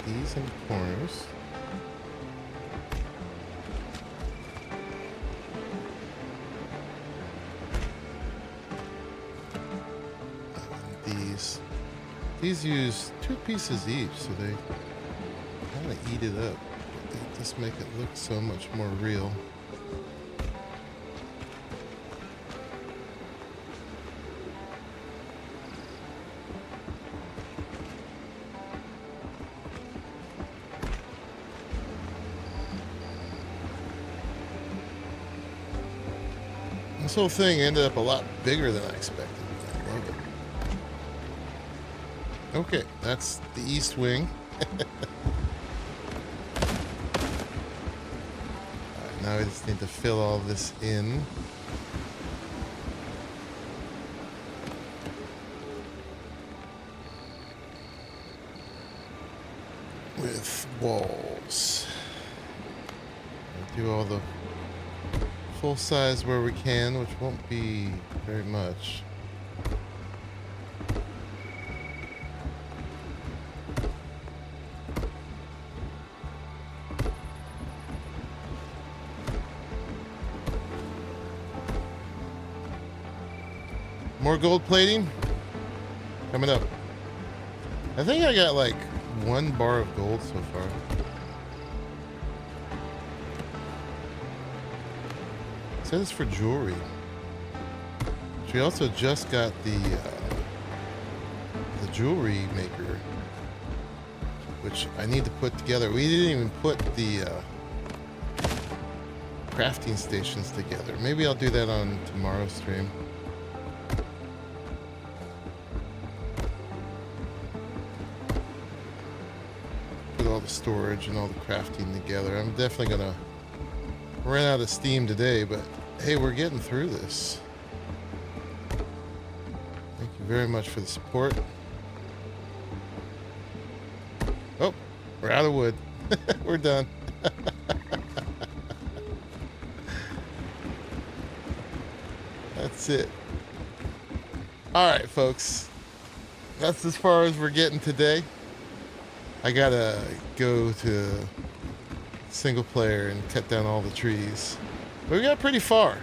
These in the corners. And these use 2 pieces each, so they kind of eat it up. But they just make it look so much more real. This whole thing ended up a lot bigger than I expected. I love it. Okay, that's the east wing. Alright, now we just need to fill all this in. do all the full size where we can, which won't be very much. More gold plating coming up. I think I got like 1 bar of gold so far. It says for jewelry. She also just got the jewelry maker, which I need to put together. We didn't even put the crafting stations together. Maybe I'll do that on tomorrow's stream. All the storage and all the crafting together. I'm definitely gonna run out of steam today, but hey, we're getting through this. Thank you very much for the support. Oh, we're out of wood. We're done. That's it. All right, folks. That's as far as we're getting today. I gotta go to single player and cut down all the trees. But we got pretty far.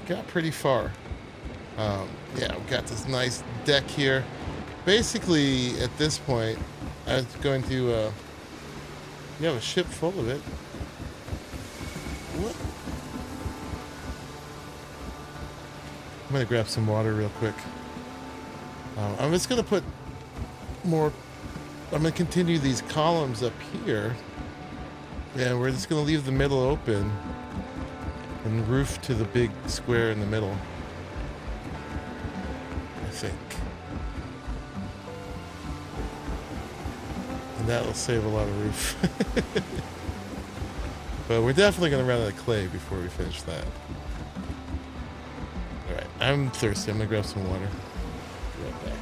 Yeah, we got this nice deck here. Basically, at this point, I was going to, you have a ship full of it. What? I'm gonna grab some water real quick. I'm just gonna put more. I'm going to continue these columns up here, and we're just going to leave the middle open and roof to the big square in the middle, I think. And that will save a lot of roof. But we're definitely going to run out of clay before we finish that. Alright, I'm thirsty. I'm going to grab some water. Be right back.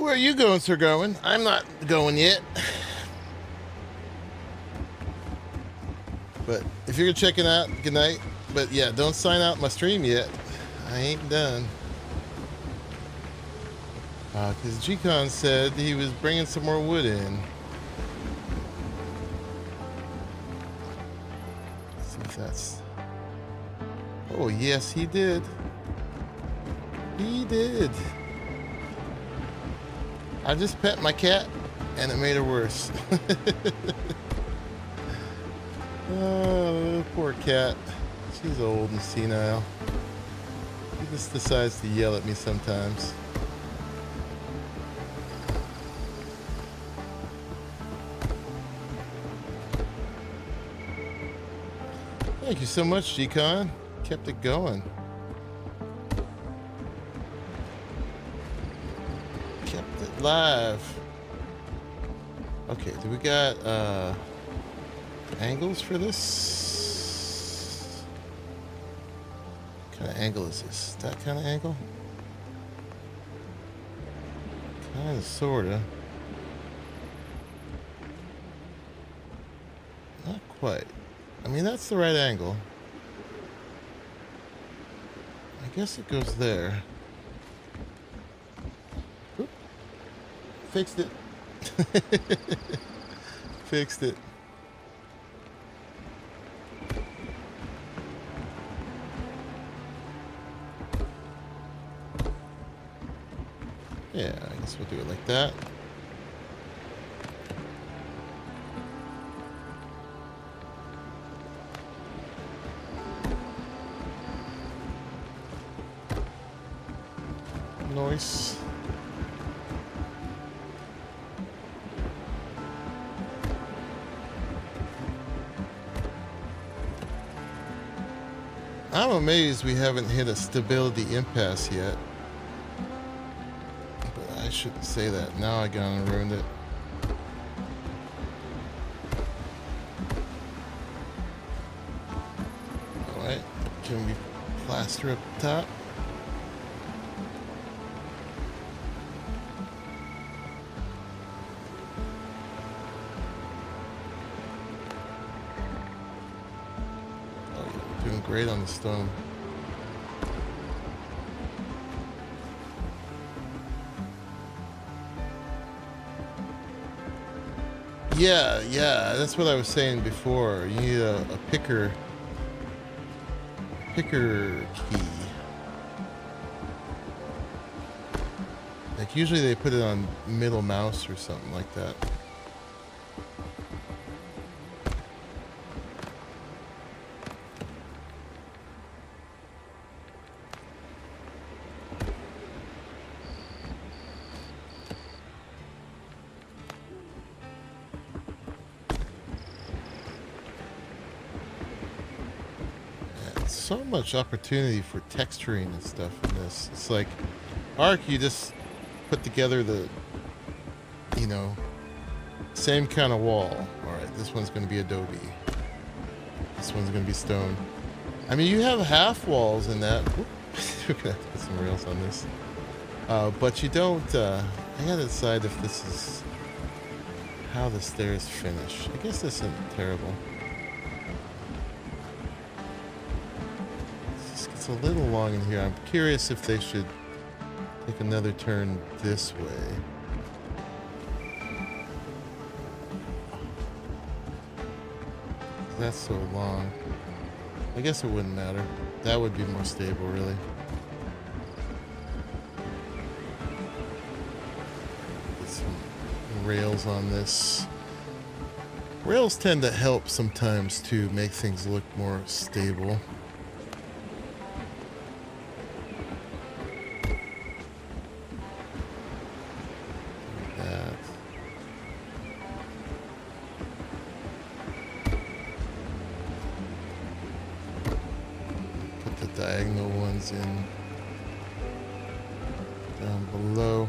Where are you going, Sir Garwin? I'm not going yet. But if you're checking out, good night. But yeah, don't sign out my stream yet. I ain't done. Because G-Con said he was bringing some more wood in. Let's see if that's... Oh, yes, he did. He did. I just pet my cat, and it made her worse. Oh, poor cat. She's old and senile. She just decides to yell at me sometimes. Thank you so much, G-Con. Kept it going. Kept it live. Okay, do we got angles for this? What kind of angle is this? That kind of angle? Kind of, sorta. Not quite. I mean, that's the right angle. I guess it goes there. Oop. Fixed it. Fixed it. Yeah, I guess we'll do it like that. Nice. I'm amazed we haven't hit a stability impasse yet. But I shouldn't say that. Now I gone and ruined it. Alright, can we plaster up top? Great on the stone. Yeah, that's what I was saying before. You need a picker key. Like usually they put it on middle mouse or something like that. So much opportunity for texturing and stuff in this. It's like Arc, you just put together the, you know, same kind of wall. All right, this one's going to be adobe. This one's going to be stone. I mean, you have half walls in that. Whoop. We're going to have to put some rails on this. But you don't, I got to decide if this is how the stairs finish. I guess this isn't terrible. It's a little long in here. I'm curious if they should take another turn this way. That's so long. I guess it wouldn't matter. That would be more stable, really. Put some rails on this. Rails tend to help sometimes to make things look more stable. Diagonal ones in down below.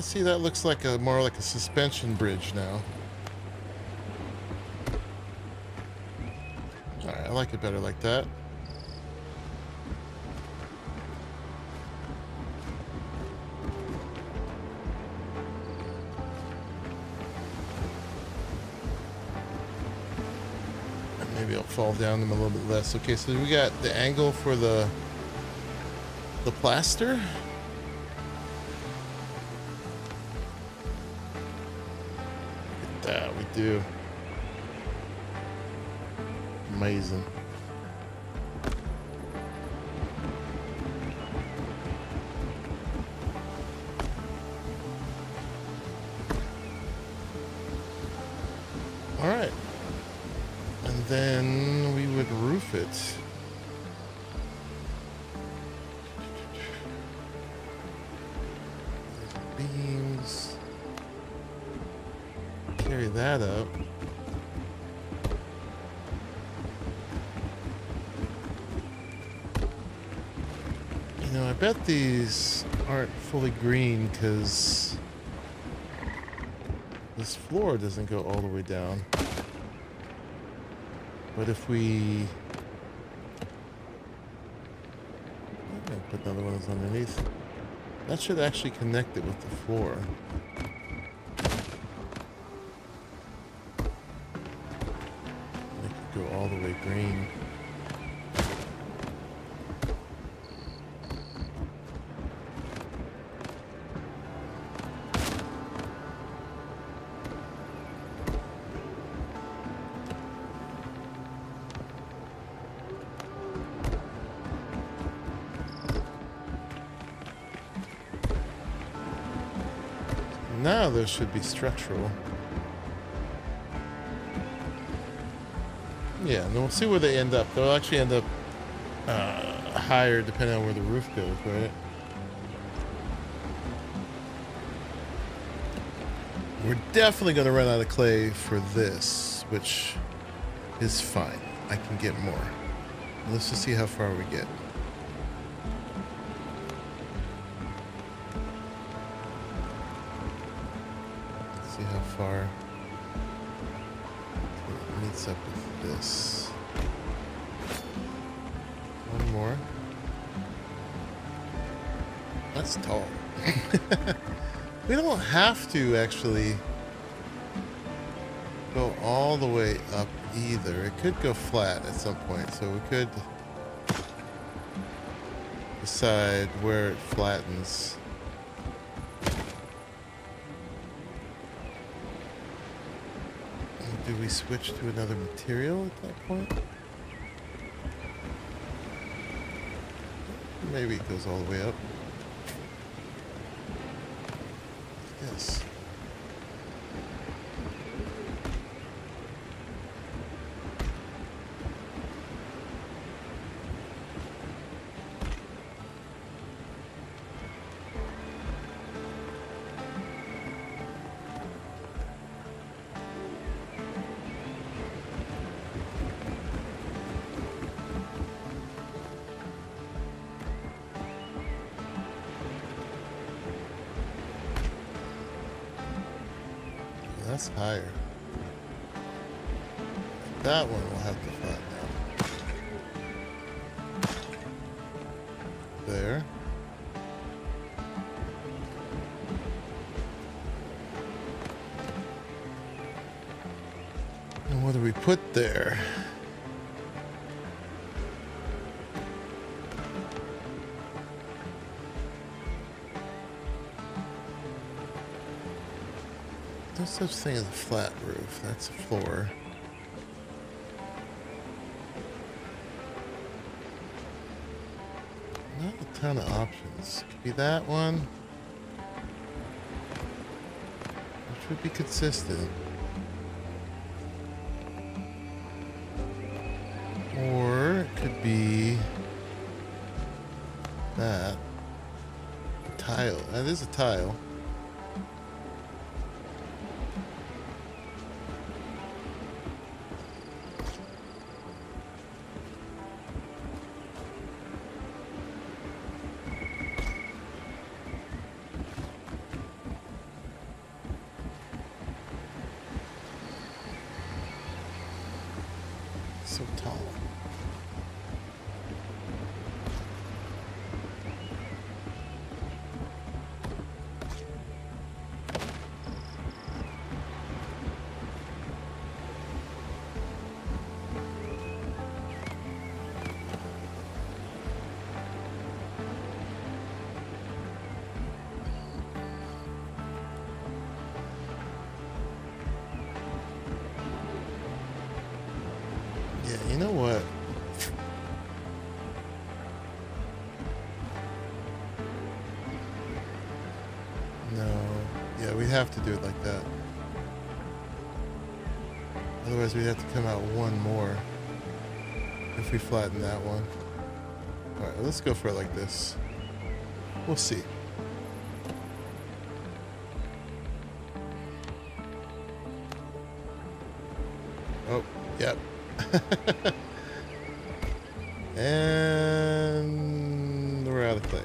see, that looks like a more like a suspension bridge now. Alright, I like it better like that. And maybe I'll fall down them a little bit less. Okay, so we got the angle for the plaster. That we do. Amazing. All right. And then we would roof it. Beams. Carry that up. You know, I bet these aren't fully green because this floor doesn't go all the way down. But if we... I'm gonna put another one of those underneath. That should actually connect it with the floor. Go all the way green. Now there should be structural. Yeah, and we'll see where they end up. They'll actually end up higher depending on where the roof goes, right? We're definitely going to run out of clay for this, which is fine. I can get more. Let's just see how far we get. Let's see how far it meets up with this. One more. That's tall. We don't have to actually go all the way up either. It could go flat at some point, so we could decide where it flattens. Do we switch to another material at that point? Maybe it goes all the way up. Yes. That's higher. That one will have to flatten out. There. And what do we put there? No such thing as a flat roof. That's a floor. Not a ton of options. Could be that one, which would be consistent. Or it could be that. A tile. That is a tile. So tall. Yeah, you know what? No. Yeah, we'd have to do it like that. Otherwise, we'd have to come out one more if we flatten that one. Alright, let's go for it like this. We'll see. Oh, yep. And we're out of clay.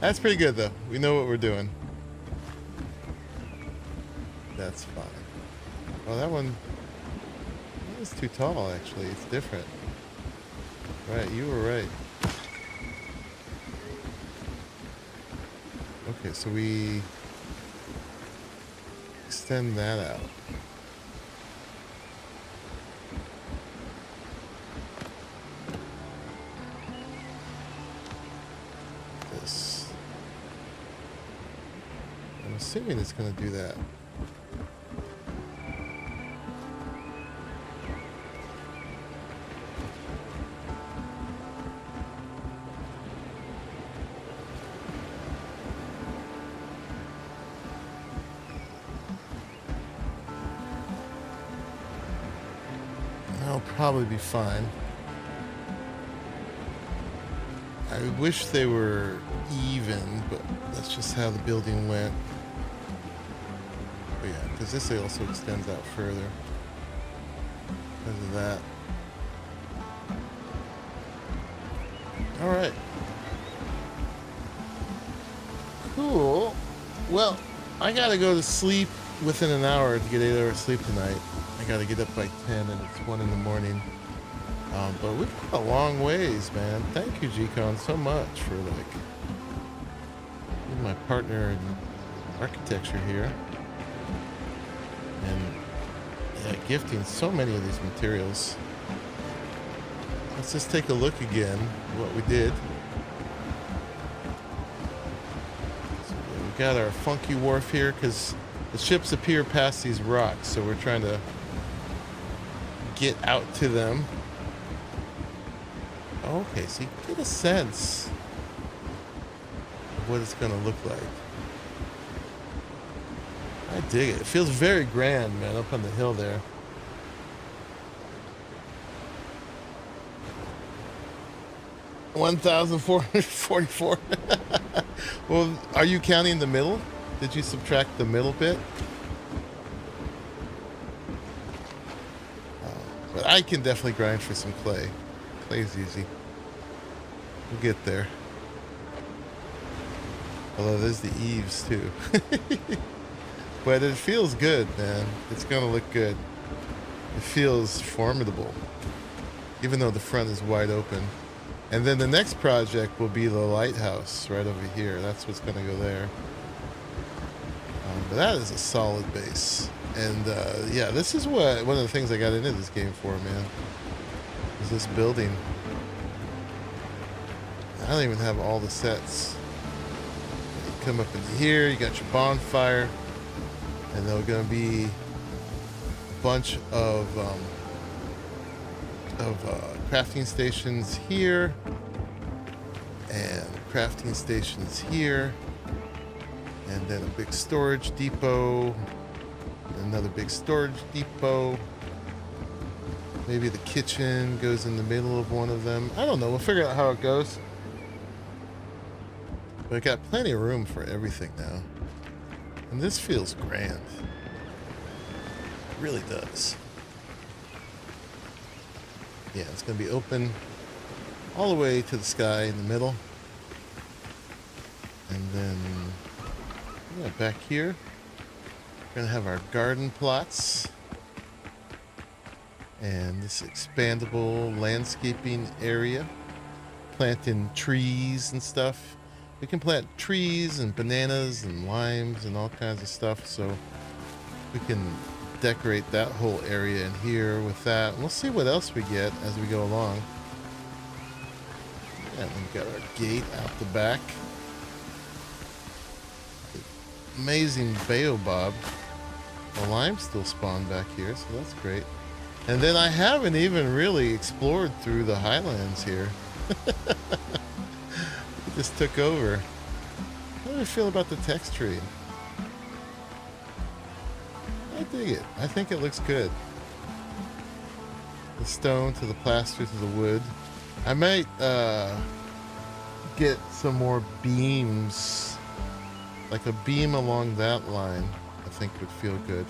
That's pretty good though. We know what we're doing. That's fine. Oh, that one is too tall actually. It's different. Right, you were right. Okay, so we extend that out. This. I'm assuming it's going to do that. That'll probably be fine. I wish they were even, but that's just how the building went. But yeah, because this also extends out further because of that. All right. Cool. Well, I gotta go to sleep within an hour to get 8 hours sleep tonight. I gotta get up by 10 and it's 1 in the morning. But we've come a long ways, man. Thank you, G.SKILL, so much for like being my partner in architecture here. And yeah, gifting so many of these materials. Let's just take a look again at what we did. So yeah, we got our funky wharf here because the ships appear past these rocks, so we're trying to get out to them. Okay, so you get a sense of what it's going to look like. I dig it. It feels very grand, man, up on the hill there. $1,444. Well, are you counting the middle? Did you subtract the middle bit? But I can definitely grind for some clay. Clay's easy. We'll get there. Although there's the eaves too. But it feels good, man. It's gonna look good. It feels formidable. Even though the front is wide open. And then the next project will be the lighthouse right over here. That's what's gonna go there. But that is a solid base. And yeah, this is what one of the things I got into this game for, man. Is this building. I don't even have all the sets. You come up into here, you got your bonfire, and there are going to be a bunch of crafting stations here, and crafting stations here, and then a big storage depot, another big storage depot. Maybe the kitchen goes in the middle of one of them. I don't know. We'll figure out how it goes. But I got plenty of room for everything now. And this feels grand. It really does. Yeah, it's going to be open all the way to the sky in the middle. And then, yeah, back here, we're going to have our garden plots. And this expandable landscaping area, planting trees and stuff. We can plant trees and bananas and limes and all kinds of stuff, so we can decorate that whole area in here with that. And we'll see what else we get as we go along. And we've got our gate out the back. Amazing baobab. The lime still spawned back here, so that's great. And then I haven't even really explored through the highlands here. Just took over. How do I feel about the text tree? I dig it. I think it looks good. The stone to the plaster to the wood. I might get some more beams. Like a beam along that line, I think would feel good.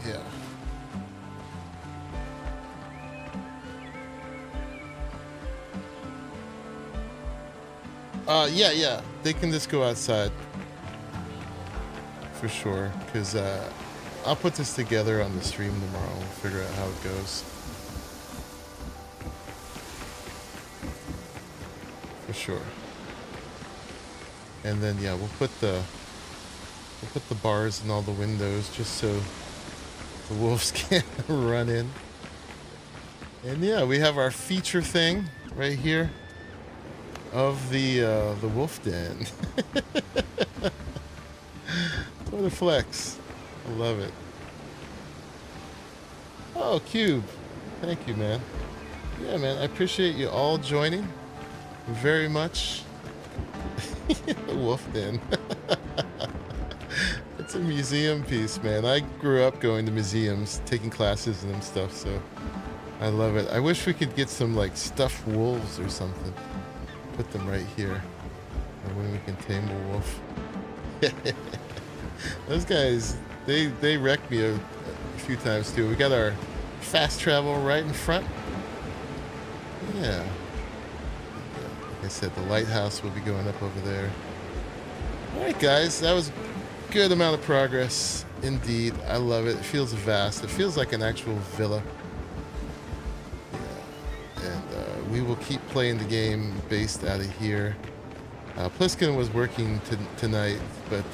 Yeah. Yeah. They can just go outside. For sure. Because I'll put this together on the stream tomorrow. We'll figure out how it goes. For sure. And then yeah, we'll put the bars in all the windows just so the wolves can't run in. And yeah, we have our feature thing right here of the wolf den. What a flex. I love it. Oh, Cube. Thank you, man. Yeah, man, I appreciate you all joining very much. The wolf den. It's a museum piece, man. I grew up going to museums, taking classes and stuff, so I love it. I wish we could get some like stuffed wolves or something. Put them right here. And when we can tame a wolf. Those guys, they wrecked me a few times too. We got our fast travel right in front. Yeah. Like I said, the lighthouse will be going up over there. Alright guys, that was a good amount of progress indeed. I love it. It feels vast. It feels like an actual villa. Yeah. And we will keep playing the game based out of here. Pliskin was working tonight, but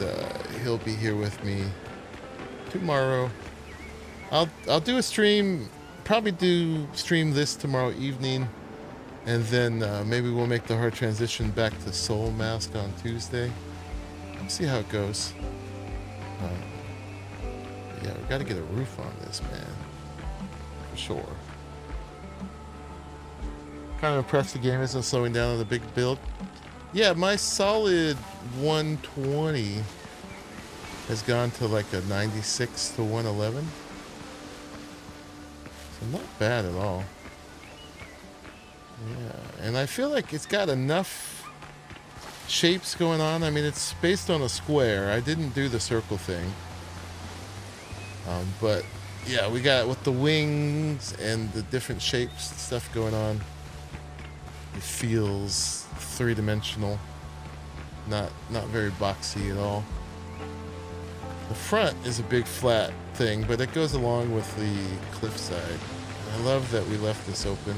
he'll be here with me tomorrow. I'll do a stream, probably stream this tomorrow evening, and then maybe we'll make the hard transition back to Soul Mask on Tuesday. See how it goes. Yeah, we got to get a roof on this, man, for sure. Kind of impressed the game isn't slowing down on the big build. Yeah, my solid 120 has gone to like a 96 to 111. So not bad at all. Yeah, and I feel like it's got enough shapes going on. I mean, it's based on a square. I didn't do the circle thing. But yeah, we got with the wings and the different shapes stuff going on. It feels three-dimensional, not very boxy at all. The front is a big flat thing, but it goes along with the cliffside. I love that we left this open.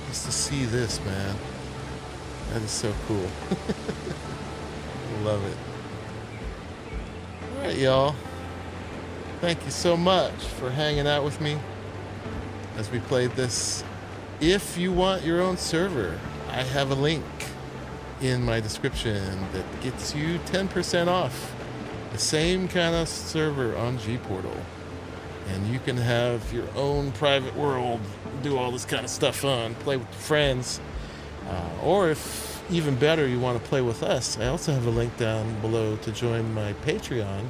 Just to see this, man. That is so cool. Love it. Alright, y'all. Thank you so much for hanging out with me as we played this. If you want your own server, I have a link in my description that gets you 10% off the same kind of server on G-Portal. And you can have your own private world, do all this kind of stuff on, play with friends. Or if even better, you want to play with us, I also have a link down below to join my Patreon.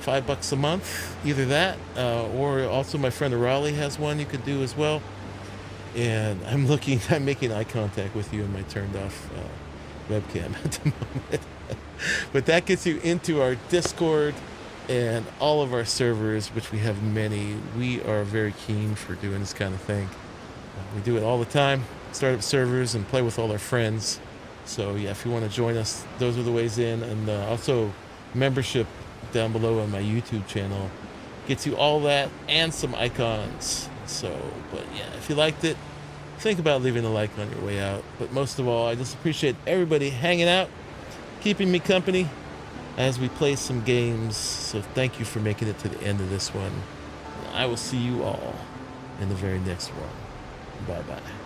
$5 a month, either that, or also my friend Raleigh has one you could do as well. And I'm making eye contact with you in my turned off webcam at the moment. But that gets you into our Discord and all of our servers, which we have many. We are very keen for doing this kind of thing. We do it all the time, start up servers and play with all our friends. So yeah, if you want to join us, those are the ways in. And also membership down below on my YouTube channel Gets you all that and some icons. So, but yeah, if you liked it, think about leaving a like on your way out. But most of all, I just appreciate everybody hanging out, keeping me company as we play some games. So thank you for making it to the end of this one. I will see you all in the very next one. Bye-bye.